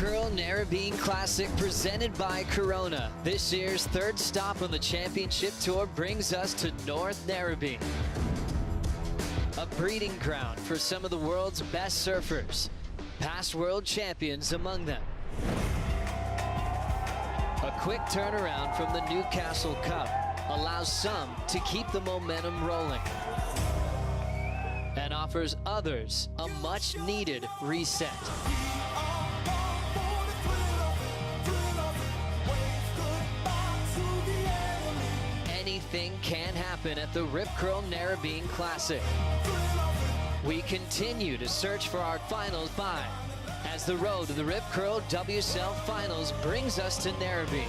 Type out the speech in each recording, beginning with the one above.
Curl Narrabeen Classic presented by Corona. This year's third stop on the championship tour brings us to North Narrabeen, a breeding ground for some of the world's best surfers, past world champions among them. A quick turnaround from the Newcastle Cup allows some to keep the momentum rolling and offers others a much-needed reset. Anything can happen at the Rip Curl Narrabeen Classic. We continue to search for our finals by as the road to the Rip Curl WSL Finals brings us to Narrabeen.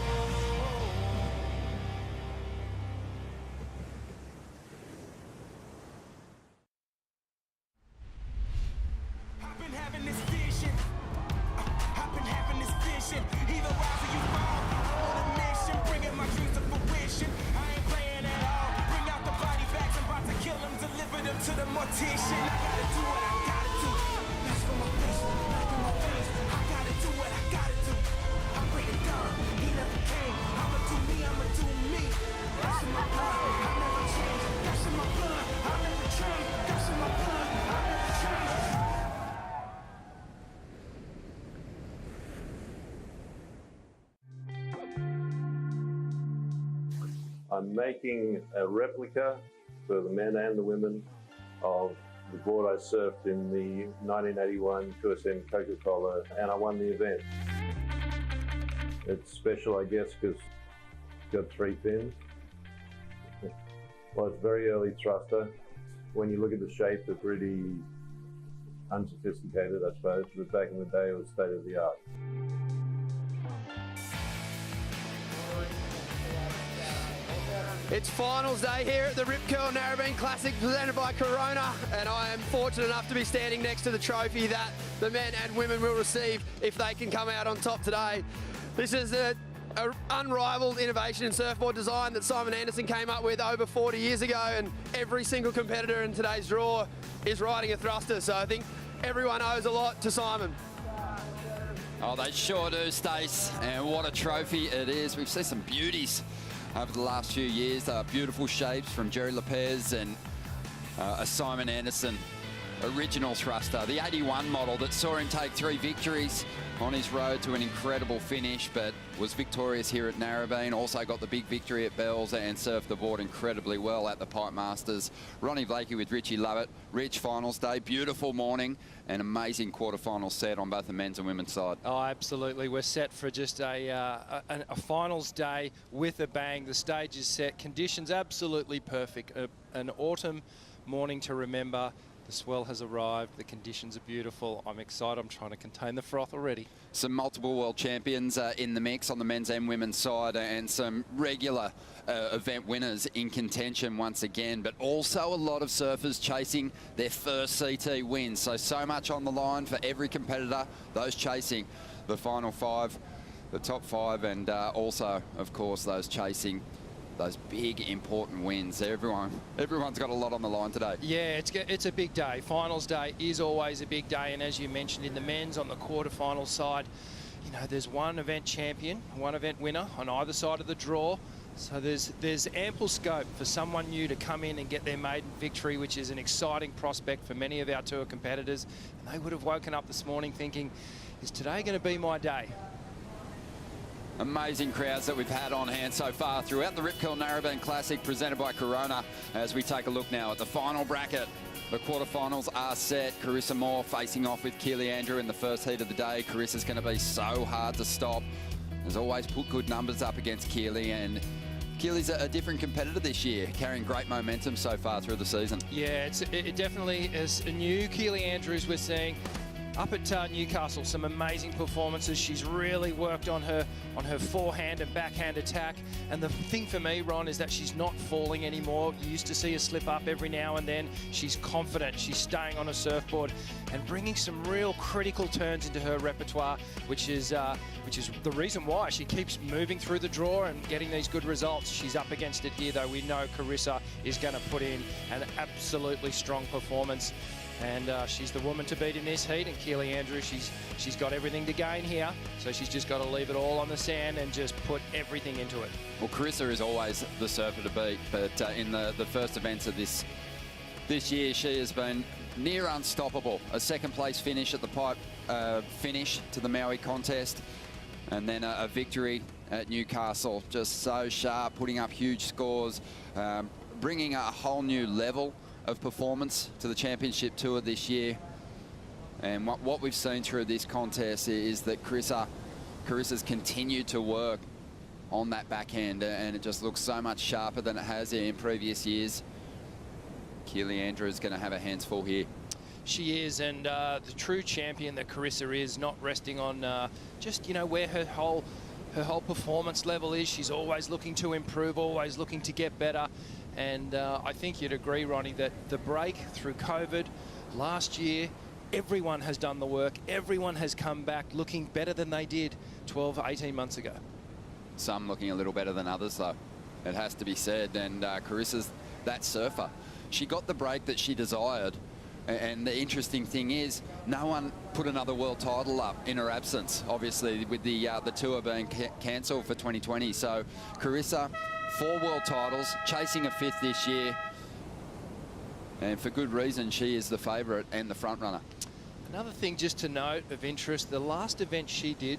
I'm making a replica for the men and the women of the board I surfed in the 1981 QSM Coca-Cola, and I won the event. It's special, I guess, because it's got 3 fins. Well, it's very early thruster. When you look at the shape, they're pretty unsophisticated, I suppose, but back in the day, it was state of the art. It's finals day here at the Rip Curl Narrabeen Classic presented by Corona, and I am fortunate enough to be standing next to the trophy that the men and women will receive if they can come out on top today. This is an unrivaled innovation in surfboard design that Simon Anderson came up with over 40 years ago, and every single competitor in today's draw is riding a thruster, so I think everyone owes a lot to Simon. Oh, they sure do, Stace, and what a trophy it is. We've seen some beauties over the last few years. Beautiful shapes from Jerry Lopez and a Simon Anderson original thruster. The 81 model that saw him take 3 victories on his road to an incredible finish, but was victorious here at Narrabeen. Also got the big victory at Bells and surfed the board incredibly well at the Pipe Masters. Ronnie Blakey with Richie Lovett. Rich finals day, beautiful morning, an amazing quarterfinal set on both the men's and women's side. Oh, absolutely. We're set for just a finals day with a bang. The stage is set. Conditions absolutely perfect. An autumn morning to remember. The swell has arrived. The conditions are beautiful. I'm excited. I'm trying to contain the froth already. Some multiple world champions in the mix on the men's and women's side, and some regular event winners in contention once again, but also a lot of surfers chasing their first CT win. So much on the line for every competitor, those chasing the final 5, the top 5, and also, of course, those chasing those big, important wins. Everyone's got a lot on the line today. Yeah, it's a big day. Finals day is always a big day, and as you mentioned, in the men's on the quarterfinal side, you know, there's one event champion, one event winner on either side of the draw. So there's ample scope for someone new to come in and get their maiden victory, which is an exciting prospect for many of our tour competitors. And they would have woken up this morning thinking, is today going to be my day? Amazing crowds that we've had on hand so far throughout the Rip Curl Narrabeen Classic presented by Corona, as we take a look now at the final bracket. The quarterfinals are set. Carissa Moore facing off with Keely Andrew in the first heat of the day. Carissa's going to be so hard to stop. As always, put good numbers up against Keely, and Keely's a different competitor this year, carrying great momentum so far through the season. Yeah, it definitely is a new Keely Andrews we're seeing. Up at Newcastle, some amazing performances. She's really worked on her forehand and backhand attack. And the thing for me, Ron, is that she's not falling anymore. You used to see her slip up every now and then. She's confident. She's staying on a surfboard and bringing some real critical turns into her repertoire, which is the reason why she keeps moving through the draw and getting these good results. She's up against it here, though. We know Carissa is going to put in an absolutely strong performance. And she's the woman to beat in this heat. And Keely Andrews, she's got everything to gain here. So she's just got to leave it all on the sand and just put everything into it. Well, Carissa is always the surfer to beat, but in the first events of this year, she has been near unstoppable. A second-place finish at the pipe finish to the Maui contest, and then a victory at Newcastle. Just so sharp, putting up huge scores, bringing a whole new level of performance to the championship tour this year. And what we've seen through this contest is that Carissa's continued to work on that backhand, and it just looks so much sharper than it has in previous years. Keely Andrews is going to have her hands full here. She is, and the true champion that Carissa is, not resting on just, you know, where her whole performance level is. She's always looking to improve, always looking to get better. And I think you'd agree, Ronnie, that the break through COVID last year, everyone has done the work. Everyone has come back looking better than they did 12, 18 months ago. Some looking a little better than others, though. It has to be said. And Carissa's that surfer. She got the break that she desired. And the interesting thing is, no one put another world title up in her absence, obviously, with the tour being cancelled for 2020. So Carissa, 4 world titles, chasing a 5th this year. And for good reason, she is the favourite and the front runner. Another thing just to note of interest, the last event she did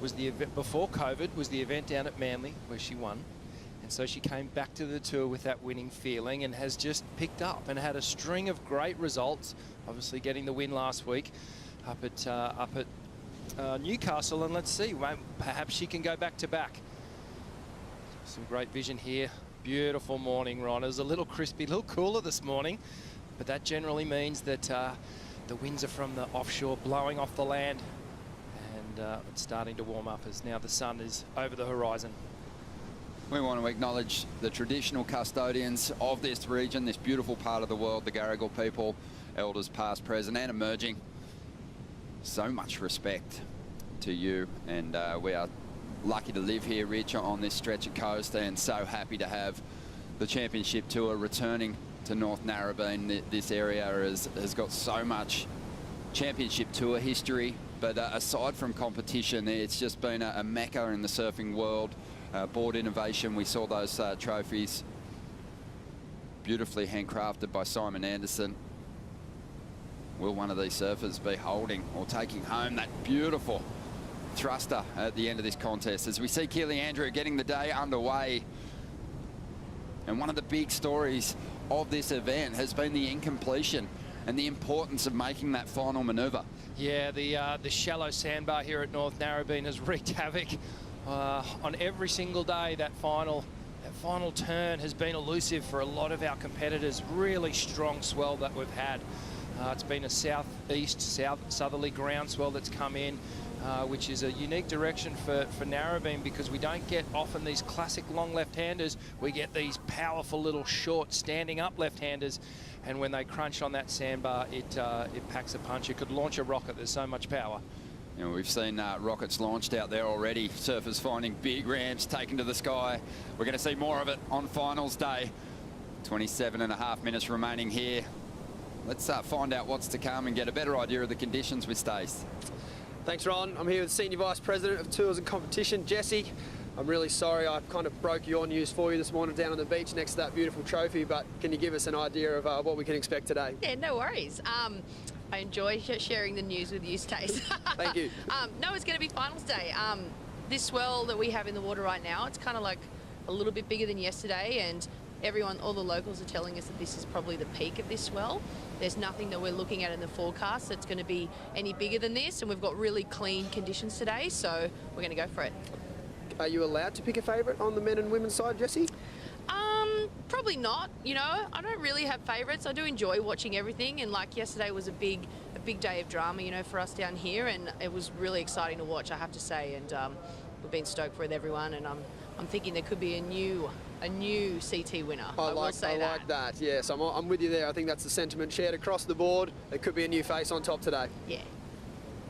was the event before COVID, was the event down at Manly where she won. And so she came back to the tour with that winning feeling and has just picked up and had a string of great results, obviously getting the win last week up at Newcastle. And let's see, perhaps she can go back to back. Some great vision here. Beautiful morning, Ron. It was a little crispy, a little cooler this morning, but that generally means that the winds are from the offshore blowing off the land, and it's starting to warm up as now the sun is over the horizon. We want to acknowledge the traditional custodians of this region, this beautiful part of the world, the Gadigal people, elders past, present and emerging. So much respect to you, and we are lucky to live here, Rich, on this stretch of coast, and so happy to have the championship tour returning to North Narrabeen. This area has got so much championship tour history, but aside from competition, it's just been a mecca in the surfing world. Board innovation, we saw those trophies beautifully handcrafted by Simon Anderson. Will one of these surfers be holding or taking home that beautiful thruster at the end of this contest, as we see Keely Andrews getting the day underway? And one of the big stories of this event has been the incompletion and the importance of making that final manoeuvre. Yeah, the shallow sandbar here at North Narrabeen has wreaked havoc on every single day. That final turn has been elusive for a lot of our competitors. Really strong swell that we've had. It's been a southerly ground swell that's come in, which is a unique direction for Narrabeen, because we don't get often these classic long left-handers. We get these powerful little short standing up left-handers, and when they crunch on that sandbar, it packs a punch. It could launch a rocket. There's so much power. You know, we've seen rockets launched out there already. Surfers finding big ramps taken to the sky. We're going to see more of it on finals day. 27.5 minutes remaining here. Let's find out what's to come and get a better idea of the conditions with Stace. Thanks, Ron. I'm here with Senior Vice President of Tours and Competition, Jesse. I'm really sorry I kind of broke your news for you this morning down on the beach next to that beautiful trophy, but can you give us an idea of what we can expect today? Yeah, no worries. I enjoy sharing the news with you, Stace. Thank you. No, it's going to be finals day. This swell that we have in the water right now, it's kind of like a little bit bigger than yesterday, and all the locals are telling us that this is probably the peak of this swell. There's nothing that we're looking at in the forecast that's going to be any bigger than this, and we've got really clean conditions today, so we're going to go for it. Are you allowed to pick a favourite on the men and women's side, Jesse? Probably not. You know, I don't really have favourites. I do enjoy watching everything, and like yesterday was a big day of drama, you know, for us down here, and it was really exciting to watch, I have to say, and we've been stoked with everyone, and I'm thinking there could be a new CT winner. I like that. Yes, I'm with you there. I think that's the sentiment shared across the board. There could be a new face on top today. Yeah.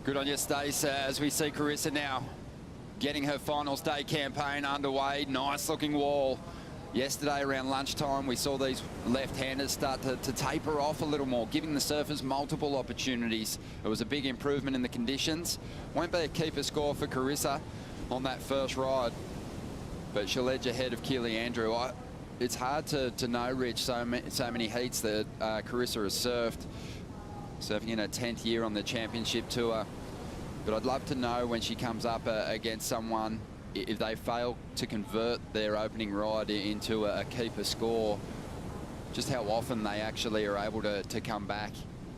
Good on you, Stace, as we see Carissa now getting her finals day campaign underway. Nice looking wall Yesterday around lunchtime, we saw these left-handers start to taper off a little more, giving the surfers multiple opportunities. It was a big improvement in the conditions. Won't be a keeper score for Carissa on that first ride, but she'll edge ahead of Keely Andrew. It's hard to know, Rich, so many heats that Carissa has surfing in her 10th year on the championship tour. But I'd love to know when she comes up against someone, if they fail to convert their opening ride into a keeper score, just how often they actually are able to come back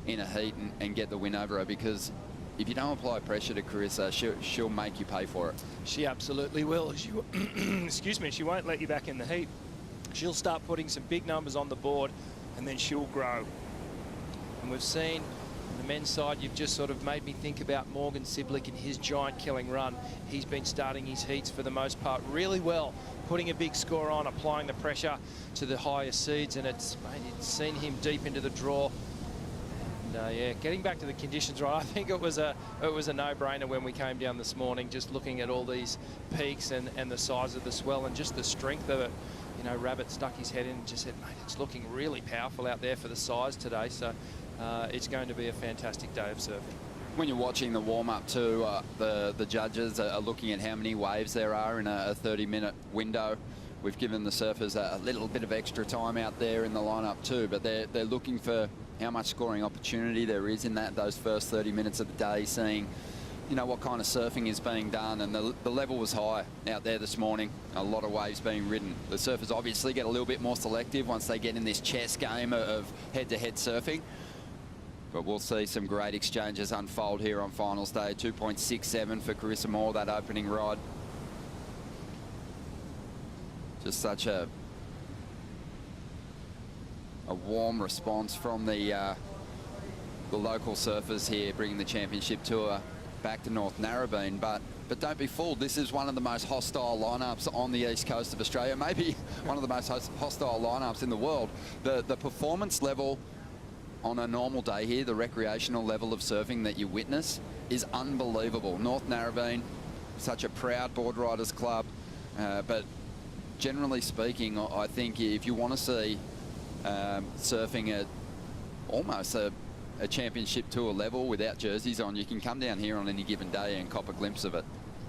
in a heat and get the win over her. Because if you don't apply pressure to Carissa, she'll make you pay for it. She absolutely will. Excuse me, she won't let you back in the heat. She'll start putting some big numbers on the board, and then she'll grow. And we've seen on the men's side, you've just sort of made me think about Morgan Siblick and his giant killing run. He's been starting his heats for the most part really well, putting a big score on, applying the pressure to the higher seeds, and it's seen him deep into the draw. And yeah, getting back to the conditions, right? I think it was a no-brainer when we came down this morning, just looking at all these peaks and the size of the swell and just the strength of it. You know, Rabbit stuck his head in and just said, mate, it's looking really powerful out there for the size today. So it's going to be a fantastic day of surfing. When you're watching the warm-up too, the judges are looking at how many waves there are in a 30-minute window. We've given the surfers a little bit of extra time out there in the lineup too, but they're looking for how much scoring opportunity there is in those first 30 minutes of the day, seeing, you know, what kind of surfing is being done. And the level was high out there this morning, a lot of waves being ridden. The surfers obviously get a little bit more selective once they get in this chess game of head-to-head surfing. But we'll see some great exchanges unfold here on finals day. 2.67 for Carissa Moore, that opening ride. Just such a warm response from the local surfers here, bringing the championship tour back to North Narrabeen. But don't be fooled, this is one of the most hostile lineups on the east coast of Australia, maybe one of the most hostile lineups in the world. The performance level on a normal day here, the recreational level of surfing that you witness, is unbelievable. North Narrabeen, such a proud board riders club, but generally speaking, I think if you want to see surfing at almost a championship tour level without jerseys on, you can come down here on any given day and cop a glimpse of it.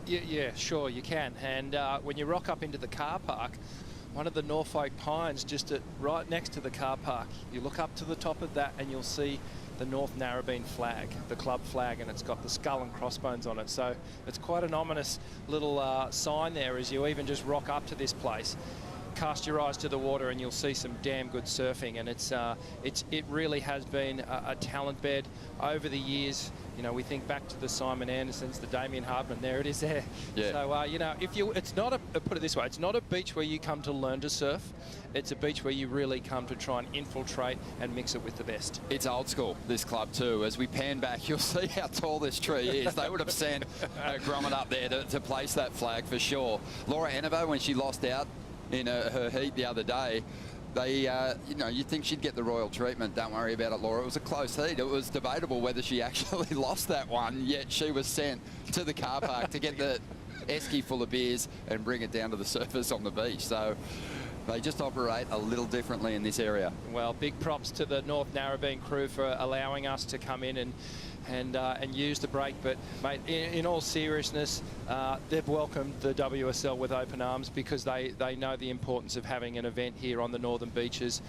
Yeah, sure you can. And when you rock up into the car park, one of the Norfolk Pines just right next to the car park, you look up to the top of that and you'll see the North Narrabeen flag, the club flag, and it's got the skull and crossbones on it. So it's quite an ominous little sign there as you even just rock up to this place. Cast your eyes to the water and you'll see some damn good surfing, and it really has been a talent bed over the years. You know, we think back to the Simon Andersons, the Damien Hardman, there it is there. Yeah. So, you know, it's not put it this way, it's not a beach where you come to learn to surf. It's a beach where you really come to try and infiltrate and mix it with the best. It's old school, this club too. As we pan back, you'll see how tall this tree is. They would have sent a grommet up there to place that flag for sure. Laura Enevo, when she lost out in her heat the other day, you know, you'd think she'd get the royal treatment. Don't worry about it, Laura. It was a close heat. It was debatable whether she actually lost that one, yet she was sent to the car park to get the esky full of beers and bring it down to the surface on the beach. So they just operate a little differently in this area. Well, big props to the North Narrabeen crew for allowing us to come in and use the break. But mate, in all seriousness, they've welcomed the WSL with open arms, because they know the importance of having an event here on the northern beaches,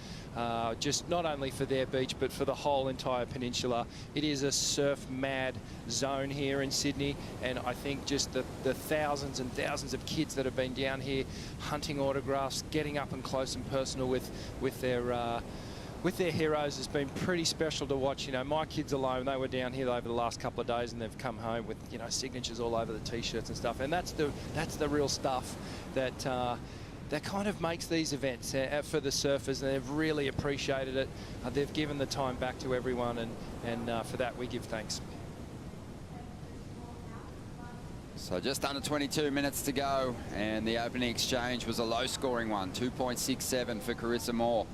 just not only for their beach but for the whole entire peninsula. It is a surf mad zone here in Sydney, and I think just the thousands and thousands of kids that have been down here hunting autographs, getting up and close and personal with their heroes has been pretty special to watch. You know, my kids alone, they were down here over the last couple of days and they've come home with, you know, signatures all over the t-shirts and stuff. And that's the real stuff that kind of makes these events for the surfers, and they've really appreciated it. They've given the time back to everyone, and for that we give thanks. So just under 22 minutes to go, and the opening exchange was a low-scoring one, 2.67 for Carissa Moore.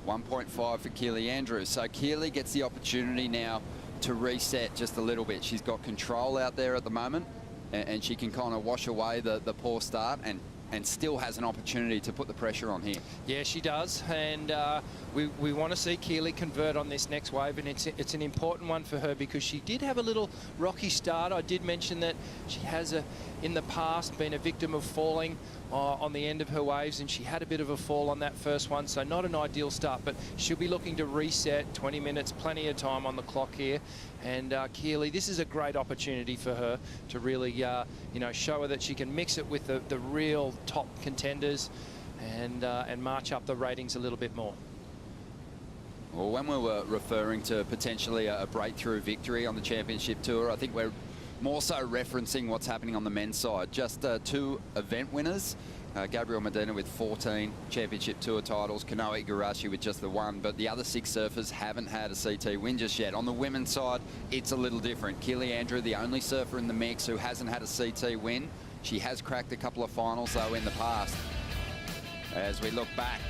1.5 for Keely Andrews. So Keely gets the opportunity now to reset just a little bit. She's got control out there at the moment, and she can kind of wash away the poor start and and still has an opportunity to put the pressure on here. Yeah, she does, and we want to see Keely convert on this next wave, and it's an important one for her because she did have a little rocky start. I did mention that she has in the past been a victim of falling on the end of her waves, and she had a bit of a fall on that first one, so not an ideal start, but she'll be looking to reset. 20 minutes, plenty of time on the clock here, and Keely, this is a great opportunity for her to really you know, show her that she can mix it with the real top contenders and march up the ratings a little bit more. Well, when we were referring to potentially a breakthrough victory on the championship tour, I think we're more so referencing what's happening on the men's side. Just 2 event winners, Gabriel Medina with 14 championship tour titles, Kanoa Igarashi with just the 1, but the other 6 surfers haven't had a CT win just yet. On the women's side, it's a little different. Keely Andrew, the only surfer in the mix who hasn't had a CT win. She has cracked a couple of finals, though, in the past. As we look back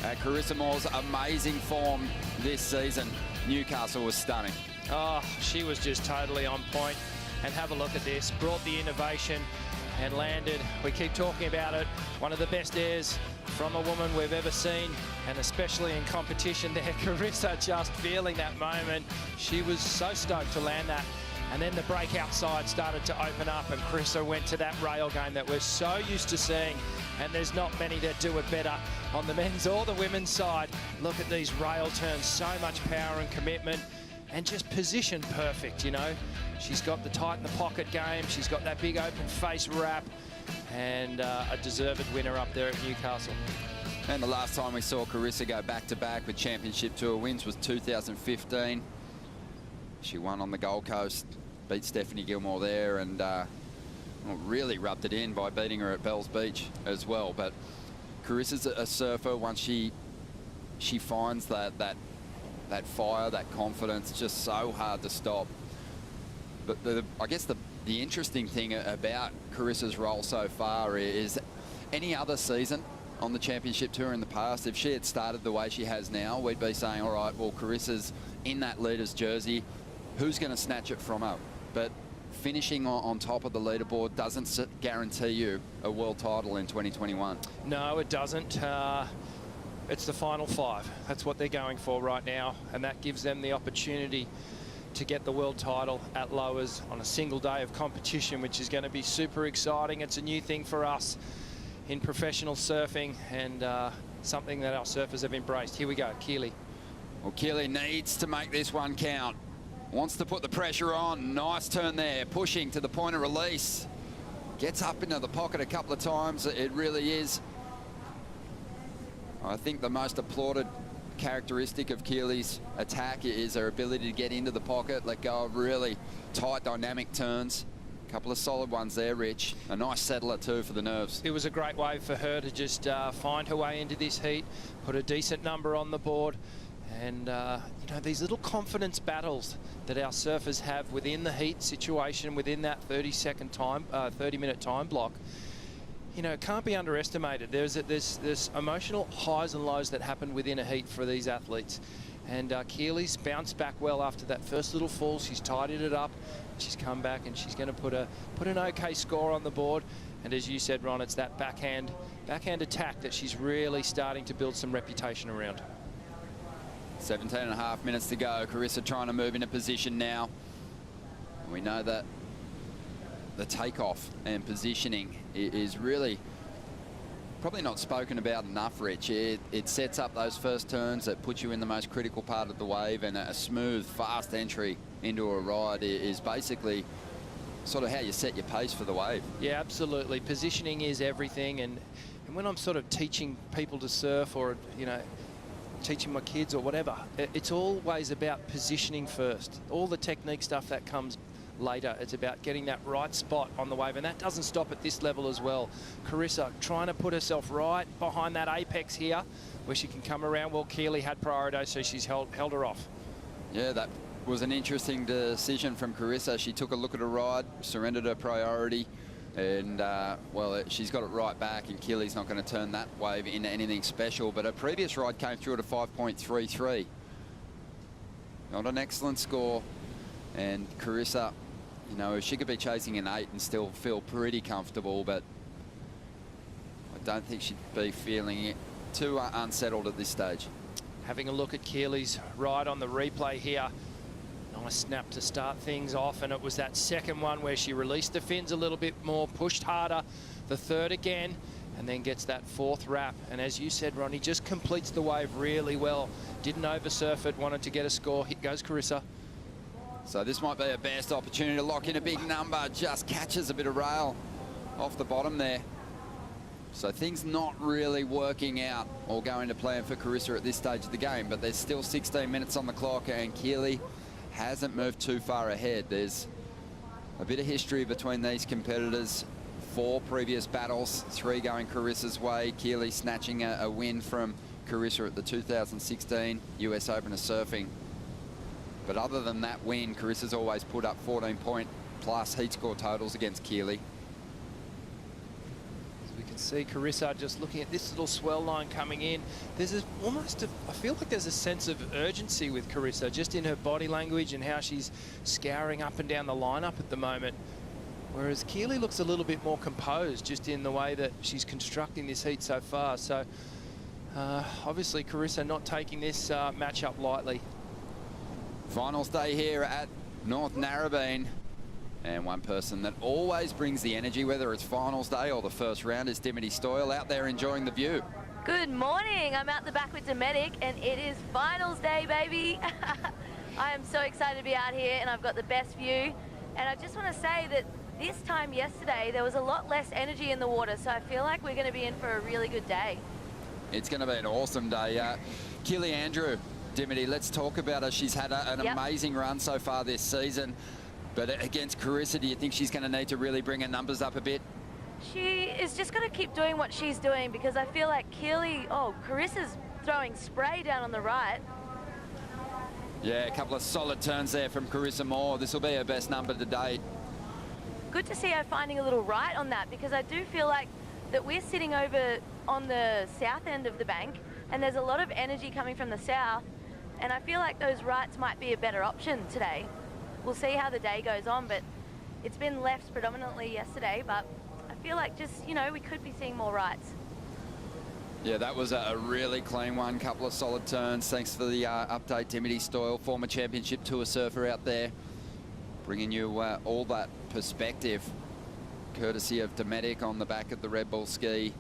at Carissa Moore's amazing form this season, Newcastle was stunning. Oh, she was just totally on point. And have a look at this, brought the innovation and landed. We keep talking about it. One of the best airs from a woman we've ever seen, and especially in competition there. Carissa just feeling that moment. She was so stoked to land that. And then the break outside started to open up, and Carissa went to that rail game that we're so used to seeing. And there's not many that do it better on the men's or the women's side. Look at these rail turns, so much power and commitment, and just positioned perfect, you know. She's got the tight in the pocket game. She's got that big open face wrap, and a deserved winner up there at Newcastle. And the last time we saw Carissa go back-to-back with championship tour wins was 2015. She won on the Gold Coast, beat Stephanie Gilmore there, and really rubbed it in by beating her at Bells Beach as well. But Carissa's a surfer. Once she finds that fire, that confidence, just so hard to stop. But I guess the interesting thing about Carissa's role so far is any other season on the championship tour in the past, if she had started the way she has now, we'd be saying, all right, well, Carissa's in that leader's jersey. Who's going to snatch it from her? But finishing on top of the leaderboard doesn't guarantee you a world title in 2021. No, it doesn't. It's the final 5. That's what they're going for right now, and that gives them the opportunity to get the world title at Lowers on a single day of competition, which is going to be super exciting. It's a new thing for us in professional surfing, and something that our surfers have embraced. Here we go, Keely. Well, Keely needs to make this one count. Wants to put the pressure on. Nice turn there, pushing to the point of release. Gets up into the pocket a couple of times. It really is, I think, the most applauded characteristic of Keely's attack is her ability to get into the pocket, let go of really tight dynamic turns. A couple of solid ones there, Rich. A nice settler too for the nerves. It was a great way for her to just find her way into this heat, put a decent number on the board, and you know, these little confidence battles that our surfers have within the heat situation, within that 30-minute time block, you know, can't be underestimated. There's emotional highs and lows that happen within a heat for these athletes. And Keely's bounced back well after that first little fall. She's tidied it up. She's come back, and she's going to put an okay score on the board. And as you said, Ron, it's that backhand attack that she's really starting to build some reputation around. 17.5 minutes to go. Carissa trying to move into position now. And we know that the takeoff and positioning is really probably not spoken about enough, Rich. It sets up those first turns that put you in the most critical part of the wave, and a smooth, fast entry into a ride is basically sort of how you set your pace for the wave. Yeah, absolutely. Positioning is everything, and when I'm sort of teaching people to surf, or, you know, teaching my kids or whatever, it's always about positioning first. All the technique stuff that comes later. It's about getting that right spot on the wave, and that doesn't stop at this level as well. Carissa trying to put herself right behind that apex here where she can come around. Well, Keely had priority, so she's held her off. Yeah, that was an interesting decision from Carissa. She took a look at her ride, surrendered her priority, and well, she's got it right back, and Keely's not going to turn that wave into anything special. But her previous ride came through at a 5.33. Not an excellent score, and Carissa, you know, she could be chasing an 8 and still feel pretty comfortable, but don't think she'd be feeling it too unsettled at this stage. Having a look at Keely's ride on the replay here. Nice snap to start things off, and it was that second one where she released the fins a little bit more, pushed harder, the third again, and then gets that fourth wrap. And as you said, Ronnie, just completes the wave really well. Didn't oversurf it, wanted to get a score. Here goes Carissa. So this might be a best opportunity to lock in a big number. Just catches a bit of rail off the bottom there. So things not really working out or going to plan for Carissa at this stage of the game, but there's still 16 minutes on the clock, and Keely hasn't moved too far ahead. There's a bit of history between these competitors. 4 previous battles, 3 going Carissa's way. Keely snatching a win from Carissa at the 2016 US Open of Surfing. But other than that win, Carissa's always put up 14-point plus heat score totals against Keely. We can see Carissa just looking at this little swell line coming in. There's I feel like there's a sense of urgency with Carissa, just in her body language and how she's scouring up and down the lineup at the moment. Whereas Keely looks a little bit more composed, just in the way that she's constructing this heat so far. So obviously Carissa not taking this matchup lightly. Finals day here at North Narrabeen. And one person that always brings the energy, whether it's finals day or the first round, is Dimity Stoyle out there enjoying the view. Good morning. I'm out the back with Dometic, and it is finals day, baby. I am so excited to be out here, and I've got the best view. And I just want to say that this time yesterday, there was a lot less energy in the water, so I feel like we're going to be in for a really good day. It's going to be an awesome day. Keely Andrew, Dimity, let's talk about her. She's had an amazing run so far this season. But against Carissa, do you think she's going to need to really bring her numbers up a bit? She is just going to keep doing what she's doing, because I feel like Carissa's throwing spray down on the right. Yeah, a couple of solid turns there from Carissa Moore. This will be her best number to date. Good to see her finding a little right on that, because I do feel like that we're sitting over on the south end of the bank, and there's a lot of energy coming from the south, and I feel like those rights might be a better option today. We'll see how the day goes on, but it's been lefts predominantly yesterday, but I feel like just, we could be seeing more rights. Yeah, that was a really clean one. Couple of solid turns. Thanks for the update, Dimity Stoyle, former championship tour surfer out there, bringing you all that perspective, courtesy of Dometic on the back of the Red Bull ski.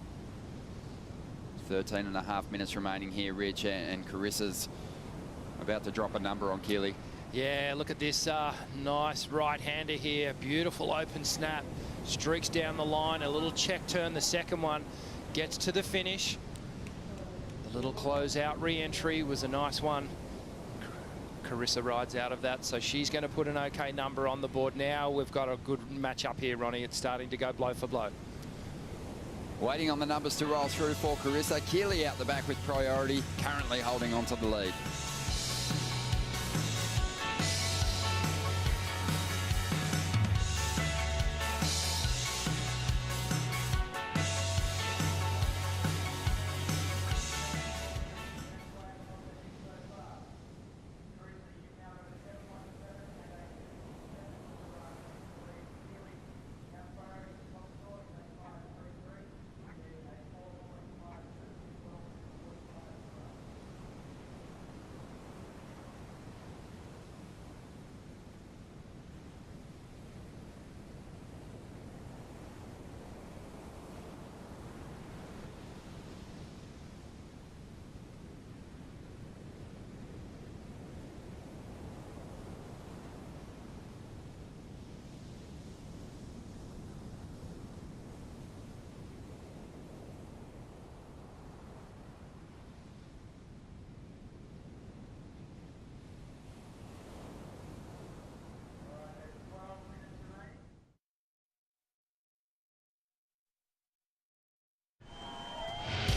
13.5 minutes remaining here, Rich, and Carissa's about to drop a number on Keely. Yeah, look at this nice right-hander here. Beautiful open snap. Streaks down the line. A little check turn, the second one. Gets to the finish. The little close-out re-entry was a nice one. Carissa rides out of that, so she's going to put an okay number on the board now. We've got a good match-up here, Ronnie. It's starting to go blow for blow. Waiting on the numbers to roll through for Carissa. Keely out the back with priority, currently holding on to the lead.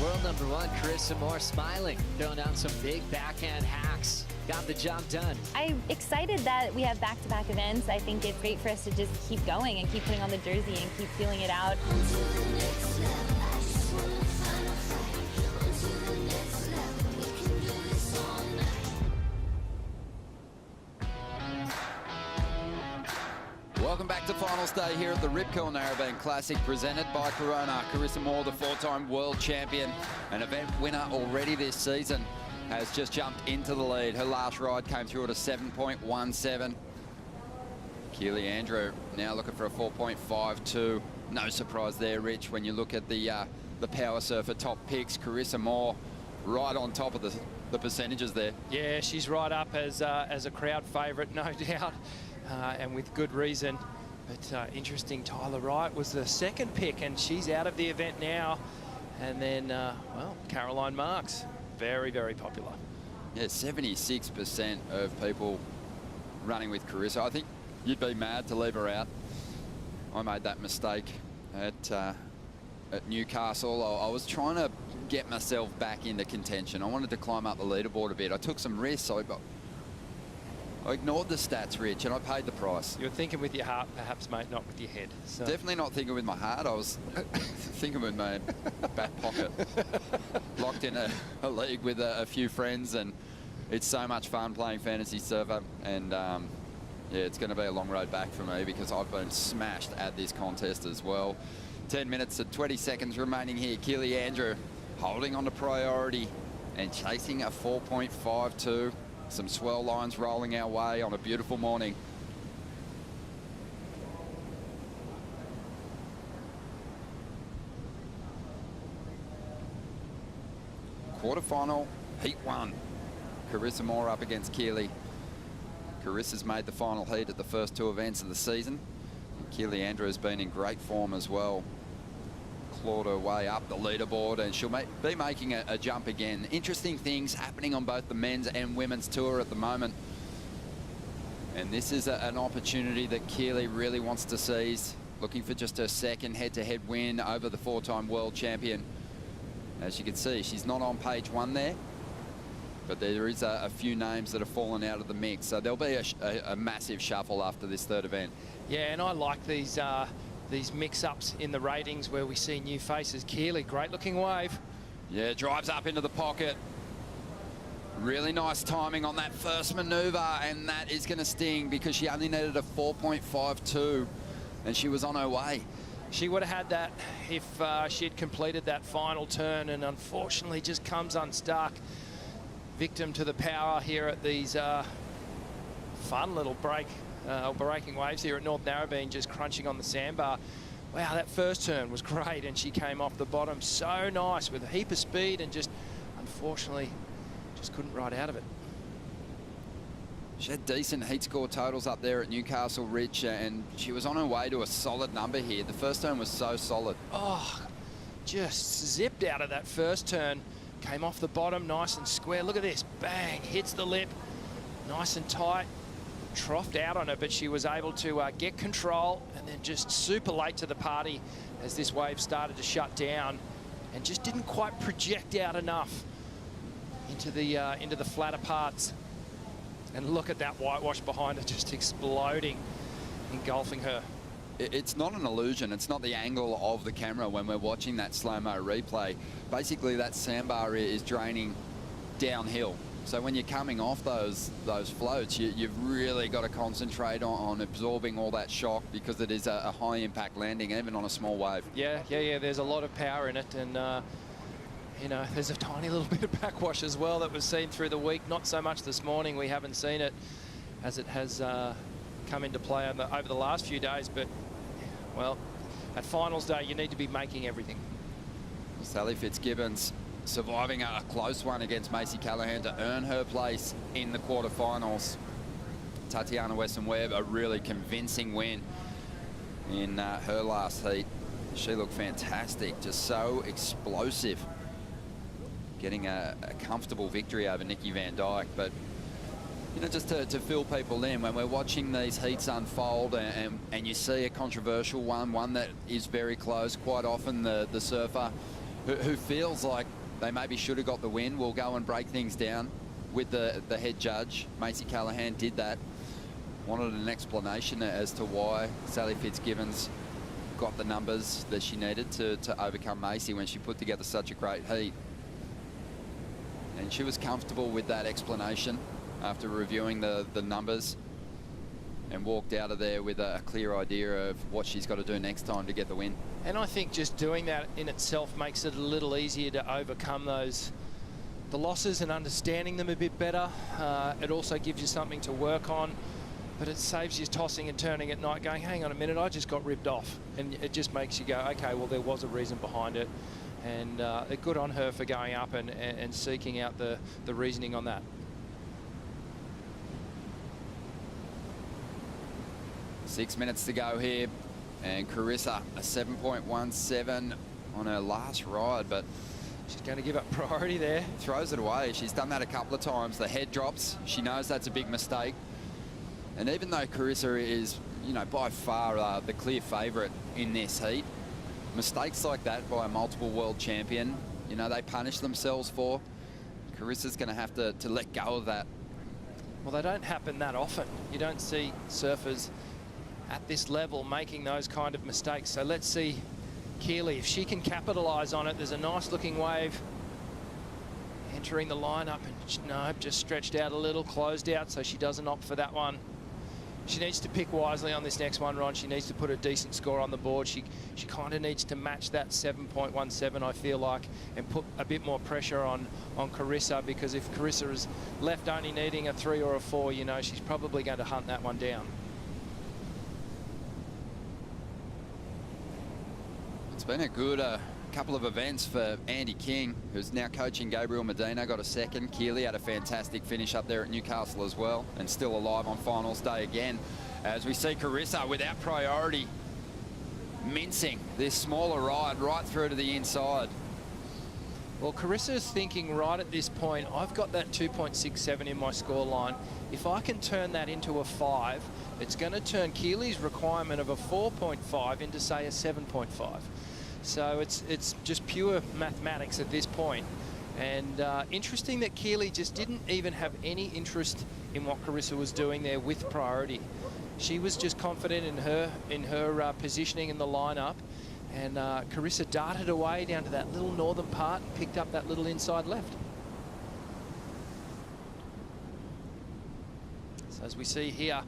World number 1, Carissa Moore, smiling, throwing down some big backhand hacks. Got the job done. I'm excited that we have back-to-back events. I think it's great for us to just keep going and keep putting on the jersey and keep feeling it out. Welcome back to finals day here at the Narrabeen Classic, presented by Corona. Carissa Moore, the 4-time world champion, an event winner already this season, has just jumped into the lead. Her last ride came through at a 7.17. Keely Andrew now looking for a 4.52. No surprise there, Rich, when you look at the power surfer top picks. Carissa Moore right on top of the percentages there. Yeah, she's right up as a crowd favourite, no doubt, and with good reason. But interesting, Tyler Wright was the second pick, and she's out of the event now. And then, well, Caroline Marks, very, very popular. Yeah, 76% of people running with Carissa. I think you'd be mad to leave her out. I made that mistake at Newcastle. I was trying to get myself back into contention. I wanted to climb up the leaderboard a bit. I took some risks. I ignored the stats, Rich, and I paid the price. You're thinking with your heart, perhaps, mate, not with your head. So. Definitely not thinking with my heart. I was thinking with my back pocket. Locked in a league with a few friends, and it's so much fun playing fantasy surfer. And yeah, it's going to be a long road back for me because I've been smashed at this contest as well. 10 minutes and 20 seconds remaining here. Keely Andrew holding on to priority and chasing a 4.52. Some swell lines rolling our way on a beautiful morning. Quarterfinal, heat 1. Carissa Moore up against Keely. Carissa's made the final heat at the first 2 events of the season. Keely Andrew has been in great form as well. Clawed her way up the leaderboard, and she'll be making a jump again. Interesting things happening on both the men's and women's tour at the moment. And this is an opportunity that Keely really wants to seize. Looking for just her second head-to-head win over the 4-time world champion. As you can see, she's not on page 1 there, but there is a few names that have fallen out of the mix. So there'll be a massive shuffle after this 3rd event. Yeah, and I like these mix-ups in the ratings where we see new faces. Keely, great-looking wave. Yeah, drives up into the pocket. Really nice timing on that first manoeuvre, and that is going to sting because she only needed a 4.52, and she was on her way. She would have had that if she had completed that final turn, and unfortunately just comes unstuck. Victim to the power here at these fun little breaking waves here at North Narrabeen, just crunching on the sandbar. Wow, that first turn was great, and she came off the bottom so nice with a heap of speed, and just unfortunately just couldn't ride out of it. She had decent heat score totals up there at Newcastle, Rich, and she was on her way to a solid number here. The first turn was so solid. Oh, just zipped out of that first turn. Came off the bottom, nice and square. Look at this, bang, hits the lip, nice and tight. Troughed out on her, but she was able to get control, and then just super late to the party as this wave started to shut down, and just didn't quite project out enough into the flatter parts. And look at that whitewash behind her, just exploding, engulfing her. It's not an illusion. It's not the angle of the camera when we're watching that slow-mo replay. Basically, that sandbar is draining downhill. So when you're coming off those floats, you've really got to concentrate on absorbing all that shock, because it is a high-impact landing, even on a small wave. Yeah. There's a lot of power in it, and you know, there's a tiny little bit of backwash as well that was seen through the week. Not so much this morning. We haven't seen it as it has come into play over the last few days. But well, at finals day, you need to be making everything. Sally Fitzgibbons surviving a close one against Macy Callahan to earn her place in the quarterfinals. Tatiana Weston-Webb, a really convincing win in her last heat. She looked fantastic, just so explosive. Getting a comfortable victory over Nikki Van Dyke. But, you know, just to fill people in, when we're watching these heats unfold and you see a controversial one that is very close, quite often the surfer who feels like they maybe should have got the win will go and break things down with the head judge. Macy Callahan did that. Wanted an explanation as to why Sally Fitzgibbons got the numbers that she needed to overcome Macy when she put together such a great heat. And she was comfortable with that explanation after reviewing the numbers. and walked out of there with a clear idea of what she's got to do next time to get the win. And I think just doing that in itself makes it a little easier to overcome the losses and understanding them a bit better. It also gives you something to work on, but it saves you tossing and turning at night going, hang on a minute, I just got ripped off. And it just makes you go, okay, well, there was a reason behind it. And good on her for going up and seeking out the reasoning on that. 6 minutes to go here, and Carissa a 7.17 on her last ride, but she's going to give up priority there. Throws it away. She's done that a couple of times. The head drops. She knows that's a big mistake. And even though Carissa is, you know, by far the clear favourite in this heat, mistakes like that by a multiple world champion, you know, they punish themselves for. Carissa's going to have to let go of that. Well, they don't happen that often. You don't see surfers at this level making those kind of mistakes. So let's see Keely, if she can capitalise on it. There's a nice looking wave entering the lineup, and no, just stretched out a little, closed out, so she doesn't opt for that one. She needs to pick wisely on this next one, Ron. She needs to put a decent score on the board. She kind of needs to match that 7.17, I feel like, and put a bit more pressure on Carissa, because if Carissa is left only needing a 3 or a 4, you know, she's probably going to hunt that one down. It's been a good couple of events for Andy King, who's now coaching Gabriel Medina. Got a second. Keely had a fantastic finish up there at Newcastle as well, and still alive on finals day again. As we see Carissa without priority mincing this smaller ride right through to the inside. Well, Carissa's thinking right at this point, I've got that 2.67 in my score line. If I can turn that into a 5, it's going to turn Keely's requirement of a 4.5 into, say, a 7.5. So it's just pure mathematics at this point. And interesting that Keely just didn't even have any interest in what Carissa was doing there with priority. She was just confident in her positioning in the lineup. And Carissa darted away down to that little northern part and picked up that little inside left. So as we see here,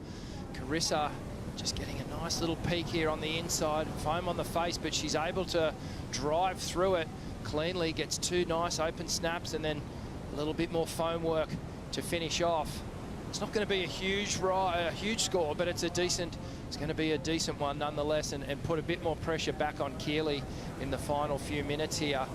Carissa just getting a nice little peek here on the inside, foam on the face, but she's able to drive through it cleanly, gets 2 nice open snaps, and then a little bit more foam work to finish off. It's not going to be a huge score, but it's going to be a decent one nonetheless, and put a bit more pressure back on Keely in the final few minutes here.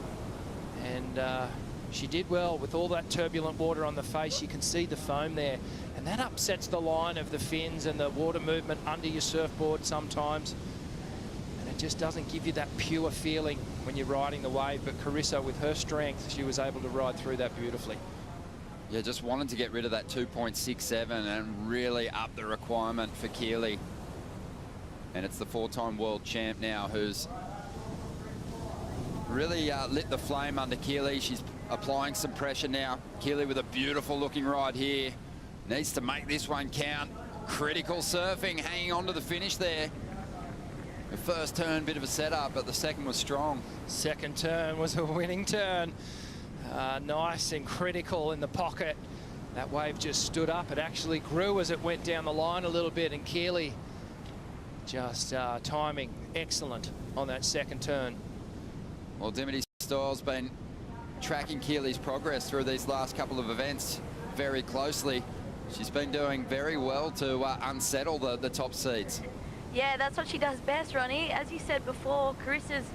And she did well with all that turbulent water on the face. You can see the foam there, and that upsets the line of the fins and the water movement under your surfboard sometimes, and it just doesn't give you that pure feeling when you're riding the wave. But Carissa, with her strength, she was able to ride through that beautifully. Yeah, just wanted to get rid of that 2.67 and really up the requirement for Keely. And it's the 4-time world champ now who's really lit the flame under Keely. She's applying some pressure now. Keely with a beautiful looking ride here. Needs to make this one count. Critical surfing, hanging on to the finish there. The first turn, bit of a setup, but the second was strong. Second turn was a winning turn. Nice and critical in the pocket. That wave just stood up. It actually grew as it went down the line a little bit, and Keely just timing excellent on that second turn. Well, Dimity Styles been tracking Keely's progress through these last couple of events very closely. She's been doing very well to unsettle the top seeds. Yeah, that's what she does best, Ronnie. As you said before, Carissa's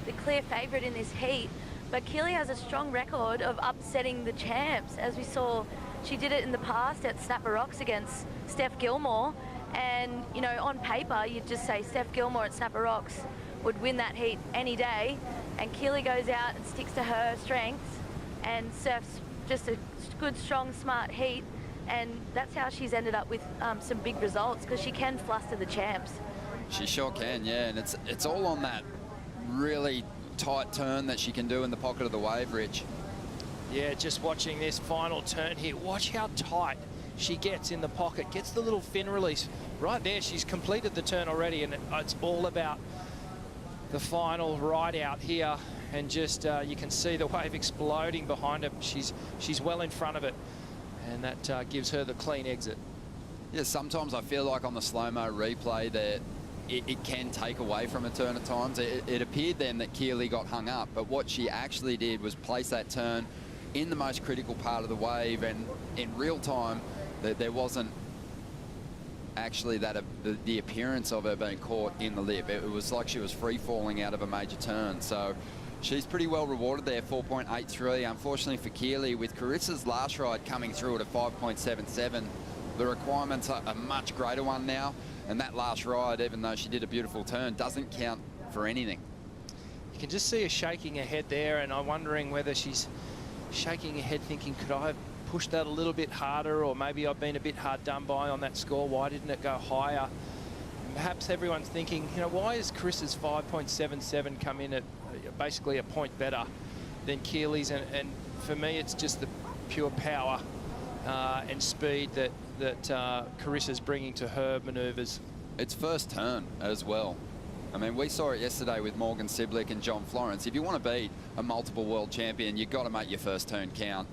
the clear favourite in this heat, but Keely has a strong record of upsetting the champs. As we saw, she did it in the past at Snapper Rocks against Steph Gilmore, and, you know, on paper, you'd just say Steph Gilmore at Snapper Rocks would win that heat any day, and Keely goes out and sticks to her strengths and surfs just a good, strong, smart heat, and that's how she's ended up with some big results, because she can fluster the champs. She sure can, yeah, and it's all on that really tight turn that she can do in the pocket of the wave, Rich. Yeah, just watching this final turn here, watch how tight she gets in the pocket, gets the little fin release. Right there, she's completed the turn already, and it's all about the final ride out here, and just you can see the wave exploding behind her. She's well in front of it, and that gives her the clean exit. Yeah, sometimes I feel like on the slow-mo replay that it can take away from a turn at times. It appeared then that Keely got hung up, but what she actually did was place that turn in the most critical part of the wave, and in real time that there wasn't actually that the appearance of her being caught in the lip. It was like she was free falling out of a major turn. So she's pretty well rewarded there, 4.83. Unfortunately for Keely, with Carissa's last ride coming through at a 5.77, the requirements are a much greater one now, and that last ride, even though she did a beautiful turn, doesn't count for anything. You can just see her shaking her head there, and I'm wondering whether she's shaking her head thinking, could I have pushed that a little bit harder, or maybe I've been a bit hard done by on that score. Why didn't it go higher? And perhaps everyone's thinking, you know, why is Carissa's 5.77 come in at basically a point better than Keely's? And for me, it's just the pure power and speed that Carissa's bringing to her manoeuvres. It's first turn as well. I mean, we saw it yesterday with Morgan Siblick and John Florence. If you want to be a multiple world champion, you've got to make your first turn count.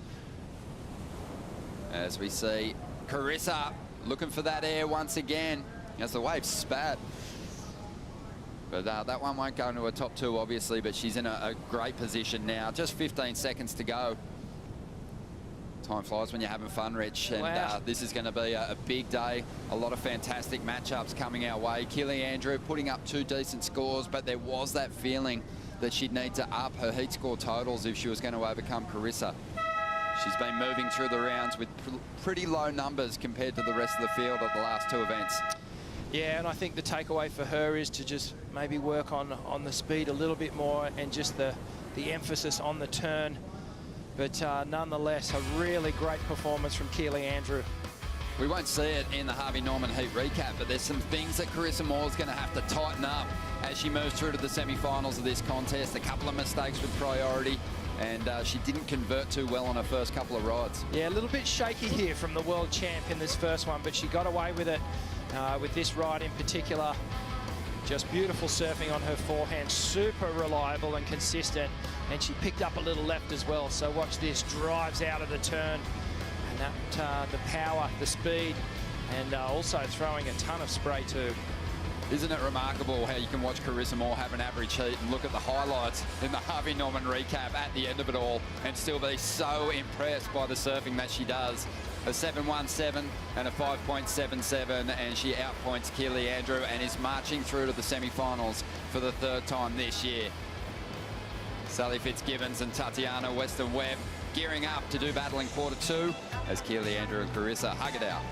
As we see Carissa looking for that air once again as the wave spat. But that one won't go into a top two, obviously, but she's in a great position now. Just 15 seconds to go. Time flies when you're having fun, Rich. And wow. This is going to be a big day. A lot of fantastic matchups coming our way. Keely Andrew putting up 2 decent scores, but there was that feeling that she'd need to up her heat score totals if she was going to overcome Carissa. She's been moving through the rounds with pretty low numbers compared to the rest of the field at the last 2 events. Yeah, and I think the takeaway for her is to just maybe work on the speed a little bit more and just the emphasis on the turn. But nonetheless, a really great performance from Keely Andrew. We won't see it in the Harvey Norman heat recap, but there's some things that Carissa Moore's going to have to tighten up as she moves through to the semi-finals of this contest. A couple of mistakes with priority, and she didn't convert too well on her first couple of rides. Yeah, a little bit shaky here from the world champ in this first one, but she got away with it with this ride in particular. Just beautiful surfing on her forehand, super reliable and consistent, and she picked up a little left as well. So watch this, drives out of the turn, and that the power, the speed, and also throwing a ton of spray too. Isn't it remarkable how you can watch Carissa Moore have an average heat and look at the highlights in the Harvey Norman recap at the end of it all and still be so impressed by the surfing that she does. A 7.17 and a 5.77, and she outpoints Keely Andrew and is marching through to the semi-finals for the 3rd time this year. Sally Fitzgibbons and Tatiana Weston-Webb gearing up to do battle in quarter 2 as Keely Andrew and Carissa hug it out.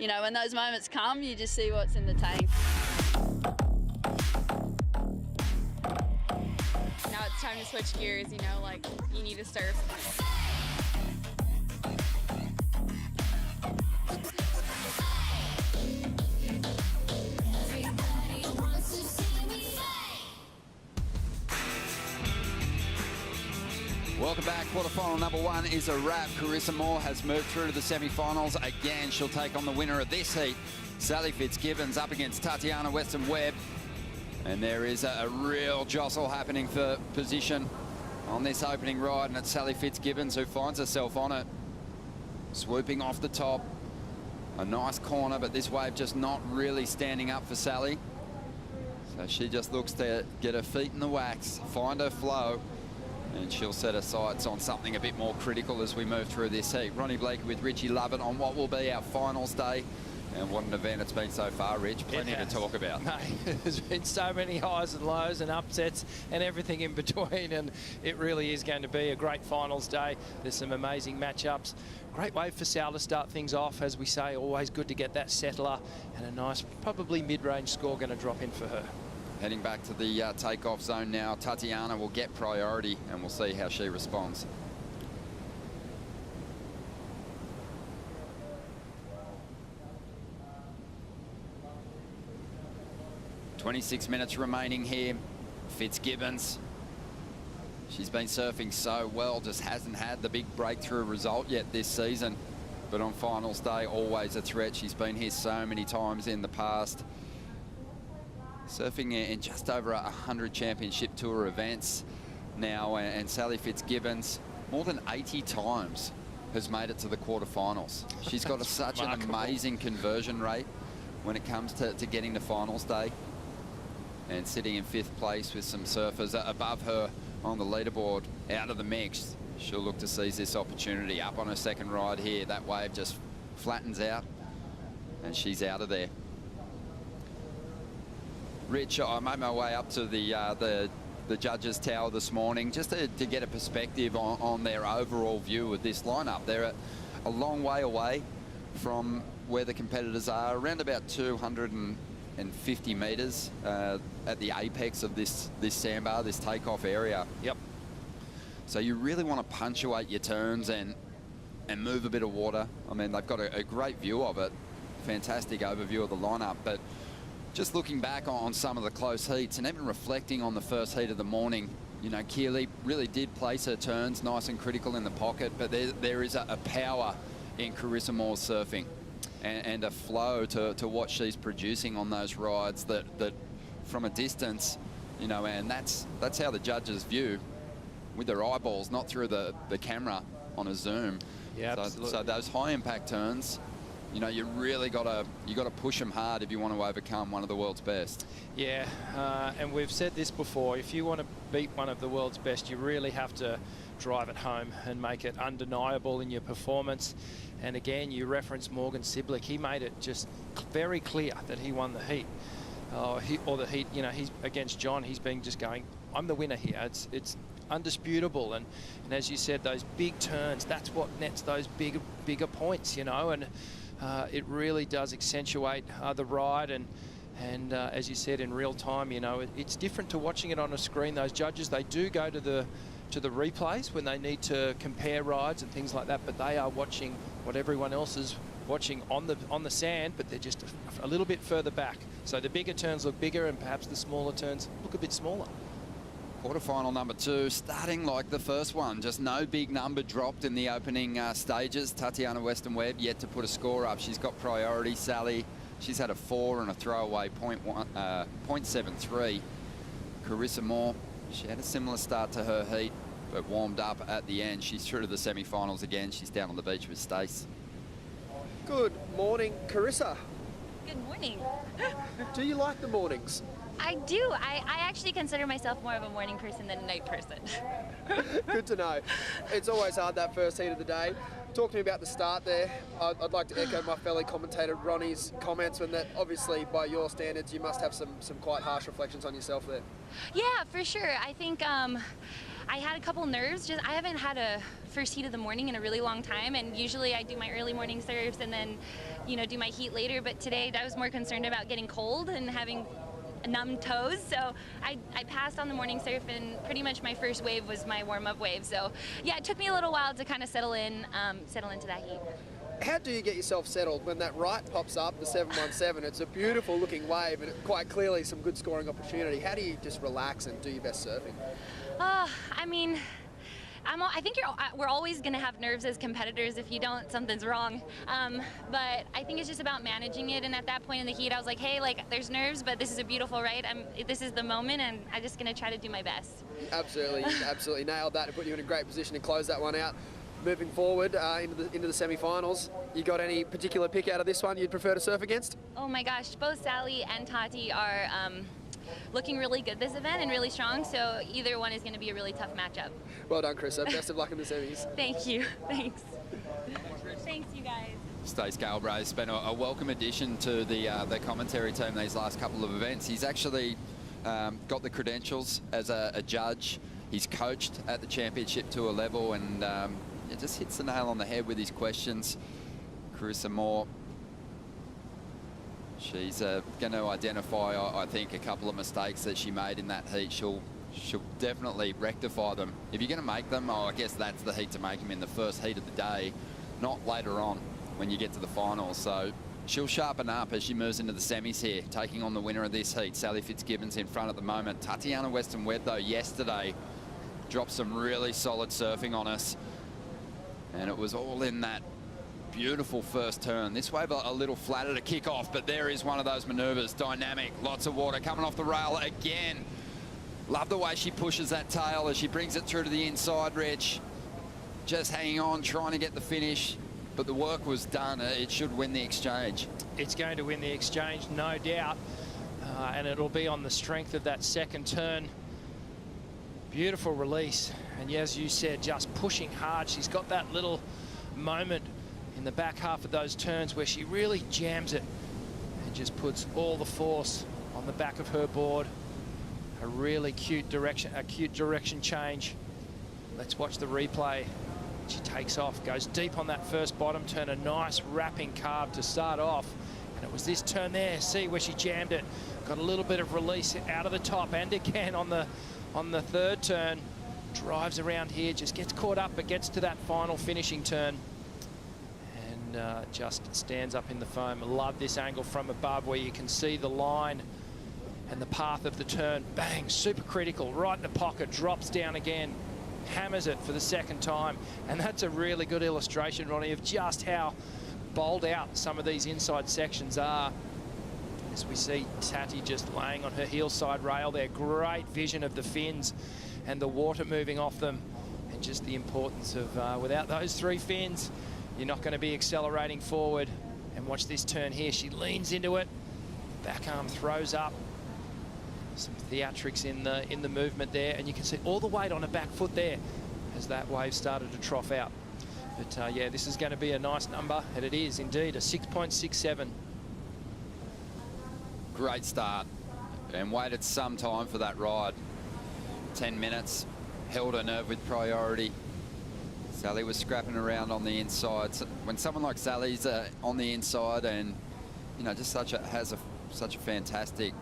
You know, when those moments come, you just see what's in the tank. Now it's time to switch gears, you know, like you need to surf. Welcome back. Quarterfinal number 1 is a wrap. Carissa Moore has moved through to the semi-finals. Again, she'll take on the winner of this heat, Sally Fitzgibbons, up against Tatiana Weston-Webb. And there is a real jostle happening for position on this opening ride, and it's Sally Fitzgibbons who finds herself on it. Swooping off the top. A nice corner, but this wave just not really standing up for Sally. So she just looks to get her feet in the wax, find her flow, and she'll set her sights on something a bit more critical as we move through this heat. Ronnie Blakey with Richie Lovett on what will be our finals day. And what an event it's been so far, Rich. Plenty to talk about. Mate, there's been so many highs and lows and upsets and everything in between, and it really is going to be a great finals day. There's some amazing matchups. Great way for Sal to start things off, as we say. Always good to get that settler, and a nice, probably mid-range score going to drop in for her. Heading back to the takeoff zone now. Tatiana will get priority, and we'll see how she responds. "26 minutes remaining here. Fitzgibbons. She's been surfing so well, just hasn't had the big breakthrough result yet this season. But on finals day, always a threat. She's been here so many times in the past. Surfing in just over 100 championship tour events now, and Sally Fitzgibbons, more than 80 times, has made it to the quarterfinals. She's got such an amazing conversion rate when it comes to getting to finals day. And sitting in 5th place with some surfers above her on the leaderboard, out of the mix. She'll look to seize this opportunity. Up on her second ride here, that wave just flattens out, and she's out of there. Rich, I made my way up to the judges' tower this morning just to get a perspective on their overall view of this lineup. They're a long way away from where the competitors are, around about 250 metres at the apex of this sandbar, this takeoff area. Yep. So you really want to punctuate your turns and move a bit of water. I mean, they've got a great view of it, fantastic overview of the lineup, but just looking back on some of the close heats and even reflecting on the first heat of the morning, you know, Keely really did place her turns nice and critical in the pocket, but there is a power in Carissa Moore's surfing and a flow to what she's producing on those rides that from a distance, you know, and that's how the judges view with their eyeballs, not through the camera on a zoom. Yeah, absolutely. So those high impact turns, you know, you got to push them hard if you want to overcome one of the world's best. Yeah, and we've said this before. If you want to beat one of the world's best, you really have to drive it home and make it undeniable in your performance. And again, you reference Morgan Siblick. He made it just very clear that he won the heat. You know, he's against John. He's been just going, I'm the winner here. It's undisputable. And as you said, those big turns, that's what nets those bigger points, you know. And it really does accentuate the ride. And as you said, in real time, you know, it's different to watching it on a screen. Those judges, they do go to the replays when they need to compare rides and things like that, but they are watching what everyone else is watching on the sand, but they're just a little bit further back. So the bigger turns look bigger, and perhaps the smaller turns look a bit smaller. Quarterfinal number 2, starting like the first one. Just no big number dropped in the opening stages. Tatiana Weston-Webb yet to put a score up. She's got priority. Sally, she's had a 4 and a throwaway 0.73. Carissa Moore, she had a similar start to her heat, but warmed up at the end. She's through to the semi-finals again. She's down on the beach with Stace. Good morning, Carissa. Good morning. Do you like the mornings? I do. I actually consider myself more of a morning person than a night person. Good to know. It's always hard, that first heat of the day. Talk to me about the start there. I'd like to echo my fellow commentator Ronnie's comments, and that obviously by your standards you must have some quite harsh reflections on yourself there. Yeah, for sure. I think I had a couple nerves. I haven't had a first heat of the morning in a really long time, and usually I do my early morning surfs and then, you know, do my heat later. But today I was more concerned about getting cold and having numb toes, so I passed on the morning surf, and pretty much my first wave was my warm-up wave. So yeah, it took me a little while to kind of settle into that heat. How do you get yourself settled when that right pops up, the 717? It's a beautiful looking wave and quite clearly some good scoring opportunity. How do you just relax and do your best surfing? I mean, I think we're always going to have nerves as competitors. If you don't, something's wrong. But I think it's just about managing it. And at that point in the heat, I was like, hey, like, there's nerves, but this is a beautiful ride. This is the moment, and I'm just going to try to do my best. Absolutely, absolutely nailed that to put you in a great position to close that one out. Moving forward into the semi-finals, you got any particular pick out of this one you'd prefer to surf against? Oh my gosh, both Sally and Tati are looking really good this event and really strong, so either one is going to be a really tough matchup. Well done, Carissa. Best of luck in the semis. Thank you. Thanks. Thanks, you guys. Stace Galbraith has been a welcome addition to the commentary team these last couple of events. He's actually got the credentials as a judge. He's coached at the championship tour level, and it just hits the nail on the head with his questions. Carissa Moore, she's going to identify, I think, a couple of mistakes that she made in that heat. She'll definitely rectify them. If you're going to make them, I guess that's the heat to make them, in the first heat of the day, not later on when you get to the finals. So she'll sharpen up as she moves into the semis here, taking on the winner of this heat. Sally Fitzgibbons in front at the moment. Tatiana Weston-Webb, though, yesterday dropped some really solid surfing on us, and it was all in that beautiful first turn. This wave a little flatter to kick off, but there is one of those maneuvers. Dynamic, lots of water coming off the rail again. Love the way she pushes that tail as she brings it through to the inside ridge. Just hanging on, trying to get the finish, but the work was done. It should win the exchange. It's going to win the exchange, no doubt, and it'll be on the strength of that second turn. Beautiful release, and as you said, just pushing hard. She's got that little moment in the back half of those turns where she really jams it and just puts all the force on the back of her board. A really cute direction change. Let's watch the replay. She takes off, goes deep on that first bottom turn, a nice wrapping carve to start off. And it was this turn there, see where she jammed it. Got a little bit of release out of the top, and again on the third turn. Drives around here, just gets caught up, but gets to that final finishing turn. And just stands up in the foam. I love this angle from above where you can see the line and the path of the turn. Bang, super critical, right in the pocket, drops down again, hammers it for the second time. And that's a really good illustration, Ronnie, of just how bowled out some of these inside sections are. As we see Tati just laying on her heel side rail there. Great vision of the fins and the water moving off them. And just the importance of, without those three fins, you're not going to be accelerating forward. And watch this turn here. She leans into it. Back arm throws up. Some theatrics in the movement there, and you can see all the weight on her back foot there as that wave started to trough out. But yeah, this is going to be a nice number, and it is indeed a 6.67. Great start, and waited some time for that ride. 10 minutes, held her nerve with priority. Sally was scrapping around on the inside. So when someone like Sally's on the inside, and you know, just such a fantastic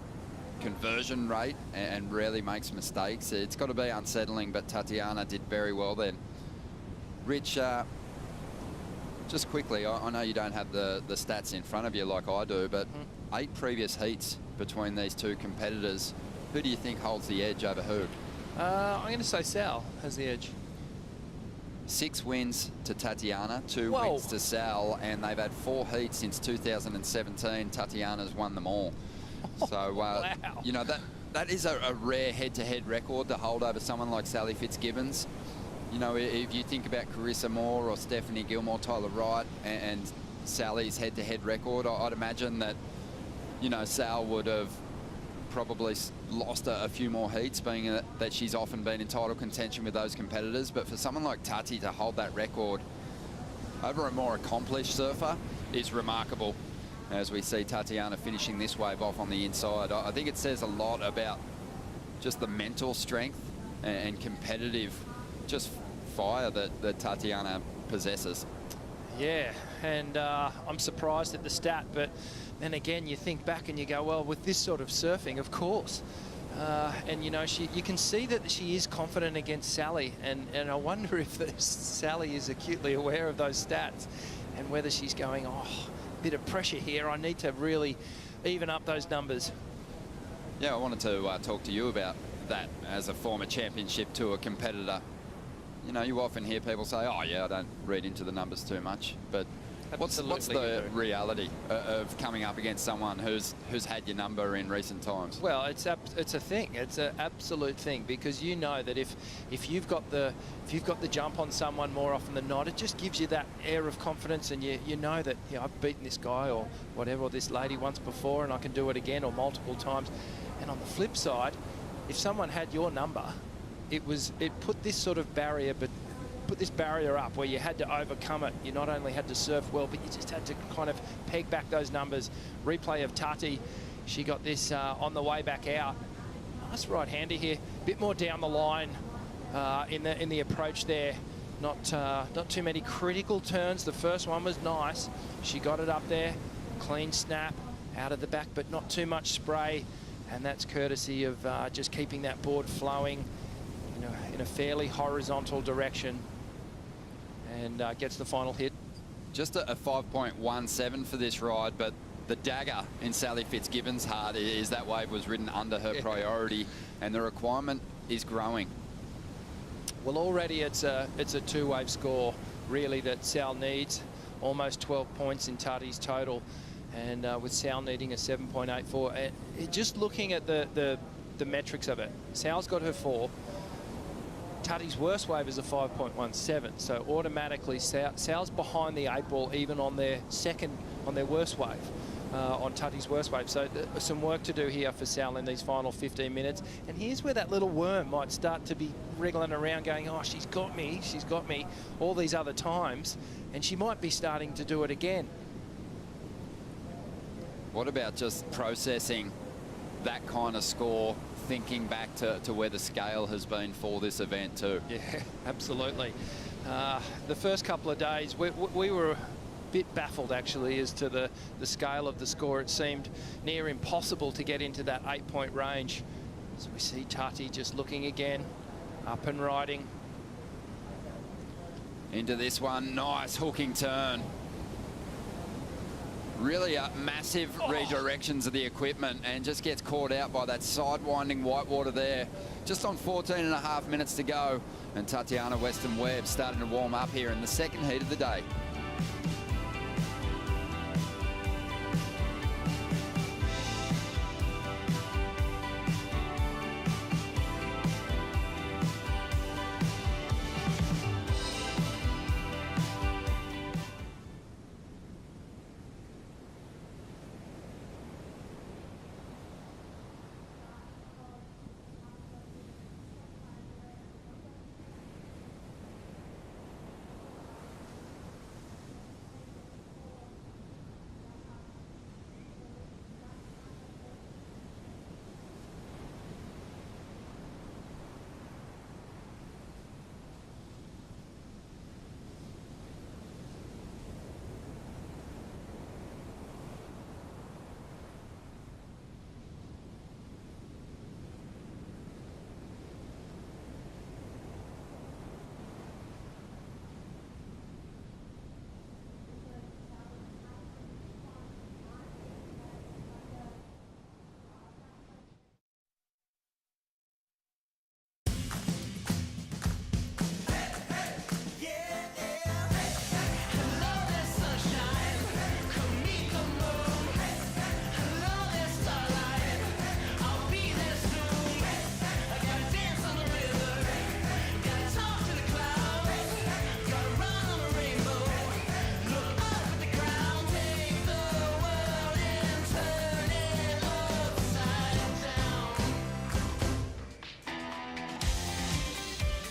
conversion rate and rarely makes mistakes, it's got to be unsettling. But Tatiana did very well then. Rich, just quickly, I know you don't have the stats in front of you like I do, but 8 previous heats between these two competitors. Who do you think holds the edge over who? I'm going to say Sal has the edge. 6 wins to Tatiana, 2 wins to Sal, and they've had 4 heats since 2017. Tatiana's won them all. So, wow. you know, that is a rare head-to-head record to hold over someone like Sally Fitzgibbons. You know, if you think about Carissa Moore or Stephanie Gilmore, Tyler Wright, and Sally's head-to-head record, I'd imagine that, you know, Sal would have probably lost a few more heats, being that she's often been in title contention with those competitors. But for someone like Tati to hold that record over a more accomplished surfer is remarkable. As we see Tatiana finishing this wave off on the inside, I think it says a lot about just the mental strength and competitive just fire that Tatiana possesses. Yeah, and I'm surprised at the stat, but then again you think back and you go, well, with this sort of surfing, of course. And you know, you can see that she is confident against Sally, and I wonder if Sally is acutely aware of those stats and whether she's going, oh, bit of pressure here, I need to really even up those numbers. Yeah, I wanted to talk to you about that as a former championship tour competitor. you know, you often hear people say, oh yeah, I don't read into the numbers too much, but what's the reality of coming up against someone who's had your number in recent times? Well, it's a thing. It's an absolute thing, because you know that if you've got the jump on someone more often than not, it just gives you that air of confidence, and you know that, you know, I've beaten this guy or whatever, or this lady once before, and I can do it again or multiple times. And on the flip side, if someone had your number, it put this sort of barrier, but put this barrier up where you had to overcome it. You not only had to serve well, but you just had to kind of peg back those numbers. Replay of Tati, she got this on the way back out. Nice right-hander here, bit more down the line in the approach there. Not too many critical turns. The first one was nice. She got it up there, clean snap out of the back, but not too much spray, and that's courtesy of just keeping that board flowing in a fairly horizontal direction, and gets the final hit. Just a 5.17 for this ride, but the dagger in Sally Fitzgibbon's heart is that wave was ridden under her priority, and the requirement is growing. Well, already it's a two-wave score, really, that Sal needs. Almost 12 points in Tati's total, and with Sal needing a 7.84. Just looking at the metrics of it, Sal's got her 4. Tati's worst wave is a 5.17, so automatically Sal's behind the 8 ball even on their worst wave, on Tati's worst wave. So some work to do here for Sal in these final 15 minutes. And here's where that little worm might start to be wriggling around going, oh, she's got me all these other times, and she might be starting to do it again. What about just processing that kind of score, thinking back to where the scale has been for this event too? Yeah, absolutely. The first couple of days, we were a bit baffled actually as to the scale of the score. It seemed near impossible to get into that 8-point range. So we see Tati just looking again, up and riding. Into this one, nice hooking turn. Really massive redirections of the equipment, and just gets caught out by that sidewinding whitewater there. Just on 14.5 minutes to go, and Tatiana Weston-Webb starting to warm up here in the second heat of the day.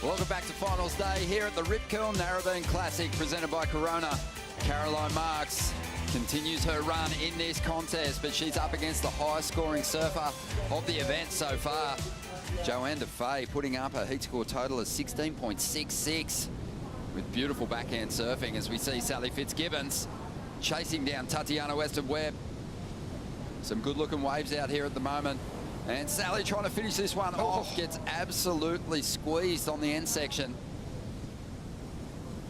Welcome back to finals day here at the Rip Curl Narrabeen Classic, presented by Corona. Caroline Marks continues her run in this contest, but she's up against the highest scoring surfer of the event so far. Joanne DeFay putting up a heat score total of 16.66 with beautiful backhand surfing, as we see Sally Fitzgibbons chasing down Tatiana Weston-Webb. Some good looking waves out here at the moment. And Sally trying to finish this one off, gets absolutely squeezed on the end section.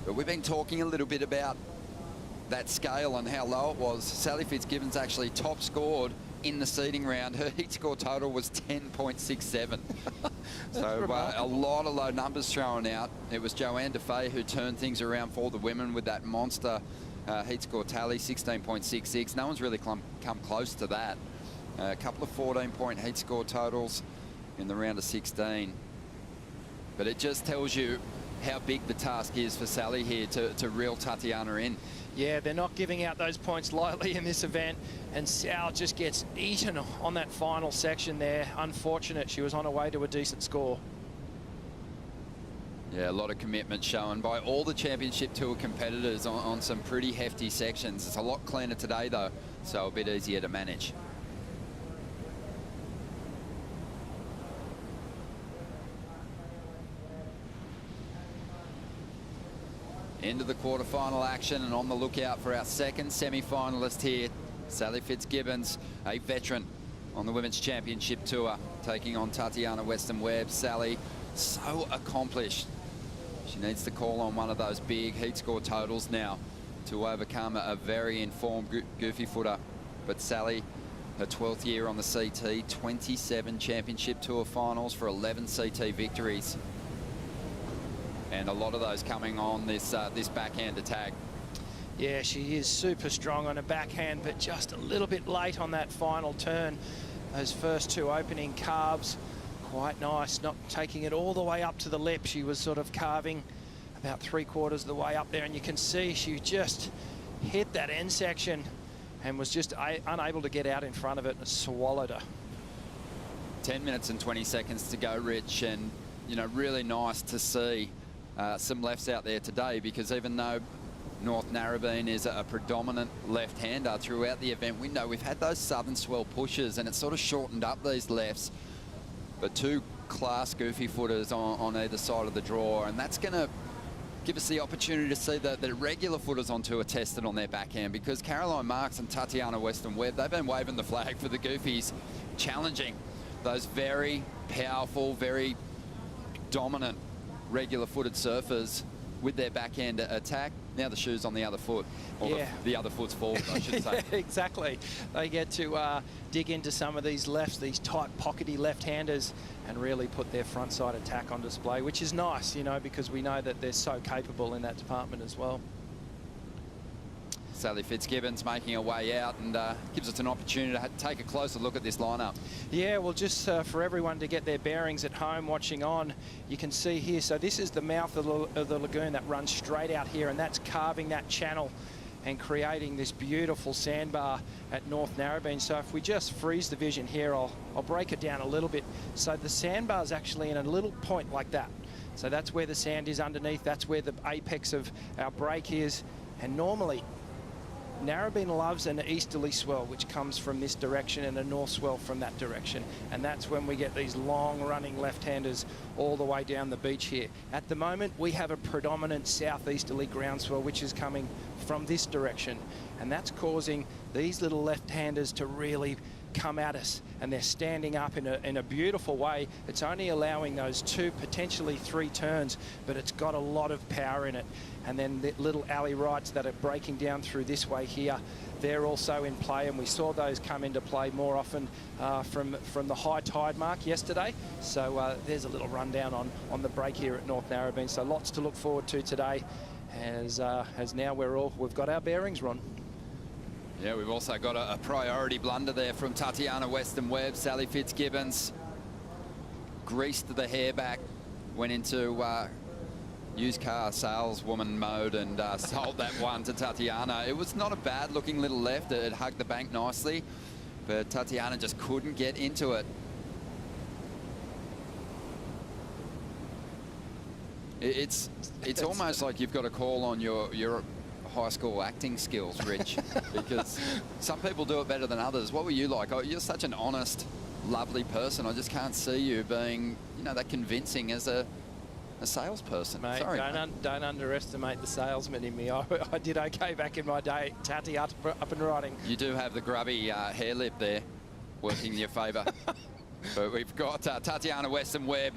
But we've been talking a little bit about that scale and how low it was, Sally Fitzgibbons actually top scored in the seeding round. Her heat score total was 10.67. So a lot of low numbers thrown out. It was Joanne Defay who turned things around for the women with that monster heat score tally, 16.66. No one's really come close to that. A couple of 14-point heat score totals in the round of 16. But it just tells you how big the task is for Sally here to reel Tatiana in. Yeah, they're not giving out those points lightly in this event, and Sal just gets eaten on that final section there. Unfortunate, she was on her way to a decent score. Yeah, a lot of commitment shown by all the Championship Tour competitors on some pretty hefty sections. It's a lot cleaner today though, so a bit easier to manage. Into the quarterfinal action, and on the lookout for our second semi-finalist here, Sally Fitzgibbons, a veteran on the Women's Championship Tour, taking on Tatiana Weston-Webb. Sally, so accomplished. She needs to call on one of those big heat score totals now to overcome a very informed goofy footer. But Sally, her 12th year on the CT, 27 Championship Tour finals for 11 CT victories. And a lot of those coming on this backhand attack. Yeah, she is super strong on a backhand, but just a little bit late on that final turn. Those first two opening carves, quite nice, not taking it all the way up to the lip. She was sort of carving about 3/4 of the way up there, and you can see she just hit that end section and was just unable to get out in front of it and swallowed her. 10 minutes and 20 seconds to go, Rich, and you know, really nice to see some lefts out there today, because even though North Narrabeen is a predominant left-hander throughout the event window, we've had those southern swell pushes and it's sort of shortened up these lefts. But two class goofy footers on either side of the draw, and that's going to give us the opportunity to see the regular footers on tour tested on their backhand, because Caroline Marks and Tatiana Weston-Webb, they've been waving the flag for the goofies, challenging those very powerful, very dominant regular footed surfers with their backhand attack. Now the shoe's on the other foot, or yeah, the other foot's forward, I should say. Exactly. They get to dig into some of these lefts, these tight pockety left-handers, and really put their frontside attack on display, which is nice, you know, because we know that they're so capable in that department as well. Sally Fitzgibbons making her way out, and gives us an opportunity to take a closer look at this lineup. Yeah, well, just for everyone to get their bearings at home watching on, you can see here, so this is the mouth of the lagoon that runs straight out here, and that's carving that channel and creating this beautiful sandbar at North Narrabeen. So if we just freeze the vision here, I'll break it down a little bit. So the sandbar's actually in a little point like that. So that's where the sand is underneath, that's where the apex of our break is, and normally Narrabeen loves an easterly swell, which comes from this direction, and a north swell from that direction. And that's when we get these long-running left-handers all the way down the beach here. At the moment, we have a predominant southeasterly groundswell, which is coming from this direction. And that's causing these little left-handers to really come at us, and they're standing up in a beautiful way. It's only allowing those 2, potentially 3 turns, but it's got a lot of power in it. And then the little alley rights that are breaking down through this way here, they're also in play, and we saw those come into play more often from the high tide mark yesterday. So there's a little rundown on the break here at North Narrabeen. So lots to look forward to today, as now we've got our bearings, Ron. Yeah, we've also got a priority blunder there from Tatiana Weston-Webb. Sally Fitzgibbons greased the hair back, went into used car saleswoman mode, and sold that one to Tatiana. It was not a bad looking little left. It hugged the bank nicely, but Tatiana just couldn't get into it. It's almost like you've got to call on your high school acting skills, Rich, because some people do it better than others. What were you like? Oh, you're such an honest, lovely person. I just can't see you being, you know, that convincing as a salesperson. Mate, sorry, don't underestimate the salesman in me. I did okay back in my day. Tati up and riding. You do have the grubby hair lip there working in your favour. But we've got Tatiana Weston-Webb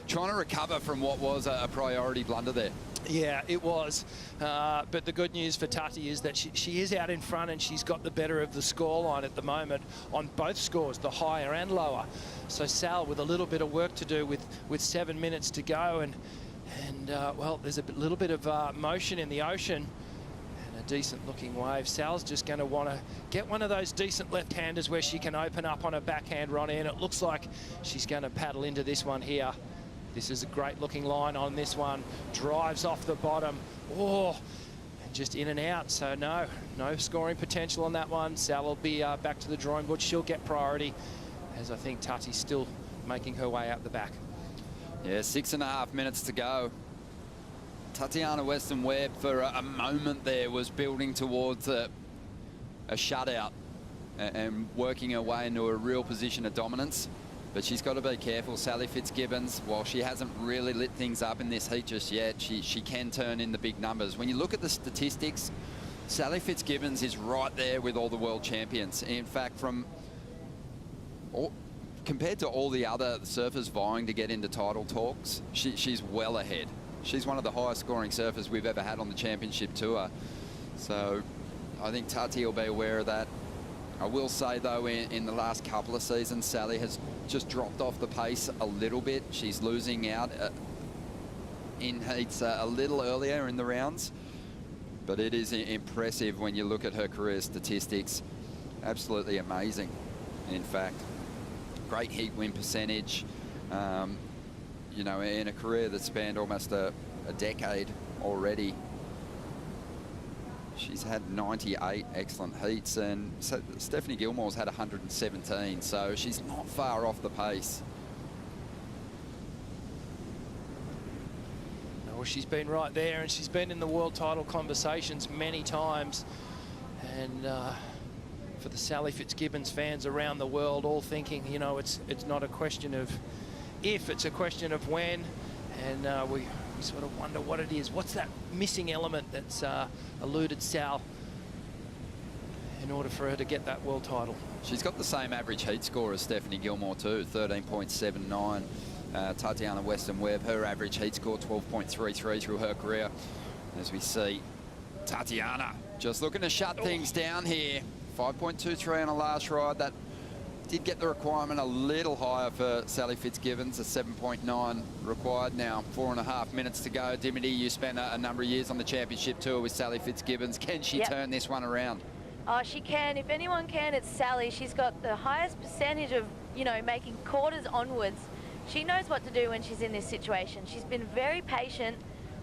trying to recover from what was a priority blunder there. Yeah, it was. But the good news for Tati is that she is out in front and she's got the better of the scoreline at the moment on both scores, the higher and lower. So Sal with a little bit of work to do with 7 minutes to go. And well, there's a little bit of motion in the ocean and a decent looking wave. Sal's just going to want to get one of those decent left-handers where she can open up on a backhand, Ronnie, and it looks like she's going to paddle into this one here. This is a great looking line on this one. Drives off the bottom. Oh, and just in and out. So no scoring potential on that one. Sal will be back to the drawing board. She'll get priority, as I think Tati's still making her way out the back. Yeah, 6.5 minutes to go. Tatiana Weston-Webb for a moment there was building towards a shutout and working her way into a real position of dominance. But she's got to be careful. Sally Fitzgibbons, while she hasn't really lit things up in this heat just yet, she can turn in the big numbers. When you look at the statistics, Sally Fitzgibbons is right there with all the world champions. In fact, compared to all the other surfers vying to get into title talks, she's well ahead. She's one of the highest scoring surfers we've ever had on the championship tour. So I think Tati will be aware of that. I will say, though, in the last couple of seasons, Sally has just dropped off the pace a little bit. She's losing out in heats a little earlier in the rounds. But it is impressive when you look at her career statistics. Absolutely amazing, in fact. Great heat win percentage. You know, in a career that spanned almost a decade already. She's had 98 excellent heats, and Stephanie Gilmore's had 117, so she's not far off the pace. Well, she's been right there, and she's been in the world title conversations many times. And for the Sally Fitzgibbons fans around the world, all thinking, you know, it's not a question of if, it's a question of when. And we sort of wonder what it is. What's that missing element that's eluded Sal in order for her to get that world title? She's got the same average heat score as Stephanie Gilmore too, 13.79. Tatiana Weston-Webb, her average heat score 12.33 through her career. As we see, Tatiana just looking to shut things down here. 5.23 on a last ride. That did get the requirement a little higher for Sally Fitzgibbons, a 7.9 required now. 4.5 minutes to go. Dimity, you spent a number of years on the championship tour with Sally Fitzgibbons. Can she turn this one around? Oh, she can. If anyone can, it's Sally. She's got the highest percentage of, you know, making quarters onwards. She knows what to do when she's in this situation. She's been very patient.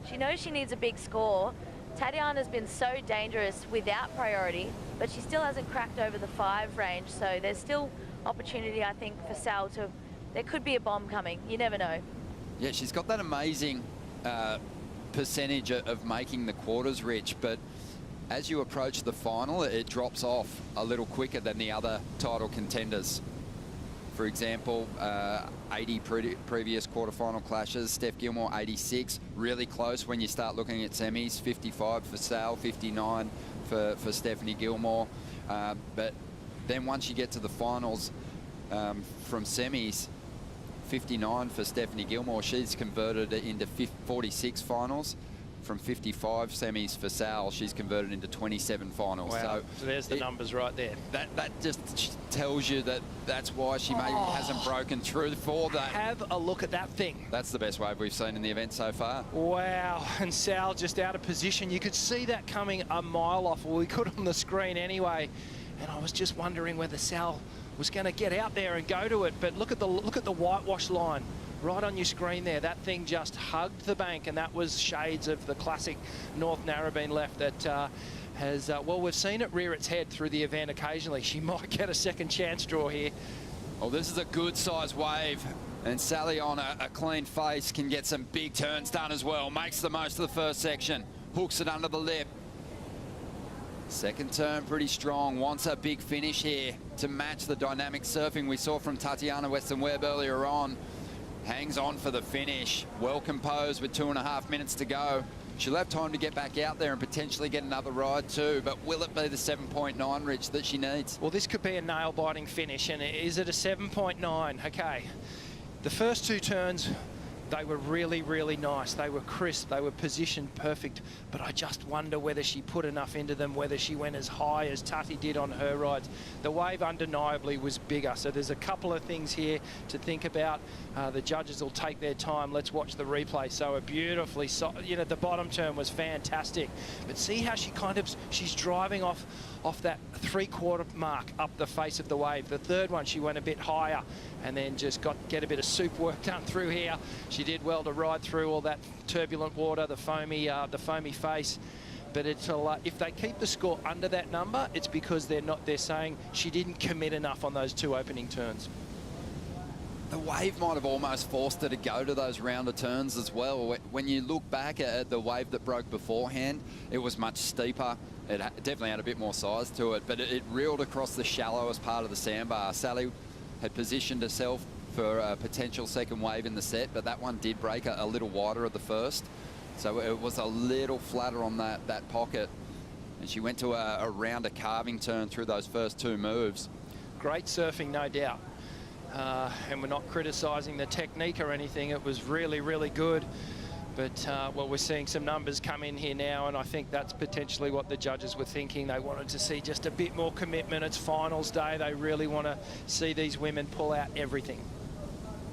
She knows she needs a big score. Tatiana's been so dangerous without priority, but she still hasn't cracked over the 5 range, so there's still opportunity, I think, for Sal to... There could be a bomb coming. You never know. Yeah, she's got that amazing percentage of making the quarters, Rich, but as you approach the final, it drops off a little quicker than the other title contenders. For example, 80 previous quarterfinal clashes. Steph Gilmore, 86. Really close when you start looking at semis. 55 for Sal, 59 for Stephanie Gilmore. But then once you get to the finals from semis, 59 for Stephanie Gilmore. She's converted it into 46 finals. From 55 semis for Sal, she's converted into 27 finals. Wow. So there's the numbers right there. That just tells you that that's why she maybe hasn't broken through for that. Have a look at that thing. That's the best wave we've seen in the event so far. Wow, and Sal just out of position. You could see that coming a mile off. Well, we could on the screen anyway. And I was just wondering whether Sal was going to get out there and go to it. But look at the whitewash line. Right on your screen there, that thing just hugged the bank, and that was shades of the classic North Narrabeen left that has, well, we've seen it rear its head through the event occasionally. She might get a second chance draw here. Well, this is a good size wave, and Sally on a clean face can get some big turns done as well. Makes the most of the first section, hooks it under the lip. Second turn pretty strong, wants a big finish here to match the dynamic surfing we saw from Tatiana Weston-Webb earlier on. Hangs on for the finish. Well composed with 2.5 minutes to go. She'll have time to get back out there and potentially get another ride too, but will it be the 7.9, Rich, that she needs? Well, this could be a nail-biting finish, and is it a 7.9? Okay. The first 2 turns They were really, really nice. They were crisp. They were positioned perfect. But I just wonder whether she put enough into them, whether she went as high as Tati did on her rides. The wave undeniably was bigger. So there's a couple of things here to think about. The judges will take their time. Let's watch the replay. So a beautifully, the bottom turn was fantastic. But see how she's driving off that 3/4 mark up the face of the wave. The third one, she went a bit higher and then just get a bit of soup work done through here. She did well to ride through all that turbulent water, the foamy face. But if they keep the score under that number, it's because they're saying she didn't commit enough on those 2 opening turns. The wave might have almost forced her to go to those rounder turns as well. When you look back at the wave that broke beforehand, it was much steeper. It definitely had a bit more size to it, but it reeled across the shallowest part of the sandbar. Sally had positioned herself for a potential second wave in the set, but that one did break a little wider at the first. So it was a little flatter on that pocket. And she went to a rounder carving turn through those first 2 moves. Great surfing, no doubt. And we're not criticising the technique or anything. It was really, really good. But, well, we're seeing some numbers come in here now, and I think that's potentially what the judges were thinking. They wanted to see just a bit more commitment. It's finals day. They really want to see these women pull out everything.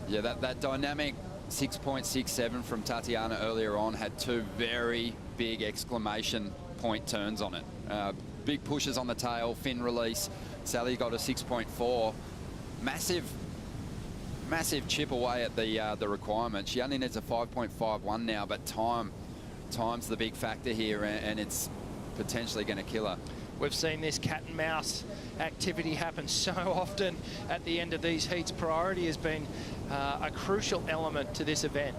Yeah, that dynamic 6.67 from Tatiana earlier on had 2 very big exclamation point turns on it. Big pushes on the tail, fin release. Sally got a 6.4. Massive chip away at the requirement. She only needs a 5.51 now, but time's the big factor here, and it's potentially going to kill her. We've seen this cat and mouse activity happen so often at the end of these heats. Priority has been a crucial element to this event,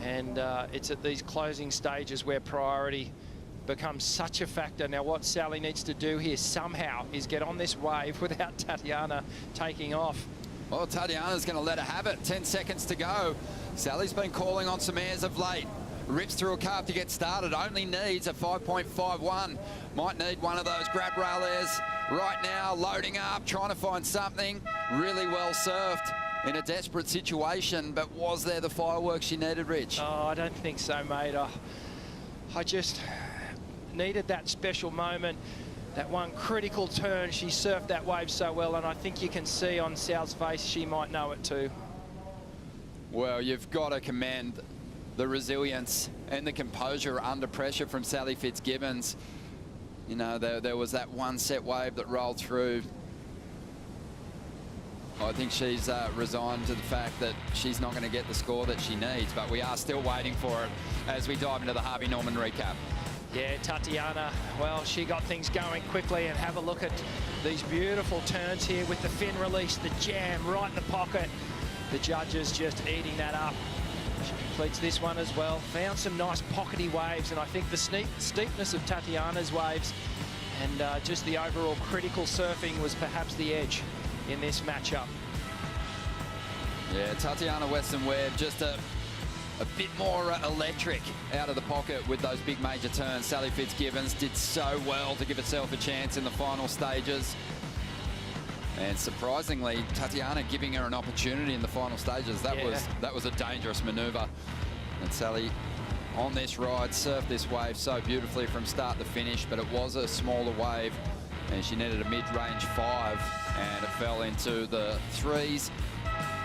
and it's at these closing stages where priority becomes such a factor. Now what Sally needs to do here somehow is get on this wave without Tatiana taking off. Well, Tatiana's going to let her have it. 10 seconds to go. Sally's been calling on some airs of late. Rips through a carve to get started. Only needs a 5.51. Might need one of those grab rail airs right now. Loading up, trying to find something. Really well surfed in a desperate situation. But was there the fireworks she needed, Rich? Oh, I don't think so, mate. I just needed that special moment. That one critical turn, she surfed that wave so well, and I think you can see on Sal's face she might know it too. Well, you've got to commend the resilience and the composure under pressure from Sally Fitzgibbons. You know, there was that one set wave that rolled through. I think she's resigned to the fact that she's not going to get the score that she needs, but we are still waiting for it as we dive into the Harvey Norman recap. Yeah, Tatiana, well, she got things going quickly, and have a look at these beautiful turns here with the fin release, the jam right in the pocket. The judges just eating that up. She completes this one as well. Found some nice pockety waves, and I think the steepness of Tatiana's waves and just the overall critical surfing was perhaps the edge in this matchup. Yeah, Tatiana Weston-Webb just a bit more electric out of the pocket with those big major turns. Sally Fitzgibbons did so well to give herself a chance in the final stages. And surprisingly, Tatiana giving her an opportunity in the final stages. That was a dangerous maneuver. And Sally on this ride surfed this wave so beautifully from start to finish, but it was a smaller wave and she needed a mid-range 5 and it fell into the 3s.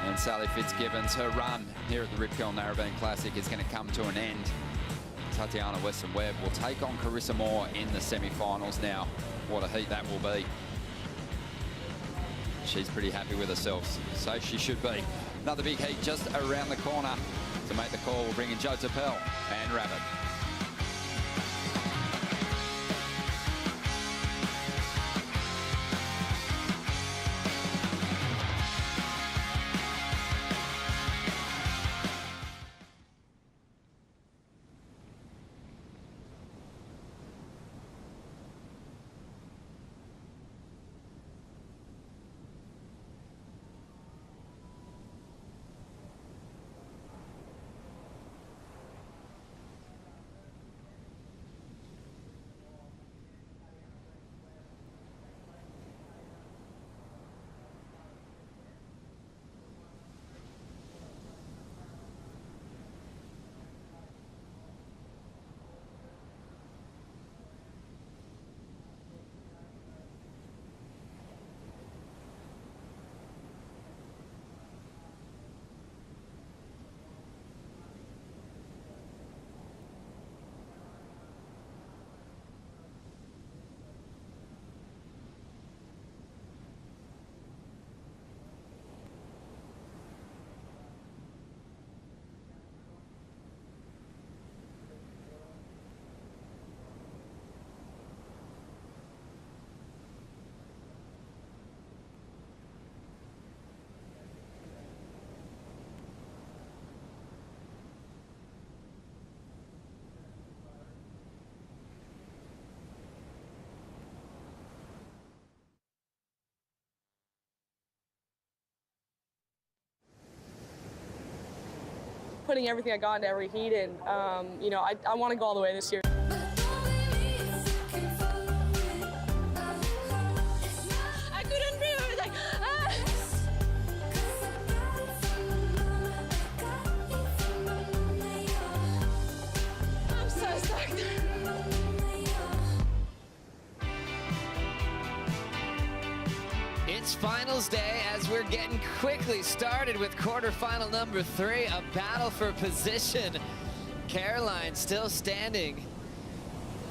And Sally Fitzgibbons, her run here at the Rip Curl Narrabeen Classic is going to come to an end. Tatiana Weston-Webb will take on Carissa Moore in the semi-finals now. What a heat that will be. She's pretty happy with herself, so she should be. Another big heat just around the corner. To make the call, we'll bring in Joe Tappel and Rabbit. putting everything I got into every heat, and you know, I want to go all the way this year. I couldn't breathe. I was like, ah. I'm so stoked. It's finals day as we're getting quickly started with quarterfinal number 3, a battle for position. Caroline still standing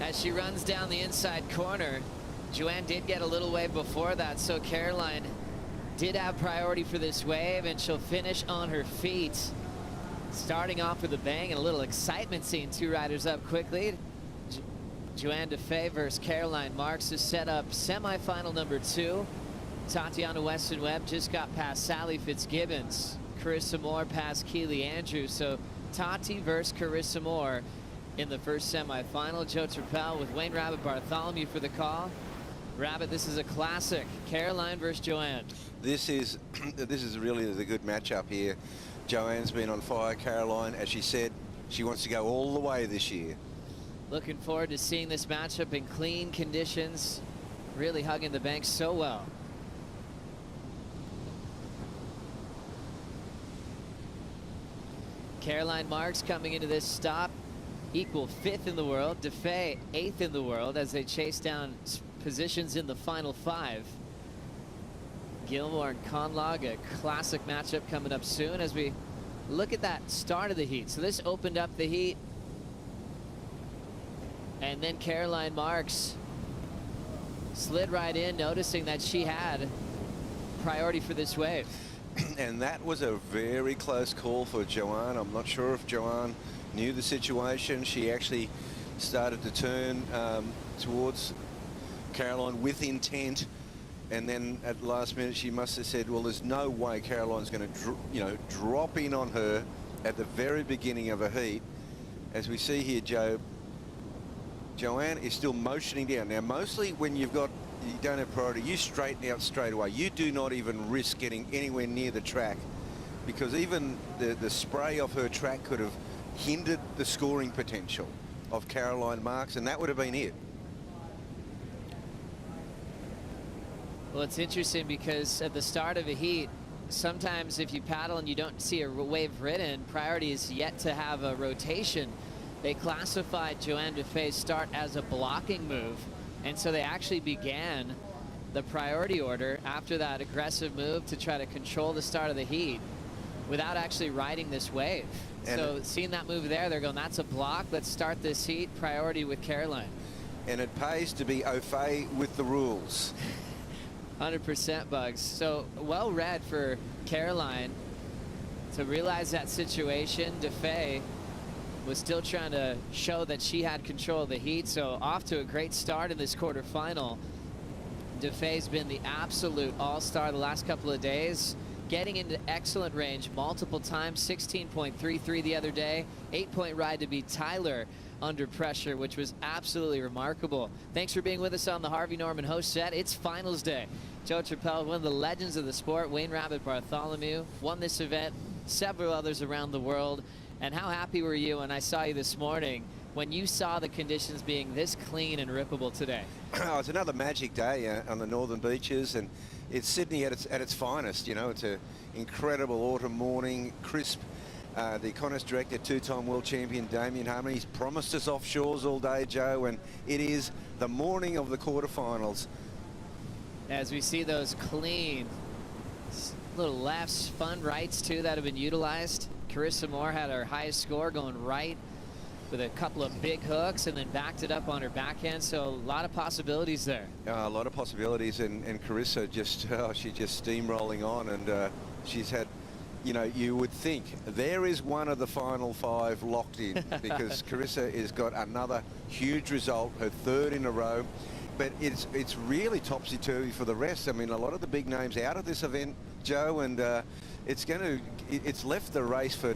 as she runs down the inside corner. Joanne did get a little wave before that, so Caroline did have priority for this wave, and she'll finish on her feet. Starting off with a bang and a little excitement, seeing two riders up quickly. Joanne DeFay versus Caroline Marks is set up semifinal number 2. Tatiana Weston Webb just got past Sally Fitzgibbons. Carissa Moore past Keely Andrews. So Tati versus Carissa Moore in the first semifinal. Joe Trappell with Wayne Rabbit Bartholomew for the call. Rabbit, this is a classic. Caroline versus Joanne. This is really the good matchup here. Joanne's been on fire. Caroline, as she said, she wants to go all the way this year. Looking forward to seeing this matchup in clean conditions. Really hugging the bank so well. Caroline Marks coming into this stop, equal 5th in the world. DeFay 8th in the world as they chase down positions in the final 5. Gilmore and Conlog, a classic matchup coming up soon as we look at that start of the heat. So this opened up the heat. And then Caroline Marks slid right in, noticing that she had priority for this wave. And that was a very close call for Joanne. I'm not sure if Joanne knew the situation. She actually started to turn towards Caroline with intent, and then at the last minute she must have said, well, there's no way Caroline's going to drop in on her at the very beginning of a heat. As we see here, Joanne is still motioning down. Now, mostly when you don't have priority, you straighten out straight away. You do not even risk getting anywhere near the track, because even the spray off her track could have hindered the scoring potential of Caroline Marks, and that would have been it. Well, it's interesting because at the start of a heat, sometimes if you paddle and you don't see a wave ridden, priority is yet to have a rotation. They classified Joanne DeFay's start as a blocking move. And so they actually began the priority order after that aggressive move to try to control the start of the heat without actually riding this wave. And so seeing that move there, they're going, that's a block. Let's start this heat. Priority with Caroline. And it pays to be au fait with the rules. 100% Bugs. So well read for Caroline to realize that situation. DeFay was still trying to show that she had control of the heat, so off to a great start in this quarterfinal. DeFay's been the absolute all-star the last couple of days, getting into excellent range multiple times. 16.33 the other day, 8-point ride to beat Tyler under pressure, which was absolutely remarkable. Thanks for being with us on the Harvey Norman host set. It's finals day. Joe Trappell, one of the legends of the sport. Wayne Rabbit Bartholomew won this event, several others around the world. And how happy were you when I saw you this morning when you saw the conditions being this clean and rippable today? Oh, it's another magic day on the northern beaches, and it's Sydney at its finest. You know, it's an incredible autumn morning, crisp. The Economist director, two-time world champion Damien Harmon, he's promised us offshores all day, Joe, and it is the morning of the quarterfinals. As we see those clean little lefts, fun rights too that have been utilized. Carissa Moore had her highest score going right with a couple of big hooks and then backed it up on her backhand. So a lot of possibilities there. A lot of possibilities, and Carissa she's just steamrolling on, and she's had, you know, you would think there is one of the final 5 locked in because Carissa has got another huge result, her 3rd in a row. But it's really topsy-turvy for the rest. I mean, a lot of the big names out of this event, Joe, and it's left the race for,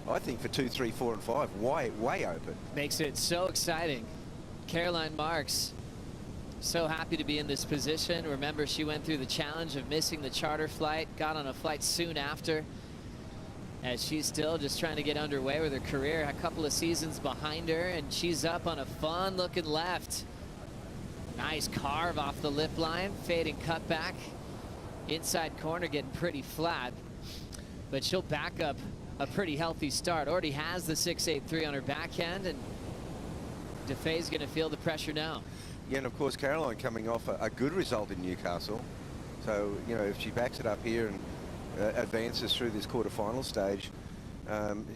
I think, for 2, 3, 4, and 5 way open. Makes it so exciting. Caroline Marks, so happy to be in this position. Remember, she went through the challenge of missing the charter flight, got on a flight soon after. as she's still just trying to get underway with her career. A couple of seasons behind her, and she's up on a fun looking left. Nice carve off the lip line, fading cutback. Inside corner getting pretty flat, but she'll back up a pretty healthy start. Already has the 6.83 on her backhand, and DeFay's going to feel the pressure now. Yeah, and of course Caroline coming off a good result in Newcastle. So, you know, if she backs it up here and advances through this quarterfinal stage,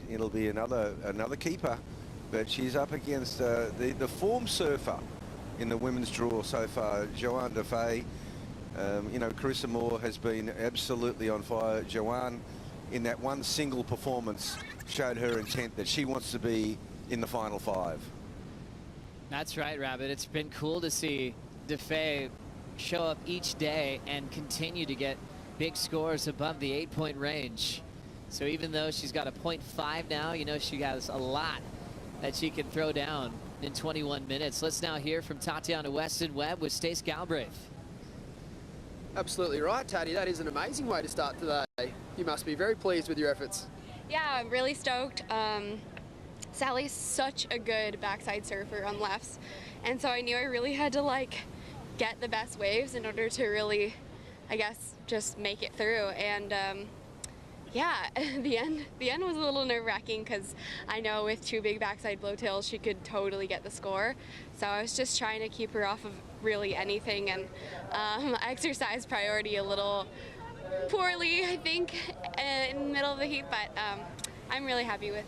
it'll be another keeper. But she's up against the form surfer in the women's draw so far, Joanne DeFay. You know, Carissa Moore has been absolutely on fire. Joanne, in that one single performance, showed her intent that she wants to be in the final 5. That's right, Rabbit. It's been cool to see DeFay show up each day and continue to get big scores above the 8-point range. So even though she's got a 0.5 now, you know, she has a lot that she can throw down in 21 minutes. Let's now hear from Tatiana Weston-Webb with Stace Galbraith. Absolutely right, Taddy. That is an amazing way to start today. You must be very pleased with your efforts. Yeah, I'm really stoked. Sally's such a good backside surfer on lefts, and so I knew I really had to like get the best waves in order to really, I guess, just make it through. And yeah, the end was a little nerve-wracking because I know with 2 big backside blowtails she could totally get the score. So I was just trying to keep her off of really anything, and I exercised priority a little poorly, I think, in the middle of the heat, but I'm really happy with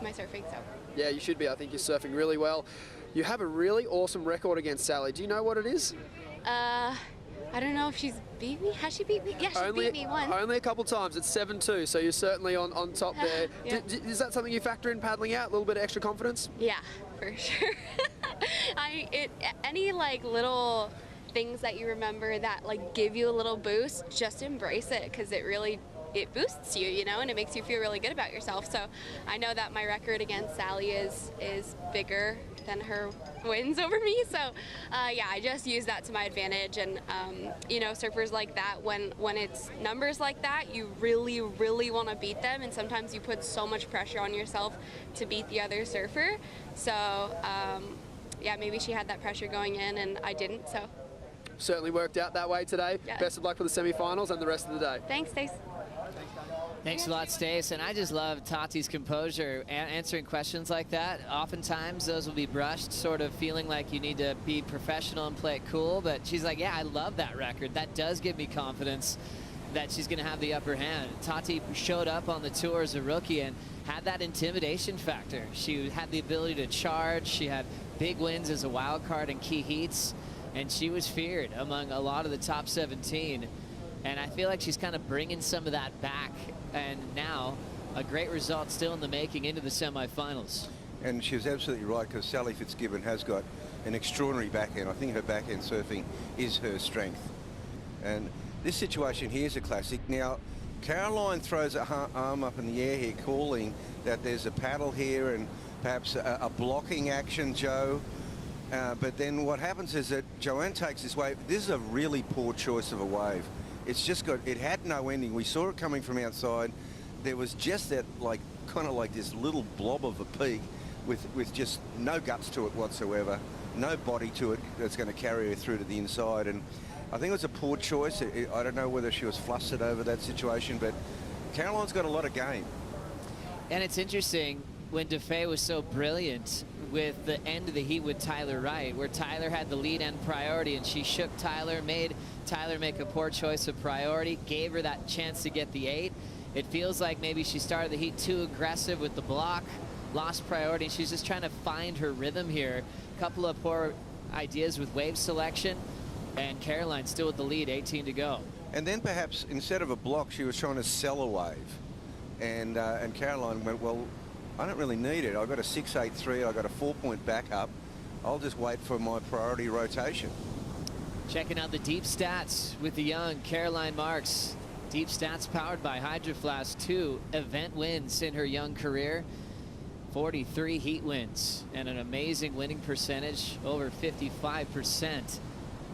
my surfing. So yeah, you should be. I think you're surfing really well. You have a really awesome record against Sally. Do you know what it is? I don't know if she's beat me. Has she beat me? Yeah, she beat me once. Only a couple times. It's 7-2, so you're certainly on top there. Yeah. Is that something you factor in paddling out? A little bit of extra confidence? Yeah, for sure. Any like little things that you remember that like give you a little boost, just embrace it, because it boosts you, you know, and it makes you feel really good about yourself. So I know that my record against Sally is bigger than her wins over me. So yeah, I just use that to my advantage. And you know, surfers like that, when it's numbers like that, you really, really want to beat them. And sometimes you put so much pressure on yourself to beat the other surfer. So yeah, maybe she had that pressure going in and I didn't. So certainly worked out that way today. Yeah. Best of luck for the semi-finals and the rest of the day. Thanks, Stace. Thanks a lot, Stace. And I just love Tati's composure answering questions like that. Oftentimes those will be brushed, sort of feeling like you need to be professional and play it cool. But she's like, yeah, I love that record. That does give me confidence that she's going to have the upper hand. Tati showed up on the tour as a rookie and had that intimidation factor. She had the ability to charge. She had big wins as a wild card in key heats, and she was feared among a lot of the top 17. And I feel like she's kind of bringing some of that back, and now a great result still in the making into the semifinals. And she was absolutely right, because Sally Fitzgibbon has got an extraordinary backhand. I think her backhand surfing is her strength. And this situation here is a classic. Now, Caroline throws her arm up in the air here, calling that there's a paddle here and perhaps a blocking action, Joe. But then what happens is that Joanne takes this wave. This is a really poor choice of a wave. It's just it had no ending. We saw it coming from outside. There was just that, like, kind of like this little blob of a peak with just no guts to it whatsoever, no body to it that's going to carry her through to the inside. And I think it was a poor choice. I don't know whether she was flustered over that situation, but Caroline's got a lot of game. And it's interesting when DeFay was so brilliant with the end of the heat with Tyler Wright, where Tyler had the lead and priority, and she shook Tyler, made Tyler make a poor choice of priority, gave her that chance to get the 8. It feels like maybe she started the heat too aggressive with the block, lost priority. She's just trying to find her rhythm here. A couple of poor ideas with wave selection, and Caroline still with the lead, 18 to go. And then perhaps instead of a block, she was trying to sell a wave. And Caroline went, well, I don't really need it. I've got a 6.83, I've got a 4-point backup. I'll just wait for my priority rotation. Checking out the deep stats with the young Caroline Marks. Deep stats powered by Hydro Flask, 2 event wins in her young career, 43 heat wins, and an amazing winning percentage, over 55%.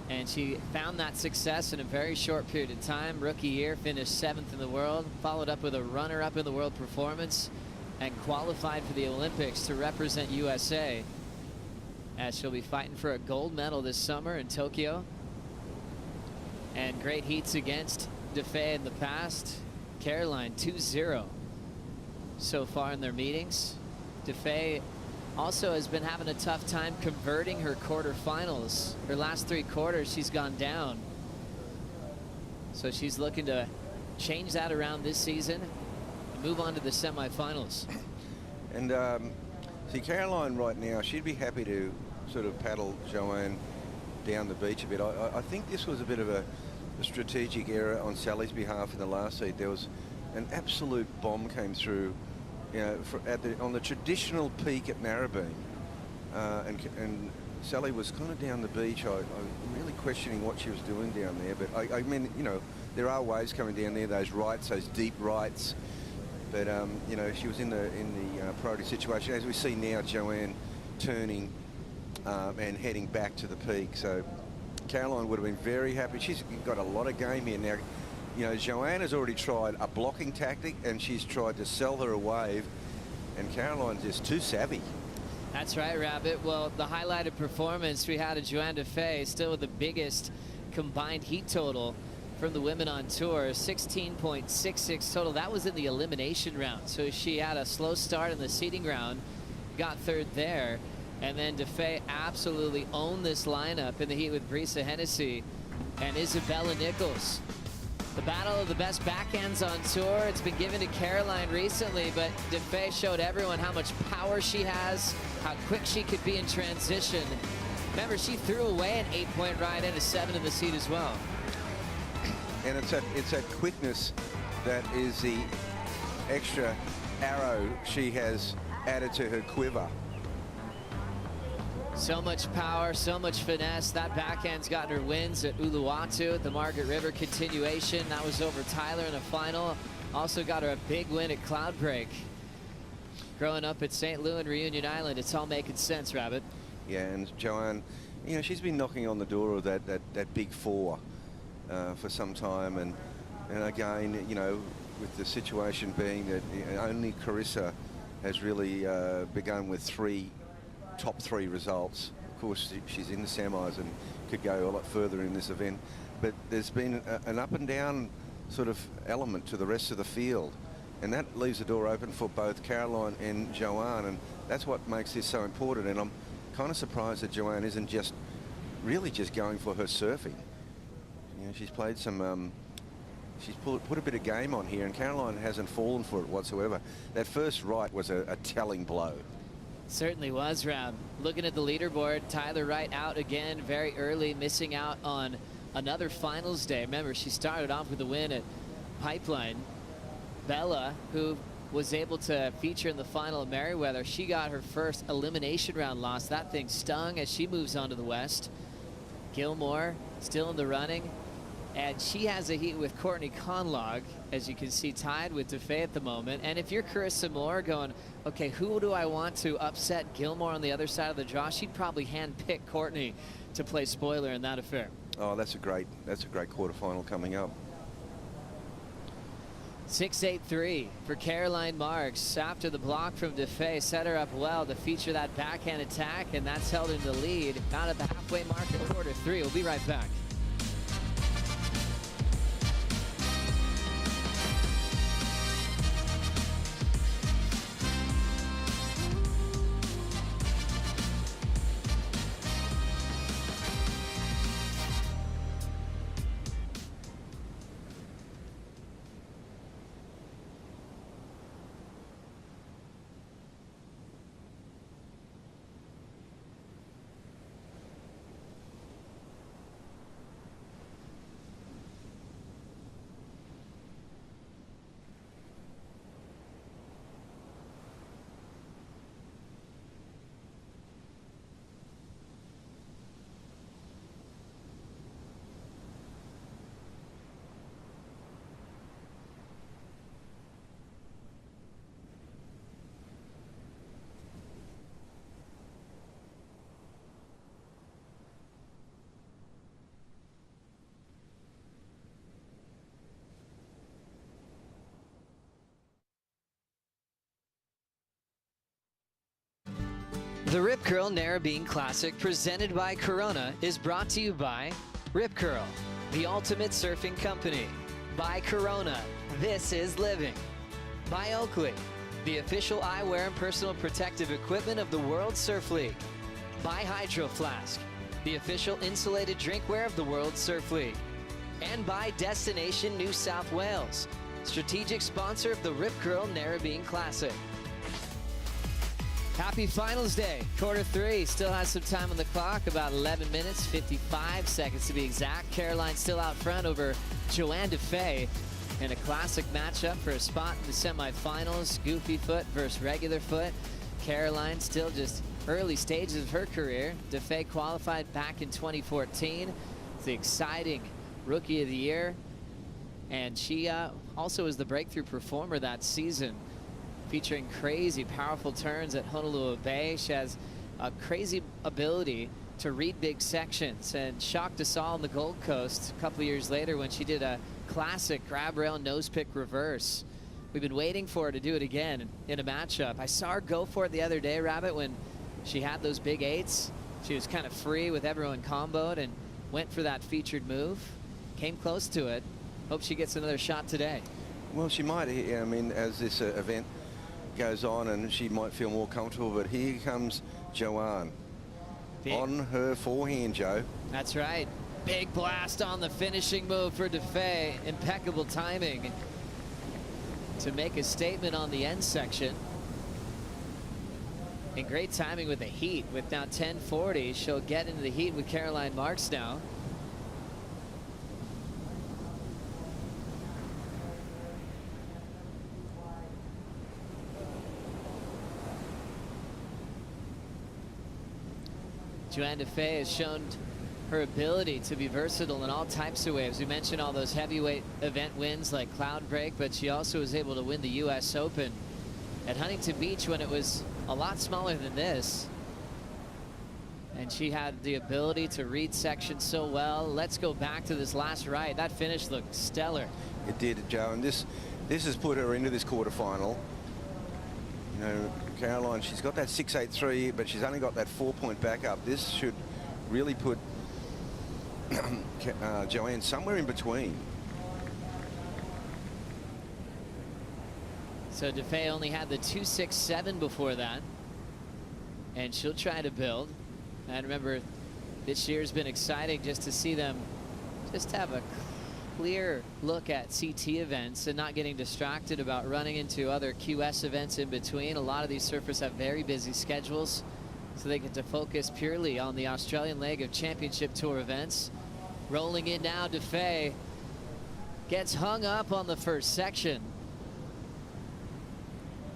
And she found that success in a very short period of time. Rookie year, finished 7th in the world, followed up with a runner-up in the world performance, and qualified for the Olympics to represent USA, as she'll be fighting for a gold medal this summer in Tokyo. And great heats against DeFay in the past. Caroline 2-0 so far in their meetings. DeFay also has been having a tough time converting her quarterfinals. Her last 3 quarters, she's gone down. So she's looking to change that around this season and move on to the semifinals. And see, Caroline right now, she'd be happy to sort of paddle Joanne down the beach a bit. I think this was a bit of a strategic error on Sally's behalf in the last heat. There was an absolute bomb came through, you know, on the traditional peak at Narrabeen, and Sally was kind of down the beach. I'm really questioning what she was doing down there, but I mean, you know, there are waves coming down there, those rights, those deep rights, but you know, she was in the priority situation. As we see now, Joanne turning and heading back to the peak. So Caroline would have been very happy. She's got a lot of game here now. You know, Joanne has already tried a blocking tactic, and she's tried to sell her a wave, and Caroline's just too savvy. That's right, Rabbit. Well, the highlighted performance we had of Joanne DeFay, still with the biggest combined heat total from the women on tour, 16.66 total. That was in the elimination round. So she had a slow start in the seeding round, got 3rd there, and then DeFay absolutely owned this lineup in the heat with Brisa Hennessy and Isabella Nichols. The battle of the best backhands on tour. It's been given to Caroline recently, but DeFay showed everyone how much power she has, how quick she could be in transition. Remember, she threw away an 8-point ride and a 7 in the seat as well. And it's that quickness that is the extra arrow she has added to her quiver. So much power, so much finesse. That backhand's gotten her wins at Uluwatu at the Margaret River continuation. That was over Tyler in the final. Also got her a big win at Cloudbreak. Growing up at St. Louis and Reunion Island, it's all making sense, Rabbit. Yeah, and Joanne, you know, she's been knocking on the door of that big 4 for some time, and again, you know, with the situation being that only Carissa has really begun with top 3 results. Of course, she's in the semis and could go a lot further in this event, but there's been an up and down sort of element to the rest of the field, and that leaves the door open for both Caroline and Joanne, and that's what makes this so important. And I'm kind of surprised that Joanne isn't really just going for her surfing. You know, she's played some she's put a bit of game on here, and Caroline hasn't fallen for it whatsoever. That first right was a telling blow. Certainly was, Rab. Looking at the leaderboard, Tyler Wright out again very early, missing out on another finals day. Remember, she started off with a win at Pipeline. Bella, who was able to feature in the final at Merriweather, she got her first elimination round loss. That thing stung as she moves on to the West. Gilmore still in the running, and she has a heat with Courtney Conlog, as you can see, tied with DeFay at the moment. And if you're Carissa Moore going, okay, who do I want to upset Gilmore on the other side of the draw, she'd probably handpick Courtney to play spoiler in that affair. Oh, that's a great quarterfinal coming up. 6-8-3 for Caroline Marks after the block from DeFay. Set her up well to feature that backhand attack, and that's held in the lead. Not at the halfway mark of quarter 3. We'll be right back. The Rip Curl Narrabeen Classic presented by Corona is brought to you by Rip Curl, the ultimate surfing company. By Corona, this is living. By Oakley, the official eyewear and personal protective equipment of the World Surf League. By Hydro Flask, the official insulated drinkware of the World Surf League. And by Destination New South Wales, strategic sponsor of the Rip Curl Narrabeen Classic. Happy Finals Day. Quarter 3 still has some time on the clock, about 11 minutes, 55 seconds to be exact. Caroline still out front over Joanne DeFay in a classic matchup for a spot in the semifinals. Goofy foot versus regular foot. Caroline still just early stages of her career. DeFay qualified back in 2014. It's the exciting Rookie of the Year. And she also was the breakthrough performer that season, featuring crazy powerful turns at Honolulu Bay. She has a crazy ability to read big sections and shocked us all on the Gold Coast a couple years later when she did a classic grab rail nose pick reverse. We've been waiting for her to do it again in a matchup. I saw her go for it the other day, Rabbit, when she had those big eights. She was kind of free with everyone comboed and went for that featured move. Came close to it. Hope she gets another shot today. Well, she might. I mean, as this event goes on, and she might feel more comfortable, but here comes Joanne on her forehand, Joe. That's right. Big blast on the finishing move for DeFay. Impeccable timing to make a statement on the end section. And great timing with the heat. With now 10:40, she'll get into the heat with Caroline Marks now. Joanne DeFay has shown her ability to be versatile in all types of waves. We mentioned all those heavyweight event wins like Cloud Break, but she also was able to win the US Open at Huntington Beach when it was a lot smaller than this. And she had the ability to read sections so well. Let's go back to this last right. That finish looked stellar. It did, Joe, and this has put her into this quarterfinal. You know, Caroline, she's got that 6.83, but she's only got that 4-point backup. This should really put Joanne somewhere in between. So DeFay only had the 2.67 before that, and she'll try to build. And remember, this year's been exciting just to see them just have a clear look at CT events and not getting distracted about running into other QS events in between. A lot of these surfers have very busy schedules, so they get to focus purely on the Australian leg of Championship Tour events. Rolling in now, DeFay gets hung up on the first section.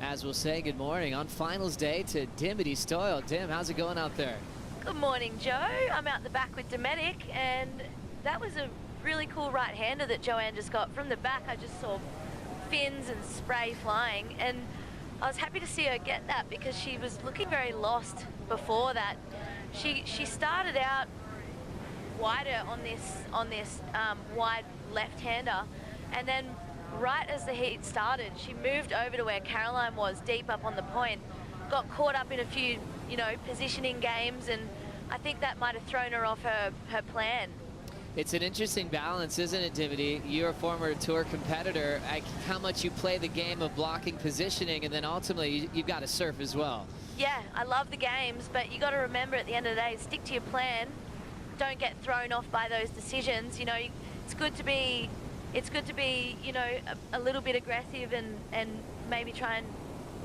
As we'll say good morning on finals day to Dimity Stoyle. Dim, how's it going out there? Good morning, Joe. I'm out the back with Dometic, and that was a really cool right-hander that Joanne just got. From the back, I just saw fins and spray flying, and I was happy to see her get that because she was looking very lost before that. She started out wider on this wide left-hander, and then right as the heat started, she moved over to where Caroline was, deep up on the point, got caught up in a few, you know, positioning games, and I think that might have thrown her off her plan. It's an interesting balance, isn't it, Dimity? You're a former tour competitor. How much you play the game of blocking positioning, and then ultimately you've got to surf as well. Yeah, I love the games, but you got to remember at the end of the day, stick to your plan. Don't get thrown off by those decisions. You know, it's good to be, you know, a little bit aggressive and maybe try and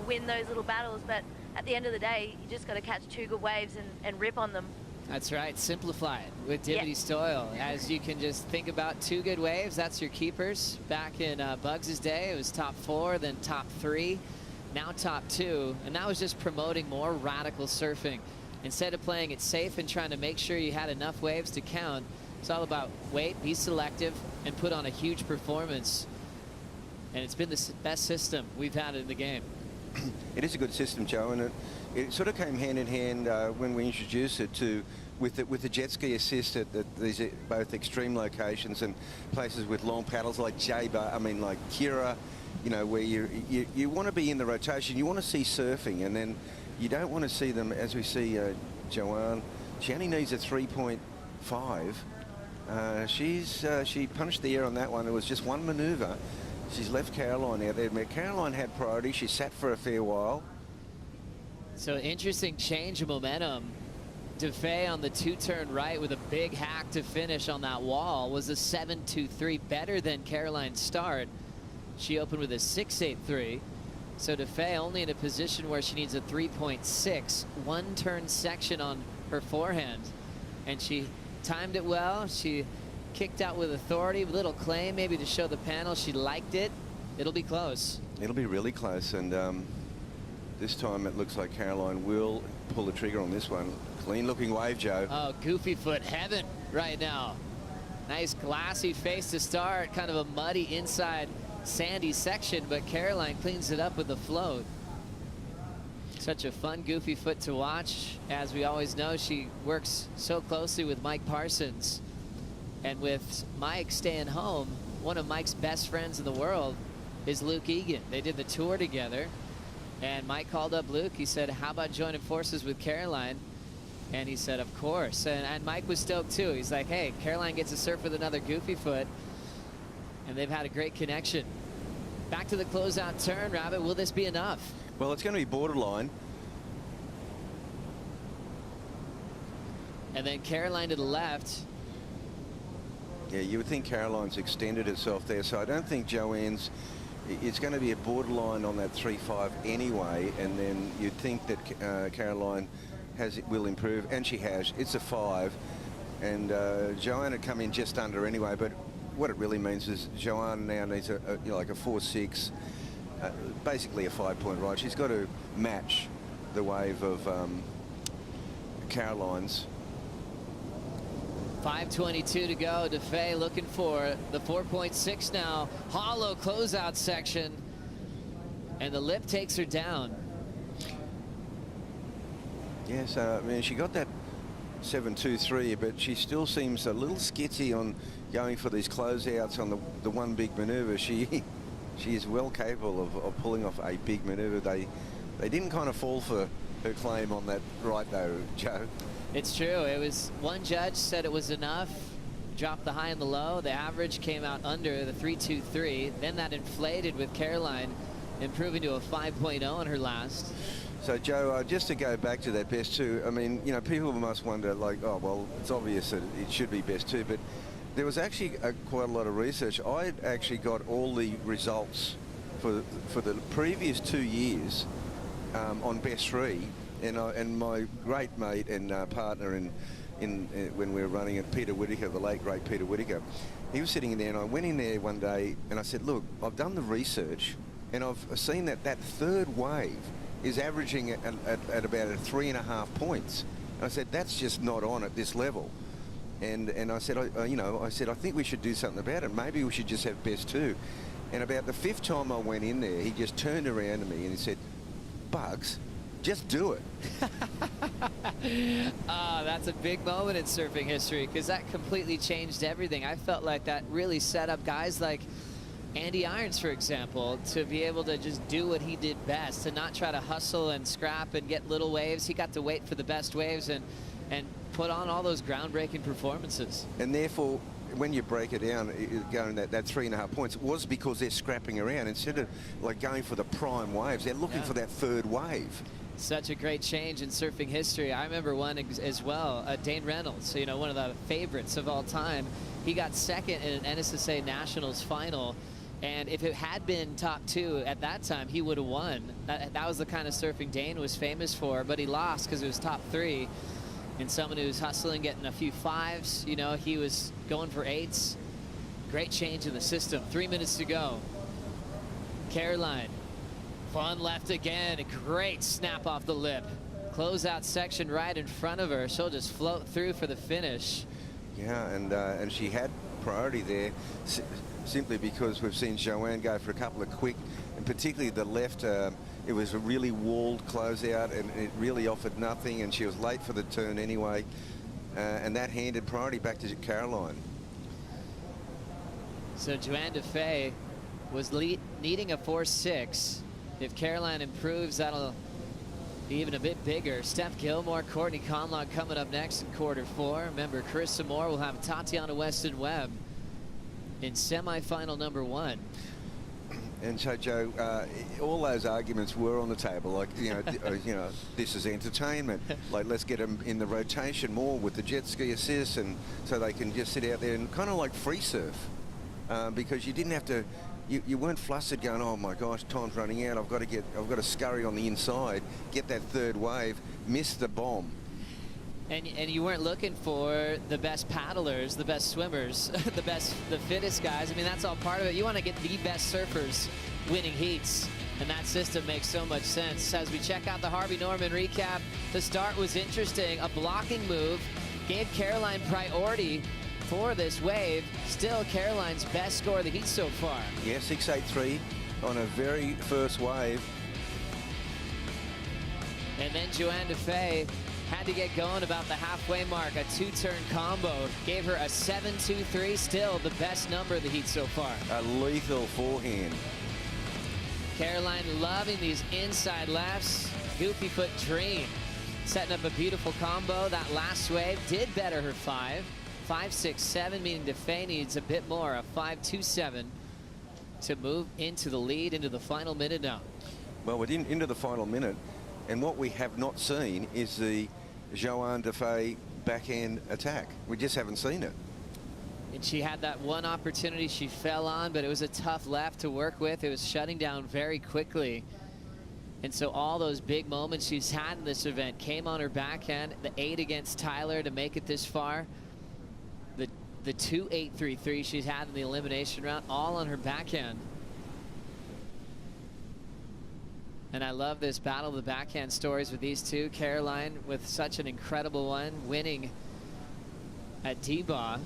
win those little battles. But at the end of the day, you just got to catch 2 good waves and rip on them. That's right. Simplify it with Dimity Stoyle. As you can just think about 2 good waves, that's your keepers. Back in Bugs' day, it was top 4, then top 3, now top 2. And that was just promoting more radical surfing. Instead of playing it safe and trying to make sure you had enough waves to count, it's all about wait, be selective, and put on a huge performance. And it's been the best system we've had in the game. It is a good system, Joe, and it sort of came hand in hand when we introduced it with the jet ski assist at these both extreme locations and places with long paddles like like Kira, you know, where you want to be in the rotation, you want to see surfing, and then you don't want to see them, as we see Joanne, she only needs a 3.5. She punched the air on that one. It was just one manoeuvre. She's left Caroline out there. Caroline had priority. She sat for a fair while. So interesting change of momentum. DeFay on the two-turn right with a big hack to finish on that wall was a 7.23, better than Caroline's start. She opened with a 6.83. So DeFay only in a position where she needs a 3.6, one-turn section on her forehand. And she timed it well. She kicked out with authority, little claim maybe to show the panel she liked it. It'll be close. It'll be really close, and this time it looks like Caroline will pull the trigger on this one. Clean looking wave, Joe. Oh, goofy foot heaven right now. Nice glassy face to start, kind of a muddy inside sandy section, but Caroline cleans it up with the float. Such a fun goofy foot to watch. As we always know, she works so closely with Mike Parsons. And with Mike staying home, one of Mike's best friends in the world is Luke Egan. They did the tour together, and Mike called up Luke. He said, how about joining forces with Caroline? And he said, of course. And Mike was stoked too. He's like, hey, Caroline gets to surf with another goofy foot. And they've had a great connection. Back to the closeout turn, Rabbit. Will this be enough? Well, it's going to be borderline. And then Caroline to the left. Yeah, you would think Caroline's extended herself there, so I don't think Joanne's... It's going to be a borderline on that 3.5 anyway, and then you'd think that Caroline will improve, and she has. It's a 5, and Joanne had come in just under anyway, but what it really means is Joanne now needs like a 4.6, basically a 5-point ride. She's got to match the wave of Caroline's. 5:22 to go. DeFay looking for the 4.6 now. Hollow closeout section. And the lip takes her down. Yes, I mean, she got that 7.23, but she still seems a little skitty on going for these closeouts on the one big manoeuvre. She is well capable of pulling off a big manoeuvre. They didn't kind of fall for her claim on that right though, Joe. It's true. It was one judge said it was enough. Dropped the high and the low. The average came out under the 3.23. Then that inflated with Caroline improving to a 5.0 on her last. So, Joe, just to go back to that best two, I mean, you know, people must wonder, like, oh, well, it's obvious that it should be best two, but there was actually quite a lot of research. I actually got all the results for the previous 2 years on best three, and my great mate and partner when we were running it, Peter Whittaker, the late great Peter Whittaker, he was sitting in there, and I went in there one day and I said, look, I've done the research and I've seen that third wave is averaging at about 3.5 points. And I said, that's just not on at this level. And I said, I said, I think we should do something about it. Maybe we should just have best two. And about the 5th time I went in there, he just turned around to me and he said, Bugs, just do it. That's a big moment in surfing history, because that completely changed everything. I felt like that really set up guys like Andy Irons, for example, to be able to just do what he did best, to not try to hustle and scrap and get little waves. He got to wait for the best waves and put on all those groundbreaking performances. And therefore, when you break it down, going that 3.5 points, it was because they're scrapping around. Instead of like going for the prime waves, they're looking for that third wave. Such a great change in surfing history. I remember one as well, Dane Reynolds, you know, one of the favorites of all time. He got second in an NSSA Nationals final. And if it had been top 2 at that time, he would have won. That was the kind of surfing Dane was famous for, but he lost because it was top 3. And someone who was hustling, getting a few 5s, you know, he was going for 8s. Great change in the system. 3 minutes to go. Caroline, fun left again. A great snap off the lip. Closeout section right in front of her. She'll just float through for the finish. Yeah, and she had priority there. Simply because we've seen Joanne go for a couple of quick, and particularly the left, it was a really walled closeout and it really offered nothing, and she was late for the turn anyway, and that handed priority back to Caroline. So Joanne DeFay was needing a 4.6. If Caroline improves, that'll even a bit bigger. Steph Gilmore, Courtney Conlon coming up next in quarter 4. Remember, Carissa Moore will have Tatiana Weston-Webb in semifinal number 1. And so, Joe, all those arguments were on the table, like, you know, this is entertainment. Like, let's get them in the rotation more with the jet ski assists, and so they can just sit out there and kind of like free surf, because you didn't have to. You weren't flustered going, oh my gosh, time's running out. I've got to scurry on the inside, get that third wave, miss the bomb. And you weren't looking for the best paddlers, the best swimmers, the fittest guys. I mean, that's all part of it. You want to get the best surfers winning heats, and that system makes so much sense. As we check out the Harvey Norman recap, the start was interesting. A blocking move gave Caroline priority for this wave. Still Caroline's best score of the heat so far. Yeah, 6.83 on a very first wave. And then Joanne DeFay had to get going about the halfway mark. A 2-turn combo gave her a 7.23, still the best number of the heat so far. A lethal forehand. Caroline loving these inside lefts. Goofy foot dream. Setting up a beautiful combo. That last wave did better her 5.67, meaning DeFay needs a bit more, a 5.27 to move into the lead into the final minute now. Well, we're into the final minute, and what we have not seen is the Joanne DeFay backhand attack. We just haven't seen it. And she had that one opportunity she fell on, but it was a tough left to work with. It was shutting down very quickly. And so all those big moments she's had in this event came on her backhand. The 8 against Tyler to make it this far. The 2.833 she's had in the elimination round, all on her backhand. And I love this battle of the backhand stories with these two. Caroline with such an incredible one, winning at D-Bah,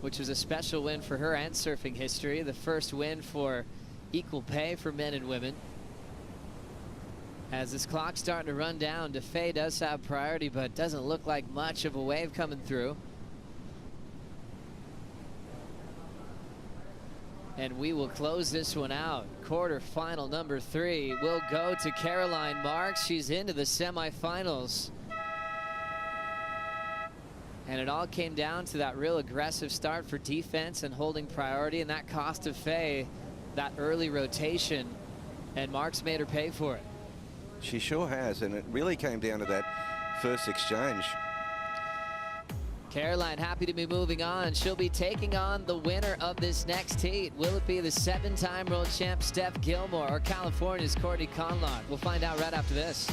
which was a special win for her and surfing history. The first win for equal pay for men and women. As this clock's starting to run down, DeFay does have priority, but doesn't look like much of a wave coming through. And we will close this one out. Quarterfinal number 3 will go to Caroline Marks. She's into the semifinals. And it all came down to that real aggressive start for defense and holding priority, and that cost DeFay that early rotation, and Marks made her pay for it. She sure has, and it really came down to that first exchange. Caroline happy to be moving on. She'll be taking on the winner of this next heat. Will it be the 7-time world champ Steph Gilmore or California's Courtney Conlon? We'll find out right after this.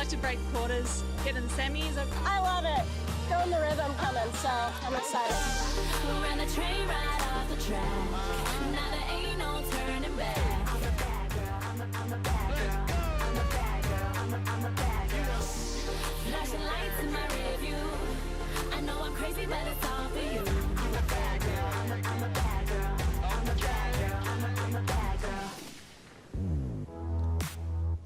To break quarters, get in the semis. I love it. Feeling the rhythm coming, so I'm excited. We're on the train right off the track. Now there ain't no turning back. I'm the bad girl. I'm the bad girl. I'm the bad girl. I'm the bad girl. Flashing lights in my rear view. I know I'm crazy, but it's all for you. I'm the bad girl. I'm the bad girl. I'm the bad girl. I'm the bad girl.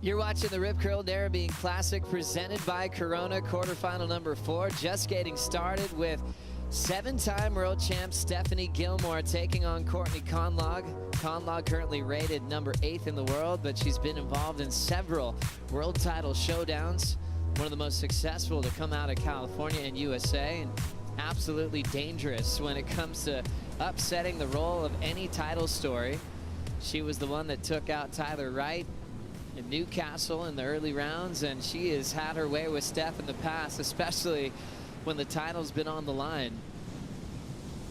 You're watching the Rip Curl Narrabeen Classic presented by Corona, quarterfinal number 4. Just getting started with 7-time world champ Stephanie Gilmore taking on Courtney Conlog. Conlog currently rated number 8th in the world, but she's been involved in several world title showdowns. One of the most successful to come out of California and USA, and absolutely dangerous when it comes to upsetting the role of any title story. She was the one that took out Tyler Wright in Newcastle in the early rounds, and she has had her way with Steph in the past, especially when the title's been on the line.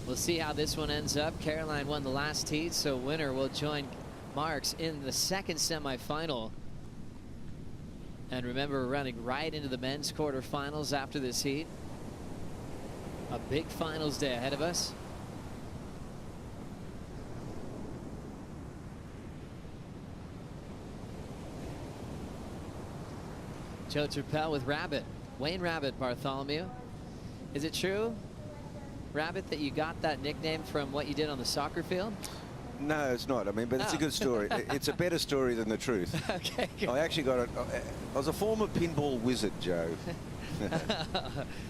We'll see how this one ends up. Caroline won the last heat, so winner will join Marks in the second semifinal. And remember, we're running right into the men's quarterfinals after this heat. A big finals day ahead of us. Joe Turpel with Rabbit. Wayne Rabbit Bartholomew. Is it true, Rabbit, that you got that nickname from what you did on the soccer field? No, it's not. I mean, but it's a good story. It's a better story than the truth. Okay, good. I actually got it. I was a former pinball wizard, Joe.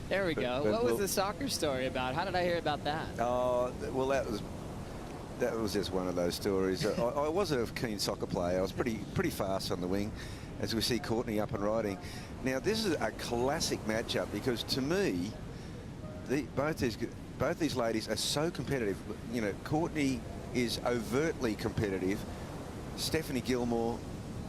There we go. But what was the soccer story about? How did I hear about that? Well, that was just one of those stories. I was a keen soccer player. I was pretty fast on the wing, as we see Courtney up and riding. Now, this is a classic matchup because, to me, both these ladies are so competitive. You know, Courtney is overtly competitive. Stephanie Gilmore,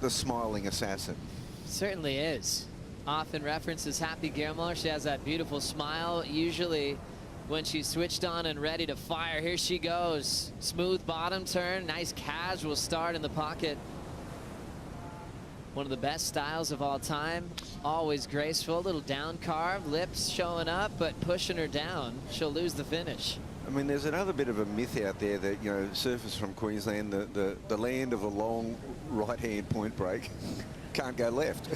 the smiling assassin. Certainly is. Often references Happy Gilmore. She has that beautiful smile. Usually when she's switched on and ready to fire, here she goes. Smooth bottom turn, nice casual start in the pocket. One of the best styles of all time. Always graceful, little down carve, lips showing up, but pushing her down. She'll lose the finish. I mean, there's another bit of a myth out there that, you know, surfers from Queensland, the land of the long right-hand point break, can't go left.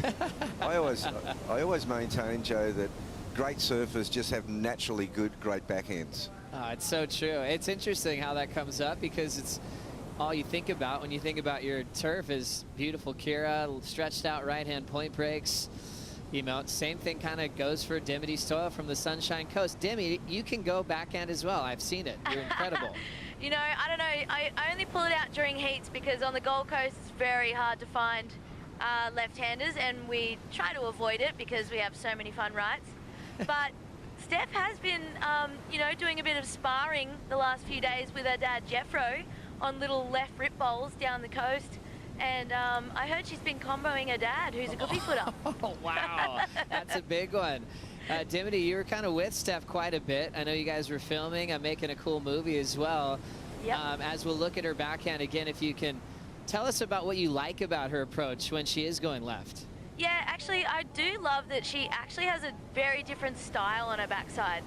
I always maintain, Joe, that great surfers just have naturally great backhands. Oh, it's so true. It's interesting how that comes up because it's all you think about when you think about your turf is beautiful Kira, stretched out right-hand point breaks. You know, same thing kind of goes for Dimity Stoyle from the Sunshine Coast. Dimmy, you can go backhand as well. I've seen it. You're incredible. You know, I don't know. I only pull it out during heats because on the Gold Coast it's very hard to find left-handers, and we try to avoid it because we have so many fun rights. But Steph has been, you know, doing a bit of sparring the last few days with her dad, Jeffro, on little left rip bowls down the coast. And I heard she's been comboing her dad, who's a goofy footer. Oh, wow. That's a big one. Dimity, you were kind of with Steph quite a bit. I know you guys were filming. I'm making a cool movie as well. Yep. As we'll look at her backhand again, if you can tell us about what you like about her approach when she is going left. Yeah, actually, I do love that she actually has a very different style on her backside.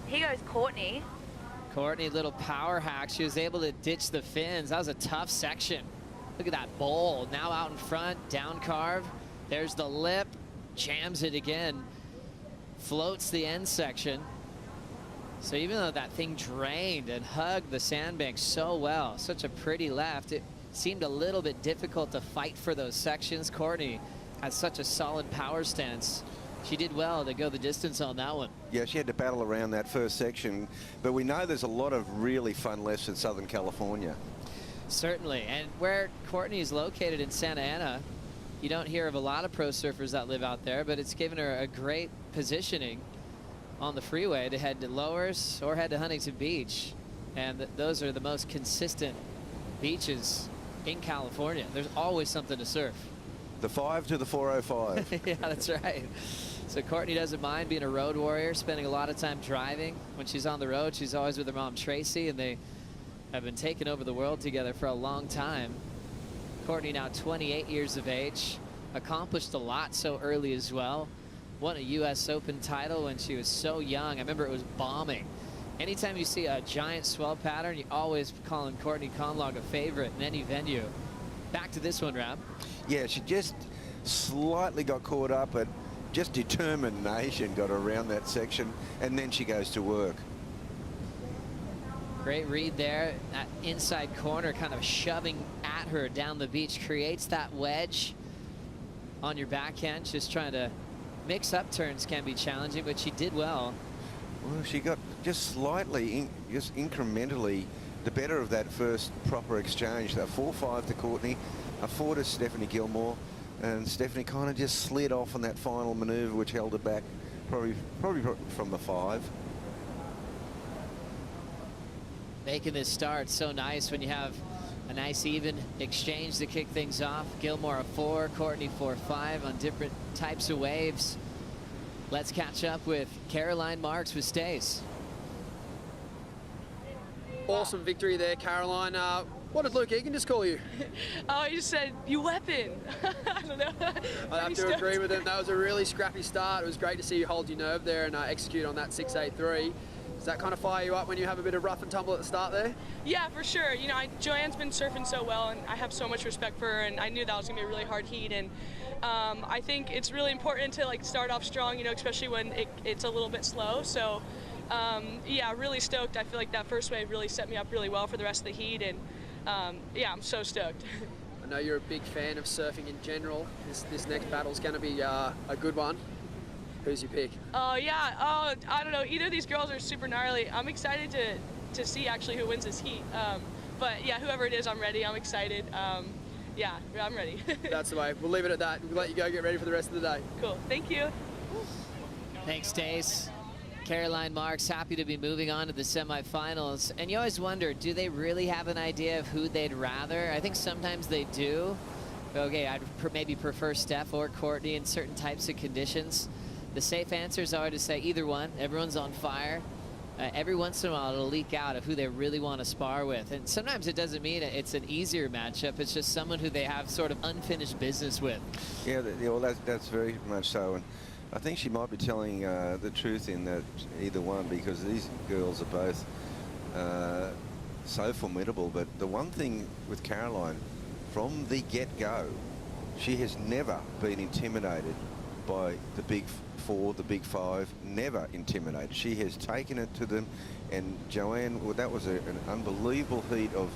Here goes Courtney. Courtney, little power hack. She was able to ditch the fins. That was a tough section. Look at that bowl. Now out in front, down carve. There's the lip. Jams it again. Floats the end section. So even though that thing drained and hugged the sandbank so well, such a pretty left, it seemed a little bit difficult to fight for those sections. Courtney has such a solid power stance. She did well to go the distance on that one. Yeah, she had to battle around that first section, but we know there's a lot of really fun lefts in Southern California. Certainly, and where Courtney is located in Santa Ana, you don't hear of a lot of pro surfers that live out there, but it's given her a great positioning on the freeway to head to Lowers or head to Huntington Beach. And those are the most consistent beaches in California. There's always something to surf. The 5 to the 405. Yeah, that's right. So Courtney doesn't mind being a road warrior, spending a lot of time driving. When she's on the road, she's always with her mom, Tracy, and they have been taking over the world together for a long time. Courtney now 28 years of age, accomplished a lot so early as well. Won a U.S. Open title when she was so young. I remember it was bombing. Anytime you see a giant swell pattern, you always calling Courtney Conlog a favorite in any venue. Back to this one, Rab. Yeah, she just slightly got caught up, but just determination got her around that section, and then she goes to work. Great read there. That inside corner kind of shoving at her down the beach creates that wedge. on your backhand. Just trying to mix up turns can be challenging, but she did well. Well, she got just slightly, just incrementally, the better of that first proper exchange. That 4-5 to Courtney, a 4 to Stephanie Gilmore, and Stephanie kind of just slid off on that final manoeuvre, which held her back probably from the 5. Making this start so nice when you have a nice even exchange to kick things off. Gilmore a 4, Courtney 4-5 on different types of waves. Let's catch up with Caroline Marks with Stace. Awesome victory there, Caroline. What did Luke Egan just call you? Oh, he just said, "You weapon." I don't know. I have to agree with him. That was a really scrappy start. It was great to see you hold your nerve there and execute on that 6-8-3. Does that kind of fire you up when you have a bit of rough and tumble at the start there? Yeah, for sure. You know, Joanne's been surfing so well, and I have so much respect for her, and I knew that was going to be a really hard heat. And I think it's really important to like start off strong, you know, especially when it's a little bit slow. So, yeah, really stoked. I feel like that first wave really set me up really well for the rest of the heat, and yeah, I'm so stoked. I know you're a big fan of surfing in general. This next battle's going to be a good one. Who's your pick? Yeah, I don't know. Either of these girls are super gnarly. I'm excited to see actually who wins this heat. But yeah, whoever it is, I'm ready. I'm excited. Yeah, I'm ready. That's the way. We'll leave it at that. We'll let you go get ready for the rest of the day. Cool. Thank you. Thanks, Stace. Caroline Marks happy to be moving on to the semifinals. And you always wonder, do they really have an idea of who they'd rather? I think sometimes they do. Okay, I'd maybe prefer Steph or Courtney in certain types of conditions. The safe answers are to say either one. Everyone's on fire. Every once in a while, it'll leak out of who they really want to spar with. And sometimes it doesn't mean it's an easier matchup. It's just someone who they have sort of unfinished business with. Yeah, well, that's very much so. And I think she might be telling the truth in that either one, because these girls are both so formidable. But the one thing with Caroline, from the get-go, she has never been intimidated by the big 4, the big 5, never intimidated. She has taken it to them, and Joanne, well, that was an unbelievable heat of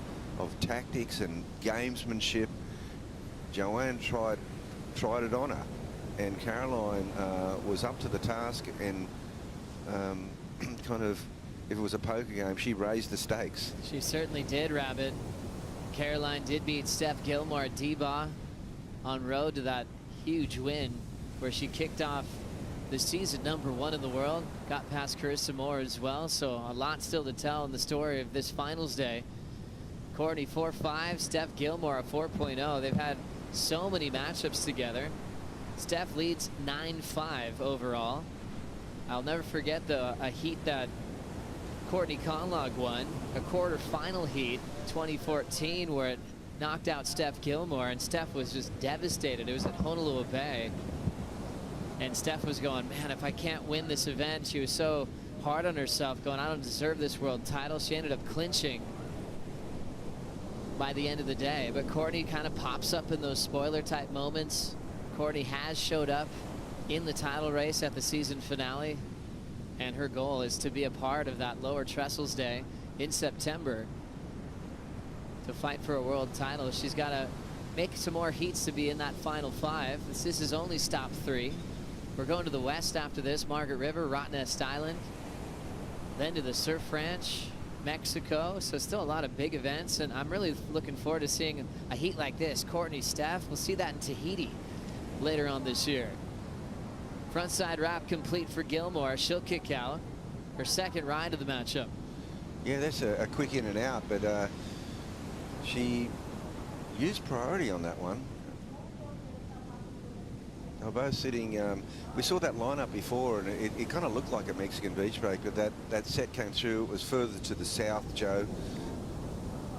tactics and gamesmanship. Joanne tried it on her, and Caroline was up to the task, and kind of, if it was a poker game, she raised the stakes. She certainly did, Rabbit. Caroline did beat Steph Gilmore at D-Bah on road to that huge win, where she kicked off the season #1 in the world, got past Carissa Moore as well, so a lot still to tell in the story of this finals day. Courtney 4-5, Steph Gilmore a 4.0. They've had so many matchups together. Steph leads 9-5 overall. I'll never forget a heat that Courtney Conlog won, a quarterfinal heat, 2014, where it knocked out Steph Gilmore, and Steph was just devastated. It was at Honolulu Bay. And Steph was going, man, if I can't win this event, she was so hard on herself, going, I don't deserve this world title. She ended up clinching by the end of the day. But Courtney kind of pops up in those spoiler type moments. Courtney has showed up in the title race at the season finale, and her goal is to be a part of that Lower Trestles Day in September to fight for a world title. She's got to make some more heats to be in that final 5. This is only stop 3. We're going to the west after this, Margaret River, Rottnest Island, then to the Surf Ranch, Mexico. So still a lot of big events, and I'm really looking forward to seeing a heat like this. Courtney, Steph, we'll see that in Tahiti later on this year. Frontside wrap complete for Gilmore. She'll kick out her second ride of the matchup. Yeah, that's a quick in and out, but she used priority on that one. They were both sitting, we saw that lineup before, and it kind of looked like a Mexican beach break, but that set came through. It was further to the south, Joe.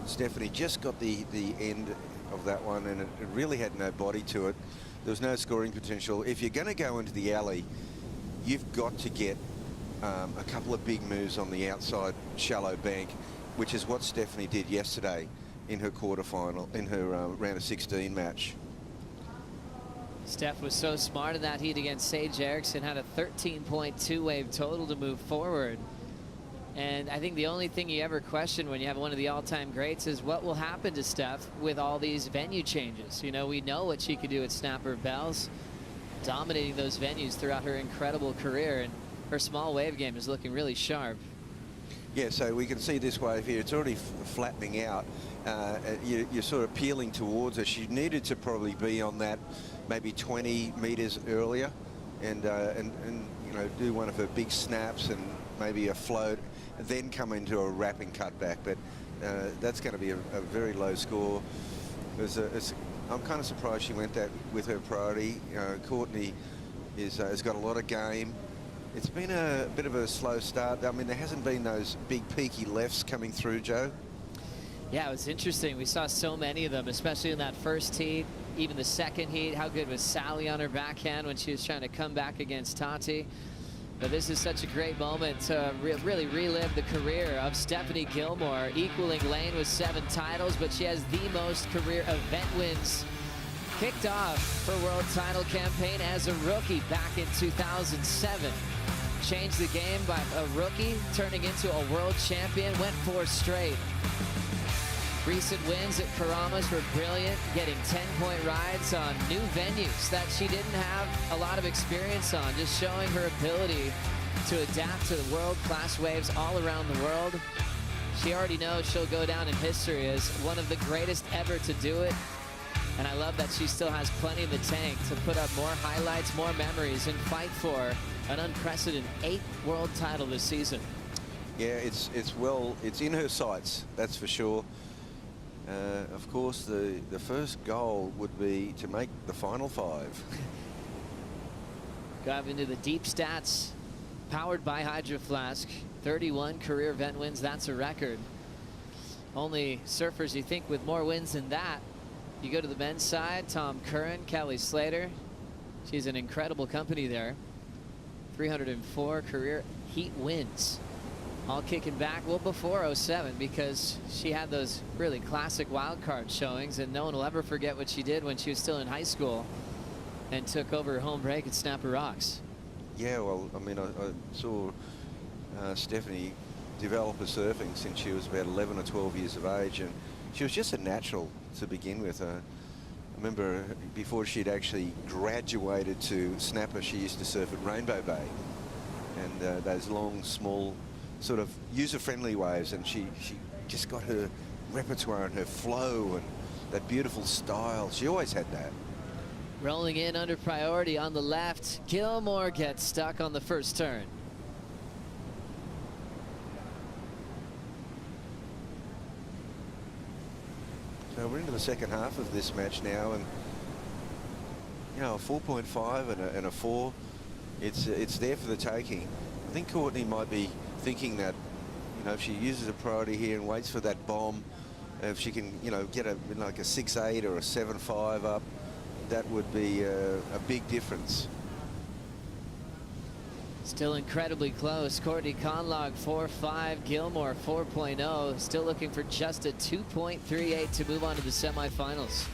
Stephanie just got the end of that one, and it really had no body to it. There was no scoring potential. If you're going to go into the alley, you've got to get a couple of big moves on the outside shallow bank, which is what Stephanie did yesterday in her quarterfinal, in her round of 16 match. Steph was so smart in that heat against Sage Erickson, had a 13.2 wave total to move forward. And I think the only thing you ever question when you have one of the all-time greats is what will happen to Steph with all these venue changes. You know, we know what she could do at Snapper Bells, dominating those venues throughout her incredible career, and her small wave game is looking really sharp. Yeah, so we can see this wave here. It's already flattening out. You're sort of peeling towards her. She needed to probably be on that maybe 20 meters earlier, and you know, do one of her big snaps and maybe a float, then come into a wrapping cutback. But that's going to be a very low score. I'm kind of surprised she went that with her priority. Courtney has got a lot of game. It's been a bit of a slow start. I mean, there hasn't been those big peaky lefts coming through, Joe. Yeah, it was interesting. We saw so many of them, especially in that first heat, even the second heat. How good was Sally on her backhand when she was trying to come back against Tati? But this is such a great moment to really relive the career of Stephanie Gilmore, equaling Lane with 7 titles, but she has the most career event wins. Kicked off her world title campaign as a rookie back in 2007. Changed the game by a rookie, turning into a world champion, went 4 straight. Recent wins at Karamas were brilliant, getting 10-point rides on new venues that she didn't have a lot of experience on, just showing her ability to adapt to the world-class waves all around the world. She already knows she'll go down in history as one of the greatest ever to do it. And I love that she still has plenty in the tank to put up more highlights, more memories, and fight for an unprecedented 8th world title this season. Yeah, it's in her sights, that's for sure. Of course, the first goal would be to make the final 5. Dive into the deep stats, powered by Hydro Flask. 31 career event wins, that's a record. Only surfers you think with more wins than that. You go to the men's side, Tom Curran, Kelly Slater. She's an incredible company there. 304 career heat wins. All kicking back, well, before 07, because she had those really classic wildcard showings, and no one will ever forget what she did when she was still in high school and took over her home break at Snapper Rocks. Yeah, well, I mean, I saw Stephanie develop her surfing since she was about 11 or 12 years of age, and she was just a natural to begin with. I remember before she'd actually graduated to Snapper, she used to surf at Rainbow Bay, and those long, small, sort of user-friendly waves, and she just got her repertoire and her flow and that beautiful style. She always had that. Rolling in under priority on the left, Gilmore gets stuck on the first turn. So we're into the second half of this match now, and you know, a 4.5 and a 4, it's there for the taking. I think Courtney might be thinking that, you know, if she uses a priority here and waits for that bomb, if she can, you know, get like a 6.8 or a 7.5 up, that would be a big difference. Still incredibly close. Courtney Conlog 4.5, Gilmore 4.0. Still looking for just a 2.38 to move on to the semifinals.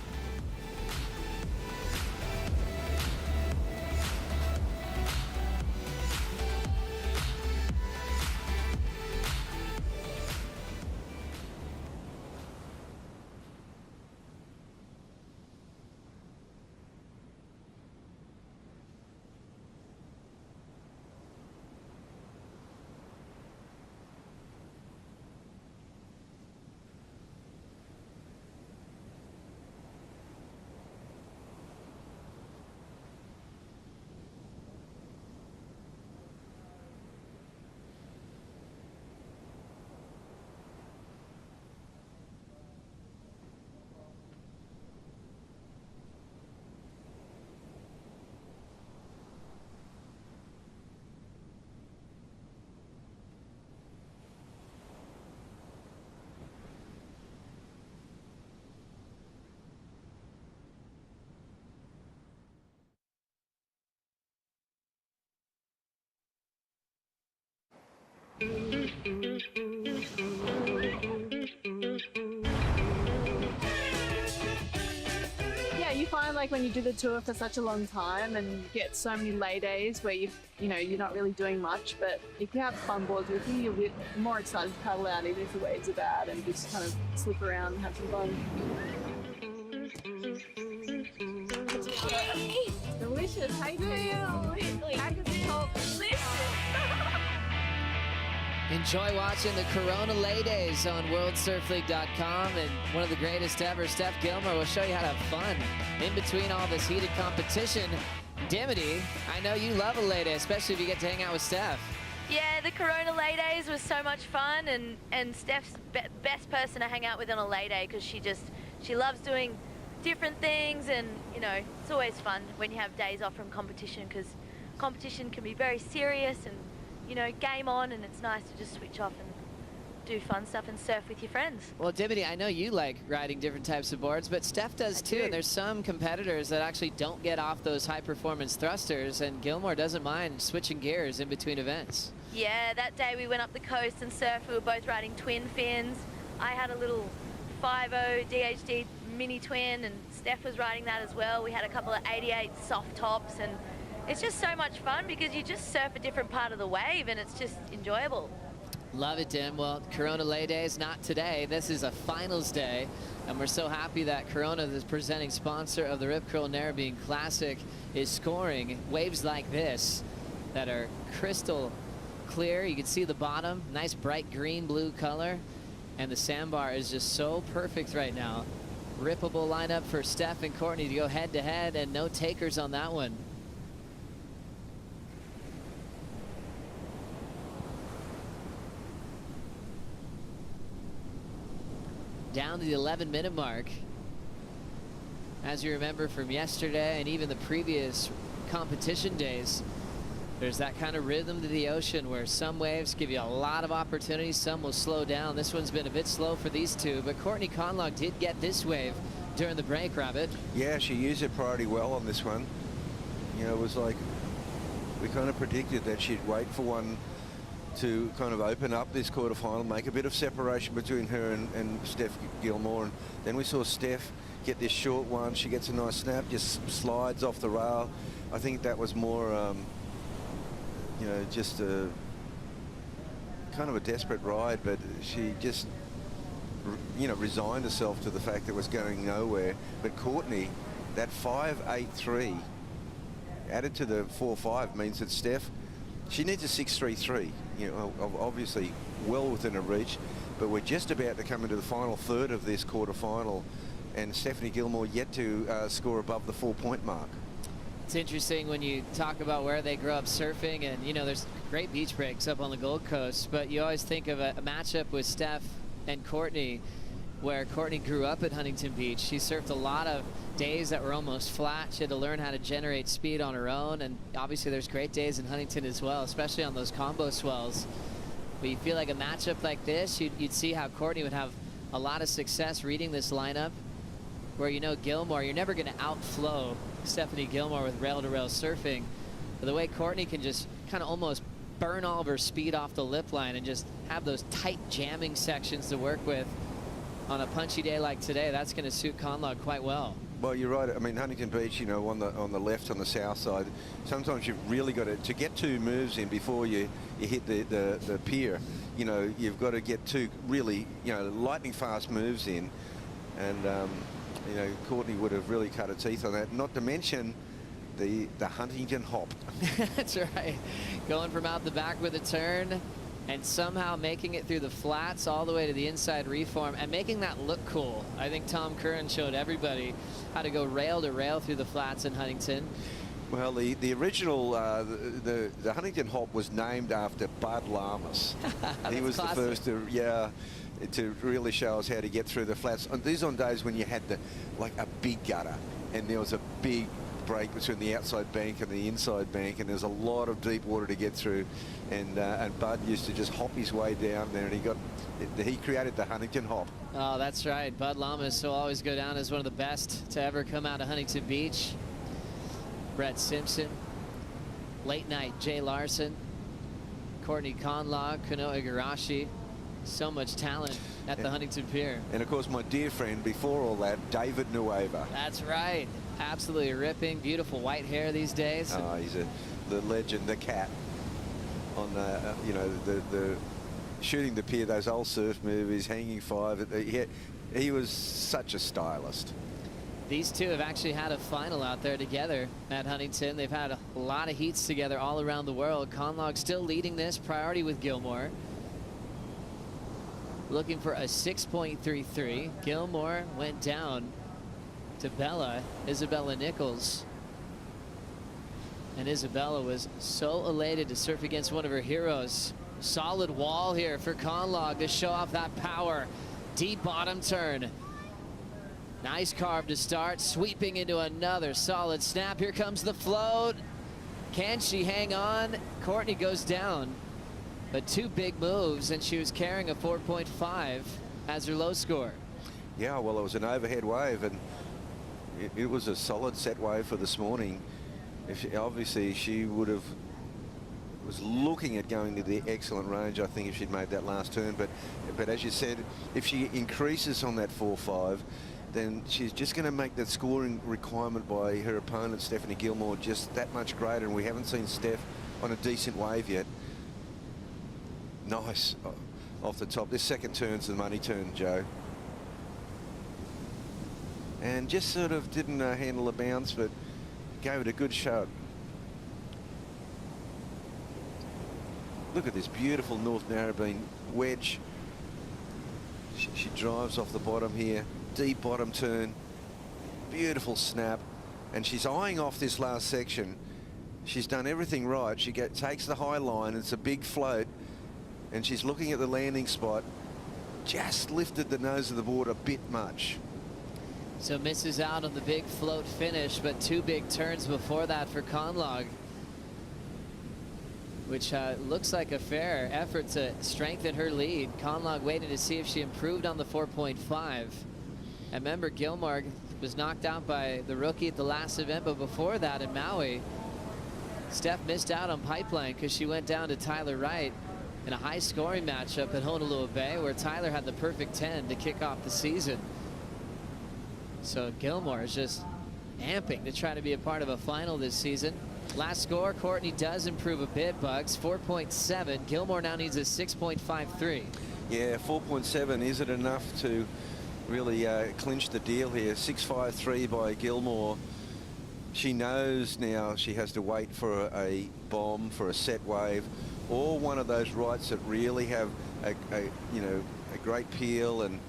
like when you do the tour for such a long time and you get so many lay days where you're not really doing much, but if you have fun boards with you, you'll be more excited to paddle out even if the waves are bad and just kind of slip around and have some fun. Delicious. How you doing? I can talk. Delicious. Enjoy watching the Corona Lay Days on WorldSurfLeague.com, and one of the greatest ever, Steph Gilmore, will show you how to have fun in between all this heated competition. Dimity, I know you love a lay day, especially if you get to hang out with Steph. Yeah, the Corona lay days was so much fun, and Steph's best person to hang out with on a lay day because she loves doing different things, and it's always fun when you have days off from competition because competition can be very serious and game on, and it's nice to just switch off and do fun stuff and surf with your friends. Well, Dimity, I know you like riding different types of boards, but Steph does too. And there's some competitors that actually don't get off those high-performance thrusters, and Gilmore doesn't mind switching gears in between events. Yeah, that day we went up the coast and surfed. We were both riding twin fins. I had a little 5.0 DHD mini twin, and Steph was riding that as well. We had a couple of 88 soft tops, and it's just so much fun because you just surf a different part of the wave and it's just enjoyable. Love it, Dim. Well, Corona Lay Day is not today. This is a finals day, and we're so happy that Corona, the presenting sponsor of the Rip Curl Narrabeen Classic, is scoring waves like this that are crystal clear. You can see the bottom, nice bright green blue color, and the sandbar is just so perfect right now. Rippable lineup for Steph and Courtney to go head-to-head, and no takers on that one. Down to the 11-minute mark. As you remember from yesterday and even the previous competition days, there's that kind of rhythm to the ocean where some waves give you a lot of opportunities, some will slow down. This one's been a bit slow for these two, but Courtney Conlogue did get this wave during the break, Rabbit. Yeah, she used her priority well on this one. It was like we kind of predicted that she'd wait for one to kind of open up this quarterfinal, make a bit of separation between her and Steph Gilmore. And then we saw Steph get this short one. She gets a nice snap, just slides off the rail. I think that was more, just a kind of a desperate ride, but she just, resigned herself to the fact that it was going nowhere. But Courtney, that 5.83 added to the 4.5 means that Steph, she needs a 6.33, obviously well within her reach, but we're just about to come into the final third of this quarterfinal, and Stephanie Gilmore yet to score above the 4-point mark. It's interesting when you talk about where they grew up surfing, and there's great beach breaks up on the Gold Coast, but you always think of a matchup with Steph and Courtney, where Courtney grew up at Huntington Beach. She surfed a lot of days that were almost flat. She had to learn how to generate speed on her own, and obviously there's great days in Huntington as well, especially on those combo swells. But you feel like a matchup like this, you'd see how Courtney would have a lot of success reading this lineup, where Gilmore, you're never going to outflow Stephanie Gilmore with rail-to-rail surfing. But the way Courtney can just kind of almost burn all of her speed off the lip line and just have those tight jamming sections to work with on a punchy day like today, that's going to suit Conlogue quite well. Well, you're right. I mean, Huntington Beach, on the left, on the south side, sometimes you've really got to get two moves in before you hit the pier. You've got to get two really, lightning fast moves in, and Courtney would have really cut her teeth on that. Not to mention the Huntington hop. That's right. Going from out the back with a turn, and somehow making it through the flats all the way to the inside reform and making that look cool. I think Tom Curran showed everybody how to go rail to rail through the flats in Huntington. Well, the original, the Huntington hop was named after Bud Lamas. He was classic. the first to really show us how to get through the flats. And these on days when you had a big gutter and there was a big break between the outside bank and the inside bank, and there's a lot of deep water to get through, and Bud used to just hop his way down there, and he created the Huntington hop. Oh, that's right. Bud Lamas will always go down as one of the best to ever come out of Huntington Beach. Brett Simpson, late night Jay Larson, Courtney Conlogue, Kuno Igarashi. So much talent at the Huntington Pier. And of course, my dear friend before all that, David Nueva. That's right. absolutely ripping. Beautiful white hair these days. Oh, he's the legend, the cat. On you know, the shooting the pier, those old surf movies, hanging five. He was such a stylist. These two have actually had a final out there together at Huntington. They've had a lot of heats together all around the world. Conlog still leading this, priority with Gilmore. Looking for a 6.33. Gilmore went down to Bella, Isabella Nichols. And Isabella was so elated to surf against one of her heroes. Solid wall here for Conlog to show off that power. Deep bottom turn. Nice carve to start, sweeping into another solid snap. Here comes the float. Can she hang on? Courtney goes down, but two big moves, and she was carrying a 4.5 as her low score. Yeah, well, it was an overhead wave, and it was a solid set wave for this morning. Obviously, she would have was looking at going to the excellent range, I think, if she'd made that last turn. But as you said, if she increases on that 4.5, then she's just going to make that scoring requirement by her opponent, Stephanie Gilmore, just that much greater. And we haven't seen Steph on a decent wave yet. Nice off the top. This second turn's the money turn, Joe. And just sort of didn't handle the bounce, but gave it a good shot. Look at this beautiful North Narrabeen wedge. She drives off the bottom here. Deep bottom turn. Beautiful snap. And she's eyeing off this last section. She's done everything right. She takes the high line. It's a big float. And she's looking at the landing spot. Just lifted the nose of the board a bit much. So misses out on the big float finish, but two big turns before that for Conlog, which looks like a fair effort to strengthen her lead. Conlog waited to see if she improved on the 4.5. And remember, Gilmore was knocked out by the rookie at the last event, but before that in Maui, Steph missed out on Pipeline because she went down to Tyler Wright in a high-scoring matchup at Honolulu Bay, where Tyler had the perfect 10 to kick off the season. So Gilmore is just amping to try to be a part of a final this season. Last score, Courtney does improve a bit, Bugs, 4.7. Gilmore now needs a 6.53. Yeah, 4.7. Is it enough to really clinch the deal here? 6.53 by Gilmore. She knows now she has to wait for a bomb, for a set wave, or one of those rights that really have a great peel and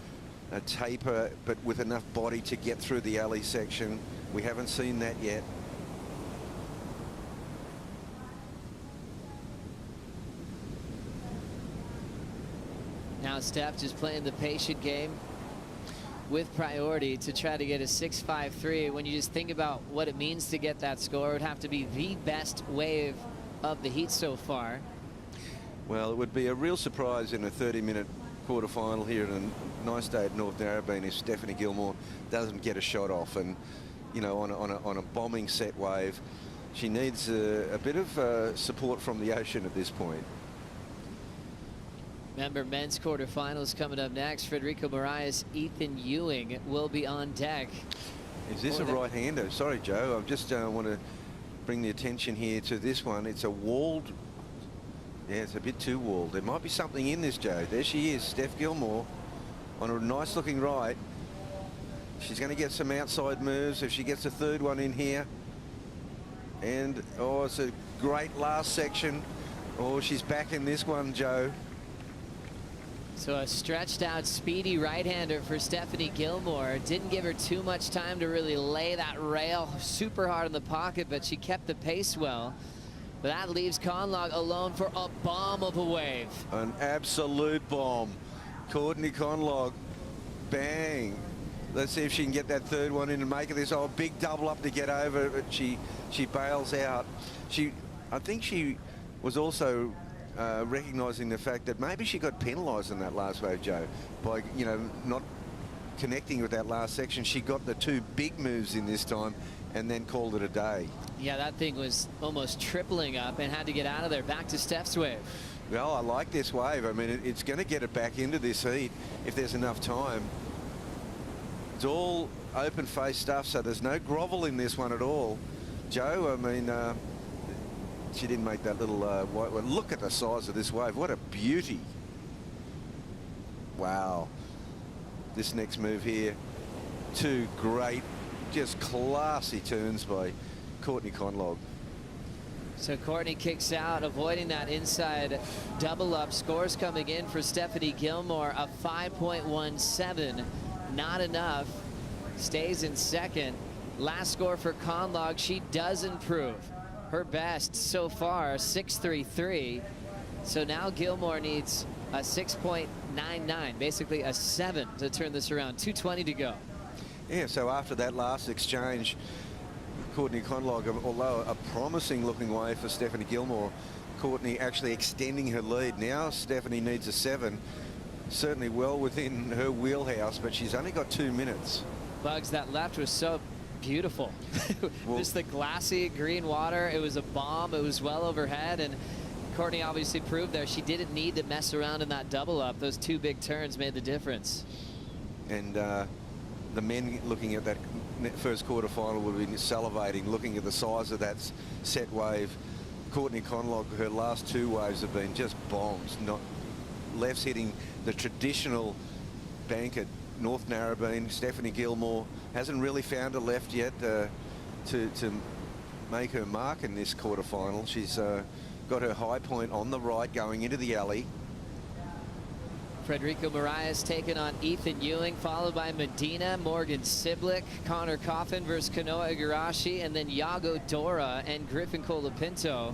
a taper, but with enough body to get through the alley section. We haven't seen that yet. Now Steph just playing the patient game with priority to try to get a 6.53. When you just think about what it means to get that score, it would have to be the best wave of the heat so far. Well, it would be a real surprise in a 30-minute quarterfinal here in a nice day at North Narrabeen if Stephanie Gilmore doesn't get a shot off. And, you know, on a bombing set wave, she needs a bit of support from the ocean at this point. Remember, men's quarterfinals coming up next. Federico Moraes, Ethan Ewing will be on deck. Is this a right-hander? Sorry, Joe. I just want to bring the attention here to this one. It's a walled. Yeah, it's a bit too walled. There might be something in this, Joe. There she is, Steph Gilmore, on a nice-looking right. She's going to get some outside moves if she gets a third one in here. And, oh, it's a great last section. Oh, she's back in this one, Joe. So a stretched out, speedy right-hander for Stephanie Gilmore. Didn't give her too much time to really lay that rail super hard in the pocket, but she kept the pace well. But that leaves Conlog alone for a bomb of a wave. An absolute bomb. Courtney Conlog, bang. Let's see if she can get that third one in and make it this big double up to get over, but she bails out. I think she was also recognising the fact that maybe she got penalised in that last wave, Joe, by, you know, not connecting with that last section. She got the two big moves in this time and then called it a day. Yeah, that thing was almost tripling up and had to get out of there. Back to Steph's wave. Well, I like this wave. I mean, it's going to get it back into this heat if there's enough time. It's all open face stuff, so there's no grovel in this one at all. Joe, I mean, she didn't make that little white one. Look at the size of this wave. What a beauty. Wow. This next move here, 2 great, just classy turns by Courtney Conlog. So Courtney kicks out, avoiding that inside double up. Scores coming in for Stephanie Gilmore, a 5.17. Not enough. Stays in second. Last score for Conlog. She does improve. Her best so far, 6.33. So now Gilmore needs a 6.99, basically a 7 to turn this around. 2:20 to go. Yeah, so after that last exchange, Courtney Conlog, although a promising looking way for Stephanie Gilmore, Courtney actually extending her lead. Now Stephanie needs a 7. Certainly well within her wheelhouse, but she's only got 2 minutes. Bugs, that left was so beautiful. Well, just the glassy green water. It was a bomb. It was well overhead, and Courtney obviously proved there she didn't need to mess around in that double up. Those 2 big turns made the difference. And the men looking at that first quarterfinal would have been salivating, looking at the size of that set wave. Courtney Conlog, her last 2 waves have been just bombs. Not lefts hitting the traditional bank at North Narrabeen. Stephanie Gilmore hasn't really found a left yet to make her mark in this quarterfinal. She's got her high point on the right going into the alley. Frederico Moraes taking on Ethan Ewing, followed by Medina, Morgan Siblick, Connor Coffin versus Kanoa Igarashi, and then Yago Dora and Griffin Colapinto.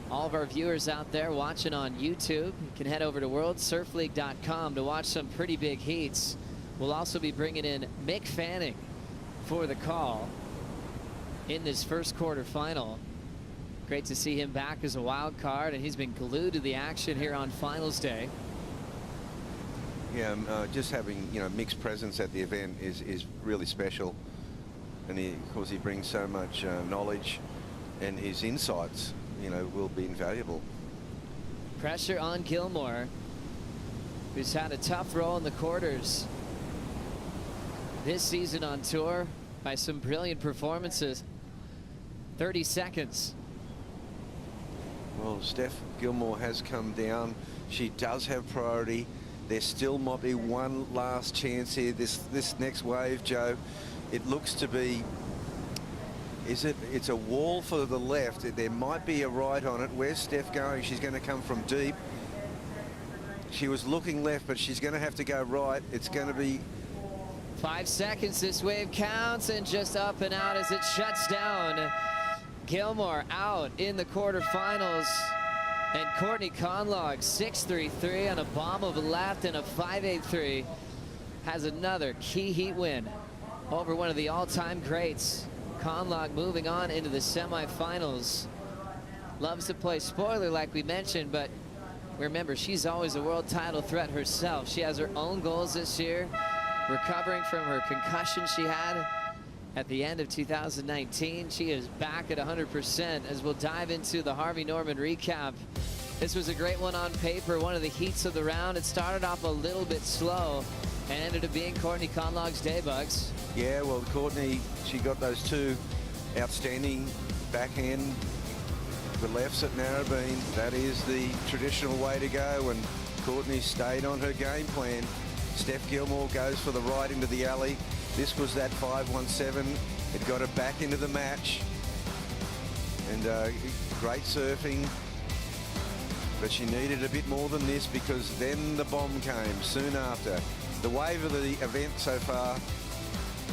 All of our viewers out there watching on YouTube can head over to worldsurfleague.com to watch some pretty big heats. We'll also be bringing in Mick Fanning for the call in this first quarterfinal. Great to see him back as a wild card, and he's been glued to the action here on finals day. Yeah, just having, you know, Mick's presence at the event is really special, and of course he brings so much knowledge, and his insights, you know, will be invaluable. Pressure on Gilmore, who's had a tough role in the quarters this season on tour by some brilliant performances. 30 seconds. Well, Steph Gilmore has come down. She does have priority. There still might be one last chance here. This next wave, Joe, it looks to be, it's a wall for the left. There might be a right on it. Where's Steph going? She's going to come from deep. She was looking left, but she's going to have to go right. It's going to be 5 seconds. This wave counts, and just up and out as it shuts down. Gilmore out in the quarterfinals. And Courtney Conlog, 6.33 on a bomb of a left and a 5.83, has another key heat win over one of the all-time greats. Conlog moving on into the semifinals. Loves to play spoiler like we mentioned, but remember, she's always a world title threat herself. She has her own goals this year, recovering from her concussion she had at the end of 2019. She is back at 100% as we'll dive into the Harvey Norman recap. This was a great one on paper, one of the heats of the round. It started off a little bit slow and ended up being Courtney Conlog's day, Bugs. Yeah, well, Courtney, she got those 2 outstanding backhand, the lefts at Narrabeen. That is the traditional way to go, and Courtney stayed on her game plan. Steph Gilmore goes for the right into the alley. This was that 5.17. It got her back into the match. And great surfing. But she needed a bit more than this, because then the bomb came soon after. The wave of the event so far,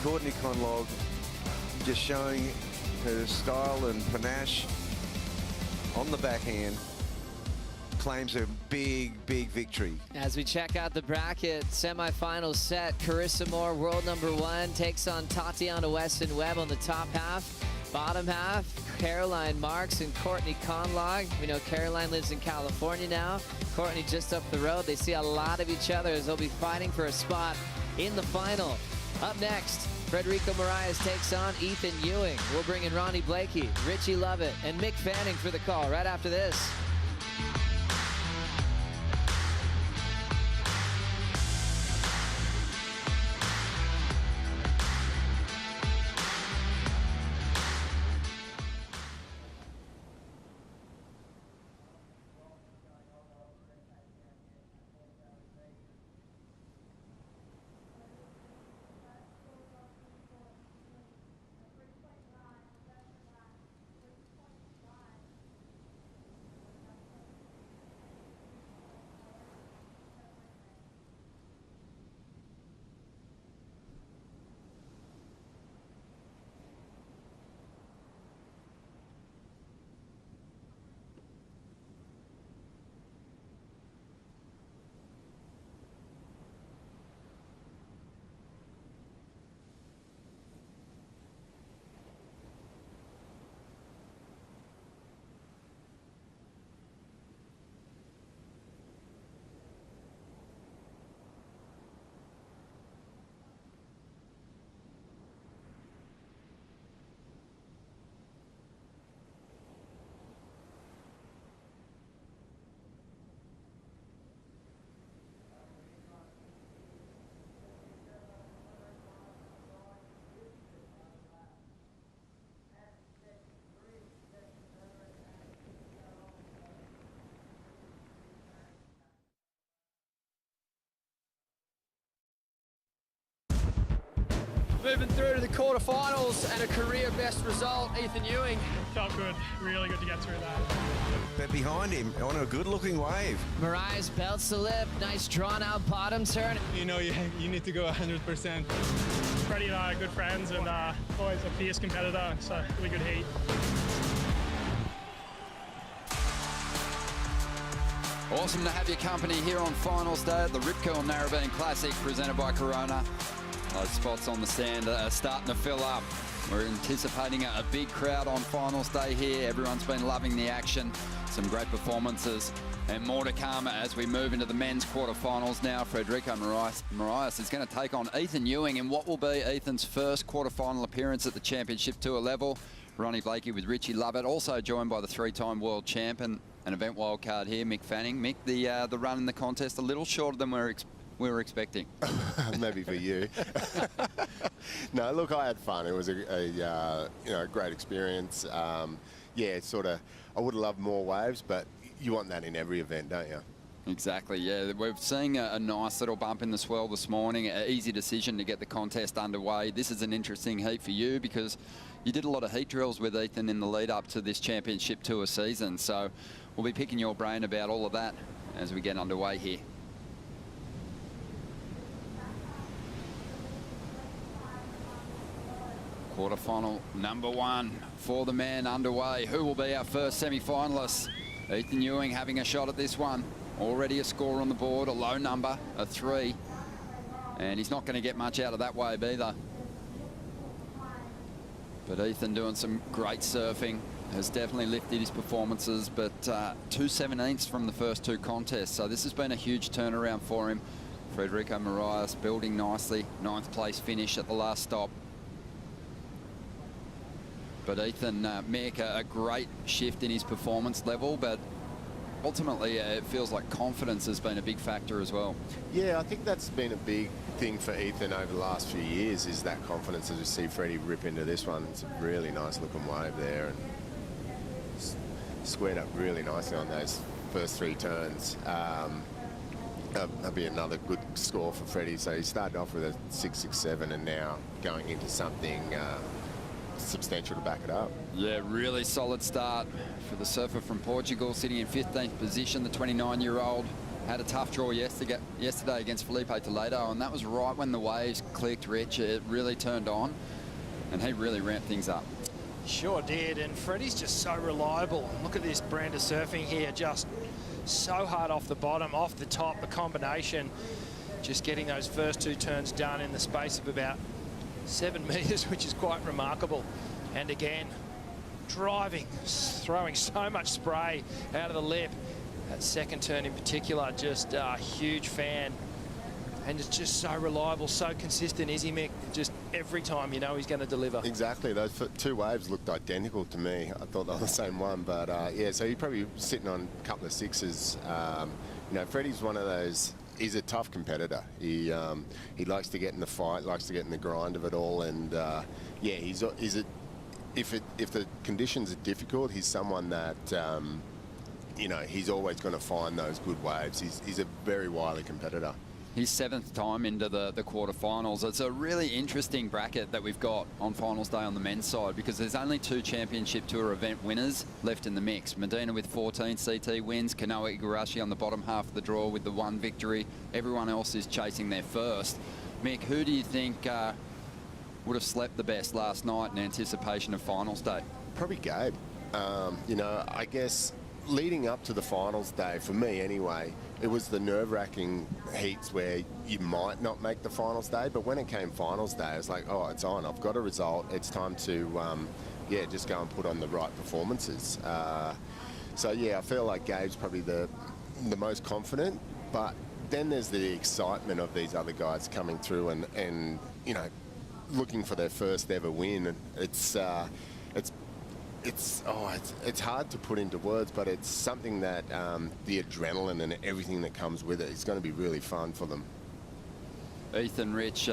Courtney Conlog just showing her style and panache on the backhand. Claims a big victory. As we check out the bracket, semifinal set, Carissa Moore, world #1, takes on Tatiana Weston Webb on the top half. Bottom half, Caroline Marks and Courtney Conlog. We know Caroline lives in California now. Courtney just up the road. They see a lot of each other as they'll be fighting for a spot in the final. Up next, Frederico Moraes takes on Ethan Ewing. We'll bring in Ronnie Blakey, Richie Lovett, and Mick Fanning for the call right after this. Moving through to the quarterfinals and a career best result, Ethan Ewing. Felt good, really good to get through that. But behind him, on a good-looking wave. Mariah's belts the lip. Nice drawn-out bottom turn. You know, you need to go 100%. Freddie and I are good friends and always a fierce competitor, so really good heat. Awesome to have your company here on finals day at the Rip Curl Narrabeen Classic presented by Corona. Those spots on the stand are starting to fill up. We're anticipating a big crowd on finals day here. Everyone's been loving the action. Some great performances and more to come as we move into the men's quarterfinals now. Frederico Morais is going to take on Ethan Ewing in what will be Ethan's first quarterfinal appearance at the championship tour level. Ronnie Blakey with Richie Lovett, also joined by the three-time world champ and an event wildcard here, Mick Fanning. Mick, the run in the contest a little shorter than we were expecting. Maybe for you. No, look, I had fun. It was a great experience. Yeah, it's sort of, I would have loved more waves, but you want that in every event, don't you? Exactly, yeah. We're seeing a nice little bump in the swell this morning. An easy decision to get the contest underway. This is an interesting heat for you because you did a lot of heat drills with Ethan in the lead up to this championship tour season. So we'll be picking your brain about all of that as we get underway here. Quarterfinal number one for the man underway. Who will be our first semi-finalist? Ethan Ewing having a shot at this one. Already a score on the board, a low number, a 3. And he's not going to get much out of that wave either. But Ethan doing some great surfing, has definitely lifted his performances, but 2/17 from the first two contests. So this has been a huge turnaround for him. Frederico Morais building nicely. 9th place finish at the last stop. But Ethan, Mick, a great shift in his performance level, but ultimately it feels like confidence has been a big factor as well. Yeah, I think that's been a big thing for Ethan over the last few years, is that confidence as we see Freddie rip into this one. It's a really nice looking wave there and squared up really nicely on those first 3 turns. That'll be another good score for Freddie. So he started off with a 6.67 and now going into something substantial to back it up. Yeah, really solid start for the surfer from Portugal, sitting in 15th position. The 29-year-old had a tough draw yesterday against Felipe Toledo, and that was right when the waves clicked, Rich. It really turned on, and he really ramped things up. Sure did, and Freddie's just so reliable. Look at this brand of surfing here, just so hard off the bottom, off the top, the combination. Just getting those first 2 turns done in the space of about 7 meters, which is quite remarkable. And again, driving, throwing so much spray out of the lip. That second turn in particular, just a huge fan. And it's just so reliable, so consistent, is he, Mick? Just every time you know he's going to deliver. Exactly. Those 2 waves looked identical to me. I thought they were the same one, but yeah, so you're probably sitting on a couple of 6s. You know, Freddie's one of those. He's a tough competitor. He likes to get in the fight, likes to get in the grind of it all, and yeah, if the conditions are difficult, he's someone that you know, he's always going to find those good waves. He's a very wily competitor. His 7th time into the quarterfinals. It's a really interesting bracket that we've got on finals day on the men's side, because there's only 2 championship tour event winners left in the mix. Medina with 14 CT wins, Kanoa Igarashi on the bottom half of the draw with the 1 victory. Everyone else is chasing their first. Mick, who do you think would have slept the best last night in anticipation of finals day? Probably Gabe. You know, I guess leading up to the finals day, for me anyway, it was the nerve-wracking heats where you might not make the finals day, but when it came finals day, it was like, oh, it's on. I've got a result. It's time to, yeah, just go and put on the right performances. So, yeah, I feel like Gabe's probably the most confident, but then there's the excitement of these other guys coming through and you know, looking for their first ever win. And it's hard to put into words, but it's something that the adrenaline and everything that comes with it is going to be really fun for them. Ethan, Rich,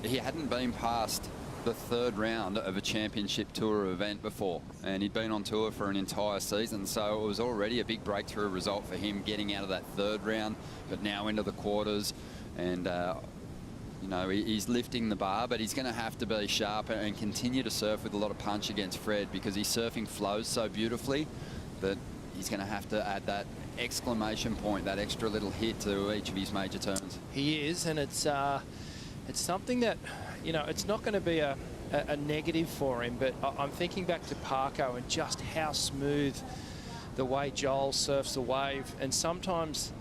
he hadn't been past the 3rd round of a championship tour event before, and he'd been on tour for an entire season, so it was already a big breakthrough result for him getting out of that 3rd round, but now into the quarters. And You know, he's lifting the bar, but he's going to have to be sharp and continue to surf with a lot of punch against Fred, because his surfing flows so beautifully that he's going to have to add that exclamation point, that extra little hit to each of his major turns. He is, and it's something that, you know, it's not going to be a negative for him, but I'm thinking back to Parko and just how smooth the way Joel surfs the wave, and sometimes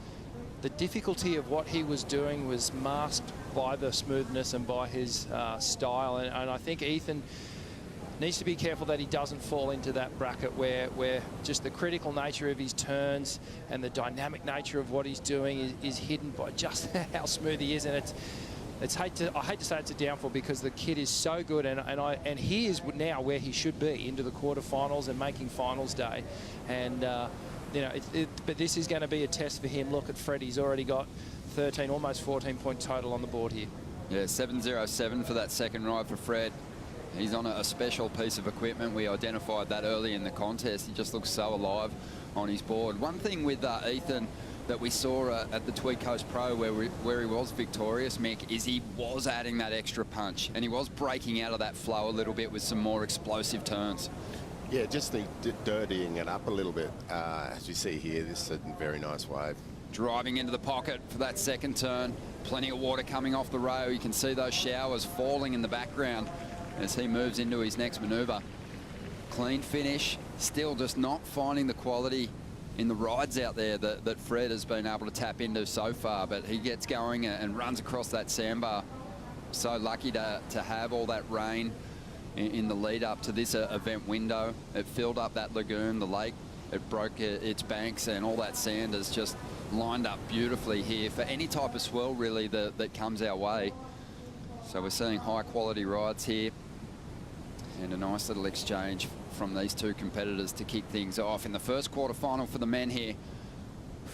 the difficulty of what he was doing was masked by the smoothness and by his style, and I think Ethan needs to be careful that he doesn't fall into that bracket where just the critical nature of his turns and the dynamic nature of what he's doing is hidden by just how smooth he is. And I hate to say it's a downfall, because the kid is so good, and he is now where he should be, into the quarterfinals and making finals day. And you know, but this is going to be a test for him. Look at Fred; he's already got 13, almost 14-point total on the board here. Yeah, 7.07 for that second ride for Fred. He's on a special piece of equipment. We identified that early in the contest. He just looks so alive on his board. One thing with Ethan that we saw at the Tweed Coast Pro where he was victorious, Mick, is he was adding that extra punch, and he was breaking out of that flow a little bit with some more explosive turns. Yeah, just dirtying it up a little bit. As you see here, this is a very nice wave. Driving into the pocket for that second turn. Plenty of water coming off the rail. You can see those showers falling in the background as he moves into his next maneuver. Clean finish, still just not finding the quality in the rides out there that Fred has been able to tap into so far, but he gets going and runs across that sandbar. So lucky to have all that rain in the lead up to this event window. It filled up that lagoon, the lake, it broke its banks, and all that sand has just lined up beautifully here for any type of swell really that comes our way. So we're seeing high quality rides here, and a nice little exchange from these two competitors to kick things off in the first quarterfinal for the men here.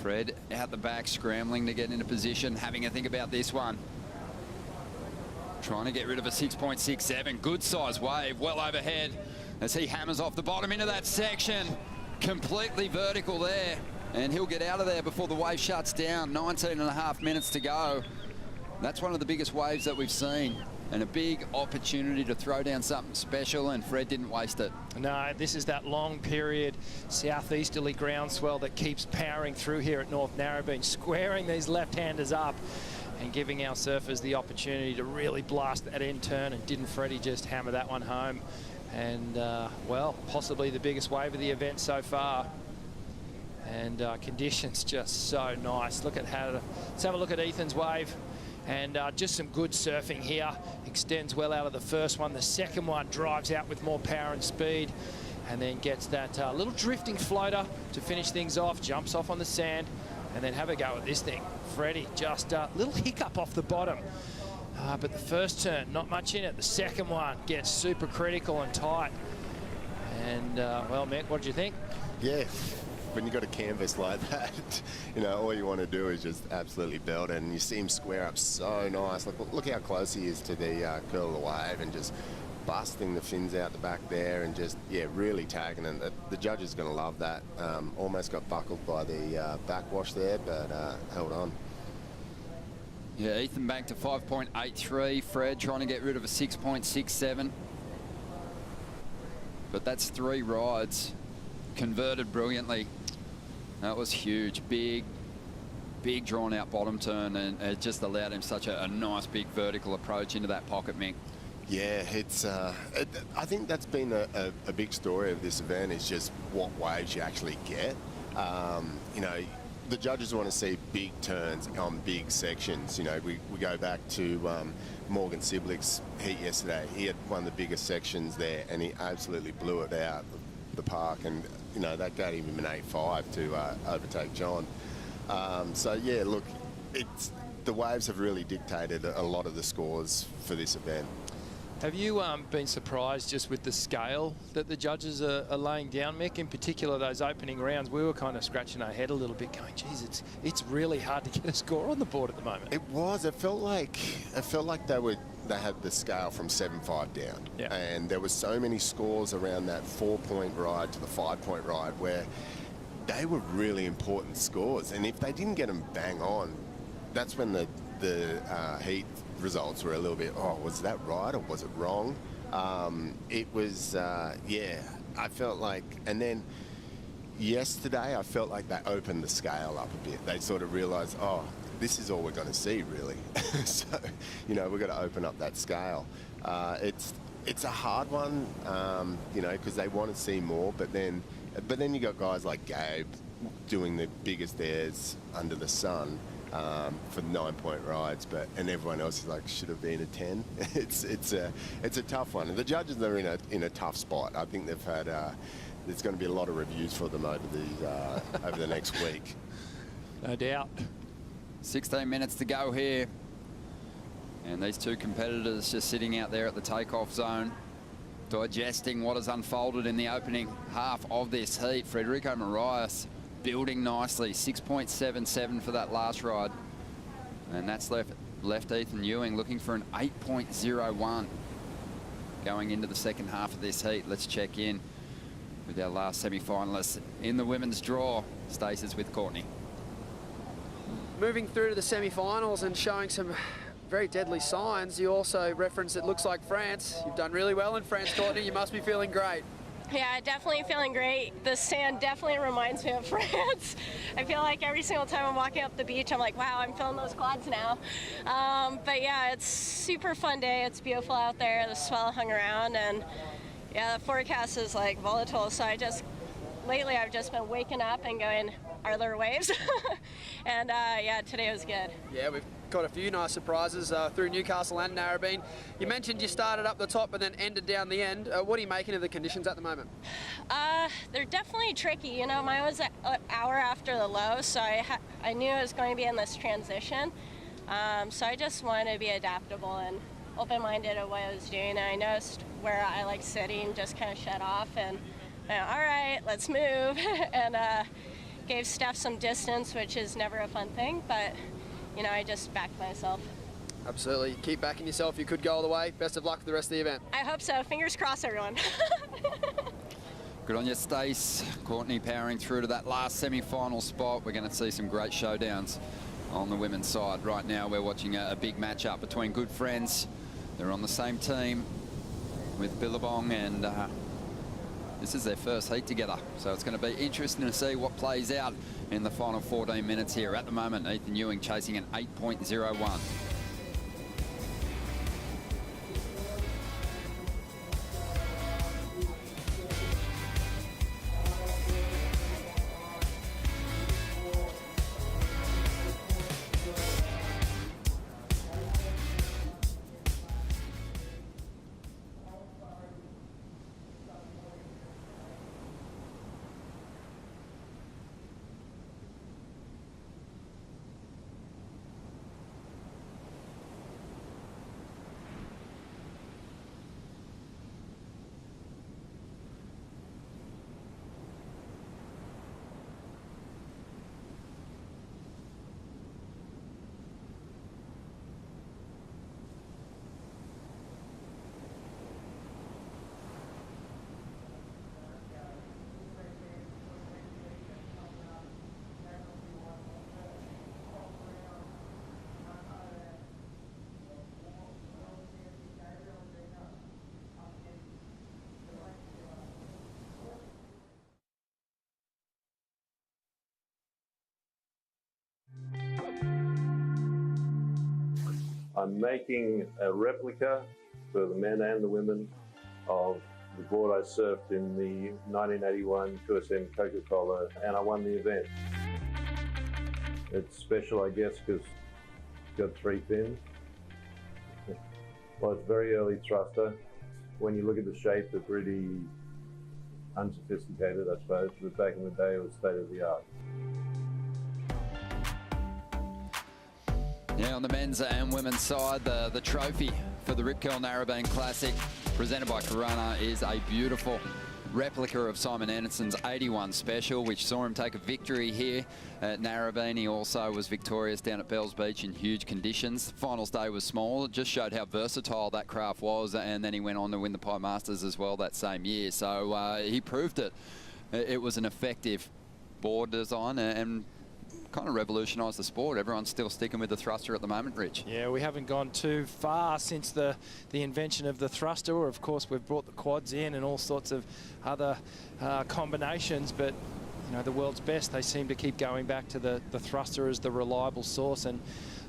Fred out the back, scrambling to get into position, having a think about this one. Trying to get rid of a 6.67. Good size wave, well overhead as he hammers off the bottom into that section. Completely vertical there, and he'll get out of there before the wave shuts down. 19.5 minutes to go. That's one of the biggest waves that we've seen, and a big opportunity to throw down something special, and Fred didn't waste it. No, this is that long period southeasterly groundswell that keeps powering through here at North Narrabeen, squaring these left-handers up and giving our surfers the opportunity to really blast that end turn. And didn't Freddie just hammer that one home? And well, possibly the biggest wave of the event so far. And conditions just so nice. Let's have a look at Ethan's wave. And just some good surfing here. Extends well out of the first one. The second one drives out with more power and speed, and then gets that little drifting floater to finish things off. Jumps off on the sand, and then have a go at this thing. Freddie, just a little hiccup off the bottom. But the first turn, not much in it. The second one gets super critical and tight. And, well, Mick, what did you think? Yeah, when you got a canvas like that, you know, all you want to do is just absolutely belt it. And you see him square up so nice. Look how close he is to the curl of the wave, and just busting the fins out the back there, and just, yeah, really tagging it. The judge is going to love that. Almost got buckled by the backwash there, but held on. Yeah, Ethan back to 5.83. Fred trying to get rid of a 6.67. But that's 3 rides converted brilliantly. That was huge. Big drawn out bottom turn, and it just allowed him such a nice big vertical approach into that pocket, Mick. Yeah, it's. I think that's been a big story of this event, is just what waves you actually get. You know, the judges want to see big turns on big sections. You know, we go back to Morgan Siblick's heat yesterday. He had one of the biggest sections there, and he absolutely blew it out the park. And you know, that gave him an 8.5 to overtake John. So yeah, look, the waves have really dictated a lot of the scores for this event. Have you been surprised just with the scale that the judges are laying down, Mick? In particular, those opening rounds, we were kind of scratching our head a little bit, going, "Geez, it's really hard to get a score on the board at the moment." It was. It felt like they had the scale from 7.5 down, yeah. And there were so many scores around that 4-point ride to the 5-point ride where they were really important scores, and if they didn't get them bang on, that's when the heat results were a little bit, oh, was that right or was it wrong? It was, yeah, I felt like, and then yesterday I felt like they opened the scale up a bit. They sort of realised, oh, this is all we're going to see, really. So, you know, we've got to open up that scale. It's a hard one, you know, because they want to see more, but then you got guys like Gabe doing the biggest airs under the sun for 9-point rides, and everyone else is like, should have been a 10. It's a tough one, and the judges are in a tough spot. I think they've had there's going to be a lot of reviews for them over the next week. No doubt. 16 minutes to go here. And these two competitors just sitting out there at the takeoff zone, digesting what has unfolded in the opening half of this heat. Federico Moraes building nicely, 6.77 for that last ride. And that's left Ethan Ewing looking for an 8.01 going into the second half of this heat. Let's check in with our last semi-finalists in the women's draw. Stacey's with Courtney. Moving through to the semi-finals and showing some very deadly signs. You also referenced it looks like France. You've done really well in France, Courtney. You must be feeling great. Yeah, definitely feeling great. The sand definitely reminds me of France. I feel like every single time I'm walking up the beach, I'm like, wow, I'm feeling those quads now. But yeah, it's super fun day. It's beautiful out there. The swell hung around, and yeah, the forecast is like volatile. So lately I've just been waking up and going, are there waves? And yeah, today was good. Yeah, we've got a few nice surprises through Newcastle and Narrabeen. You mentioned you started up the top and then ended down the end. What are you making of the conditions at the moment? They're definitely tricky. You know, mine was an hour after the low, so I knew I was going to be in this transition. So I just wanted to be adaptable and open-minded of what I was doing. And I noticed where I like sitting just kind of shut off, and all right, let's move. And gave Steph some distance, which is never a fun thing, but you know, I just backed myself. Absolutely. Keep backing yourself. You could go all the way. Best of luck for the rest of the event. I hope so. Fingers crossed, everyone. Good on you, Stace. Courtney powering through to that last semi-final spot. We're going to see some great showdowns on the women's side. Right now, we're watching a big matchup between good friends. They're on the same team with Billabong, and this is their first heat together. So it's going to be interesting to see what plays out in the final 14 minutes here. At the moment, Ethan Ewing chasing an 8.01. I'm making a replica for the men and the women of the board I surfed in the 1981 QSM Coca-Cola, and I won the event. It's special, I guess, because it's got 3 fins. Well, it's very early thruster. When you look at the shape, they're pretty unsophisticated, I suppose, but back in the day, it was state of the art. Yeah, on the men's and women's side, the trophy for the Rip Curl Narrabeen Classic presented by Corona is a beautiful replica of Simon Anderson's 81 special, which saw him take a victory here at Narrabeen. He also was victorious down at Bells Beach in huge conditions. Finals day was small. It just showed how versatile that craft was, and then he went on to win the Pie Masters as well that same year. So he proved it. It was an effective board design, and kind of revolutionised the sport. Everyone's still sticking with the thruster at the moment, Rich. Yeah, we haven't gone too far since the invention of the thruster. Of course, we've brought the quads in and all sorts of other combinations, but you know, the world's best, they seem to keep going back to the thruster as the reliable source, and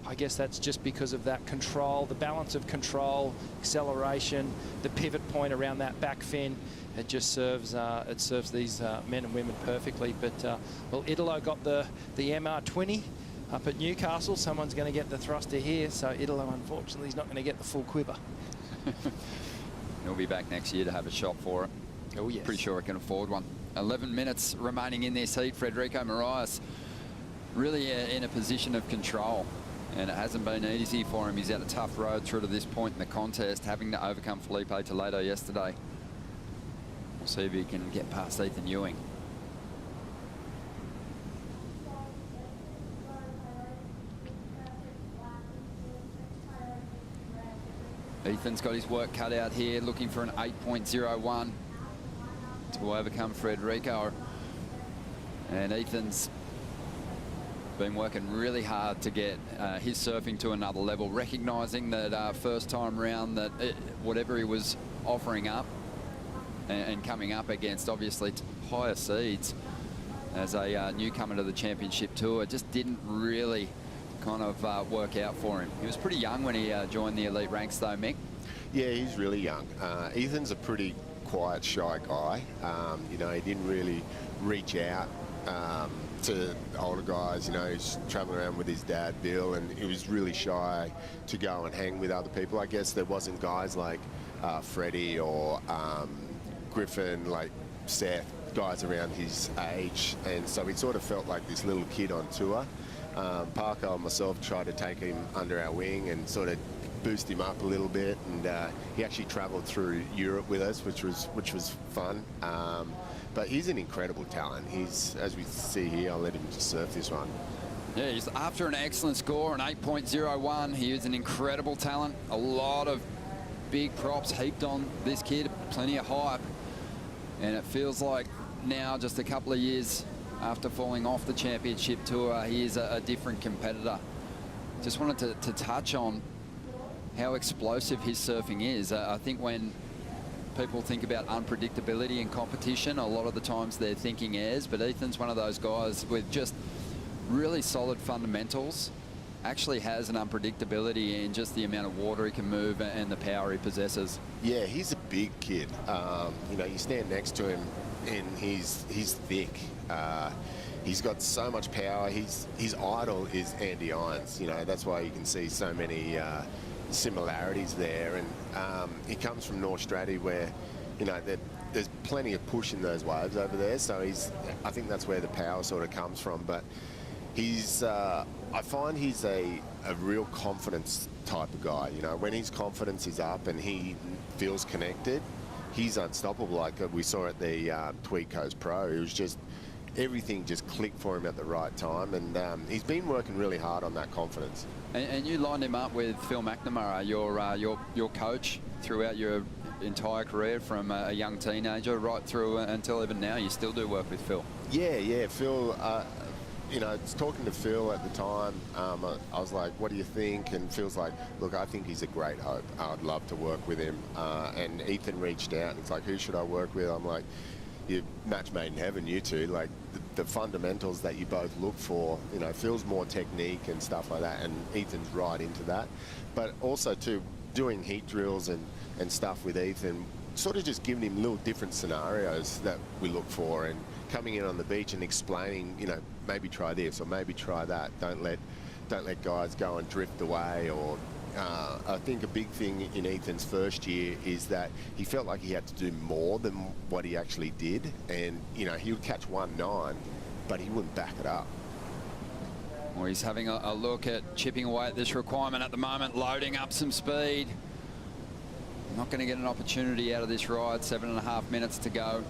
I guess that's just because of that control, the balance of control, acceleration, the pivot point around that back fin. It just serves these men and women perfectly. But well, Italo got the MR20 up at Newcastle. Someone's going to get the thruster here, so Italo unfortunately is not going to get the full quiver. He'll be back next year to have a shot for it. Oh yes. Pretty sure it can afford one. 11 minutes remaining in this heat. Federico Moraes really in a position of control, and it hasn't been easy for him. He's had a tough road through to this point in the contest, having to overcome Felipe Toledo yesterday. We'll see if he can get past Ethan Ewing. Ethan's got his work cut out here, looking for an 8.01 to overcome Federico. And Ethan's been working really hard to get his surfing to another level, recognising that first time round that whatever he was offering up and coming up against obviously higher seeds as a newcomer to the championship tour, just didn't really kind of work out for him. He was pretty young when he joined the elite ranks though, Mick. Yeah, he's really young. Ethan's a pretty quiet, shy guy. You know, he didn't really reach out to older guys. You know, he's traveling around with his dad, Bill, and he was really shy to go and hang with other people. I guess there wasn't guys like Freddie or Griffin, like Seth, guys around his age, and so he sort of felt like this little kid on tour. Parker and myself tried to take him under our wing and sort of boost him up a little bit, and he actually travelled through Europe with us, which was fun. But he's an incredible talent. He's, as we see here, I'll let him just surf this one. Yeah, he's after an excellent score, an 8.01. He is an incredible talent. A lot of big props heaped on this kid, plenty of hype. And it feels like now, just a couple of years after falling off the championship tour, he is a different competitor. Just wanted to touch on how explosive his surfing is. I think when people think about unpredictability in competition, a lot of the times they're thinking airs, but Ethan's one of those guys with just really solid fundamentals, actually has an unpredictability in just the amount of water he can move and the power he possesses. Yeah, he's a big kid. You know, you stand next to him and he's thick. He's got so much power. His idol is Andy Irons. You know, that's why you can see so many similarities there. And he comes from North Stratty, where, you know, there's plenty of push in those waves over there. So I think that's where the power sort of comes from. But I find he's a real confidence type of guy. You know, when his confidence is up and he feels connected, he's unstoppable. Like we saw at the Tweed Coast Pro, it was just everything just clicked for him at the right time, and he's been working really hard on that confidence. And you lined him up with Phil McNamara, your coach throughout your entire career, from a young teenager right through until even now. You still do work with Phil. Yeah, Phil. You know, talking to Phil at the time, I was like, what do you think? And Phil's like, look, I think he's a great hope. I'd love to work with him. And Ethan reached out and it's like, who should I work with? I'm like, you're match made in heaven, you two. Like, the fundamentals that you both look for, you know, Phil's more technique and stuff like that, and Ethan's right into that. But also, too, doing heat drills and stuff with Ethan, sort of just giving him little different scenarios that we look for, and coming in on the beach and explaining, you know, maybe try this or maybe try that. Don't let guys go and drift away. Or I think a big thing in Ethan's first year is that he felt like he had to do more than what he actually did. And, you know, he would catch 1.9, but he wouldn't back it up. Well, he's having a look at chipping away at this requirement at the moment, loading up some speed. Not going to get an opportunity out of this ride. 7.5 minutes to go.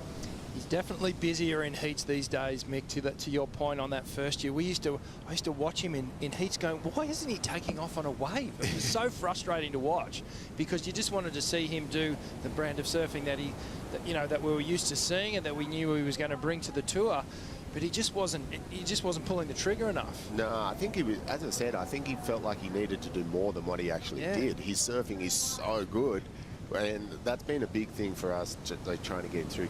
He's definitely busier in heats these days, Mick, to your point on that first year. I used to watch him in heats going, why isn't he taking off on a wave? It was so frustrating to watch, because you just wanted to see him do the brand of surfing that we were used to seeing and that we knew he was going to bring to the tour. but he just wasn't pulling the trigger enough. No, I think he was, as I said, I think he felt like he needed to do more than what he actually did. His surfing is so good, and that's been a big thing for us like trying to get through.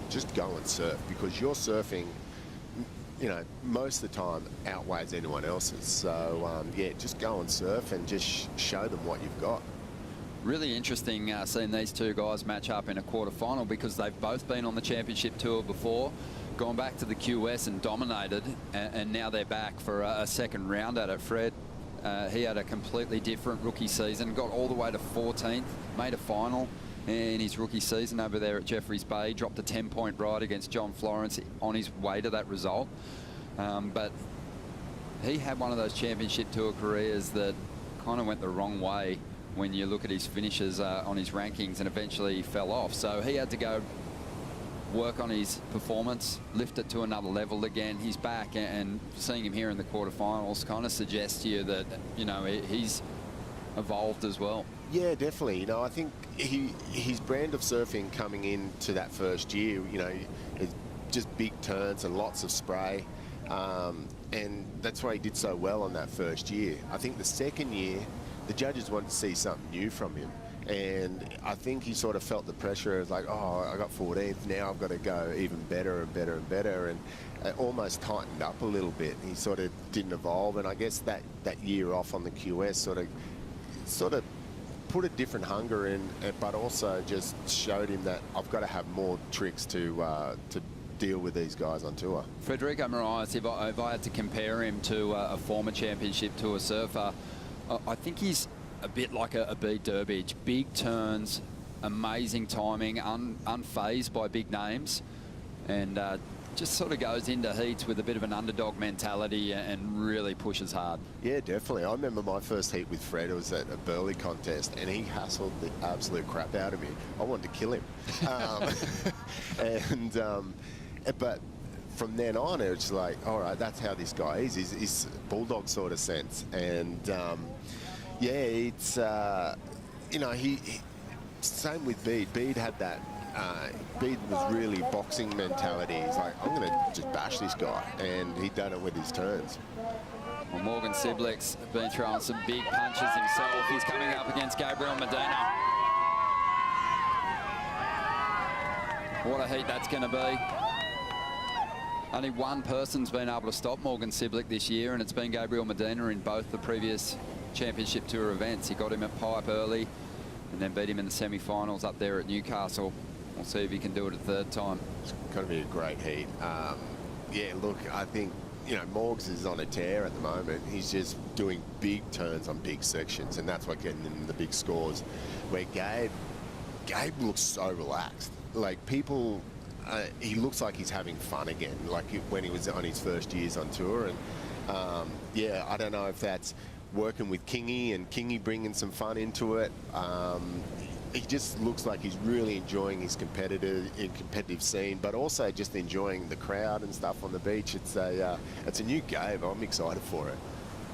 Just go and surf, because your surfing, you know, most of the time outweighs anyone else's. So yeah, just go and surf and just show them what you've got. Really interesting seeing these two guys match up in a quarterfinal, because they've both been on the championship tour before, gone back to the QS and dominated, and now they're back for a second round at it. Fred, he had a completely different rookie season, got all the way to 14th, made a final in his rookie season over there at Jeffreys Bay, dropped a 10-point ride against John Florence on his way to that result. But he had one of those championship tour careers that kind of went the wrong way when you look at his finishes on his rankings, and eventually he fell off. So he had to go work on his performance, lift it to another level again. He's back, and seeing him here in the quarterfinals kind of suggests to you that, you know, he's evolved as well. Yeah, definitely. You know, I think his brand of surfing coming into that first year, you know, is just big turns and lots of spray. And that's why he did so well on that first year. I think the second year, the judges wanted to see something new from him. And I think he sort of felt the pressure of like, oh, I got 14th, now I've got to go even better and better and better. And it almost tightened up a little bit. He sort of didn't evolve. And I guess that year off on the QS sort of put a different hunger in, but also just showed him that I've got to have more tricks to deal with these guys on tour. Federico Moraes, if I had to compare him to a former championship tour surfer, I think he's a bit like a Bede Durbidge. Big turns, amazing timing, unfazed by big names, and just sort of goes into heats with a bit of an underdog mentality and really pushes hard. Yeah, definitely. I remember my first heat with Fred. It was at a Burley contest, and he hassled the absolute crap out of me. I wanted to kill him. But from then on, it was like, all right, that's how this guy is. He's bulldog sort of sense. And yeah, it's, you know, same with Bede. Bede had that. Bede was really boxing mentality. He's like, I'm going to just bash this guy. And he'd done it with his turns. Well, Morgan Siblick's been throwing some big punches himself. He's coming up against Gabriel Medina. What a heat that's going to be. Only one person's been able to stop Morgan Siblick this year, and it's been Gabriel Medina in both the previous championship tour events. He got him at pipe early and then beat him in the semi-finals up there at Newcastle. We'll see if he can do it a third time. It's going to be a great heat. Yeah, look, I think, you know, Morgs is on a tear at the moment. He's just doing big turns on big sections, and that's what getting him the big scores. Where Gabe looks so relaxed. Like, people... he looks like he's having fun again, like when he was on his first years on tour. And yeah, I don't know if that's working with Kingy and Kingy bringing some fun into it. He just looks like he's really enjoying his competitive scene, but also just enjoying the crowd and stuff on the beach. It's a new Gabe. I'm excited for it.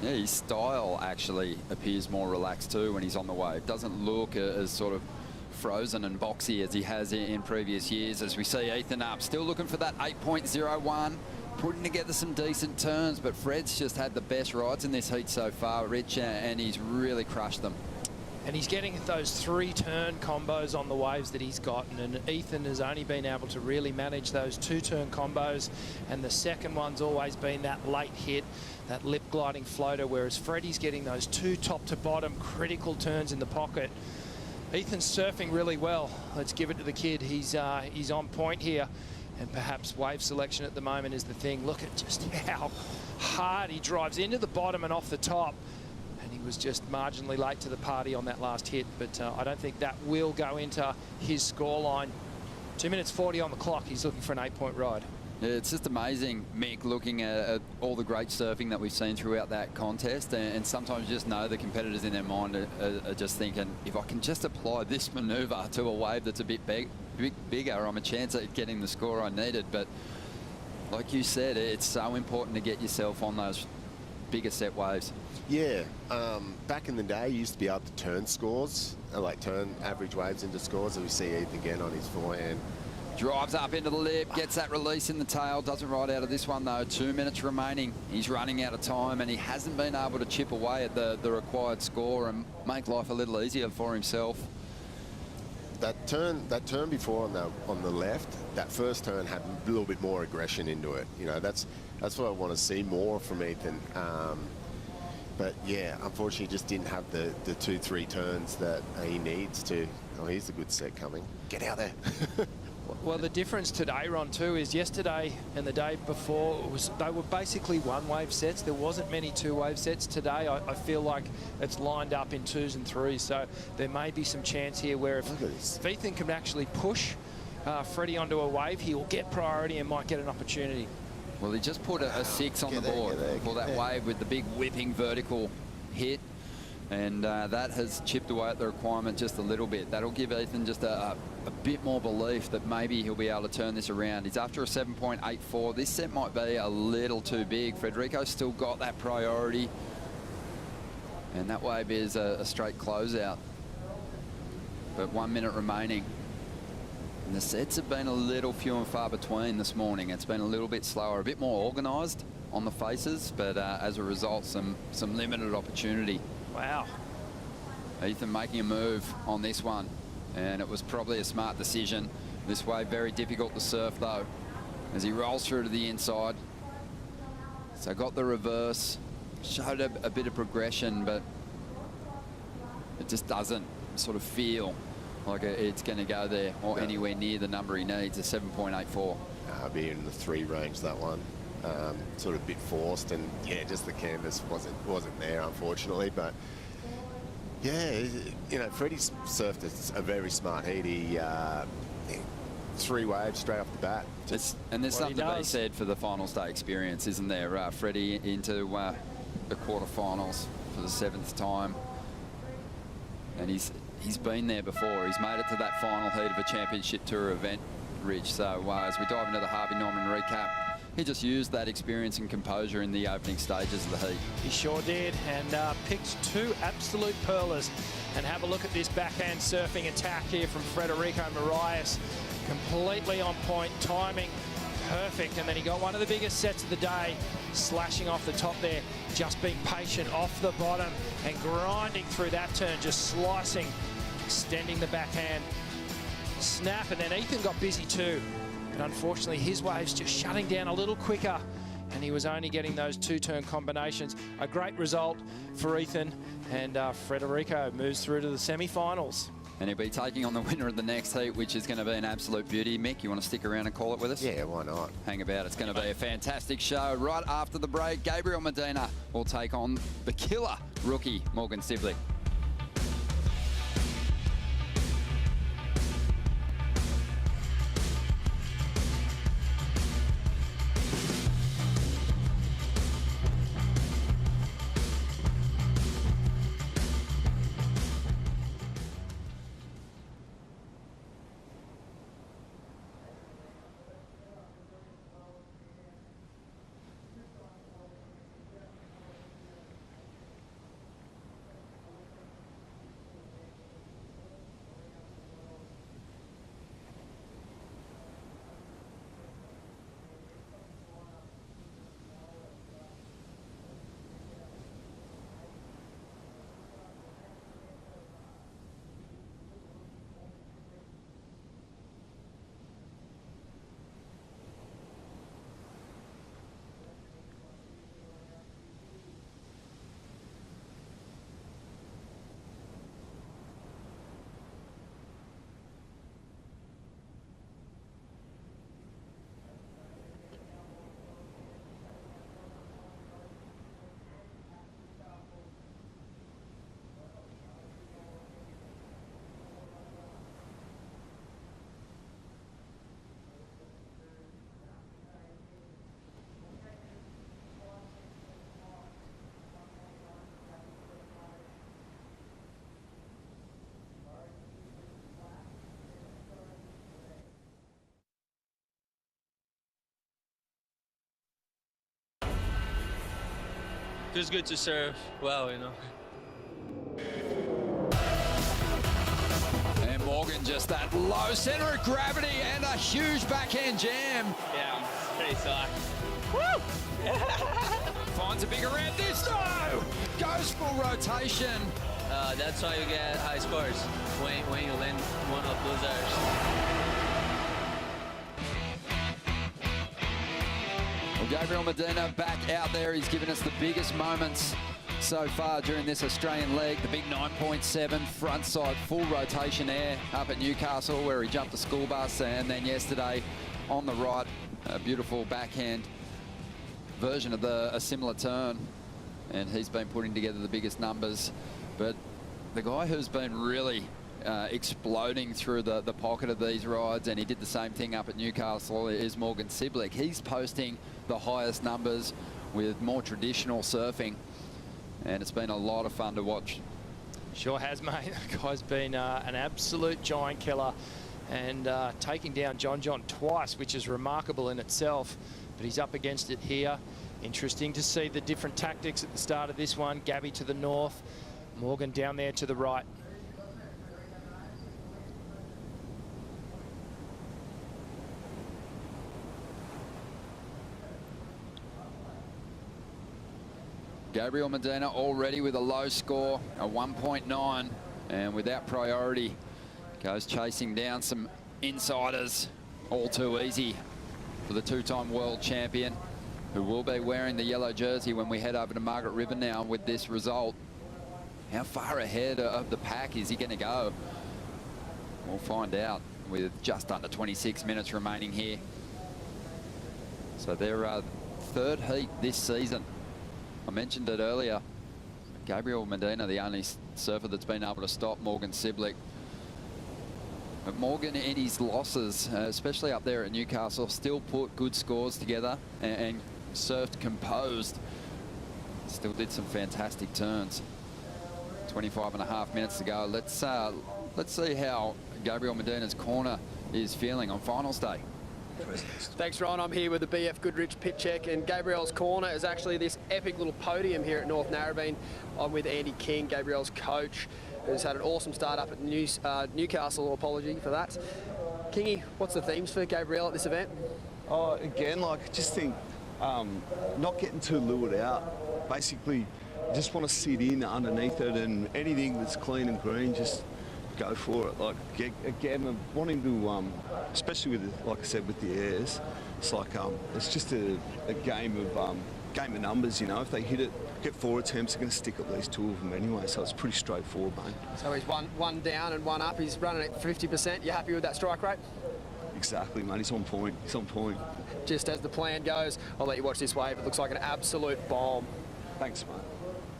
Yeah, his style actually appears more relaxed too when he's on the wave. Doesn't look as sort of frozen and boxy as he has in previous years. As we see Ethan up, still looking for that 8.01, putting together some decent turns, but Fred's just had the best rides in this heat so far, Rich, and he's really crushed them. And he's getting those 3-turn combos on the waves that he's gotten, and Ethan has only been able to really manage those 2-turn combos, and the second one's always been that late hit, that lip gliding floater, whereas Freddie's getting those 2 top to bottom critical turns in the pocket. Ethan's surfing really well. Let's give it to the kid. He's on point here, and perhaps wave selection at the moment is the thing. Look at just how hard he drives into the bottom and off the top, and he was just marginally late to the party on that last hit, but I don't think that will go into his scoreline. 2 minutes 40 on the clock. He's looking for an 8-point ride. Yeah, it's just amazing, Mick, looking at all the great surfing that we've seen throughout that contest, and sometimes you just know the competitors in their mind are just thinking, if I can just apply this manoeuvre to a wave that's a bit bigger, I'm a chance at getting the score I needed. But like you said, it's so important to get yourself on those bigger set waves. Yeah, back in the day, you used to be able to turn scores, like turn average waves into scores, and we see Ethan again on his forehand. Drives up into the lip, gets that release in the tail, doesn't ride out of this one though. 2 minutes remaining. He's running out of time and he hasn't been able to chip away at the required score and make life a little easier for himself. That turn before on the left, that first turn had a little bit more aggression into it. You know, that's what I want to see more from Ethan. But yeah, unfortunately, he just didn't have the 2-3 turns that he needs to. Oh, here's a good set coming. Get out there. Well, the difference today, Ron, too, is yesterday and the day before, they were basically one-wave sets. There wasn't many two-wave sets. Today, I feel like it's lined up in 2s and 3s, so there may be some chance here where if Ethan can actually push Freddie onto a wave, he will get priority and might get an opportunity. Well, he just put a 6 on the board for that wave with the big whipping vertical hit. And that has chipped away at the requirement just a little bit. That'll give Ethan just a bit more belief that maybe he'll be able to turn this around. He's after a 7.84. This set might be a little too big. Federico's still got that priority. And that wave is a straight closeout. But 1 minute remaining. And the sets have been a little few and far between this morning. It's been a little bit slower, a bit more organised on the faces, but as a result, some limited opportunity. Wow. Ethan making a move on this one, and it was probably a smart decision. This wave very difficult to surf though, as he rolls through to the inside. So got the reverse, showed a bit of progression, but it just doesn't sort of feel like it's going to go there or anywhere near the number he needs, a 7.84. I'll be in the 3 range, that one. Sort of a bit forced, and yeah, just the canvas wasn't there, unfortunately. But yeah, you know, Freddie's surfed a very smart heat. He 3 waves straight off the bat. And there's something to be said for the finals day experience, isn't there? Freddie into the quarterfinals for the 7th time, and he's been there before. He's made it to that final heat of a championship tour event, Rich. So as we dive into the Harvey Norman recap, he just used that experience and composure in the opening stages of the heat. He sure did, and picked 2 absolute pearlers. And have a look at this backhand surfing attack here from Federico Moraes. Completely on point, timing perfect, and then he got one of the biggest sets of the day, slashing off the top there, just being patient off the bottom and grinding through that turn, just slicing, extending the backhand snap, and then Ethan got busy too. But unfortunately, his waves just shutting down a little quicker, and he was only getting those 2-turn combinations. A great result for Ethan, and Federico moves through to the semi-finals. And he'll be taking on the winner of the next heat, which is going to be an absolute beauty. Mick, you want to stick around and call it with us? Yeah, why not? Hang about. It's going to be a fantastic show. Right after the break, Gabriel Medina will take on the killer rookie, Morgan Sibley. Feels good to serve well, you know. And Morgan just that low center of gravity and a huge backhand jam. Yeah, I'm pretty psyched. Woo! Finds a big around this, no! Goes full rotation. That's how you get high scores, when you land one of those airs. Well, Gabriel Medina back out there. He's given us the biggest moments so far during this Australian leg. The big 9.7 front side full rotation air up at Newcastle where he jumped a school bus, and then yesterday on the right, a beautiful backhand version of a similar turn, and he's been putting together the biggest numbers. But the guy who's been really exploding through the pocket of these rides, and he did the same thing up at Newcastle, is Morgan Siblick. He's posting the highest numbers with more traditional surfing, and it's been a lot of fun to watch. Sure has, mate. The guy's been an absolute giant killer, and taking down John twice, which is remarkable in itself, but he's up against it here. Interesting to see the different tactics at the start of this one. Gabby to the north, Morgan down there to the right. Gabriel Medina already with a low score, a 1.9, and without priority, goes chasing down some insiders. All too easy for the two-time world champion, who will be wearing the yellow jersey when we head over to Margaret River now with this result. How far ahead of the pack is he going to go? We'll find out with just under 26 minutes remaining here. So their third heat this season. I mentioned it earlier. Gabriel Medina, the only surfer that's been able to stop Morgan Siblick. But Morgan, in his losses, especially up there at Newcastle, still put good scores together and surfed composed. Still did some fantastic turns. 25.5 minutes to go. Let's see how Gabriel Medina's corner is feeling on finals day. Thanks, Ron. I'm here with the BF Goodrich pit check, and Gabriel's corner is actually this epic little podium here at North Narrabeen. I'm with Andy King, Gabriel's coach, who's had an awesome start up at Newcastle. Apology for that. Kingy, what's the themes for Gabriel at this event? Oh, again, like, just think, not getting too lured out. Basically, just want to sit in underneath it, and anything that's clean and green, just go for it. Like, again, I'm wanting to, especially with, like I said, with the airs, it's like, it's just a game of numbers, you know. If they hit it, get 4 attempts, they're going to stick at least 2 of them anyway, so it's pretty straightforward, mate. So he's one down and one up. He's running at 50%. You happy with that strike rate? Exactly, mate. He's on point. He's on point. Just as the plan goes, I'll let you watch this wave. It looks like an absolute bomb. Thanks, mate.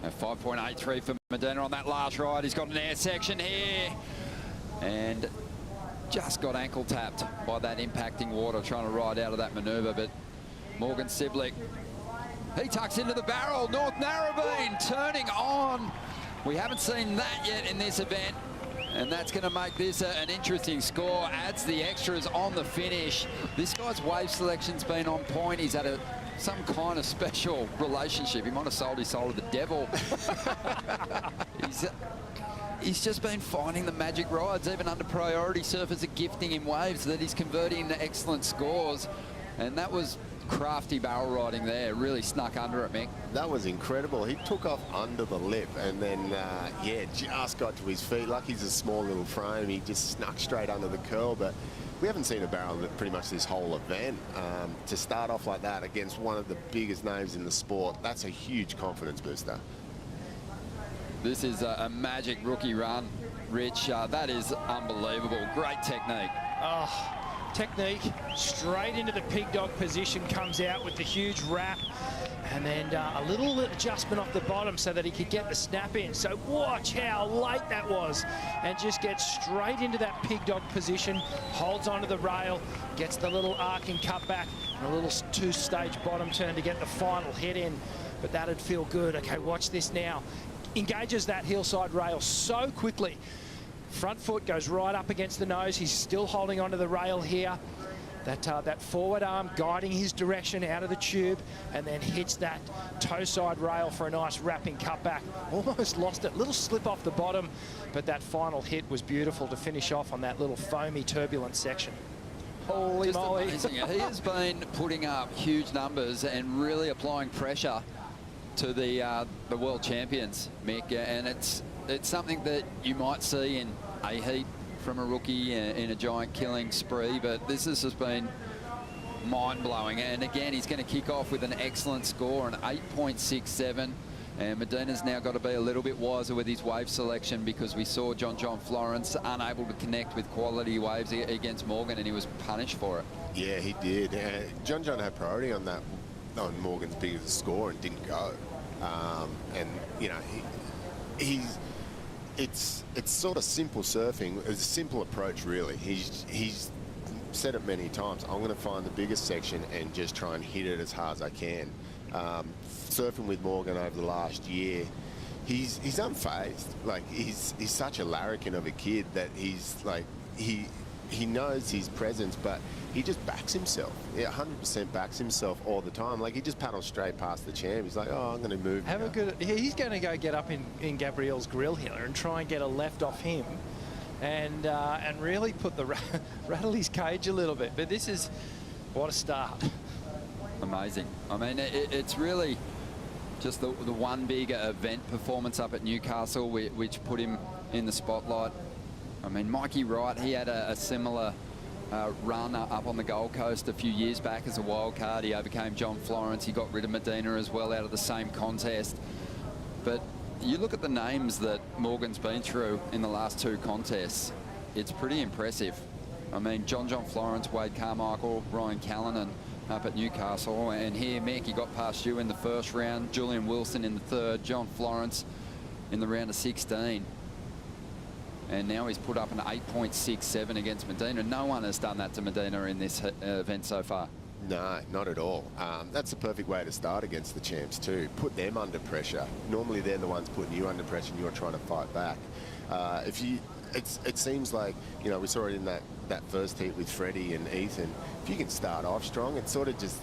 A 5.83 for Medina on that last ride. He's got an air section here, and just got ankle tapped by that impacting water trying to ride out of that manoeuvre. But Morgan Siblick, he tucks into the barrel. North Narrabeen turning on. We haven't seen that yet in this event, and that's going to make this an interesting score. Adds the extras on the finish. This guy's wave selection's been on point. He's had some kind of special relationship. He might have sold his soul to the devil. He's just been finding the magic rides. Even under priority, surfers are gifting him waves that he's converting into excellent scores. And that was crafty barrel riding there. Really snuck under it, Mick. That was incredible. He took off under the lip and then, yeah, just got to his feet. Lucky he's a small little frame. He just snuck straight under the curl. But we haven't seen a barrel pretty much this whole event. To start off like that against one of the biggest names in the sport, that's a huge confidence booster. This is a magic rookie run, Rich. That is unbelievable. Great technique. Oh, technique. Straight into the pig dog position, comes out with the huge wrap, and then a little adjustment off the bottom so that he could get the snap in. So watch how late that was, and just gets straight into that pig dog position, holds onto the rail, gets the little arcing cutback, and a little 2-stage bottom turn to get the final hit in. But that'd feel good. Okay, watch this now. Engages that hillside rail so quickly. Front foot goes right up against the nose. He's still holding onto the rail here. that forward arm guiding his direction out of the tube, and then hits that toe side rail for a nice wrapping cutback. Almost lost it, little slip off the bottom, but that final hit was beautiful to finish off on that little foamy turbulent section. Holy Just moly. amazing. He has been putting up huge numbers and really applying pressure to the world champions, Mick, and it's something that you might see in a heat from a rookie in a giant killing spree, but this has just been mind-blowing. And again, he's going to kick off with an excellent score, an 8.67. And Medina's now got to be a little bit wiser with his wave selection, because we saw John Florence unable to connect with quality waves against Morgan, and he was punished for it. Yeah, he did. John had priority on that, on Morgan's biggest score, and didn't go. And you know, it's sort of simple surfing. It's a simple approach, really. He's said it many times. I'm going to find the biggest section and just try and hit it as hard as I can. Surfing with Morgan over the last year, he's unfazed. Like, he's such a larrikin of a kid that he's like, he knows his presence, but he just backs himself. 100% backs himself all the time. Like, he just paddles straight past the champ. He's like, oh, I'm going to move. Have a good. He's going to go get up in Gabriel's grill here and try and get a left off him, and really put the rattle his cage a little bit. But this is what a start. Amazing. I mean, it's really just the one big event performance up at Newcastle, which put him in the spotlight. I mean, Mikey Wright, he had a similar run up on the Gold Coast a few years back as a wild card. He overcame John Florence. He got rid of Medina as well out of the same contest. But you look at the names that Morgan's been through in the last two contests, it's pretty impressive. I mean, John Florence, Wade Carmichael, Ryan Callanan up at Newcastle, and here, Mick, he got past you in the first round, Julian Wilson in the third, John Florence in the round of 16. And now he's put up an 8.67 against Medina. No one has done that to Medina in this event so far. No, not at all. That's the perfect way to start against the champs too. Put them under pressure. Normally they're the ones putting you under pressure and you're trying to fight back. It seems like, you know, we saw it in that first heat with Freddie and Ethan. If you can start off strong, it sort of just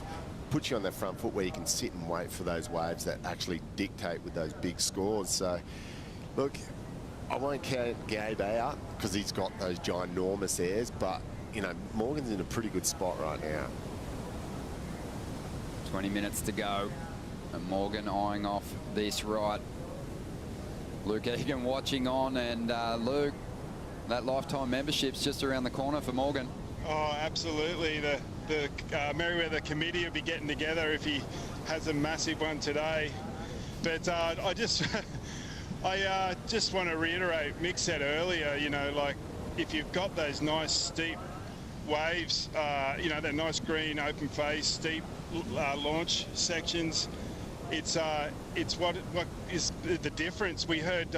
puts you on that front foot where you can sit and wait for those waves that actually dictate with those big scores. So, look, I won't count Gabe out because he's got those ginormous airs, but, you know, Morgan's in a pretty good spot right now. 20 minutes to go, and Morgan eyeing off this right. Luke Egan watching on, and Luke, that lifetime membership's just around the corner for Morgan. Oh, absolutely. The Merriweather committee will be getting together if he has a massive one today. But I just want to reiterate, Mick said earlier, you know, like, if you've got those nice steep waves, you know, that nice green open face, steep launch sections, it's what is the difference. We heard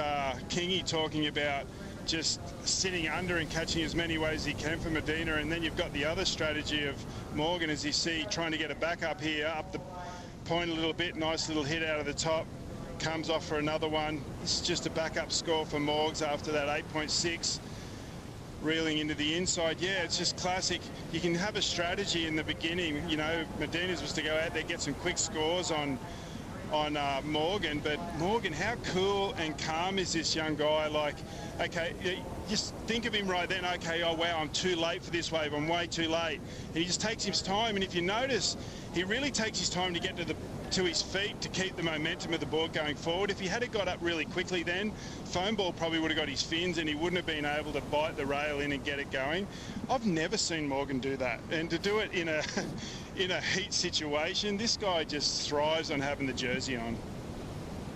Kingy talking about just sitting under and catching as many waves as he can for Medina, and then you've got the other strategy of Morgan, as you see, trying to get a back up here, up the point a little bit, nice little hit out of the top, comes off for another one. This is just a backup score for Morgs after that 8.6. Reeling into the inside. Yeah, it's just classic. You can have a strategy in the beginning. You know, Medina's was to go out there, get some quick scores on Morgan, but Morgan, how cool and calm is this young guy? Like, okay, just think of him right then. Okay, oh wow, I'm too late for this wave. I'm way too late. And he just takes his time. And if you notice, he really takes his time to get to his feet to keep the momentum of the board going forward. If he had got up really quickly, then Foam Ball probably would have got his fins and he wouldn't have been able to bite the rail in and get it going. I've never seen Morgan do that, and to do it in a heat situation, this guy just thrives on having the jersey on.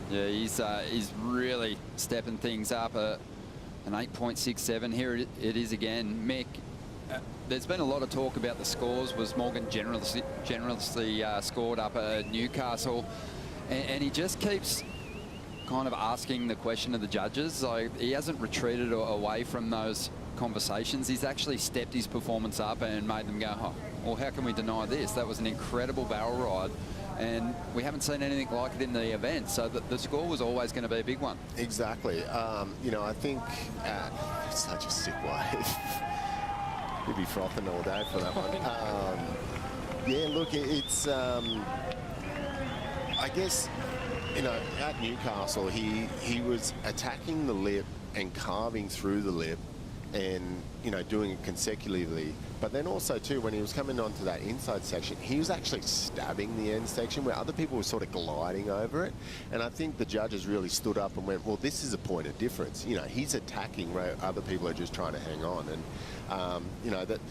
Yeah, he's really stepping things up. An 8.67. Here it is again. Mick, there's been a lot of talk about the scores. Was Morgan generously scored up at Newcastle, and he just keeps kind of asking the question of the judges. Like, he hasn't retreated away from those conversations. He's actually stepped his performance up and made them go, oh, well, how can we deny this? That was an incredible barrel ride, and we haven't seen anything like it in the event, so the score was always going to be a big one. Exactly. You know, I think it's such a sick wave. He'd be frothing all day for that one. Yeah, look, it's, I guess, you know, at Newcastle, he was attacking the lip and carving through the lip and, you know, doing it consecutively. But then also, too, when he was coming onto that inside section, he was actually stabbing the end section where other people were sort of gliding over it. And I think the judges really stood up and went, well, this is a point of difference. You know, he's attacking where other people are just trying to hang on. And, you know, that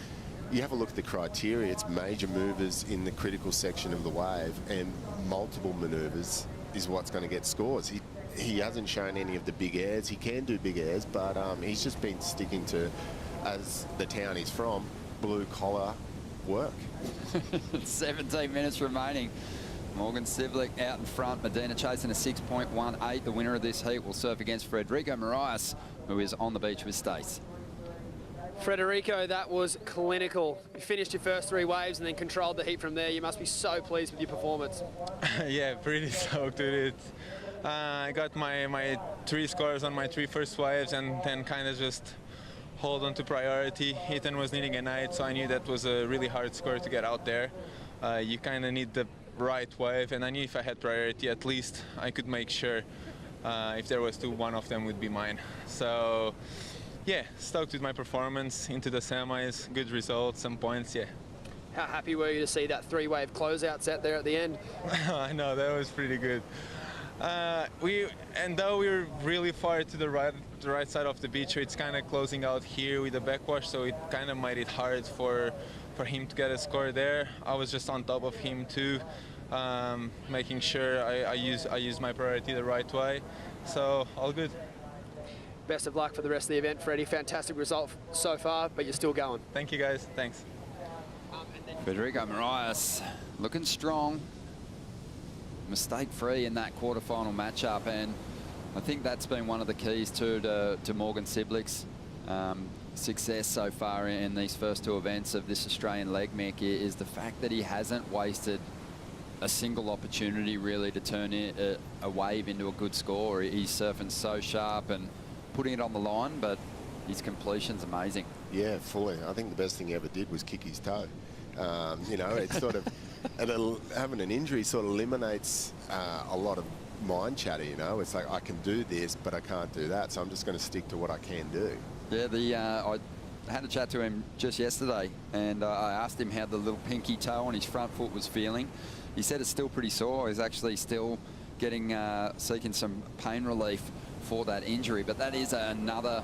you have a look at the criteria. It's major movers in the critical section of the wave, and multiple manoeuvres is what's going to get scores. He hasn't shown any of the big airs. He can do big airs, but he's just been sticking to, as the town he's from, blue-collar work. 17 minutes remaining. Morgan Ciblic out in front. Medina chasing a 6.18. The winner of this heat will serve against Federico Moraes, who is on the beach with Stace. Federico, that was clinical. You finished your first 3 waves and then controlled the heat from there. You must be so pleased with your performance. Yeah, pretty stoked with it. I got my 3 scores on my 3 first waves, and then kind of just hold on to priority. Ethan was needing an 8, so I knew that was a really hard score to get out there. You kind of need the right wave, and I knew if I had priority, at least I could make sure if there was 2, one of them would be mine. So yeah, stoked with my performance into the semis, good results, some points, yeah. How happy were you to see that 3-wave closeout set there at the end? I know, that was pretty good. Though we were really far to the right side of the beach, it's kind of closing out here with the backwash, so it kind of made it hard for him to get a score there. I was just on top of him too, making sure I use my priority the right way. So all good. Best of luck for the rest of the event, Freddie. Fantastic result so far, but you're still going. Thank you, guys. Thanks. Federico Moraes looking strong, mistake-free in that quarterfinal matchup, and I think that's been one of the keys to Morgan Ciblic's success so far in these first 2 events of this Australian leg, Mick, is the fact that he hasn't wasted a single opportunity really to turn a wave into a good score. He's surfing so sharp and putting it on the line, but his completion's amazing. Yeah, fully. I think the best thing he ever did was kick his toe. You know, it's sort of, having an injury sort of eliminates a lot of mind chatter, you know. It's like, I can do this, but I can't do that, so I'm just going to stick to what I can do. Yeah, I had a chat to him just yesterday, and I asked him how the little pinky toe on his front foot was feeling. He said it's still pretty sore. He's actually still seeking some pain relief for that injury, but that is another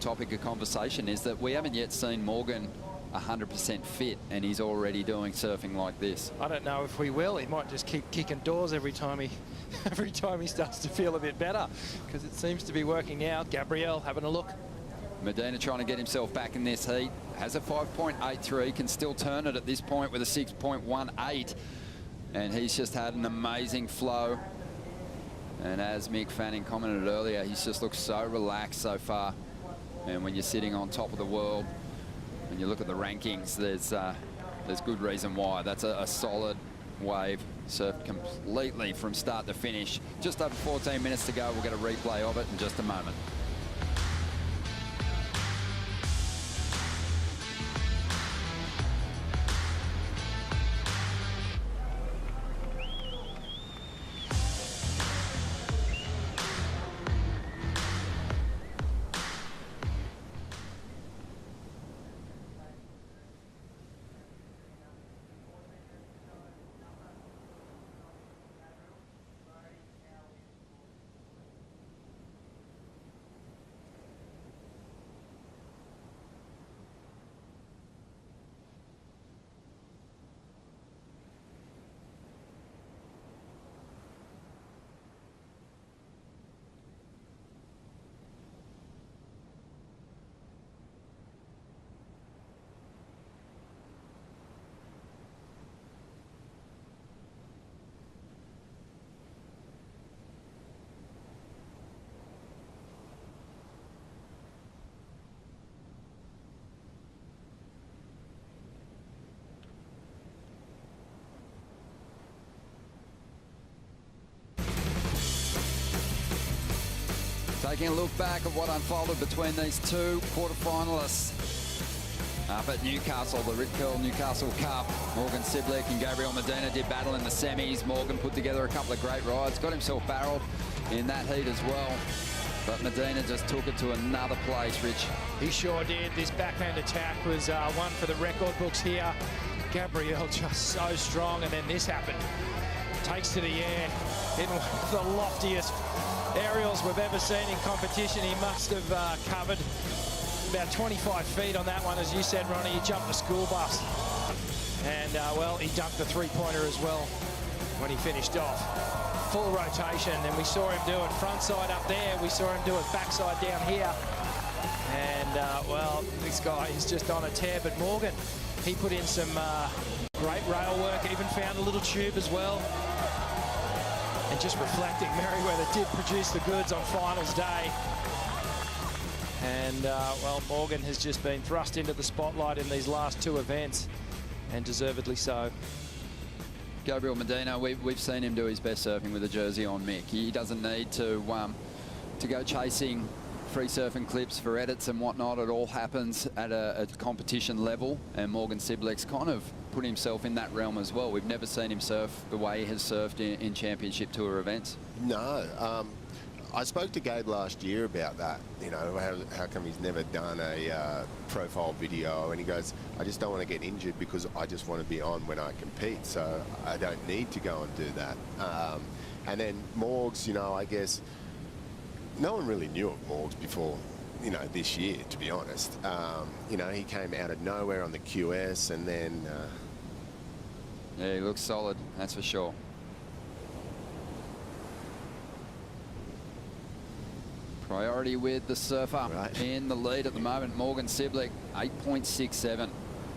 topic of conversation, is that we haven't yet seen Morgan 100% fit, and he's already doing surfing like this. I don't know if we will. He might just keep kicking doors every time he starts to feel a bit better, because it seems to be working out. Gabriel having a look. Medina trying to get himself back in this heat. Has a 5.83, can still turn it at this point with a 6.18. And he's just had an amazing flow. And as Mick Fanning commented earlier, he's just looked so relaxed so far. And when you're sitting on top of the world, when you look at the rankings, there's good reason why. That's a solid wave, surfed completely from start to finish. Just over 14 minutes to go. We'll get a replay of it in just a moment. Taking a look back at what unfolded between these 2 quarterfinalists. Up at Newcastle, the Rip Curl Newcastle Cup, Morgan Siblick and Gabriel Medina did battle in the semis. Morgan put together a couple of great rides, got himself barreled in that heat as well. But Medina just took it to another place, Rich. He sure did. This backhand attack was one for the record books here. Gabriel just so strong, and then this happened. Takes to the air in one of the loftiest aerials we've ever seen in competition. He must have covered about 25 feet on that one. As you said, Ronnie, he jumped the school bus. And, well, he dunked the three-pointer as well when he finished off. Full rotation, and we saw him do it front side up there. We saw him do it backside down here. And, well, this guy is just on a tear. But Morgan, he put in some great rail work, even found a little tube as well. And just reflecting, Merriweather did produce the goods on finals day. And, well, Morgan has just been thrust into the spotlight in these last two events, and deservedly so. Gabriel Medina, we've seen him do his best surfing with a jersey on, Mick. He doesn't need to go chasing free surfing clips for edits and whatnot. It all happens at a competition level, and Morgan Siblick's kind of put himself in that realm as well. We've never seen him surf the way he has surfed in championship tour events. No. I spoke to Gabe last year about that, you know, how come he's never done a profile video, and he goes, I just don't want to get injured because I just want to be on when I compete, so I don't need to go and do that. And then Morgs, you know, I guess no one really knew of Morgs before, you know, this year, to be honest. You know, he came out of nowhere on the QS, and then... Yeah, he looks solid, that's for sure. Priority with the surfer in the lead at the moment. Morgan Siblick, 8.67.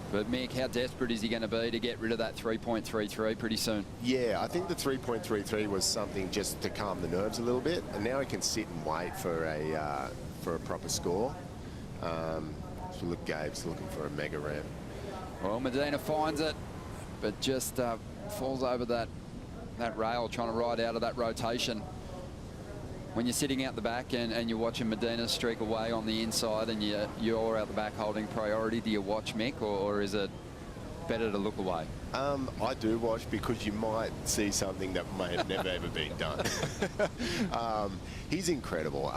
But Mick, how desperate is he going to be to get rid of that 3.33 pretty soon? Yeah, I think the 3.33 was something just to calm the nerves a little bit, and now he can sit and wait for a proper score. So look, Gabe's looking for a mega ramp. Well, Medina finds it, but just falls over that rail, trying to ride out of that rotation. When you're sitting out the back and you're watching Medina streak away on the inside and you're out the back holding priority, do you watch, Mick, or is it better to look away? I do watch because you might see something that may have never ever been done. He's incredible.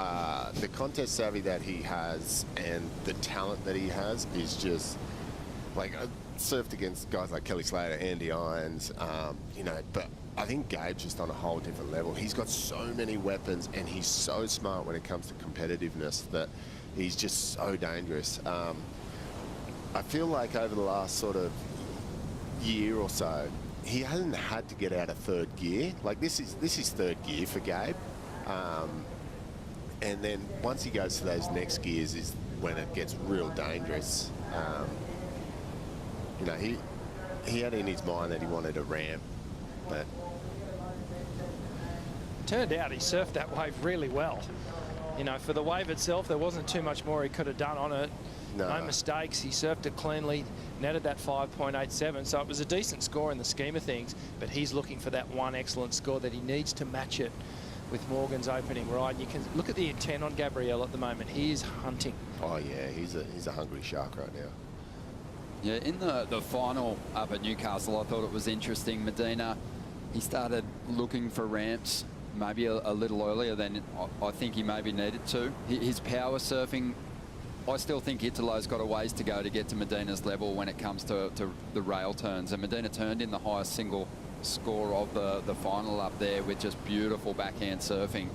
The contest savvy that he has and the talent that he has is just like, I surfed against guys like Kelly Slater, Andy Irons, you know, but I think Gabe's just on a whole different level. He's got so many weapons, and he's so smart when it comes to competitiveness that he's just so dangerous. I feel like over the last sort of year or so, he hasn't had to get out of third gear. Like this is third gear for Gabe. And then once he goes to those next gears is when it gets real dangerous. You know, he had in his mind that he wanted a ramp, but turned out he surfed that wave really well. You know, for the wave itself, there wasn't too much more he could have done on it. No mistakes. He surfed it cleanly, netted that 5.87, so it was a decent score in the scheme of things, but he's looking for that one excellent score that he needs to match it with Morgan's opening ride. You can look at the intent on Gabriel at the moment. He is hunting. Oh yeah, he's a hungry shark right now. Yeah, in the final up at Newcastle, I thought it was interesting. Medina, he started looking for ramps maybe a little earlier than I think he maybe needed to. His power surfing, I still think Italo's got a ways to go to get to Medina's level when it comes to the rail turns. And Medina turned in the highest single score of the final up there with just beautiful backhand surfing.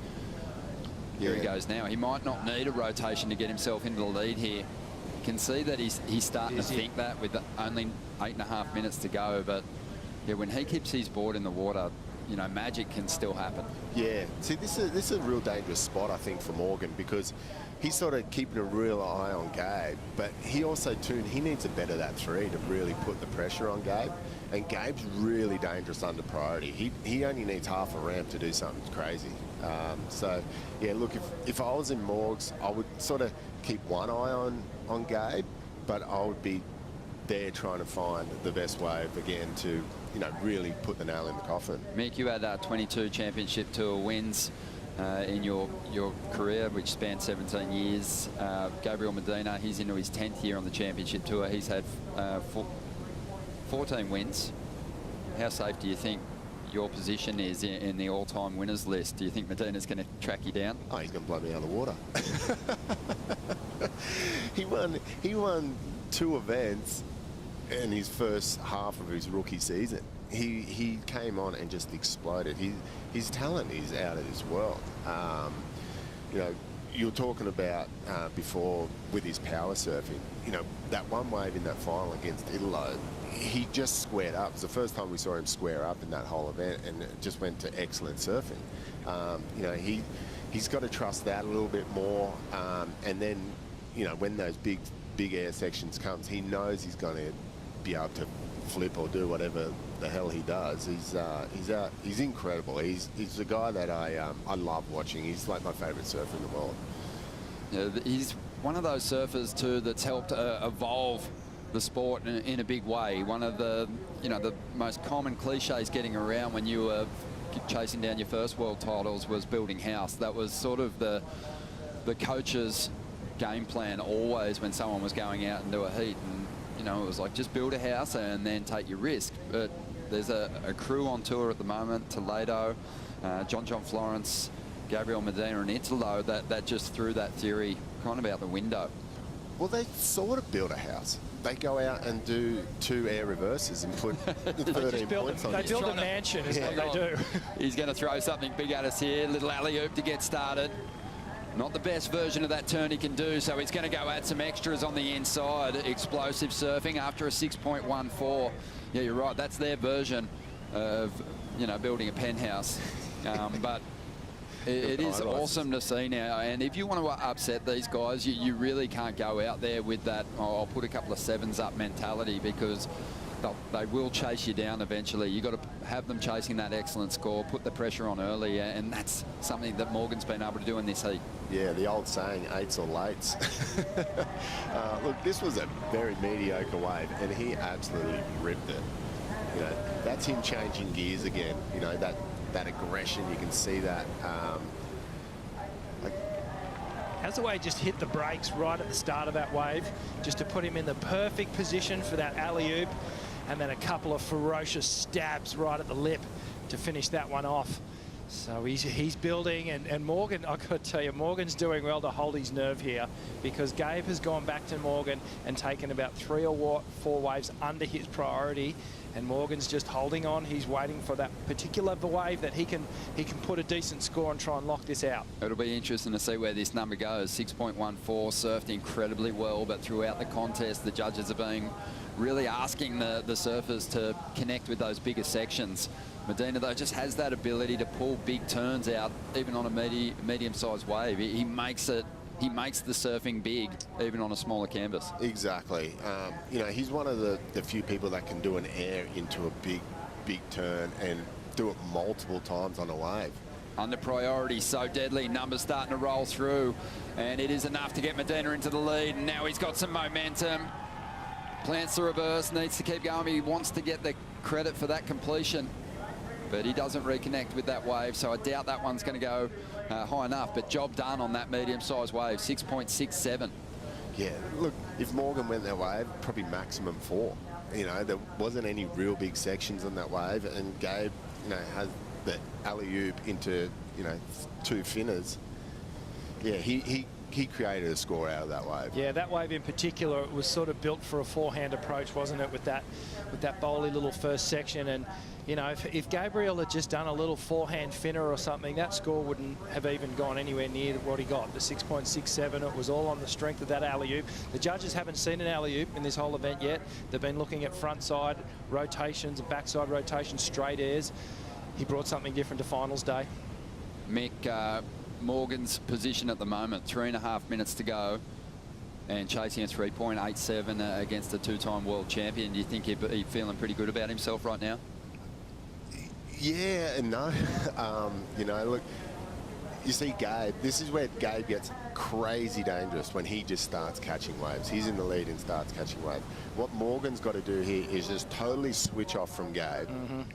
Here he goes now. He might not need a rotation to get himself into the lead here. You can see that he's starting to think that with only 8.5 minutes to go. But yeah, when he keeps his board in the water, you know, magic can still happen. Yeah, see, this is a real dangerous spot, I think, for Morgan, because he's sort of keeping a real eye on Gabe, but he also, too, he needs to better that three to really put the pressure on Gabe, and Gabe's really dangerous under priority. He only needs half a ramp to do something crazy. So, yeah, look, if I was in Morgs, I would sort of keep one eye on Gabe, but I would be there trying to find the best wave again to, you know, really put the nail in the coffin. Mick, you had 22 championship tour wins. in your career, which spanned 17 years. Gabriel Medina, he's into his 10th year on the championship tour. He's had 14 wins. How safe do you think your position is in the all-time winners list? Do you think Medina's going to track you down? Oh, he's going to blow me out of the water. He won 2 events in his first half of his rookie season. He came on and just exploded. His talent is out of this world. You know, you were talking about before with his power surfing. You know, that one wave in that final against Italo, he just squared up. It was the first time we saw him square up in that whole event, and it just went to excellent surfing. You know, he's got to trust that a little bit more, and then, you know, when those big air sections comes, he knows he's going to be able to flip or do whatever the hell he does. He's incredible. He's the guy that I love watching. He's like my favorite surfer in the world. Yeah, he's one of those surfers too that's helped evolve the sport in a big way. One of the, you know, the most common cliches getting around when you were chasing down your first world titles was building house. That was sort of the coach's game plan always when someone was going out into a heat, and you know, it was like, just build a house and then take your risk. But there's a crew on tour at the moment, Toledo, John Florence, Gabriel Medina and Italo, that just threw that theory kind of out the window. Well, they sort of build a house. They go out and do 2 air reverses and put 13 points on it. They build a mansion is what they do. He's going to throw something big at us here. Little alley-oop to get started. Not the best version of that turn he can do, so he's going to go add some extras on the inside. Explosive surfing after a 6.14. Yeah, you're right. That's their version of, you know, building a penthouse. But it is awesome to see now. And if you want to upset these guys, you really can't go out there with that, oh, I'll put a couple of 7s up mentality, because they will chase you down eventually. You've got to have them chasing that excellent score, put the pressure on early, and that's something that Morgan's been able to do in this heat. Yeah, the old saying, 8s or lates. Look, this was a very mediocre wave, and he absolutely ripped it. You know, that's him changing gears again. You know, that aggression, you can see that. How's the way he just hit the brakes right at the start of that wave, just to put him in the perfect position for that alley-oop, and then a couple of ferocious stabs right at the lip to finish that one off. So he's building, and Morgan, I've got to tell you, Morgan's doing well to hold his nerve here, because Gabe has gone back to Morgan and taken about 3 or 4 waves under his priority, and Morgan's just holding on. He's waiting for that particular wave that he can put a decent score and try and lock this out. It'll be interesting to see where this number goes. 6.14, surfed incredibly well, but throughout the contest, the judges are being really asking the surfers to connect with those bigger sections. Medina, though, just has that ability to pull big turns out, even on a medium-sized wave. He makes the surfing big, even on a smaller canvas. Exactly. You know, he's one of the few people that can do an air into a big turn and do it multiple times on a wave. Under priority, so deadly. Numbers starting to roll through, and it is enough to get Medina into the lead. And now he's got some momentum. Plants the reverse, needs to keep going. He wants to get the credit for that completion, but he doesn't reconnect with that wave, so I doubt that one's going to go high enough. But job done on that medium-sized wave, 6.67. Yeah, look, if Morgan went that wave, probably maximum 4. You know, there wasn't any real big sections on that wave, and Gabe, you know, has the alley-oop into, you know, 2 finners. Yeah, he created a score out of that wave. Yeah, that wave in particular, it was sort of built for a forehand approach, wasn't it, with that bowly little first section. And you know, if Gabriel had just done a little forehand finner or something, that score wouldn't have even gone anywhere near what he got, the 6.67. It was all on the strength of that alley-oop. The judges haven't seen an alley-oop in this whole event yet. They've been looking at front-side rotations and backside rotations, straight airs. He brought something different to finals day. Mick, Morgan's position at the moment, 3.5 minutes to go, and chasing a 3.87 against a 2-time world champion. Do you think he's feeling pretty good about himself right now? Yeah and no. You know, look, you see Gabe, this is where Gabe gets crazy dangerous when he just starts catching waves. He's in the lead and starts catching waves. What Morgan's got to do here is just totally switch off from Gabe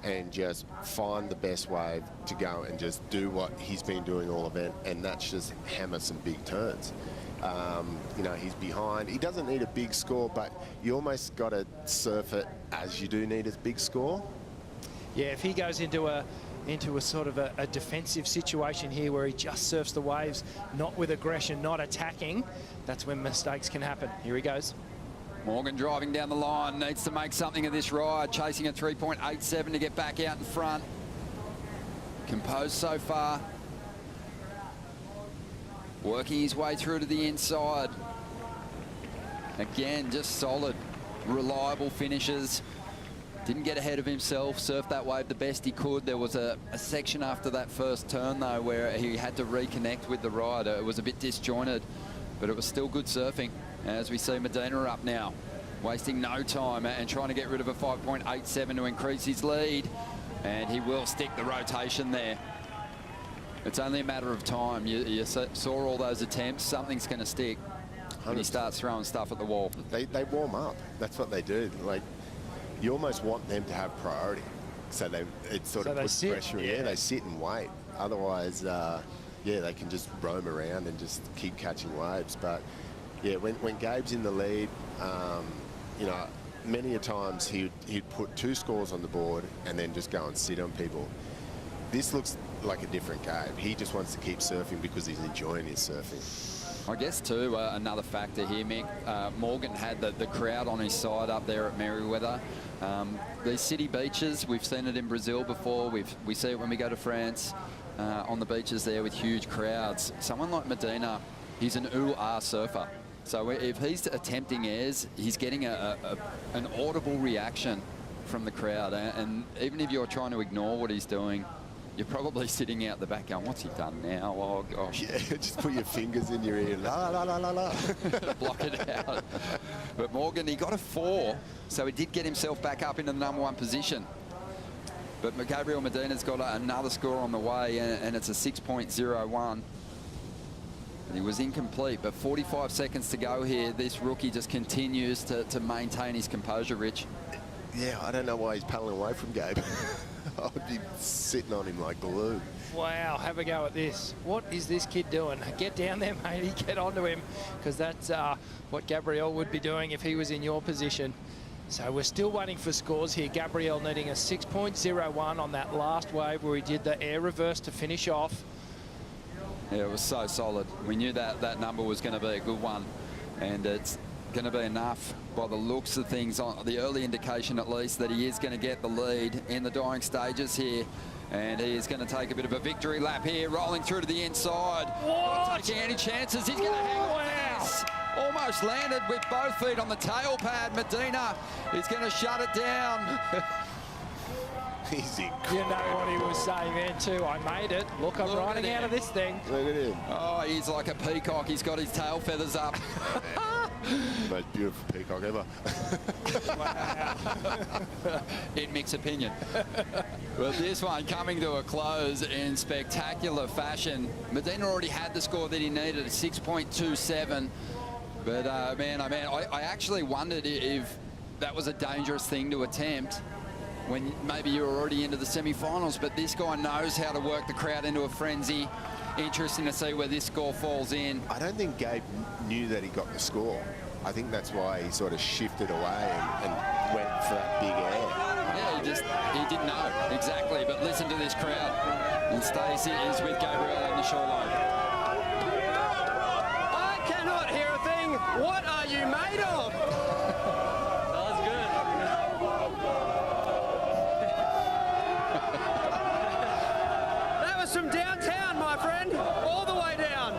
and just find the best wave to go and just do what he's been doing all event, and that's just hammer some big turns. You know, he's behind. He doesn't need a big score, but you almost got to surf it as you do need a big score. Yeah, if he goes into a sort of a defensive situation here where he just surfs the waves, not with aggression, not attacking, that's when mistakes can happen. Here he goes. Morgan driving down the line, needs to make something of this ride, chasing a 3.87 to get back out in front. Composed so far. Working his way through to the inside. Again, just solid, reliable finishes. Didn't get ahead of himself, surfed that wave the best he could. There was a section after that first turn, though, where he had to reconnect with the ride. It was a bit disjointed, but it was still good surfing. As we see Medina up now, wasting no time and trying to get rid of a 5.87 to increase his lead. And he will stick the rotation there. It's only a matter of time. You saw all those attempts. Something's going to stick when he starts throwing stuff at the wall. They warm up. That's what they do. Like, you almost want them to have priority. So it sort of puts pressure in. Yeah, they sit and wait. Otherwise, yeah, they can just roam around and just keep catching waves. But yeah, when Gabe's in the lead, you know, many a times he'd put 2 scores on the board and then just go and sit on people. This looks like a different Gabe. He just wants to keep surfing because he's enjoying his surfing. I guess, too, another factor here, Mick, Morgan had the crowd on his side up there at Merriweather. These city beaches, we've seen it in Brazil before. We see it when we go to France on the beaches there with huge crowds. Someone like Medina, he's an ooh-ah surfer. So if he's attempting airs, he's getting an audible reaction from the crowd. And even if you're trying to ignore what he's doing, you're probably sitting out the back going, what's he done now? Oh, gosh. Yeah, just put your fingers in your ear. La, la, la, la, la. Block it out. But Morgan, he got a 4, so he did get himself back up into the #1 position. But Gabriel Medina's got another score on the way, and it's a 6.01. And he was incomplete, but 45 seconds to go here. This rookie just continues to maintain his composure, Rich. Yeah, I don't know why he's paddling away from Gabe. I would be sitting on him like glue. Wow, have a go at this. What is this kid doing? Get down there, matey, get onto him, because that's what Gabriel would be doing if he was in your position. So we're still waiting for scores here. Gabriel needing a 6.01 on that last wave where he did the air reverse to finish off. Yeah, it was so solid. We knew that number was going to be a good one, and it's going to be enough by the looks of things, on the early indication at least, that he is going to get the lead in the dying stages here. And he is going to take a bit of a victory lap here, rolling through to the inside. Not taking any chances. He's going to hang on. Yes. Almost landed with both feet on the tail pad. Medina is going to shut it down. Easy. You know what he was saying then too. I made it. Look, I'm riding out of this thing. Look at him. Oh, he's like a peacock. He's got his tail feathers up. Most beautiful peacock ever. In Mick's opinion. Well, this one coming to a close in spectacular fashion. Medina already had the score that he needed, a 6.27. But man, I actually wondered if that was a dangerous thing to attempt when maybe you're already into the semi-finals. But this guy knows how to work the crowd into a frenzy. Interesting to see where this score falls in. I don't think Gabe knew that he got the score. I think that's why he sort of shifted away and went for that big air. Yeah, he didn't know exactly. But listen to this crowd. And Stacey is with Gabriel on the shoreline. I cannot hear a thing. What are you made of? That was good. That was from downtown, my friend. All the way down.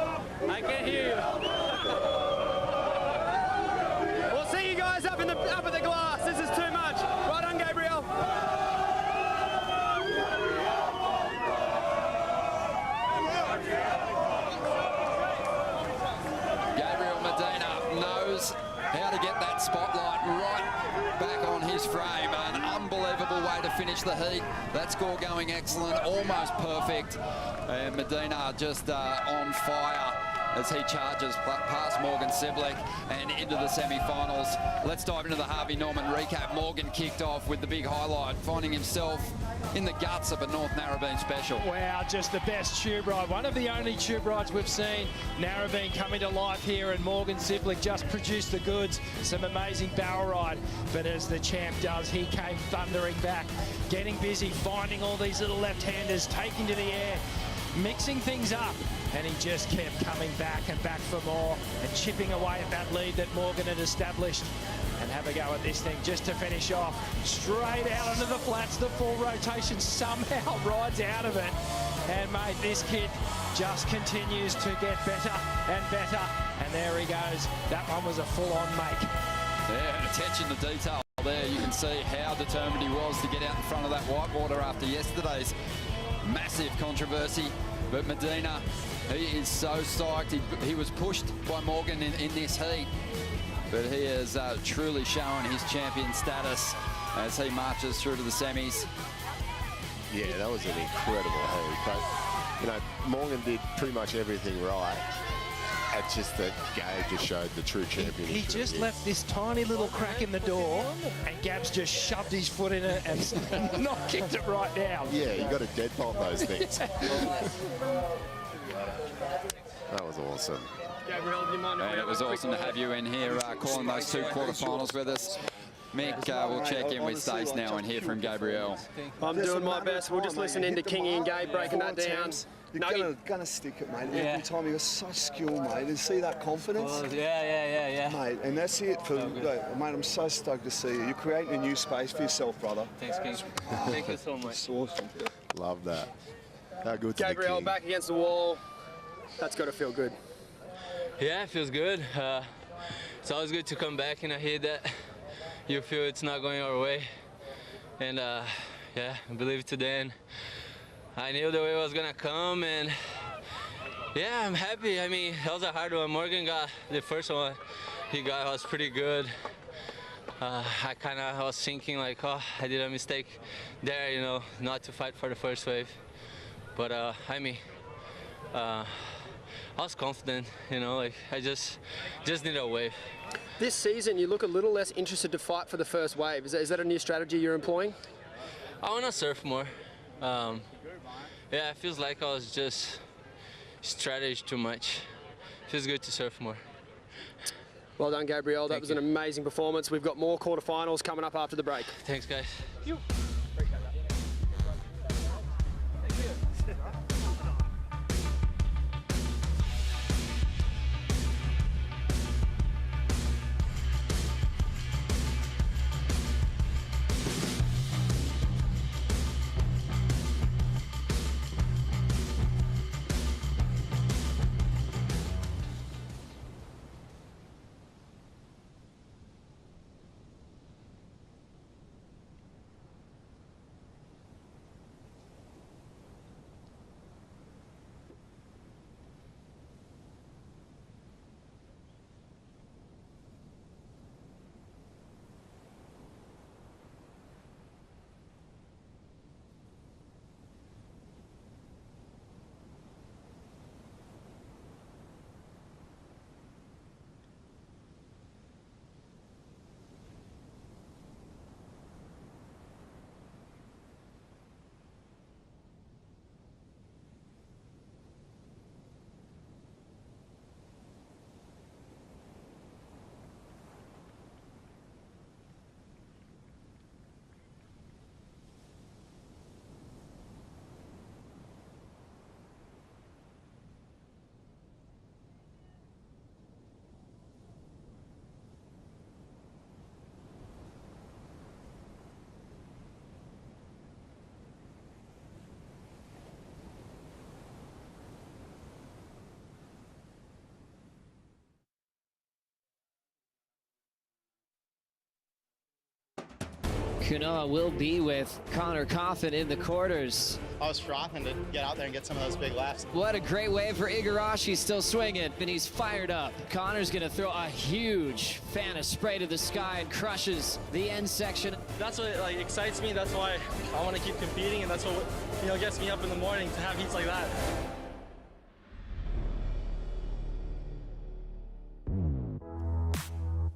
I can hear you. We'll see you guys up at the glass. This is too much. Right on, Gabriel. Gabriel Medina knows how to get that spotlight right back on his frame. An unbelievable way to finish the heat. That score going excellent, almost perfect. And Medina just on fire as he charges past Morgan Siblick and into the semi-finals. Let's dive into the Harvey Norman recap. Morgan kicked off with the big highlight, finding himself in the guts of a North Narrabeen special. Wow, just the best tube ride. One of the only tube rides we've seen. Narrabeen coming to life here, and Morgan Siblick just produced the goods. Some amazing barrel ride. But as the champ does, he came thundering back, getting busy, finding all these little left-handers, taking to the air, mixing things up, and he just kept coming back and back for more and chipping away at that lead that Morgan had established. And have a go at this thing just to finish off. Straight out onto the flats, the full rotation somehow rides out of it. And mate, this kid just continues to get better and better. And there he goes. That one was a full-on make. Yeah, attention to detail there. You can see how determined he was to get out in front of that whitewater after yesterday's massive controversy. But Medina, he is so psyched. He was pushed by Morgan in this heat, but he has truly shown his champion status as he marches through to the semis. Yeah, that was an incredible heat. But, you know, Morgan did pretty much everything right. It's just that Gabe just showed the true champion. He just left this tiny little crack in the door, and Gab's just shoved his foot in it and not kicked it right down. Yeah, you got to deadbolt those things. That was awesome. Gabriel, do you mind? And it was awesome to have you in here calling those two quarterfinals with us. Mick, we'll check in with Stace now and hear from Gabriel. I'm doing my best. We'll just listen in to Kingy and Gabe breaking that down. You're gonna stick it, mate. Every time you got such skill, mate. And see that confidence? Well, yeah. Mate, and that's it for mate. I'm so stoked to see you. You're creating a new space for yourself, brother. Thanks, King. Thank you so much. It's awesome. Love that. How good. Gabriel, back against the wall. That's got to feel good. Yeah, it feels good. It's always good to come back in a heat that you feel it's not going our way. And yeah, I believe today. And I knew the way it was gonna come, and yeah, I'm happy. I mean, that was a hard one. Morgan got the first one he got was pretty good. I was thinking like, oh, I did a mistake there, you know, not to fight for the first wave. But I mean, I was confident, you know, like I just need a wave. This season, you look a little less interested to fight for the first wave. Is that a new strategy you're employing? I want to surf more. Yeah, it feels like I was just strategy too much. Feels good to surf more. Well done, Gabriel. That was an amazing performance. We've got more quarterfinals coming up after the break. Thanks, guys. Kanoa will be with Connor Coffin in the quarters. I was frothing to get out there and get some of those big laughs. What a great wave for Igarashi, still swinging, and he's fired up. Connor's gonna throw a huge fan of spray to the sky and crushes the end section. That's what excites me. That's why I want to keep competing, and that's what gets me up in the morning to have heats like that.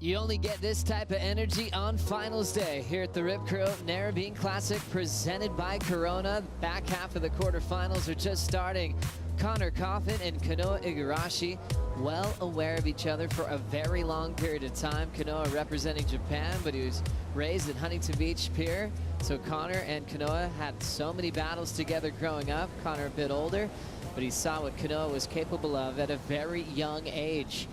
You only get this type of energy on finals day here at the Rip Curl Narrabeen Classic presented by Corona. Back half of the quarterfinals are just starting. Connor Coffin and Kanoa Igarashi well aware of each other for a very long period of time. Kanoa representing Japan, but he was raised at Huntington Beach Pier. So Connor and Kanoa had so many battles together growing up. Connor a bit older, but he saw what Kanoa was capable of at a very young age.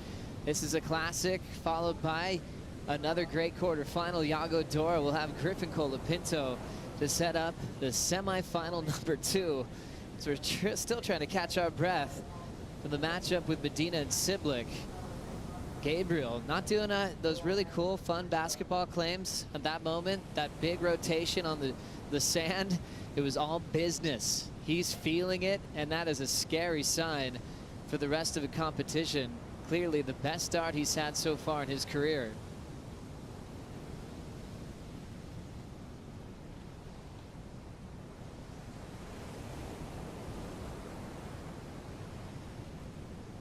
This is a classic, followed by another great quarterfinal. Yago Dora will have Griffin Colapinto to set up the semifinal number 2. So we're still trying to catch our breath for the matchup with Medina and Siblick. Gabriel not doing those really cool, fun basketball claims at that moment. That big rotation on the sand, it was all business. He's feeling it, and that is a scary sign for the rest of the competition. Clearly the best start he's had so far in his career.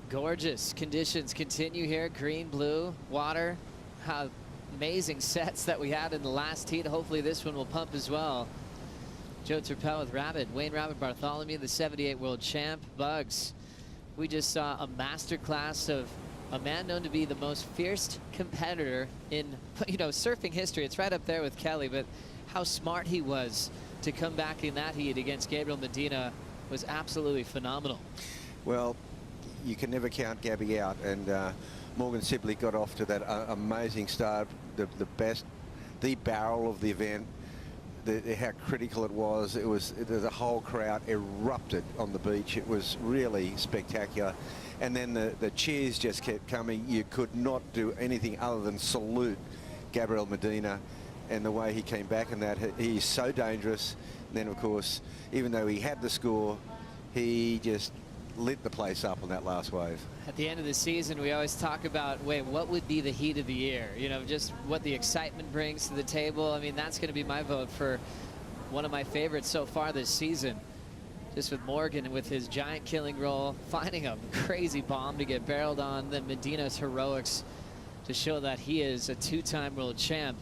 Gorgeous conditions continue here. Green, blue, water. How amazing sets that we had in the last heat. Hopefully this one will pump as well. Joe Turpel with Rabbit. Wayne Rabbit Bartholomew, the 78 world champ. Bugs. We just saw a masterclass of a man known to be the most fierce competitor in, surfing history. It's right up there with Kelly, but how smart he was to come back in that heat against Gabriel Medina was absolutely phenomenal. Well, you can never count Gabby out, and Morgan Sibley got off to that amazing start, the barrel of the event. How critical it was. The whole crowd erupted on the beach. It was really spectacular. And then the cheers just kept coming. You could not do anything other than salute Gabriel Medina and the way he came back, and that he's so dangerous. And then, of course, even though he had the score, he just lit the place up on that last wave. At the end of the season, we always talk about, what would be the heat of the year? Just what the excitement brings to the table. I mean, that's going to be my vote for one of my favorites so far this season. Just with Morgan with his giant killing roll, finding a crazy bomb to get barreled on, then Medina's heroics to show that he is a 2-time world champ.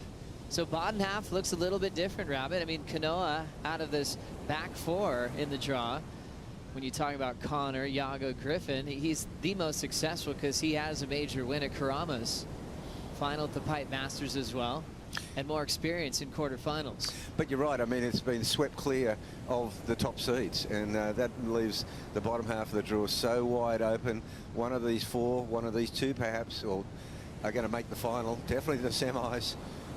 So bottom half looks a little bit different, Rabbit. I mean, Kanoa out of this back 4 in the draw. When you talk about Connor, Yago, Griffin, he's the most successful because he has a major win at Karamas. Final at the Pipe Masters as well, and more experience in quarterfinals. But you're right. I mean, it's been swept clear of the top seeds, and that leaves the bottom half of the draw so wide open. One of these 4, one of these 2 perhaps, are going to make the final, definitely the semis.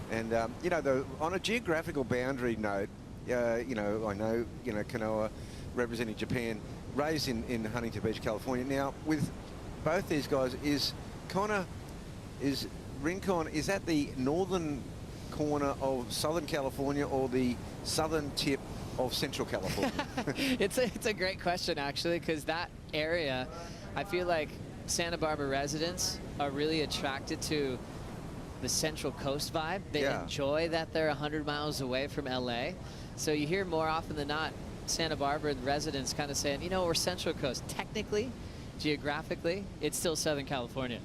And, on a geographical boundary note, I know, Kanoa representing Japan, raised in Huntington Beach, California. Now, with both these guys, Rincon, is that the northern corner of Southern California or the southern tip of Central California? It's a great question, actually, because that area, I feel like Santa Barbara residents are really attracted to the Central Coast vibe. They enjoy that they're 100 miles away from LA. So you hear more often than not Santa Barbara residents kind of saying, we're Central Coast. Technically, geographically, it's still Southern California.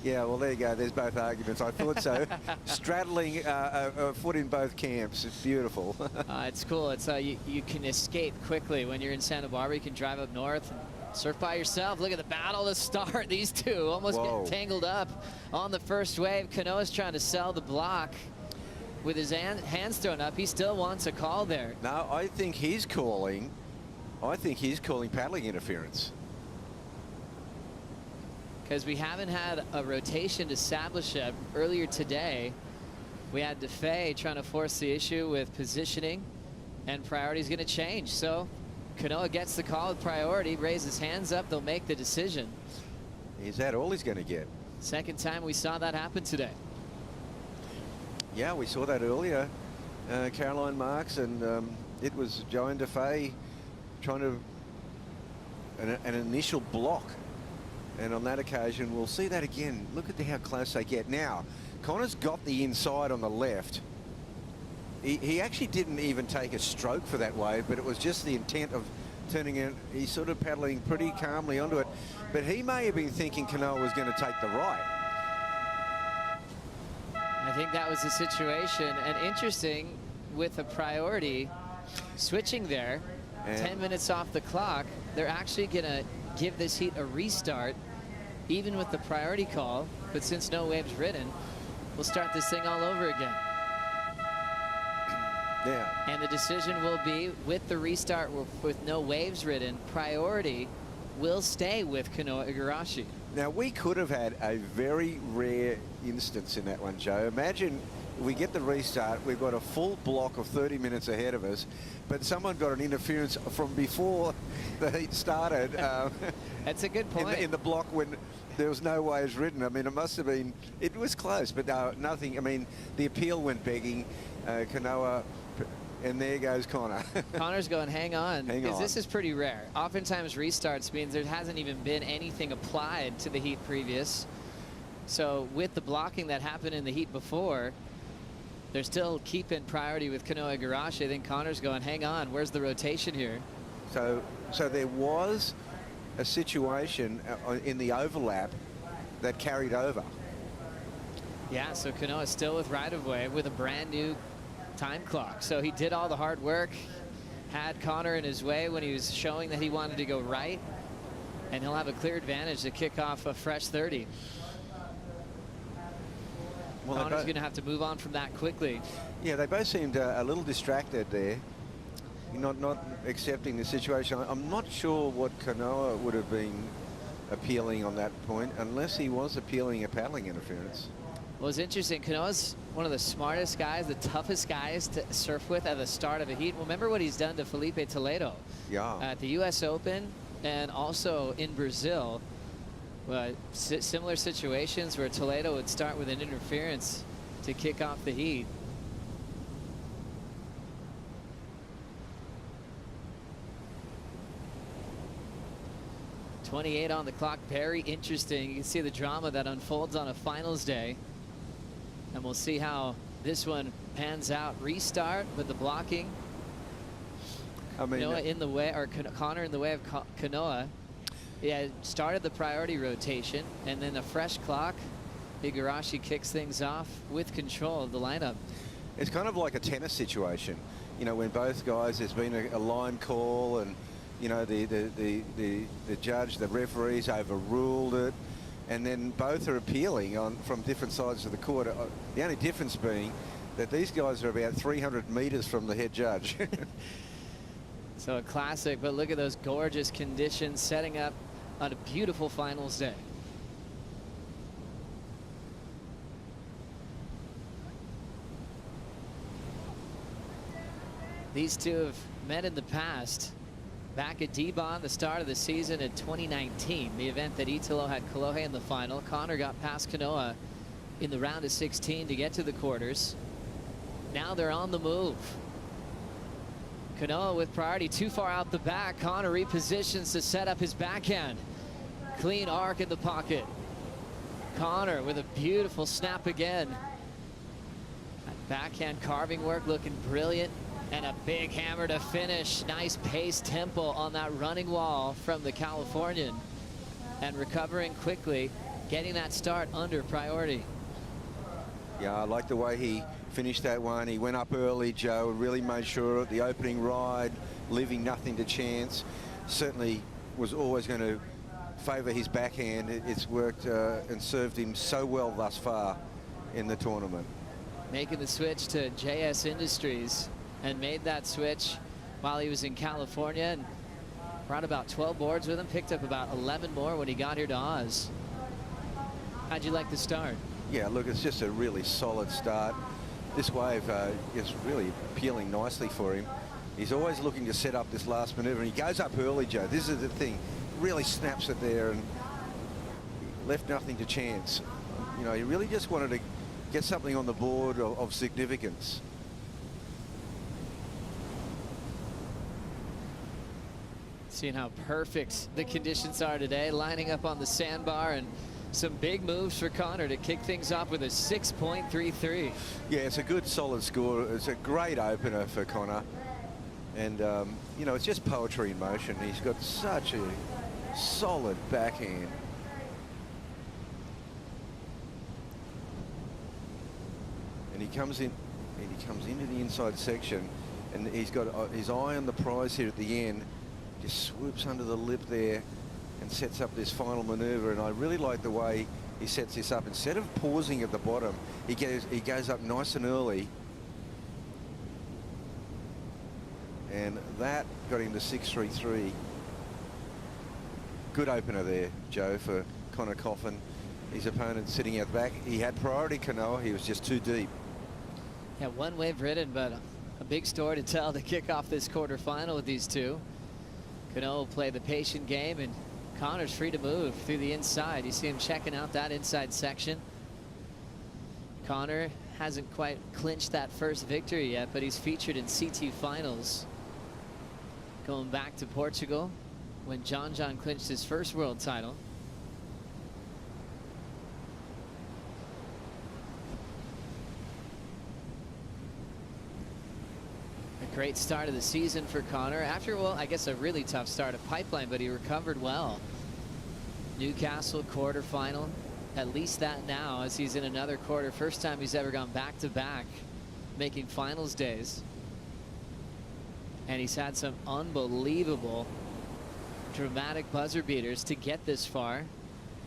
Yeah, well, there you go. There's both arguments. I thought so. Straddling a foot in both camps. It's beautiful. It's cool. It's you can escape quickly when you're in Santa Barbara. You can drive up north and surf by yourself. Look at the battle to start. These two almost get tangled up on the first wave. Kanoa's trying to sell the block. With his hands thrown up, he still wants a call there. No, I think he's calling paddling interference. Because we haven't had a rotation to establish it. Earlier today, we had DeFay trying to force the issue with positioning, and priority is going to change. So Kanoa gets the call with priority, raises hands up, they'll make the decision. Is that all he's going to get? Second time we saw that happen today. Yeah, we saw that earlier. Caroline Marks, and it was Joanne Defay trying to an initial block. And on that occasion, we'll see that again. Look at how close they get. Now, Connor's got the inside on the left. He actually didn't even take a stroke for that wave, but it was just the intent of turning in. He's sort of paddling pretty calmly onto it. But he may have been thinking Kanoa was going to take the right. I think that was the situation. And interesting, with a priority switching there, and 10 minutes off the clock, they're actually going to give this heat a restart, even with the priority call. But since no waves ridden, we'll start this thing all over again. Yeah. And the decision will be, with the restart with no waves ridden, priority will stay with Kanoa Igarashi. Now, we could have had a very rare instance in that one, Joe. Imagine we get the restart, we've got a full block of 30 minutes ahead of us, but someone got an interference from before the heat started. That's a good point. In the block when there was no waves ridden. I mean, it must have been, it was close, but no, nothing. I mean, the appeal went begging. Kanoa, and there goes Connor. Connor's going, hang on, Hang because on. this is pretty rare. Oftentimes restarts means there hasn't even been anything applied to the heat previous. So with the blocking that happened in the heat before, they're still keeping priority with Kanoa Igarashi. I think Connor's going, hang on, where's the rotation here? So there was a situation in the overlap that carried over. Yeah, so Kanoa still with right-of-way with a brand new time clock. So he did all the hard work, had Connor in his way when he was showing that he wanted to go right, and he'll have a clear advantage to kick off a fresh 30. Well, Connor's going to have to move on from that quickly. Yeah, they both seemed a little distracted there, not accepting the situation. I'm not sure what Kanoa would have been appealing on that point, unless he was appealing a paddling interference. Well, it's interesting. Kanoa's one of the smartest guys, the toughest guys to surf with at the start of a heat. Well, remember what he's done to Felipe Toledo at the U.S. Open and also in Brazil. Similar situations where Toledo would start with an interference to kick off the heat. .28 on the clock. Very interesting. You can see the drama that unfolds on a finals day. And we'll see how this one pans out. Restart with the blocking. I mean, Kanoa in the way, or Connor in the way of Kanoa. Yeah, started the priority rotation, and then a fresh clock. Igarashi kicks things off with control of the lineup. It's kind of like a tennis situation, you know, when both guys, there's been a line call, and you know the judge, the referees overruled it, and then both are appealing from different sides of the court. The only difference being that these guys are about 300 meters from the head judge. So a classic, but look at those gorgeous conditions setting up on a beautiful finals day. These two have met in the past. Back at Debon, the start of the season in 2019, the event that Italo had Kolohe in the final. Connor got past Kanoa in the round of 16 to get to the quarters. Now they're on the move. Kanoa with priority too far out the back. Connor repositions to set up his backhand. Clean arc in the pocket. Connor with a beautiful snap again. That backhand carving work looking brilliant. And a big hammer to finish. Nice pace tempo on that running wall from the Californian. And recovering quickly, getting that start under priority. Yeah, I like the way he finished that one. He went up early, Joe, really made sure at the opening ride, leaving nothing to chance. Certainly was always going to favour his backhand. It's worked and served him so well thus far in the tournament. Making the switch to JS Industries, and made that switch while he was in California, and brought about 12 boards with him, picked up about 11 more when he got here to Oz. How'd you like the start? Yeah, look, it's just a really solid start. This wave is really appealing nicely for him. He's always looking to set up this last maneuver, and he goes up early, Joe. This is the thing. Really snaps it there and left nothing to chance. You know, he really just wanted to get something on the board of significance. Seeing how perfect the conditions are today, lining up on the sandbar, and some big moves for Connor to kick things off with a 6.33. Yeah, it's a good solid score. It's a great opener for Connor. And, you know, it's just poetry in motion. He's got such a solid backhand. And he comes in, and he comes into the inside section, and he's got his eye on the prize here at the end. Just swoops under the lip there and sets up this final maneuver. And I really like the way he sets this up. Instead of pausing at the bottom, he goes up nice and early. And that got him to 6.33. Good opener there, Joe, for Connor Coffin. His opponent sitting out the back. He had priority Kanoa. He was just too deep. Yeah, one wave ridden, but a big story to tell to kick off this quarterfinal with these two. Kanoa will play the patient game, and Connor's free to move through the inside. You see him checking out that inside section. Connor hasn't quite clinched that first victory yet, but he's featured in CT finals. Going back to Portugal when John clinched his first world title. A great start of the season for Connor after, well, I guess a really tough start at Pipeline, but he recovered well. Newcastle quarterfinal, at least that now, as he's in another quarter. First time he's ever gone back-to-back, making finals days. And he's had some unbelievable dramatic buzzer beaters to get this far.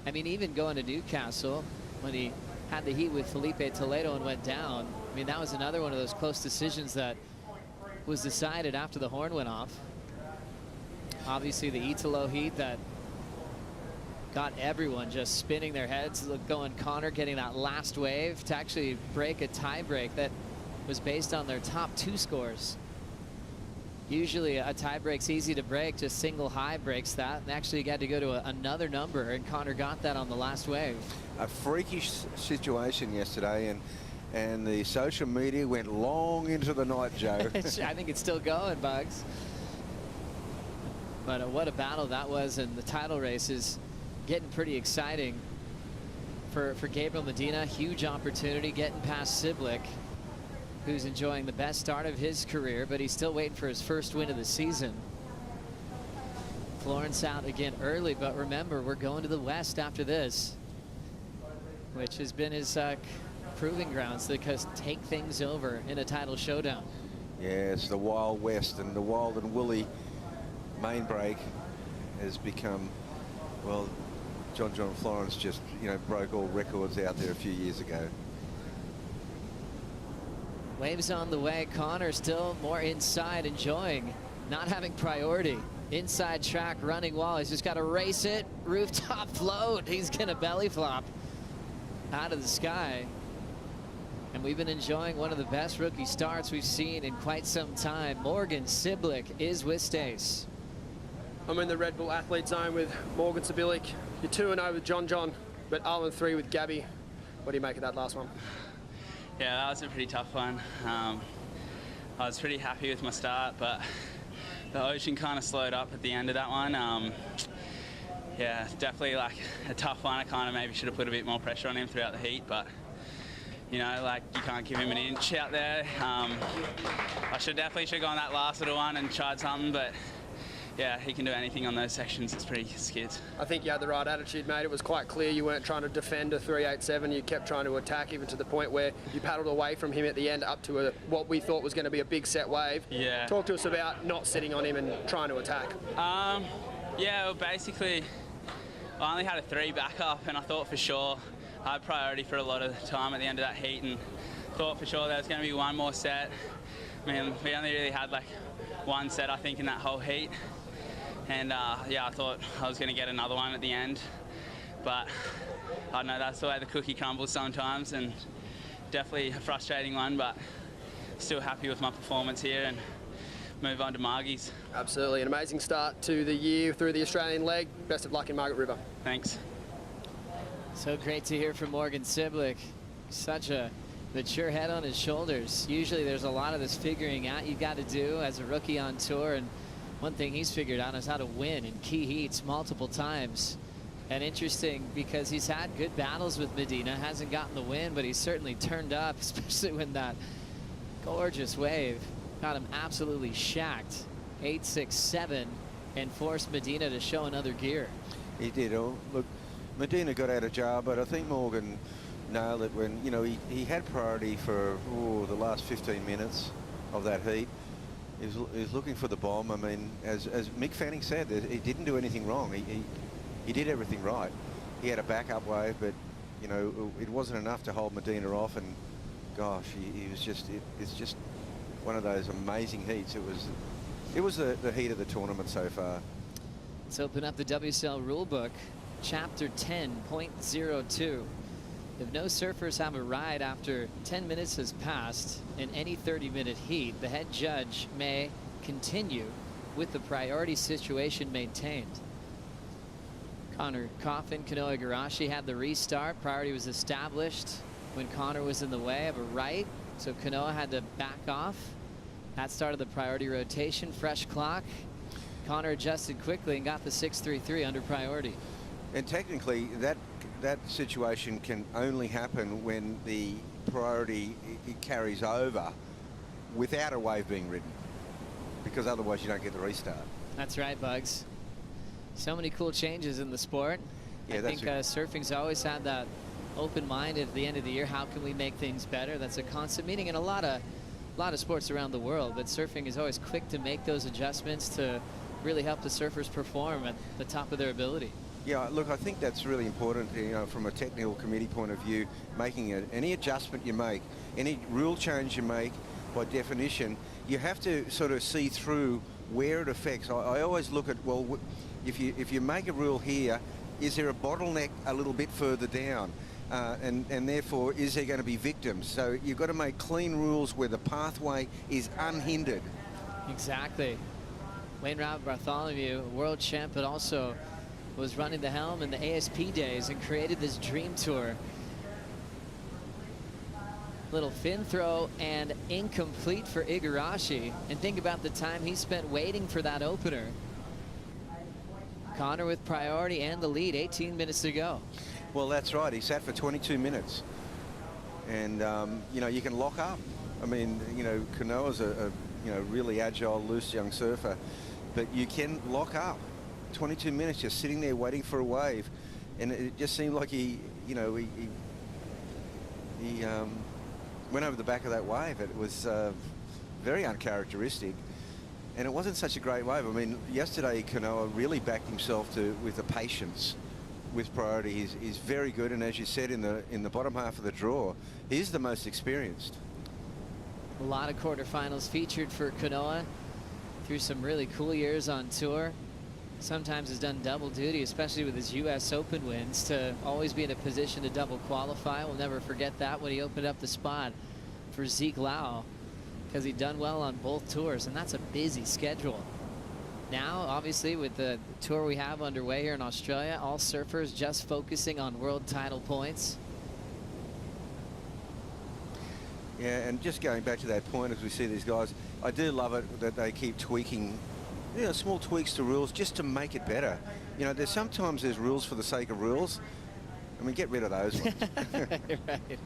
I mean, even going to Newcastle when he had the heat with Felipe Toledo and went down. I mean, that was another one of those close decisions that was decided after the horn went off. Obviously the Italo heat that got everyone just spinning their heads, going Connor getting that last wave to actually break a tie break that was based on their top two scores. Usually a tie break's easy to break, just single high breaks that, and actually you got to go to another number, and Connor got that on the last wave. A freakish situation yesterday, and the social media went long into the night, Joe. I think it's still going, Bugs. But what a battle that was, and the title race is getting pretty exciting for Gabriel Medina. Huge opportunity getting past Siblick, who's enjoying the best start of his career, but he's still waiting for his first win of the season. Florence out again early, but remember, we're going to the West after this, which has been his proving grounds to take things over in a title showdown. Yeah, it's the Wild West, and the Wild and Woolly main break has become, well, John Florence just, you know, broke all records out there a few years ago. Waves on the way. Connor still more inside, enjoying not having priority. Inside track, running wall. He's just got to race it. Rooftop float. He's going to belly flop out of the sky. And we've been enjoying one of the best rookie starts we've seen in quite some time. Morgan Siblick is with Stace. I'm in the Red Bull athlete zone with Morgan Sibilic. You're 2-0 with John, but 0-3 with Gabby. What do you make of that last one? Yeah, that was a pretty tough one. I was pretty happy with my start, but the ocean kind of slowed up at the end of that one. Yeah, definitely like a tough one. I kind of maybe should have put a bit more pressure on him throughout the heat, but you know, like you can't give him an inch out there. I definitely should have gone that last little one and tried something, but yeah, he can do anything on those sections. It's pretty skid. I think you had the right attitude, mate. It was quite clear you weren't trying to defend a 387. You kept trying to attack, even to the point where you paddled away from him at the end up to what we thought was going to be a big set wave. Yeah. Talk to us about not sitting on him and trying to attack. Yeah, well, basically, I only had a 3 backup, and I thought for sure I had priority for a lot of the time at the end of that heat, and thought for sure there was going to be one more set. I mean, we only really had like one set, I think, in that whole heat. And yeah, I thought I was going to get another one at the end, but I don't know, that's the way the cookie crumbles sometimes, and definitely a frustrating one, but still happy with my performance here and move on to Margie's. Absolutely, an amazing start to the year through the Australian leg. Best of luck in Margaret River. Thanks. So great to hear from Morgan Siblick. Such a mature head on his shoulders. Usually there's a lot of this figuring out you've got to do as a rookie on tour, and One thing he's figured out is how to win in key heats multiple times. And interesting because he's had good battles with Medina, hasn't gotten the win, but he's certainly turned up, especially when that gorgeous wave got him absolutely shacked. 8-6-7 and forced Medina to show another gear. He did. Oh, look, Medina got out of jar, but I think Morgan nailed it when, you know, he had priority for the last 15 minutes of that heat. He was looking for the bomb. I mean, as Mick Fanning said, he didn't do anything wrong. He did everything right. He had a backup wave, but, you know, it wasn't enough to hold Medina off. And gosh, he was just, it's just one of those amazing heats. It was the heat of the tournament so far. Let's open up the WSL rulebook, chapter 10.02. If no surfers have a ride after 10 minutes has passed in any 30-minute heat, the head judge may continue with the priority situation maintained. Connor Coffin, Kanoa Igarashi had the restart. Priority was established when Connor was in the way of a right, so Kanoa had to back off. That started the priority rotation. Fresh clock. Connor adjusted quickly and got the 6-3-3 under priority. And technically, that situation can only happen when the priority it carries over without a wave being ridden, because otherwise you don't get the restart. That's right, Bugs. So many cool changes in the sport. Yeah, I think surfing's always had that open mind at the end of the year. How can we make things better? That's a constant meeting in a lot of sports around the world, but surfing is always quick to make those adjustments to really help the surfers perform at the top of their ability. Yeah, look, I think that's really important, you know, from a technical committee point of view, making any adjustment you make, any rule change you make, by definition, you have to sort of see through where it affects. I always look at, well, if you make a rule here, is there a bottleneck a little bit further down? And therefore, is there going to be victims? So you've got to make clean rules where the pathway is unhindered. Exactly. Wainwright Bartholomew, world champ, but also was running the helm in the ASP days and created this dream tour. Little fin throw and incomplete for Igarashi. And think about the time he spent waiting for that opener. Connor with priority and the lead, 18 minutes to go. Well, that's right. He sat for 22 minutes. And, you know, you can lock up. I mean, you know, Kanoa's a really agile, loose young surfer. But you can lock up. 22 minutes just sitting there waiting for a wave. And it just seemed like he went over the back of that wave. It was very uncharacteristic. And it wasn't such a great wave. I mean, yesterday Kanoa really backed himself with the patience with priority. He's very good, and as you said, in the bottom half of the draw, he's the most experienced. A lot of quarterfinals featured for Kanoa through some really cool years on tour. Sometimes has done double duty, especially with his U.S. Open wins, to always be in a position to double qualify. We'll never forget that when he opened up the spot for Zeke Lau, because he'd done well on both tours, and that's a busy schedule. Now, obviously, with the tour we have underway here in Australia, all surfers just focusing on world title points. Yeah, and just going back to that point, as we see these guys, I do love it that they keep tweaking, you know, small tweaks to rules just to make it better. You know, sometimes there's rules for the sake of rules. I mean, get rid of those ones. Right.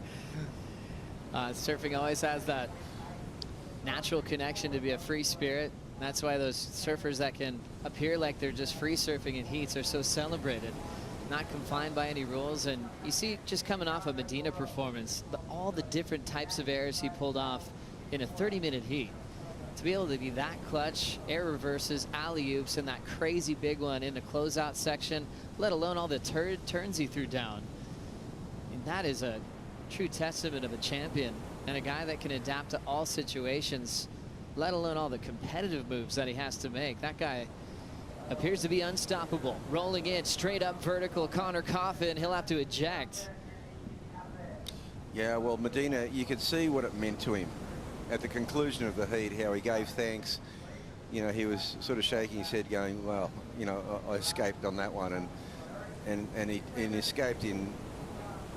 Surfing always has that natural connection to be a free spirit. That's why those surfers that can appear like they're just free surfing in heats are so celebrated, not confined by any rules. And you see, just coming off a Medina performance, all the different types of errors he pulled off in a 30-minute heat. To be able to be that clutch, air reverses, alley-oops, and that crazy big one in the closeout section, let alone all the turns he threw down. And that is a true testament of a champion and a guy that can adapt to all situations, let alone all the competitive moves that he has to make. That guy appears to be unstoppable. Rolling in, straight up vertical, Connor Coffin, he'll have to eject. Yeah, well, Medina, you could see what it meant to him at the conclusion of the heat, how he gave thanks. You know, he was sort of shaking his head going, well, you know, I escaped on that one, and he escaped in,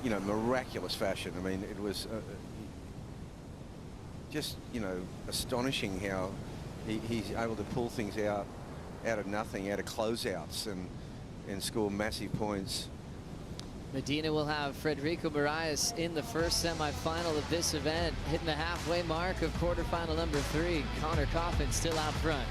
you know, miraculous fashion. I mean, it was just, you know, astonishing how he's able to pull things out out of nothing, out of closeouts, and score massive points. Medina will have Frederico Moraes in the first semifinal of this event, hitting the halfway mark of quarterfinal number 3. Connor Coffin still out front.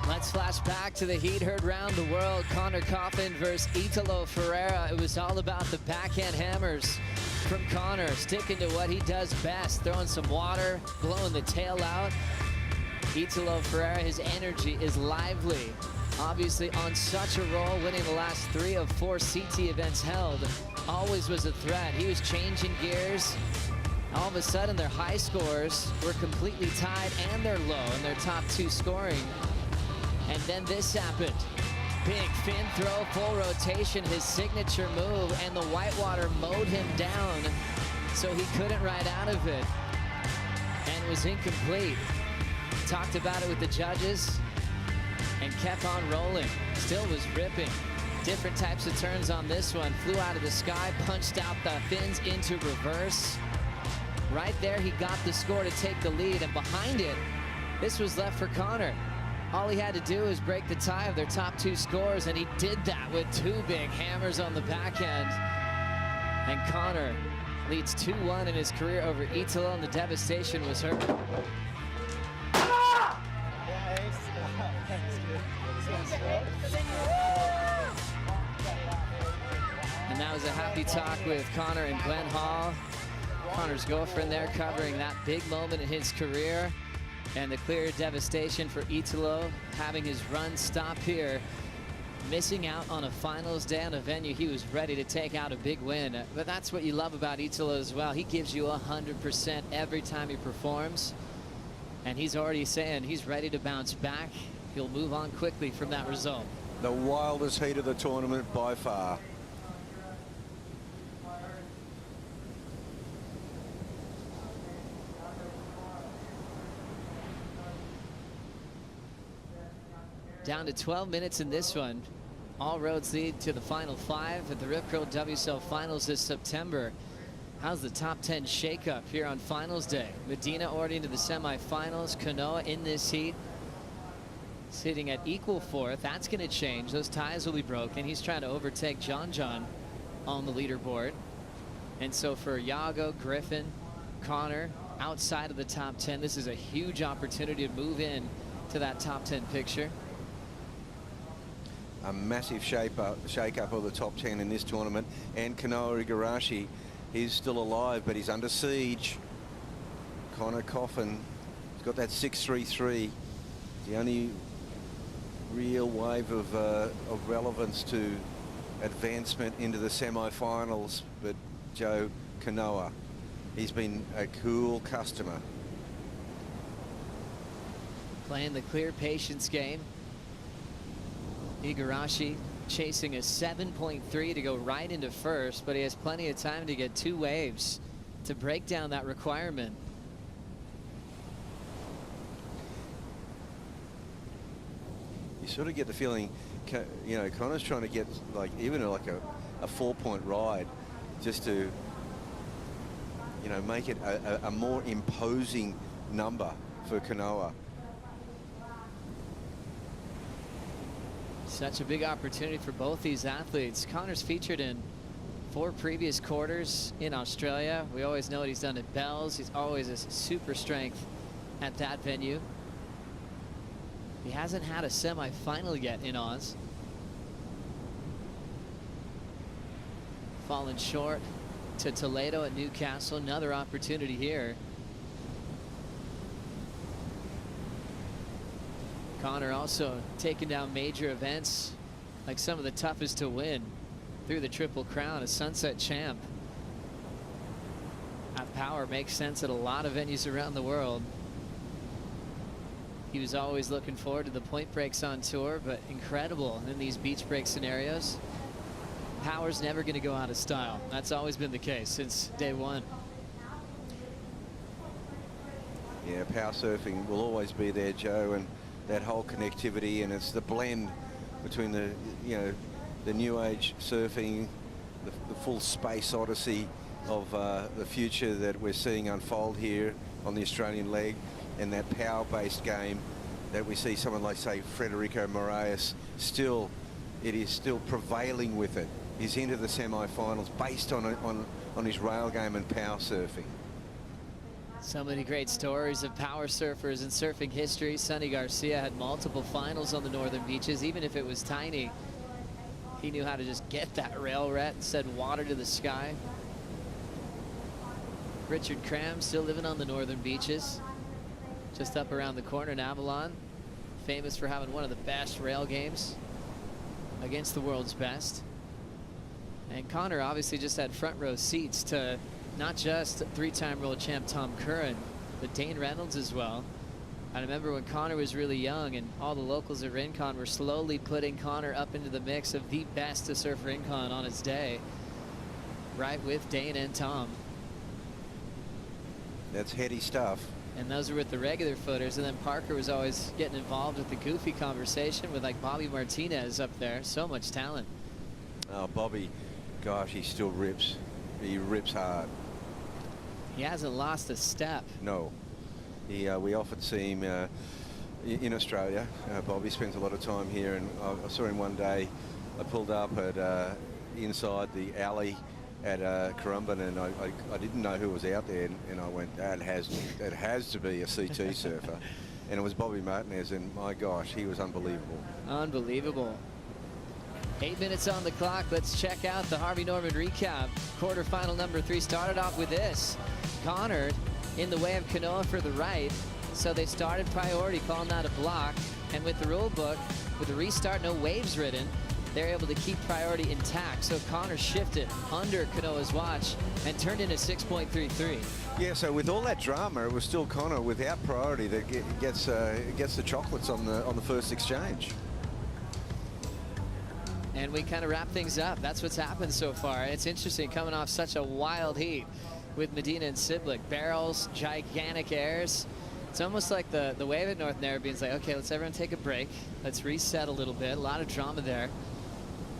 Let's flash back to the heat heard round the world. Connor Coffin versus Italo Ferreira. It was all about the backhand hammers from Connor, sticking to what he does best, throwing some water, blowing the tail out. Italo Ferreira, his energy is lively. Obviously on such a roll, winning the last 3 of 4 CT events held. Always was a threat. He was changing gears. All of a sudden, their high scores were completely tied and they're low in their top 2 scoring. And then this happened. Big fin throw, full rotation, his signature move, and the Whitewater mowed him down, so he couldn't ride out of it. And it was incomplete. Talked about it with the judges and kept on rolling. Still was ripping. Different types of turns on this one. Flew out of the sky, punched out the fins into reverse. Right there, he got the score to take the lead, and behind it, this was left for Connor. All he had to do was break the tie of their top 2 scores, and he did that with 2 big hammers on the backhand. And Connor leads 2-1 in his career over Italo, and the devastation was heard. And that was a happy talk with Connor and Glenn Hall. Connor's girlfriend there covering that big moment in his career. And the clear devastation for Italo, having his run stop here, missing out on a finals day on a venue he was ready to take out a big win. But that's what you love about Italo as well. He gives you 100% every time he performs. And he's already saying he's ready to bounce back. He'll move on quickly from that result. The wildest heat of the tournament by far. Down to 12 minutes in this one. All roads lead to the final 5 at the Rip Curl WSL Finals this September. How's the top 10 shakeup here on Finals Day? Medina already into the semifinals. Kanoa in this heat, sitting at equal 4th. That's going to change. Those ties will be broken. He's trying to overtake John on the leaderboard. And so for Yago, Griffin, Connor, outside of the top 10, this is a huge opportunity to move in to that top 10 picture. A massive shake-up of the top 10 in this tournament. And Kanoa Igarashi, he's still alive, but he's under siege. Connor Coffin, he's got that 6-3-3. The only real wave of relevance to advancement into the semi-finals. But Joe Kanoa, he's been a cool customer. Playing the clear patience game. Igarashi chasing a 7.3 to go right into first, but he has plenty of time to get 2 waves to break down that requirement. You sort of get the feeling, you know, Connor's trying to get like even like a 4-point ride just to, you know, make it a more imposing number for Kanoa. Such a big opportunity for both these athletes. Connor's featured in 4 previous quarters in Australia. We always know what he's done at Bells. He's always a super strength at that venue. He hasn't had a semi-final yet in Oz. Fallen short to Toledo at Newcastle. Another opportunity here. Connor also taking down major events, like some of the toughest to win through the Triple Crown, a Sunset champ. That power makes sense at a lot of venues around the world. He was always looking forward to the point breaks on tour, but incredible in these beach break scenarios. Power's never going to go out of style. That's always been the case since day one. Yeah, power surfing will always be there, Joe, and that whole connectivity, and it's the blend between the, you know, the new age surfing, the full space odyssey of the future that we're seeing unfold here on the Australian leg, and that power-based game that we see someone like, say, Federico Moraes still, it is still prevailing with it. He's into the semi-finals based on his rail game and power surfing. So many great stories of power surfers in surfing history. Sonny Garcia had multiple finals on the northern beaches, even if it was tiny. He knew how to just get that rail ret and send water to the sky. Richard Cram still living on the northern beaches, just up around the corner in Avalon, famous for having one of the best rail games against the world's best. And Connor obviously just had front row seats to not just 3-time world champ Tom Curran, but Dane Reynolds as well. I remember when Connor was really young and all the locals at Rincon were slowly putting Connor up into the mix of the best to surf Rincon on his day, right with Dane and Tom. That's heady stuff. And those were with the regular footers, and then Parker was always getting involved with the goofy conversation with like Bobby Martinez up there. So much talent. Oh, Bobby, gosh, he still rips. He rips hard. He hasn't lost a step. No. He, we often see him in Australia. Bobby spends a lot of time here, and I saw him one day. I pulled up at inside the alley at Currumbin, and I didn't know who was out there, and I went, that has to be a CT surfer. And it was Bobby Martinez, and my gosh, he was unbelievable. Unbelievable. 8 minutes on the clock. Let's check out the Harvey Norman recap. Quarterfinal number 3 started off with this. Connor in the way of Kanoa for the right. So they started priority, calling that a block. And with the rule book, with the restart, no waves ridden, they're able to keep priority intact. So Connor shifted under Kanoa's watch and turned in a 6.33. Yeah, so with all that drama, it was still Connor without priority that gets the chocolates on the first exchange. And we kind of wrap things up. That's what's happened so far. It's interesting coming off such a wild heat with Medina and Siblick. Barrels, gigantic airs. It's almost like the wave at North Narrabeen's like, okay, let's everyone take a break. Let's reset a little bit. A lot of drama there.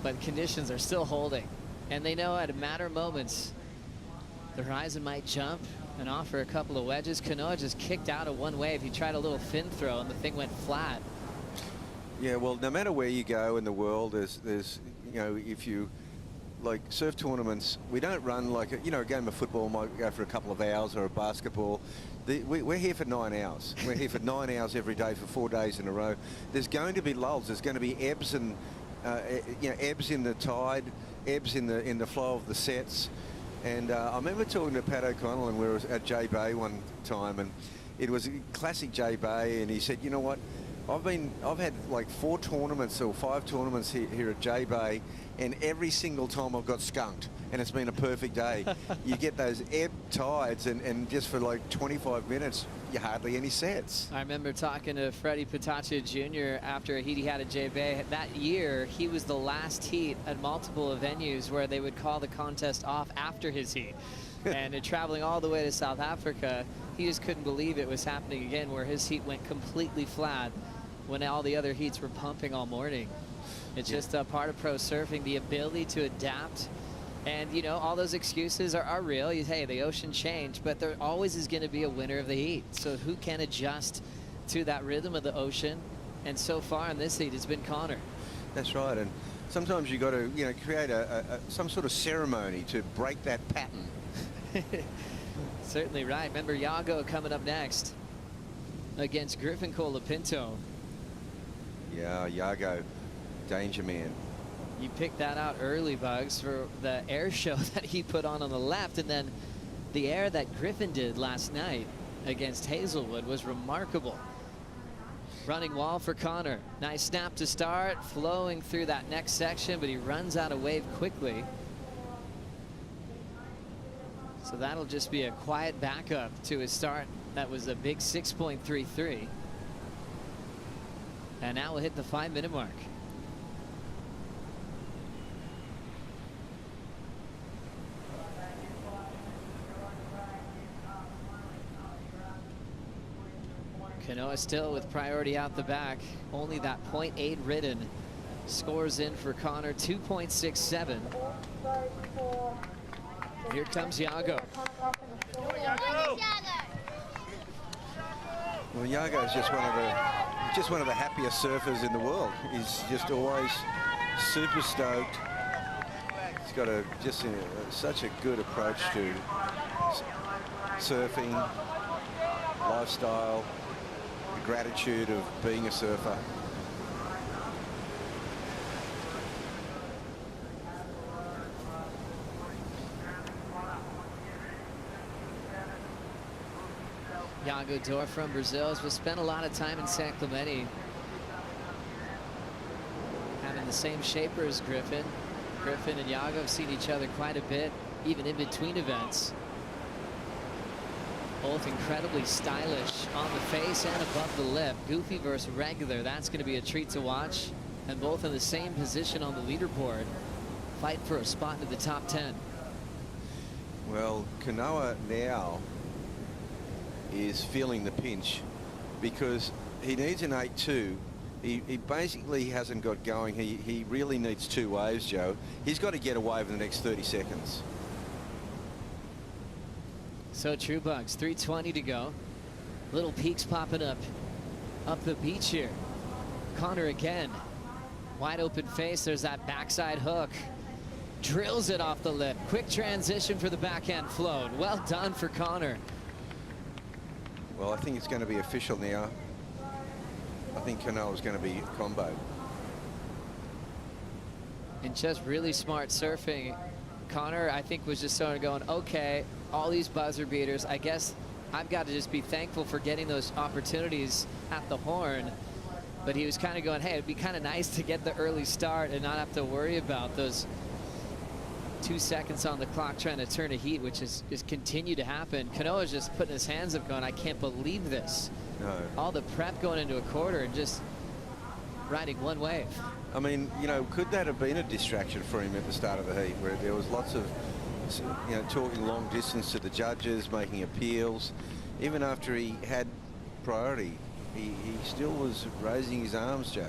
But conditions are still holding. And they know at a matter of moments, the horizon might jump and offer a couple of wedges. Kanoa just kicked out of one wave. He tried a little fin throw and the thing went flat. Yeah, well, no matter where you go in the world, there's you know, if you like surf tournaments, we don't run like a game of football might go for a couple of hours, or a basketball. We're here for 9 hours. We're here for 9 hours every day for 4 days in a row. There's going to be lulls. There's going to be ebbs and ebbs in the tide, ebbs in the flow of the sets. And I remember talking to Pat O'Connell, and we were at J Bay one time, and it was classic J Bay, and he said, you know what? I've had like 4 tournaments or 5 tournaments here at J Bay, and every single time I've got skunked, and it's been a perfect day. You get those ebb tides, and just for like 25 minutes, you hardly any sets. I remember talking to Freddie Pataccia Jr. after a heat he had at J Bay. That year, he was the last heat at multiple venues where they would call the contest off after his heat. And traveling all the way to South Africa, he just couldn't believe it was happening again, where his heat went completely flat when all the other heats were pumping all morning. It's just a part of pro surfing, the ability to adapt. And, you know, all those excuses are real. Hey, the ocean changed, but there always is going to be a winner of the heat. So who can adjust to that rhythm of the ocean? And so far in this heat, it's been Connor. That's right. And sometimes you got to, you know, create some sort of ceremony to break that pattern. Certainly right. Remember Iago coming up next against Griffin Colapinto. Yeah, Iago, danger man. You picked that out early, Bugs, for the air show that he put on the left, and then the air that Griffin did last night against Hazelwood was remarkable. Running wall for Connor. Nice snap to start, flowing through that next section, but he runs out of wave quickly. So that'll just be a quiet backup to his start. That was a big 6.33. And now we'll hit the 5-minute mark. Kanoa still with priority out the back. Only that .8 ridden scores in for Connor, 2.67. Here comes Iago. Well, Iago is just one of the happiest surfers in the world. He's just always super stoked. He's got such a good approach to surfing, lifestyle, the gratitude of being a surfer. Iago Dor from Brazil has spent a lot of time in San Clemente, having the same shaper as Griffin. Griffin and Iago have seen each other quite a bit, even in between events. Both incredibly stylish on the face and above the lip. Goofy versus regular, that's going to be a treat to watch. And both in the same position on the leaderboard, fight for a spot into the top 10. Well, Kanoa now is feeling the pinch because he needs an 8-2. He basically hasn't got going. He really needs 2 waves, Joe. He's got to get a wave in the next 30 seconds. So true, Bugs. 3:20 to go. Little peaks popping up the beach here. Connor again. Wide open face. There's that backside hook. Drills it off the lip. Quick transition for the backhand float. Well done for Connor. Well, I think it's going to be official now. I think Kanoa is going to be combo. And just really smart surfing. Connor, I think, was just sort of going, okay, all these buzzer beaters, I guess I've got to just be thankful for getting those opportunities at the horn. But he was kind of going, hey, it'd be kind of nice to get the early start and not have to worry about those 2 seconds on the clock trying to turn a heat, which is continued to happen. Kanoa's just putting his hands up going, I can't believe this. No. All the prep going into a quarter and just riding one wave. I mean, you know, could that have been a distraction for him at the start of the heat where there was lots of, you know, talking long distance to the judges, making appeals. Even after he had priority, he still was raising his arms, Joe.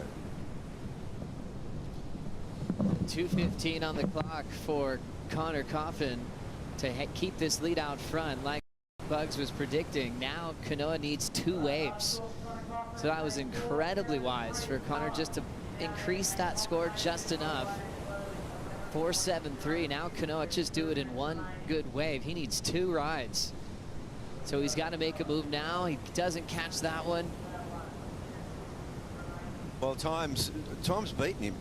2:15 on the clock for Connor Coffin to keep this lead out front like Bugs was predicting. Now Kanoa needs 2 waves. So that was incredibly wise for Connor just to increase that score just enough. 4.73. Now Kanoa just do it in 1 good wave. He needs 2 rides. So he's got to make a move now. He doesn't catch that one. Well, Time's beaten him.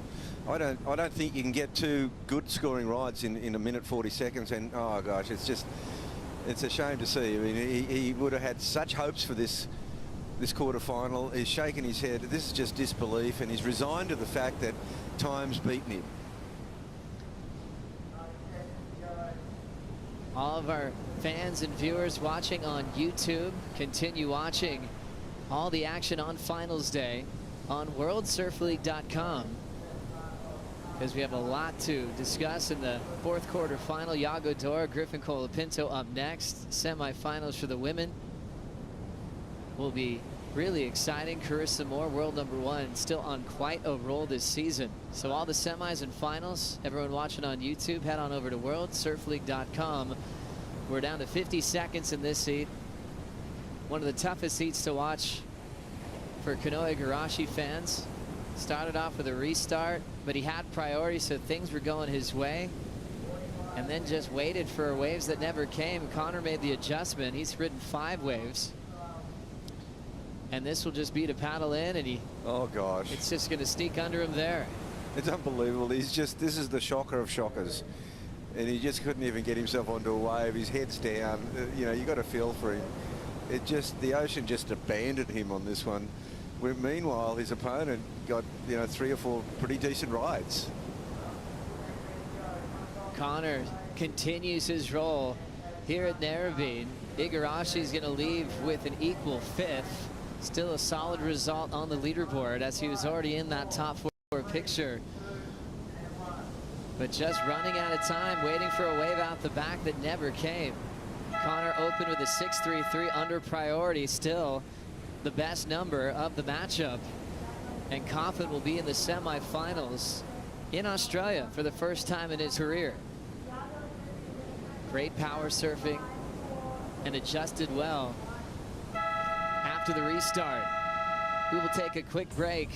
I don't think you can get 2 good scoring rides in a minute 40 seconds. And oh gosh, it's a shame to see. I mean, he would have had such hopes for this quarterfinal. He's shaking his head. This is just disbelief, and he's resigned to the fact that Time's beaten him. All of our fans and viewers watching on YouTube, continue watching all the action on finals day on worldsurfleague.com, because we have a lot to discuss in the 4th quarter final. Iago Dor, Griffin Colapinto up next. Semifinals for the women will be really exciting. Carissa Moore, world #1, still on quite a roll this season. So all the semis and finals, everyone watching on YouTube, head on over to worldsurfleague.com. We're down to 50 seconds in this heat. One of the toughest heats to watch for Kanoa Igarashi fans. Started off with a restart, but he had priority, so things were going his way. And then just waited for waves that never came. Connor made the adjustment. He's ridden 5 waves. And this will just be to paddle in, and oh gosh, it's just going to sneak under him there. It's unbelievable. This is the shocker of shockers. And he just couldn't even get himself onto a wave. His head's down. You know, you got to feel for him. The ocean just abandoned him on this one. Meanwhile, his opponent got, 3 or 4 pretty decent rides. Connor continues his role here at Narrabeen. Igarashi's going to leave with an equal 5th. Still a solid result on the leaderboard, as he was already in that top 4 picture. But just running out of time, waiting for a wave out the back that never came. Connor opened with a 6.33 under priority, still the best number of the matchup. And Coffin will be in the semifinals in Australia for the first time in his career. Great power surfing and adjusted well after the restart. We will take a quick break.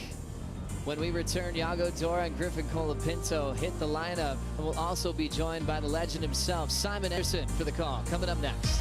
When we return, Iago Dora and Griffin Colapinto hit the lineup, and we'll also be joined by the legend himself, Simon Anderson, for the call. Coming up next.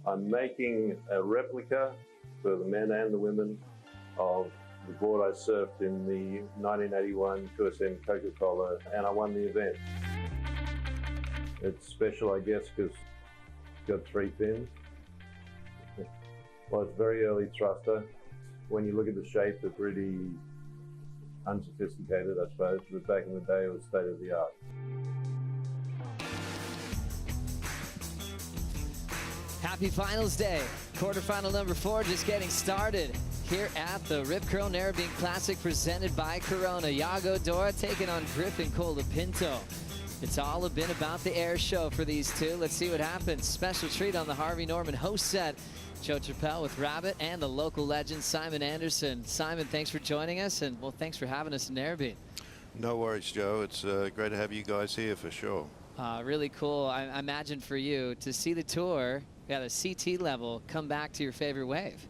I'm making a replica for the men and the women of the board I surfed in the 1981 QSM Coca-Cola, and I won the event. It's special, I guess, because it's got 3 fins. Well, it's very early thruster. When you look at the shape, it's pretty unsophisticated, I suppose, but back in the day, it was state of the art. Happy finals day. Quarterfinal number 4 just getting started here at the Rip Curl Narrabeen Classic presented by Corona. Iago Dora taking on Griffin Colapinto. It's all been about the air show for these two. Let's see what happens. Special treat on the Harvey Norman host set. Joe Trappell with Rabbit and the local legend Simon Anderson. Simon, thanks for joining us, and well, thanks for having us in Narrabeen. No worries, Joe. It's great to have you guys here for sure. Really cool. I imagine for you to see the tour at a CT level come back to your favorite wave.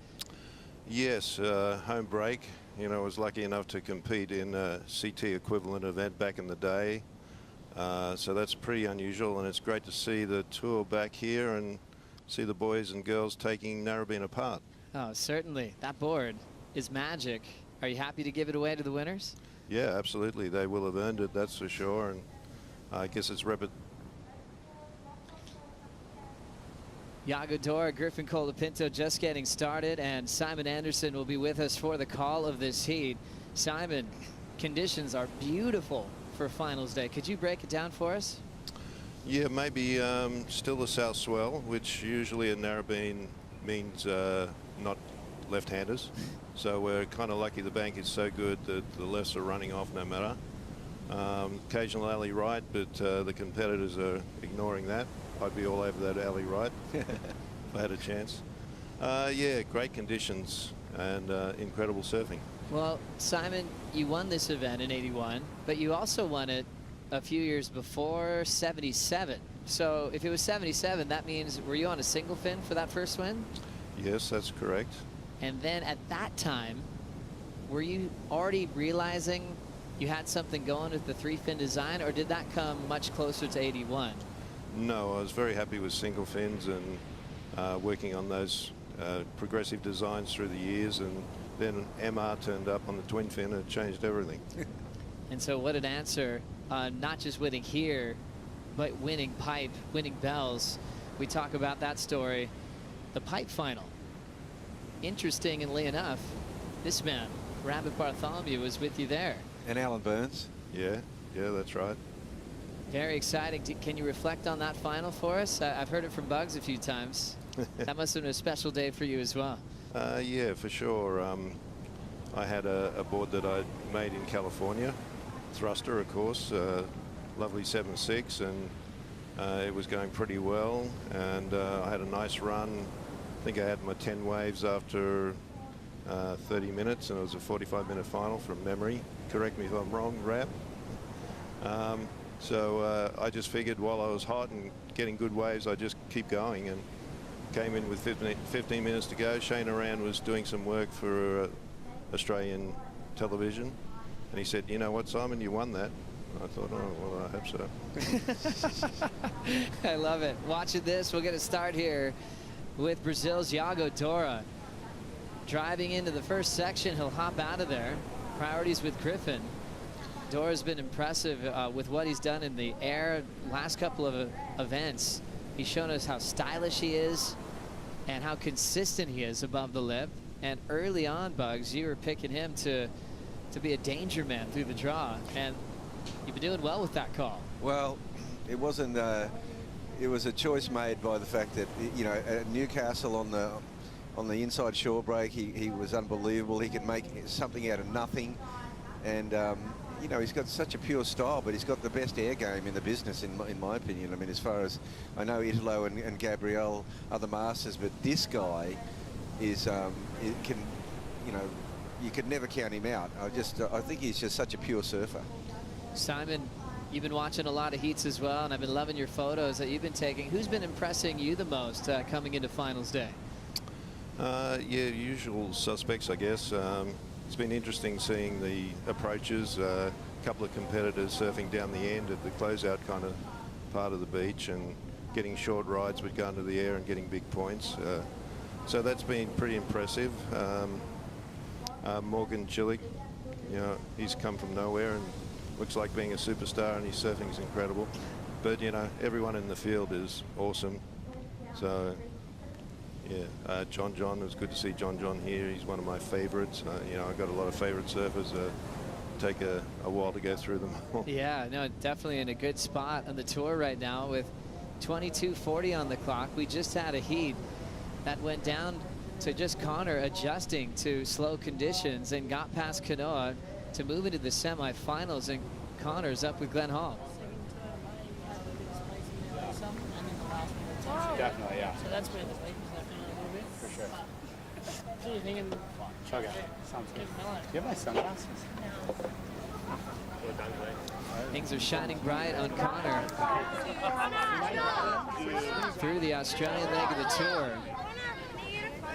Yes, home break. You know, I was lucky enough to compete in a CT equivalent event back in the day. So that's pretty unusual, and it's great to see the tour back here and see the boys and girls taking Narrabeen apart. Oh, certainly. That board is magic. Are you happy to give it away to the winners? Yeah, absolutely. They will have earned it, that's for sure. And I guess it's Iago Dora, Griffin Colapinto just getting started, and Simon Anderson will be with us for the call of this heat. Simon, conditions are beautiful for finals day. Could you break it down for us? Yeah, maybe still the south swell, which usually in Narrabeen means not left-handers. So we're kind of lucky the bank is so good that the lefts are running off no matter. Occasional alley right, but the competitors are ignoring that. I'd be all over that alley right. if I had a chance. Yeah, great conditions and incredible surfing. Well, Simon, you won this event in '81, but you also won it a few years before, '77. So if it was '77, that means, were you on a single fin for that first win? Yes, that's correct. And then at that time, were you already realizing you had something going with the 3-fin design, or did that come much closer to '81? No, I was very happy with single fins and working on those progressive designs through the years, and then MR turned up on the twin fin and it changed everything. And so what an answer, not just winning here, but winning pipe, winning bells. We talk about that story, the pipe final. Interestingly enough, this man, Rabbit Bartholomew, was with you there. And Alan Burns. Yeah, that's right. Very exciting. Can you reflect on that final for us? I've heard it from Bugs a few times. That must have been a special day for you as well. Yeah, for sure. I had a board that I'd made in California, thruster, of course, lovely 7.6, and it was going pretty well, and I had a nice run. I think I had my 10 waves after 30 minutes, and it was a 45-minute final from memory. Correct me if I'm wrong, Rab. So I just figured while I was hot and getting good waves, I'd just keep going, and came in with 15 minutes to go. Shane Aran was doing some work for Australian television, and he said, "You know what, Simon, you won that." I thought, oh, well, I hope so. I love it. Watching this, we'll get a start here with Brazil's Iago Dora. Driving into the first section, he'll hop out of there. Priorities with Griffin. Dora's been impressive with what he's done in the air last couple of events. He's shown us how stylish he is and how consistent he is above the lip. And early on, Bugs, you were picking him to be a danger man through the draw, and you've been doing well with that call. Well, it wasn't. It was a choice made by the fact that, you know, at Newcastle on the inside shore break, he was unbelievable. He could make something out of nothing, and you know, he's got such a pure style, but he's got the best air game in the business, in my opinion. I mean, as far as I know, Italo and Gabriel are the masters, but this guy is, it can, you know, you could never count him out. I think he's just such a pure surfer. Simon, you've been watching a lot of heats as well, and I've been loving your photos that you've been taking. Who's been impressing you the most coming into finals day? Yeah, usual suspects, I guess. It's been interesting seeing the approaches. A couple of competitors surfing down the end at the closeout kind of part of the beach and getting short rides but going to the air and getting big points. So that's been pretty impressive. Morgan Chillick, you know, he's come from nowhere and looks like being a superstar, and his surfing is incredible. But, you know, everyone in the field is awesome. So, yeah, John, it was good to see John here. He's one of my favorites. You know, I've got a lot of favorite surfers. Take a while to go through them all. Yeah, no, definitely in a good spot on the tour right now with 22:40 on the clock. We just had a heat that went down to just Connor adjusting to slow conditions and got past Kanoa to move into the semifinals, and Connor's up with Glenn Hall. Definitely, yeah. So that's where the weight is definitely a little bit. For sure. So you're thinking, Okay, sounds good. Do you have my sunglasses? Things are shining bright on Connor through the Australian leg of the tour.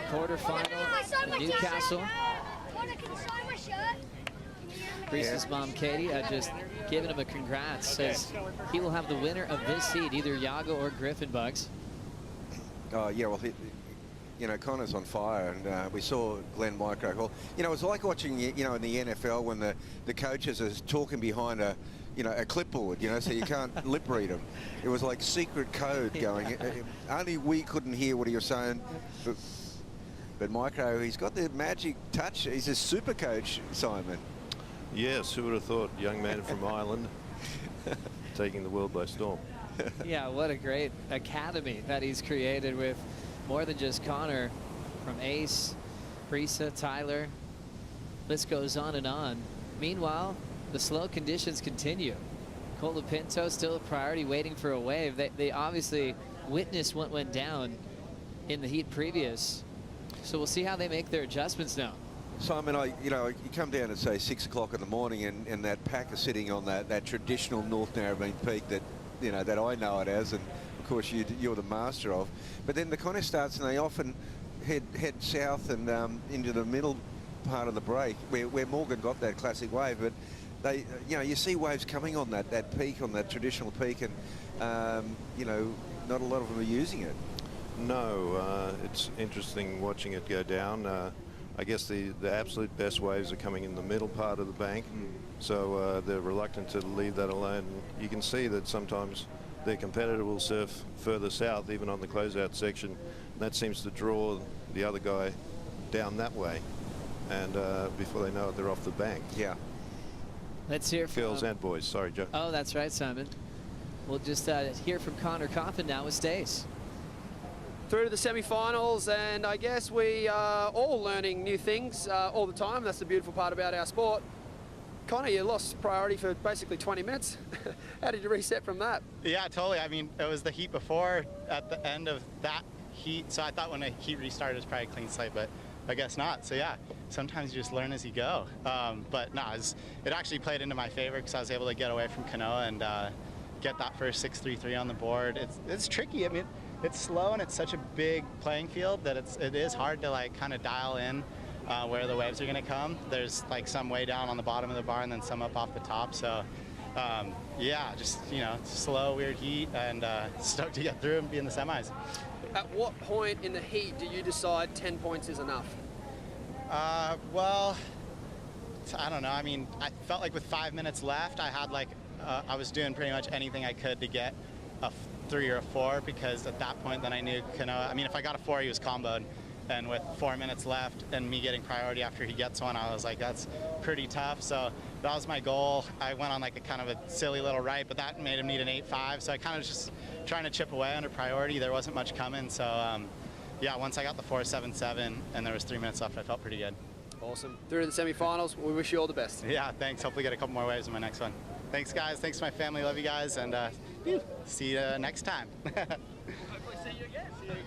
Quarterfinal in Newcastle. Reese's mom, Katie, just giving him a congrats. Says he will have the winner of this heat, either Iago or Griffin, Bugs. Oh, yeah, well, you know, Connor's on fire, and we saw Glenn Micro. Well, you know, it's like watching, you know, in the NFL when the coaches are talking behind a clipboard, you know, so you can't lip read them. It was like secret code going. Only we couldn't hear what he was saying. But Micro, he's got the magic touch. He's a super coach, Simon. Yes, who would have thought? Young man from Ireland taking the world by storm. Yeah, what a great academy that he's created with more than just Connor, from Ace, Prisa, Tyler. List goes on and on. Meanwhile, the slow conditions continue. Colapinto still a priority, waiting for a wave. They obviously witnessed what went down in the heat previous. So we'll see how they make their adjustments now. Simon, you come down at say 6 o'clock in the morning, and that pack is sitting on that traditional North Narrabeen peak that that I know it as, and of course you're the master of. But then the contest starts, and they often head south and into the middle part of the break where Morgan got that classic wave. But they, you see waves coming on that peak, on that traditional peak, and not a lot of them are using it. No, it's interesting watching it go down. I guess the absolute best waves are coming in the middle part of the bank, so they're reluctant to leave that alone. You can see that sometimes their competitor will surf further south, even on the closeout section. And that seems to draw the other guy down that way, and before they know it, they're off the bank. Yeah. Let's hear from girls and boys. Sorry, Joe. Oh, that's right, Simon. We'll just hear from Connor Coffin now with Stace. Through to the semi-finals, and I guess we are all learning new things all the time. That's the beautiful part about our sport. Connor, you lost priority for basically 20 minutes. How did you reset from that? Yeah, totally. I mean, it was the heat before at the end of that heat, so I thought when the heat restarted it was probably a clean slate, but I guess not. So yeah, sometimes you just learn as you go. But no, it actually played into my favor because I was able to get away from Kanoa and get that first 6.33 on the board. It's tricky. I mean, it's slow and it's such a big playing field that it is hard to like kind of dial in where the waves are going to come. There's like some way down on the bottom of the bar and then some up off the top. So yeah, just slow, weird heat, and stoked to get through and be in the semis. At what point in the heat do you decide 10 points is enough? Well, I don't know. I mean, I felt like with 5 minutes left, I had like I was doing pretty much anything I could to get a 3 or a 4, because at that point then I knew Kanoa. I mean, if I got a 4, he was comboed, and with 4 minutes left and me getting priority after he gets one, I was like, that's pretty tough. So that was my goal. I went on like a kind of a silly little right, but that made him need an 8.5. So I kind of just trying to chip away under priority. There wasn't much coming. So yeah, once I got the 4.77 and there was 3 minutes left, I felt pretty good. Awesome. Through to the semi-finals. We wish you all the best. Yeah, thanks. Hopefully get a couple more waves in my next one. Thanks, guys. Thanks to my family. Love you guys. And see you next time.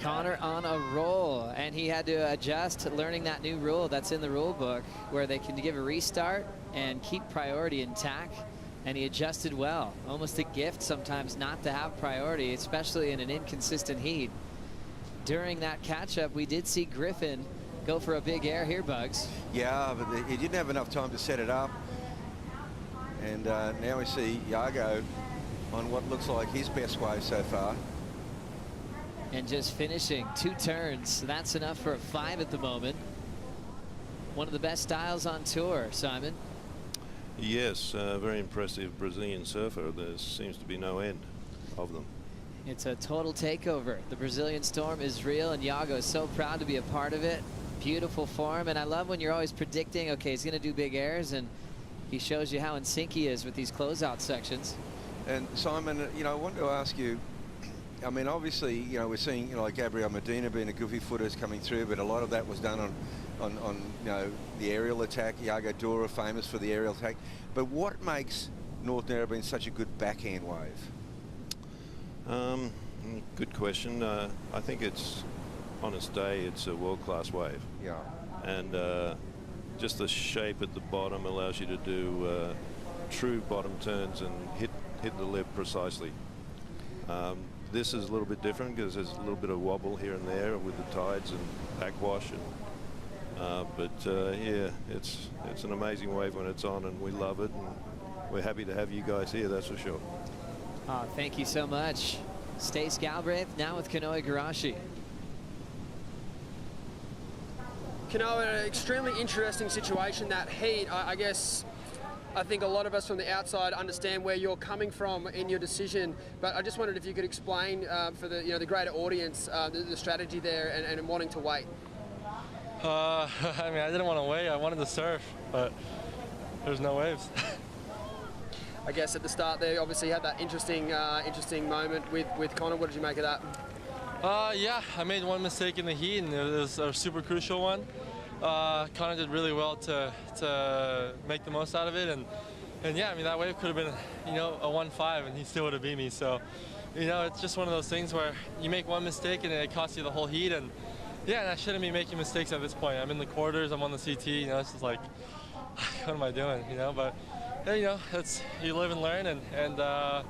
Connor on a roll, and he had to adjust learning that new rule that's in the rule book where they can give a restart and keep priority intact, and he adjusted well. Almost a gift sometimes not to have priority, especially in an inconsistent heat. During that catch-up, we did see Griffin go for a big air here, Bugs. Yeah, but he didn't have enough time to set it up. And now we see Iago on what looks like his best wave so far. And just finishing 2 turns. That's enough for a 5 at the moment. One of the best styles on tour, Simon. Yes, very impressive Brazilian surfer. There seems to be no end of them. It's a total takeover. The Brazilian storm is real, and Iago is so proud to be a part of it. Beautiful form, and I love when you're always predicting, okay, he's going to do big airs, and he shows you how in sync he is with these closeout sections. And Simon, I wanted to ask you, I mean, obviously, we're seeing, like Gabriel Medina being a goofy footer coming through, but a lot of that was done on the aerial attack. Iago Dura famous for the aerial attack. But what makes North Narrabeen such a good backhand wave? Good question. I think it's, on its day, it's a world-class wave. Yeah. And just the shape at the bottom allows you to do true bottom turns and hit the lip precisely. This is a little bit different because there's a little bit of wobble here and there with the tides and backwash. But yeah, it's an amazing wave when it's on, and we love it. And we're happy to have you guys here, that's for sure. Thank you so much. Stace Galbraith now with Kanoa Igarashi. Kanoa, an extremely interesting situation, that heat. I think a lot of us from the outside understand where you're coming from in your decision, but I just wondered if you could explain for the the greater audience the strategy there and wanting to wait. I mean, I didn't want to wait. I wanted to surf, but there's no waves. I guess at the start there, obviously you had that interesting moment with Connor. What did you make of that? Yeah, I made one mistake in the heat, and it was a super crucial one. Connor did really well to make the most out of it, and yeah, I mean, that wave could have been a 1.5 and he still would have beat me. So you know, it's just one of those things where you make one mistake and it costs you the whole heat. And yeah, and I shouldn't be making mistakes at this point. I'm in the quarters, I'm on the CT, you know, it's just like, what am I doing, you know? But, yeah, you know, you live and learn, and on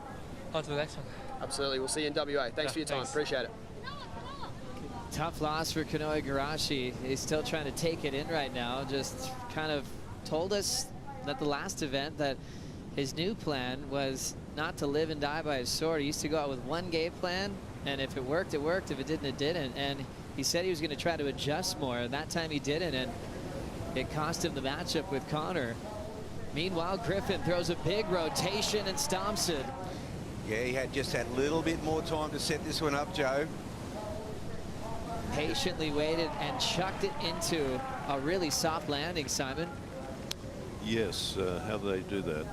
to the next one. Absolutely. We'll see you in WA. Thanks for your time. Appreciate it. Tough loss for Kanoe Igarashi. He's still trying to take it in right now. Just kind of told us at the last event that his new plan was not to live and die by his sword. He used to go out with one game plan, and if it worked, it worked. If it didn't, it didn't. And he said he was going to try to adjust more. And that time he didn't, and it cost him the matchup with Connor. Meanwhile, Griffin throws a big rotation and stomps it. Yeah, he had just had a little bit more time to set this one up, Joe. Patiently waited and chucked it into a really soft landing, Simon. Yes, how do they do that?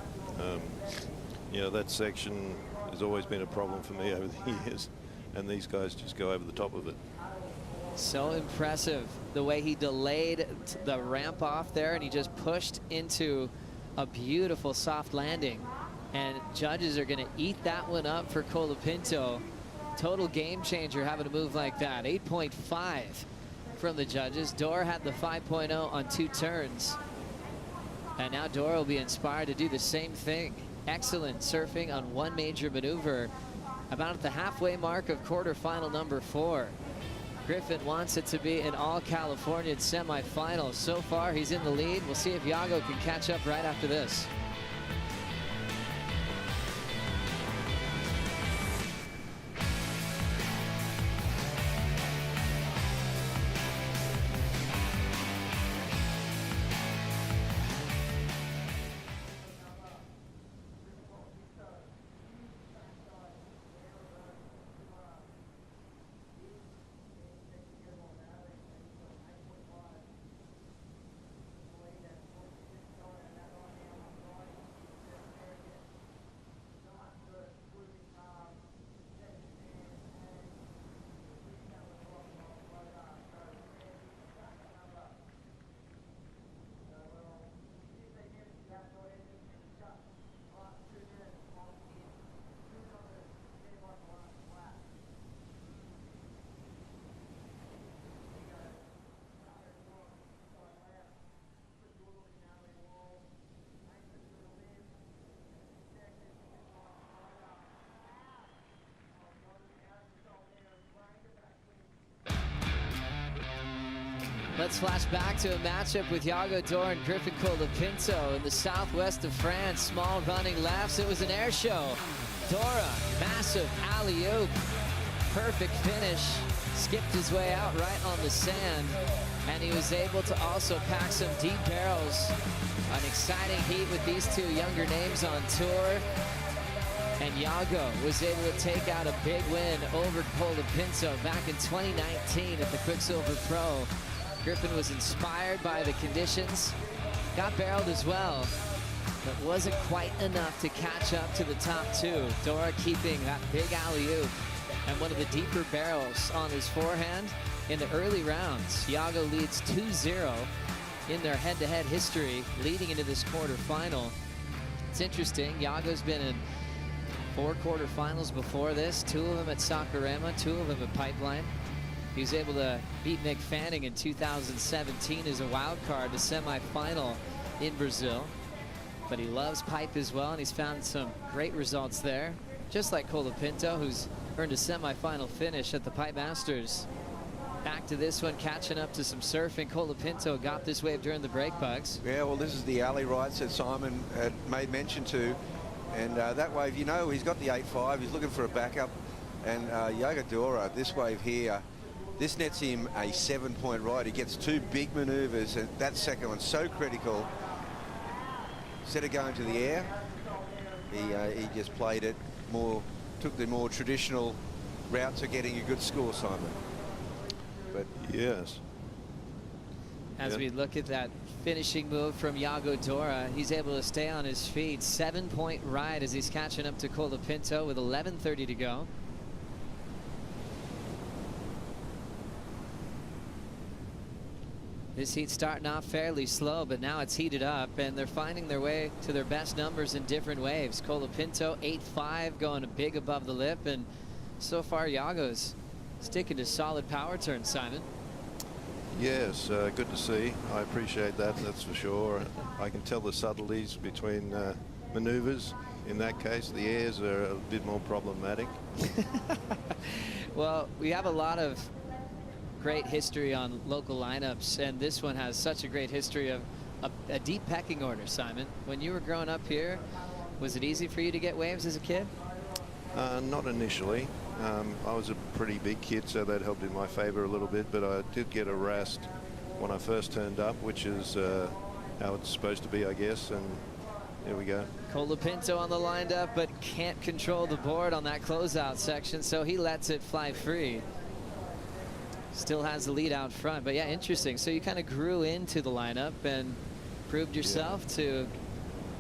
You know, that section has always been a problem for me over the years, and these guys just go over the top of it. So impressive the way he delayed the ramp off there, and he just pushed into a beautiful soft landing. And judges are going to eat that one up for Colapinto. Total game changer having a move like that. 8.5 from the judges. Dora had the 5.0 on 2 turns. And now Dora will be inspired to do the same thing. Excellent surfing on one major maneuver. About at the halfway mark of quarterfinal number 4. Griffin wants it to be an all-Californian semifinal. So far, he's in the lead. We'll see if Iago can catch up right after this. Let's flash back to a matchup with Iago Dora and Griffin Colapinto in the southwest of France. Small running lefts. It was an air show. Dora, massive alley-oop. Perfect finish. Skipped his way out right on the sand. And he was able to also pack some deep barrels. An exciting heat with these two younger names on tour. And Iago was able to take out a big win over Colapinto back in 2019 at the Quicksilver Pro. Griffin was inspired by the conditions, got barreled as well, but wasn't quite enough to catch up to the top 2. Dora keeping that big alley-oop and one of the deeper barrels on his forehand in the early rounds. Iago leads 2-0 in their head-to-head history leading into this quarterfinal. It's interesting, Iago's been in 4 quarterfinals before this, 2 of them at Saquarema, 2 of them at Pipeline. He was able to beat Mick Fanning in 2017 as a wild card to semifinal in Brazil. But he loves pipe as well, and he's found some great results there. Just like Colapinto, who's earned a semifinal finish at the Pipe Masters. Back to this one, catching up to some surfing. Colapinto got this wave during the break bugs. Yeah, well, this is the alley rights that Simon had made mention to. And that wave, you know, he's got the 8.5. He's looking for a backup. And Iago Dora, this wave here, this nets him a 7-point ride. He gets 2 big maneuvers, and that second one's so critical. Instead of going to the air, he just played it more, took the more traditional route to getting a good score, Simon. But yes. As we look at that finishing move from Iago Dora, he's able to stay on his feet. 7-point ride as he's catching up to Colapinto with 11:30 to go. This heat's starting off fairly slow, but now it's heated up, and they're finding their way to their best numbers in different waves. Colapinto 8.5 going big above the lip, and so far Yago's sticking to solid power turns, Simon. Yes, good to see. I appreciate that, that's for sure. I can tell the subtleties between maneuvers. In that case, the airs are a bit more problematic. Well, we have a lot of great history on local lineups, and this one has such a great history of a deep pecking order, Simon. When you were growing up here, was it easy for you to get waves as a kid? Not initially. I was a pretty big kid, so that helped in my favor a little bit, but I did get harassed when I first turned up, which is how it's supposed to be, I guess, and here we go. Colapinto on the lined up, but can't control the board on that closeout section, so he lets it fly free. Still has the lead out front, but yeah, interesting. So you kind of grew into the lineup and proved yourself to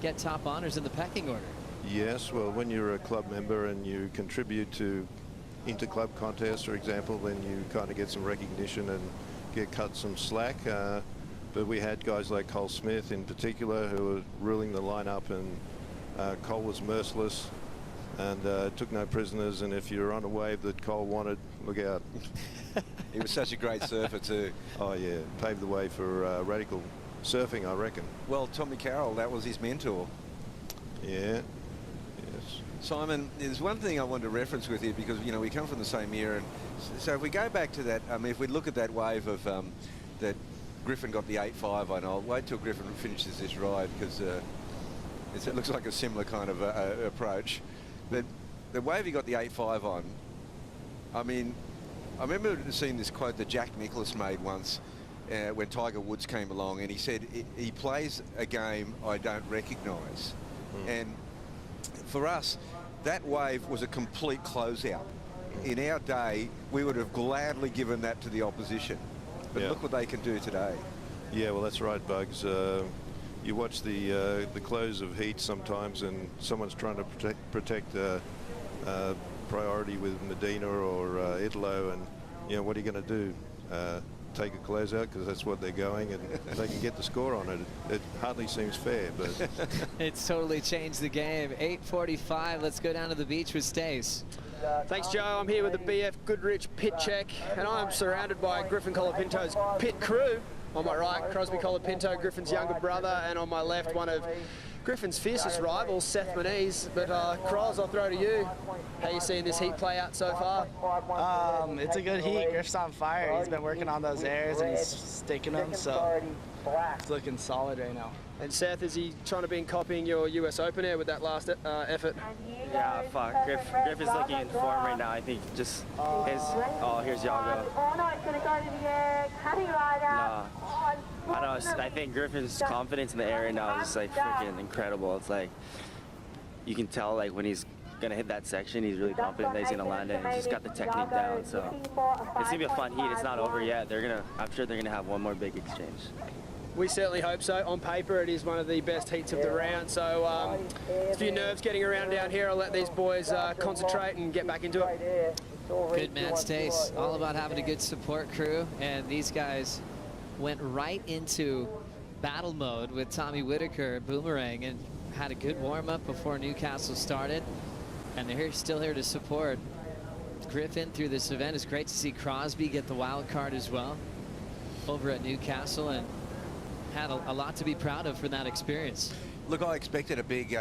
get top honors in the pecking order. Yes, well, when you're a club member and you contribute to inter-club contests, for example, then you kind of get some recognition and get cut some slack. But we had guys like Cole Smith in particular who were ruling the lineup, and Cole was merciless and took no prisoners. And if you're on a wave that Cole wanted, look out. He was such a great surfer too. Oh yeah, paved the way for radical surfing, I reckon. Well, Tommy Carroll, that was his mentor. Yeah. Simon, there's one thing I wanted to reference with you, because you know we come from the same era, and so if we go back to that, I mean, if we look at that wave of that Griffin got the 8.5 on, I'll wait till Griffin finishes this ride, because it looks like a similar kind of approach. But the wave he got the 8.5 on, I mean, I remember seeing this quote that Jack Nicklaus made once when Tiger Woods came along, and he said he plays a game I don't recognise. And for us, that wave was a complete closeout. In our day, we would have gladly given that to the opposition. But look what they can do today. Yeah, well, that's right, Bugs. You watch the close of heat sometimes, and someone's trying to protect priority with Medina or Italo, and you know, what are you going to do? Take a close out, because that's what they're going, and they can get the score on it. It hardly seems fair, but it's totally changed the game. 8:45. Let's go down to the beach with Stace. Thanks, Joe. I'm here with the BF Goodrich pit check, and I'm surrounded by Griffin Colapinto's pit crew. On my right, Crosby Colapinto, Griffin's younger brother, and on my left, one of Griffin's fiercest rivals, Seth Moniz. But Cross, I'll throw to you. How are you seeing this heat play out so far? It's a good heat. Griff's on fire. He's been working on those airs and he's sticking them, so it's looking solid right now. And Seth, is he trying to be copying your US Open air with that last effort? Yeah, fuck. Griff is looking in form right now. I think just his. Oh, here's Yago. No, I don't know. I think Griffin's confidence in the air right now is like freaking incredible. It's like you can tell like when he's gonna hit that section, he's really confident that he's gonna land it. And he's just got the technique down. So it's gonna be a fun heat. It's not over yet. I'm sure they're gonna have one more big exchange. We certainly hope so. On paper, it is one of the best heats of the round. So a few nerves getting around down here. I'll let these boys concentrate and get back into it. Good man, Stace. All about having a good support crew, and these guys went right into battle mode with Tommy Whitaker Boomerang and had a good warm-up before Newcastle started, and they're still here to support Griffin through this event. It's great to see Crosby get the wild card as well over at Newcastle, and had a lot to be proud of for that experience. Look, I expected a big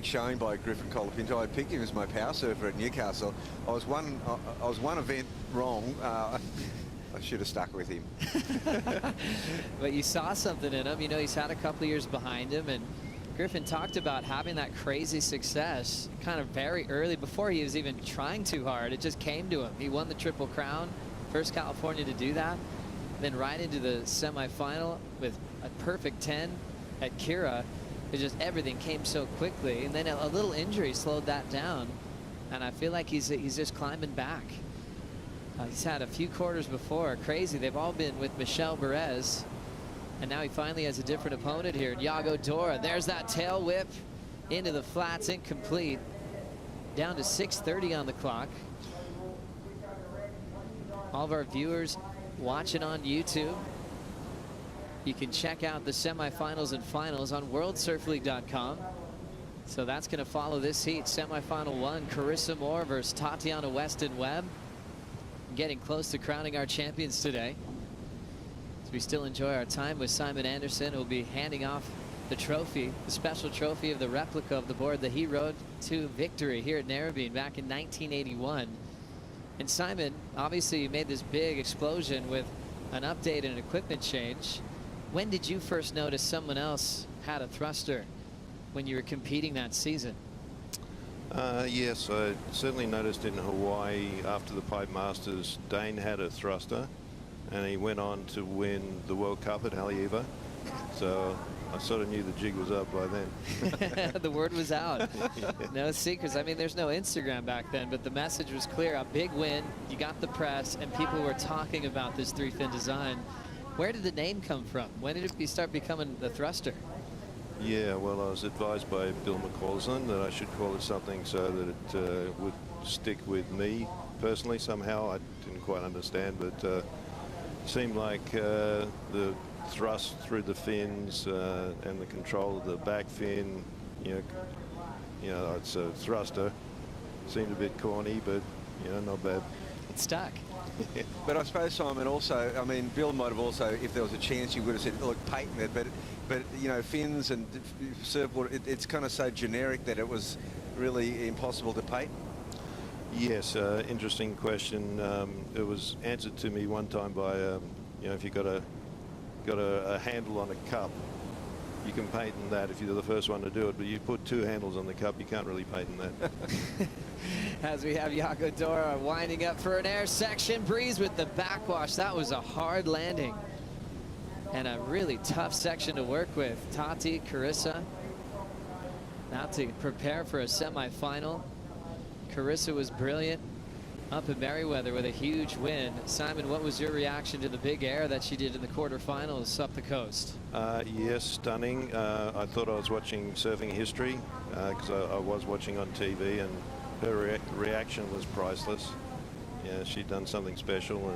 showing by Griffin Colapinto. I picked him as my power surfer at Newcastle. I was one event wrong. I should have stuck with him. But you saw something in him. You know, he's had a couple of years behind him, and Griffin talked about having that crazy success kind of very early before he was even trying too hard. It just came to him. He won the Triple Crown, first California to do that. Then right into the semifinal with a perfect 10 at Kira. It just everything came so quickly, and then a little injury slowed that down, and I feel like he's just climbing back. He's had a few quarters before. Crazy. They've all been with Michel Perez, and now he finally has a different opponent here. Yago Dora. There's that tail whip into the flats, incomplete. Down to 6:30 on the clock. All of our viewers watching on YouTube, you can check out the semifinals and finals on worldsurfleague.com. So that's going to follow this heat. Semifinal 1, Carissa Moore versus Tatiana Weston Webb. Getting close to crowning our champions today. As we still enjoy our time with Simon Anderson, who will be handing off the trophy, the special trophy of the replica of the board that he rode to victory here at Narrabeen back in 1981. And Simon, obviously you made this big explosion with an update and an equipment change. When did you first notice someone else had a thruster when you were competing that season? Yes, I certainly noticed in Hawaii after the Pipe Masters, Dane had a thruster and he went on to win the World Cup at Haleiwa. So I sort of knew the jig was up by then. The word was out. No secrets. I mean, there's no Instagram back then, but the message was clear. A big win, you got the press, and people were talking about this three-fin design. Where did the name come from? When did it start becoming the thruster? Yeah, well, I was advised by Bill McCausland that I should call it something so that it would stick with me personally somehow. I didn't quite understand, but it seemed like the thrust through the fins and the control of the back fin, you know, it's a thruster. Seemed a bit corny, but you know, not bad. It stuck. But I suppose, Simon, also, I mean, Bill might have also, if there was a chance, you would have said, look, patent it, but you know, fins and surfboard, it's kind of so generic that it was really impossible to patent. Yes, interesting question. It was answered to me one time by, you know, if you got a handle on a cup, you can patent that if you're the first one to do it, but you put two handles on the cup, you can't really patent that. As we have Yago Dora winding up for an air section breeze with the backwash. That was a hard landing and a really tough section to work with. Tati, Carissa, now to prepare for a semifinal. Carissa was brilliant up in Merriweather with a huge win. Simon, what was your reaction to the big air that she did in the quarterfinals up the coast? Yes, stunning. I thought I was watching surfing history because I was watching on TV, and her reaction was priceless. Yeah, she'd done something special,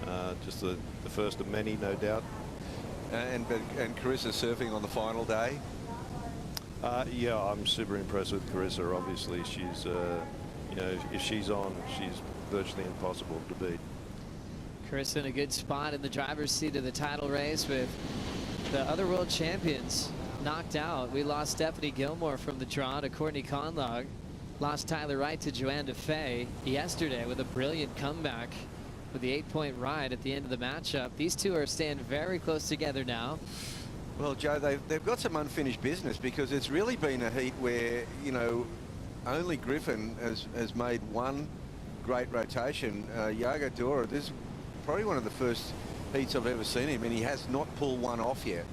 and just the first of many, no doubt. And Carissa surfing on the final day? Yeah, I'm super impressed with Carissa. Obviously, she's, you know, if she's on, she's virtually impossible to beat. Carissa in a good spot in the driver's seat of the title race with the other world champions knocked out. We lost Stephanie Gilmore from the draw to Courtney Conlog. Lost Tyler Wright to Joanne DeFay yesterday with a brilliant comeback with the 8-point ride at the end of the matchup. These two are staying very close together now. Well, Joe, they've got some unfinished business because it's really been a heat where, you know, only Griffin has made one great rotation. Yago Dora, this is probably one of the first heats I've ever seen him, and he has not pulled one off yet.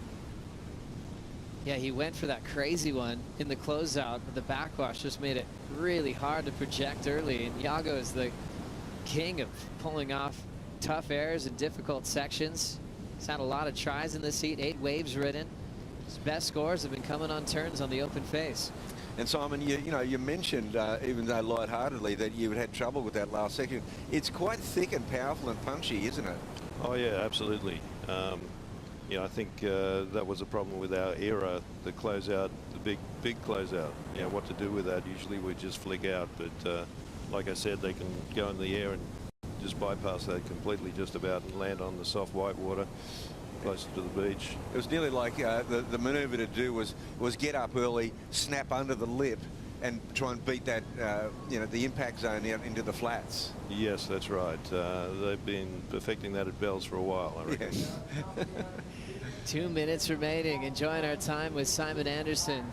Yeah, he went for that crazy one in the closeout, but the backwash just made it really hard to project early. And Yago is the king of pulling off tough airs and difficult sections. He's had a lot of tries in this heat, 8 waves ridden. His best scores have been coming on turns on the open face. And Simon, you know, you mentioned, even though lightheartedly, that you had trouble with that last section. It's quite thick and powerful and punchy, isn't it? Oh yeah, absolutely. You know, I think that was a problem with our era, the closeout, the big closeout. You know, what to do with that? Usually we just flick out, but like I said, they can go in the air and just bypass that completely just about and land on the soft white water closer to the beach. It was nearly like the maneuver to do was get up early, snap under the lip, and try and beat that, you know, the impact zone out into the flats. Yes, that's right. They've been perfecting that at Bells for a while, I reckon. Yes. 2 minutes remaining. Enjoying our time with Simon Anderson,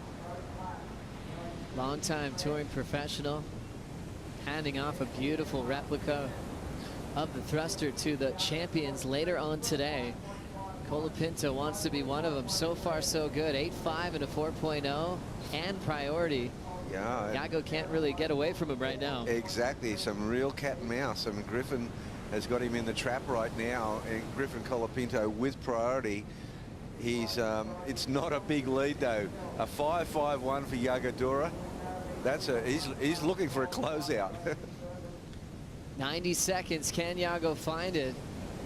longtime touring professional, handing off a beautiful replica of the thruster to the champions later on today. Colapinto wants to be one of them. So far, so good. 8.5 and a 4.0 and priority. Yeah. Yago can't really get away from him right now. Exactly. Some real cat and mouse. I mean, Griffin has got him in the trap right now, and Griffin Colapinto with priority. He's it's not a big lead though. A 5.51 for Yago Dora. That's he's looking for a closeout. 90 seconds. Can Yago find it?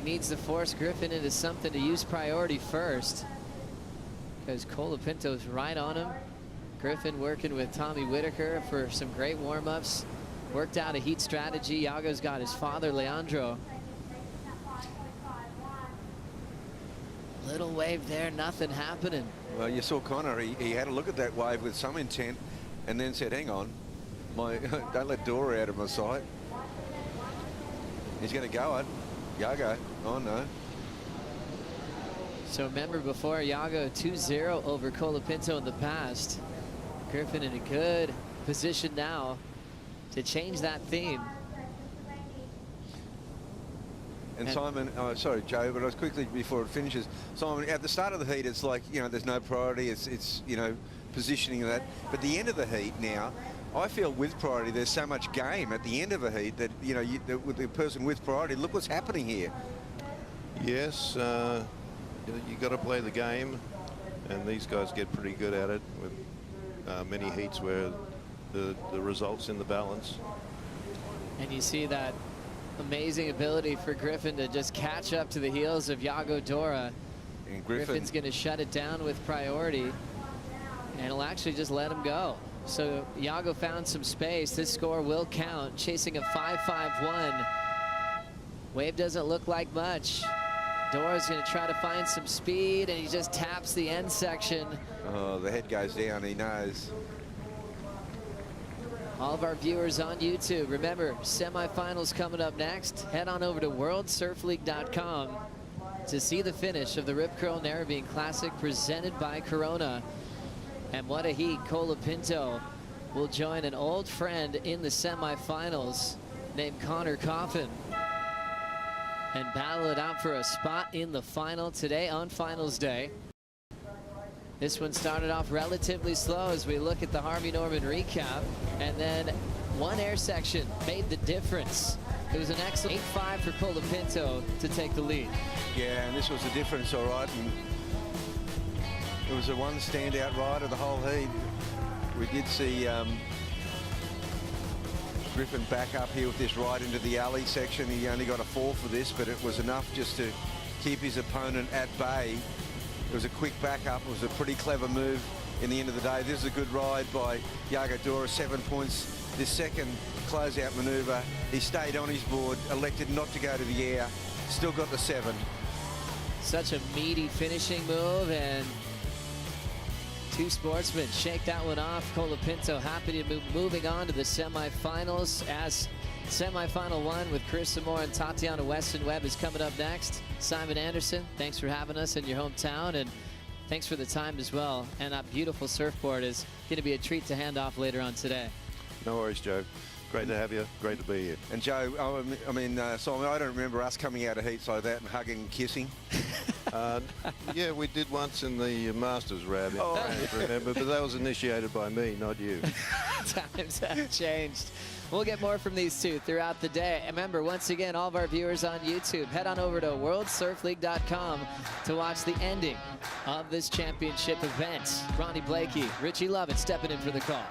Needs to force Griffin into something to use priority first, because Colapinto's right on him. Griffin working with Tommy Whitaker for some great warm-ups. Worked out a heat strategy. Yago's got his father, Leandro. Little wave there, nothing happening. Well, you saw Connor. He had a look at that wave with some intent and then said, hang on, don't let Dora out of my sight. He's going to go it. Yago. Oh, no. So remember before, Yago 2-0 over Colapinto in the past. Griffin in a good position now to change that theme. And Simon, sorry, Joe, but I was quickly before it finishes. Simon, at the start of the heat, it's like, you know, there's no priority. It's you know, positioning of that. But the end of the heat now, I feel with priority, there's so much game at the end of a heat that, you know, with the person with priority, look what's happening here. Yes, you got to play the game, and these guys get pretty good at it with many heats where the results in the balance. And you see that amazing ability for Griffin to just catch up to the heels of Yago Dora. And Griffin's going to shut it down with priority, and he'll actually just let him go. So Yago found some space. This score will count, chasing a 5-5-1. Wave doesn't look like much. Dora's going to try to find some speed, and he just taps the end section. Oh, the head goes down, he knows. All of our viewers on YouTube, remember, semifinals coming up next. Head on over to worldsurfleague.com to see the finish of the Rip Curl Narrabeen Classic presented by Corona. And what a heat. Colapinto will join an old friend in the semifinals named Connor Coffin and battle it out for a spot in the final today on finals day. This one started off relatively slow as we look at the Harvey Norman recap, and then one air section made the difference. It was an excellent 8-5 for Colapinto to take the lead. Yeah, and this was the difference, all right. And it was the one standout ride of the whole heat. We did see Griffin back up here with this ride into the alley section. He only got a 4 for this, but it was enough just to keep his opponent at bay. It was a quick backup. It was a pretty clever move in the end of the day. This is a good ride by Yago Dora, 7 points. This second closeout maneuver, he stayed on his board, elected not to go to the air, still got the 7. Such a meaty finishing move, and two sportsmen shake that one off. Colapinto happy to be moving on to the semifinals, as semifinal 1 with Chris Amore and Tatiana Weston Webb is coming up next. Simon Anderson, thanks for having us in your hometown, and thanks for the time as well. And that beautiful surfboard is going to be a treat to hand off later on today. No worries, Joe. Great to have you. Great to be here. And Joe, I mean, Simon, I don't remember us coming out of heats like that and hugging and kissing. Yeah, we did once in the Masters round, if you remember, but that was initiated by me, not you. Times have changed. We'll get more from these two throughout the day. And remember, once again, all of our viewers on YouTube, head on over to worldsurfleague.com to watch the ending of this championship event. Ronnie Blakey, Richie Lovett stepping in for the call.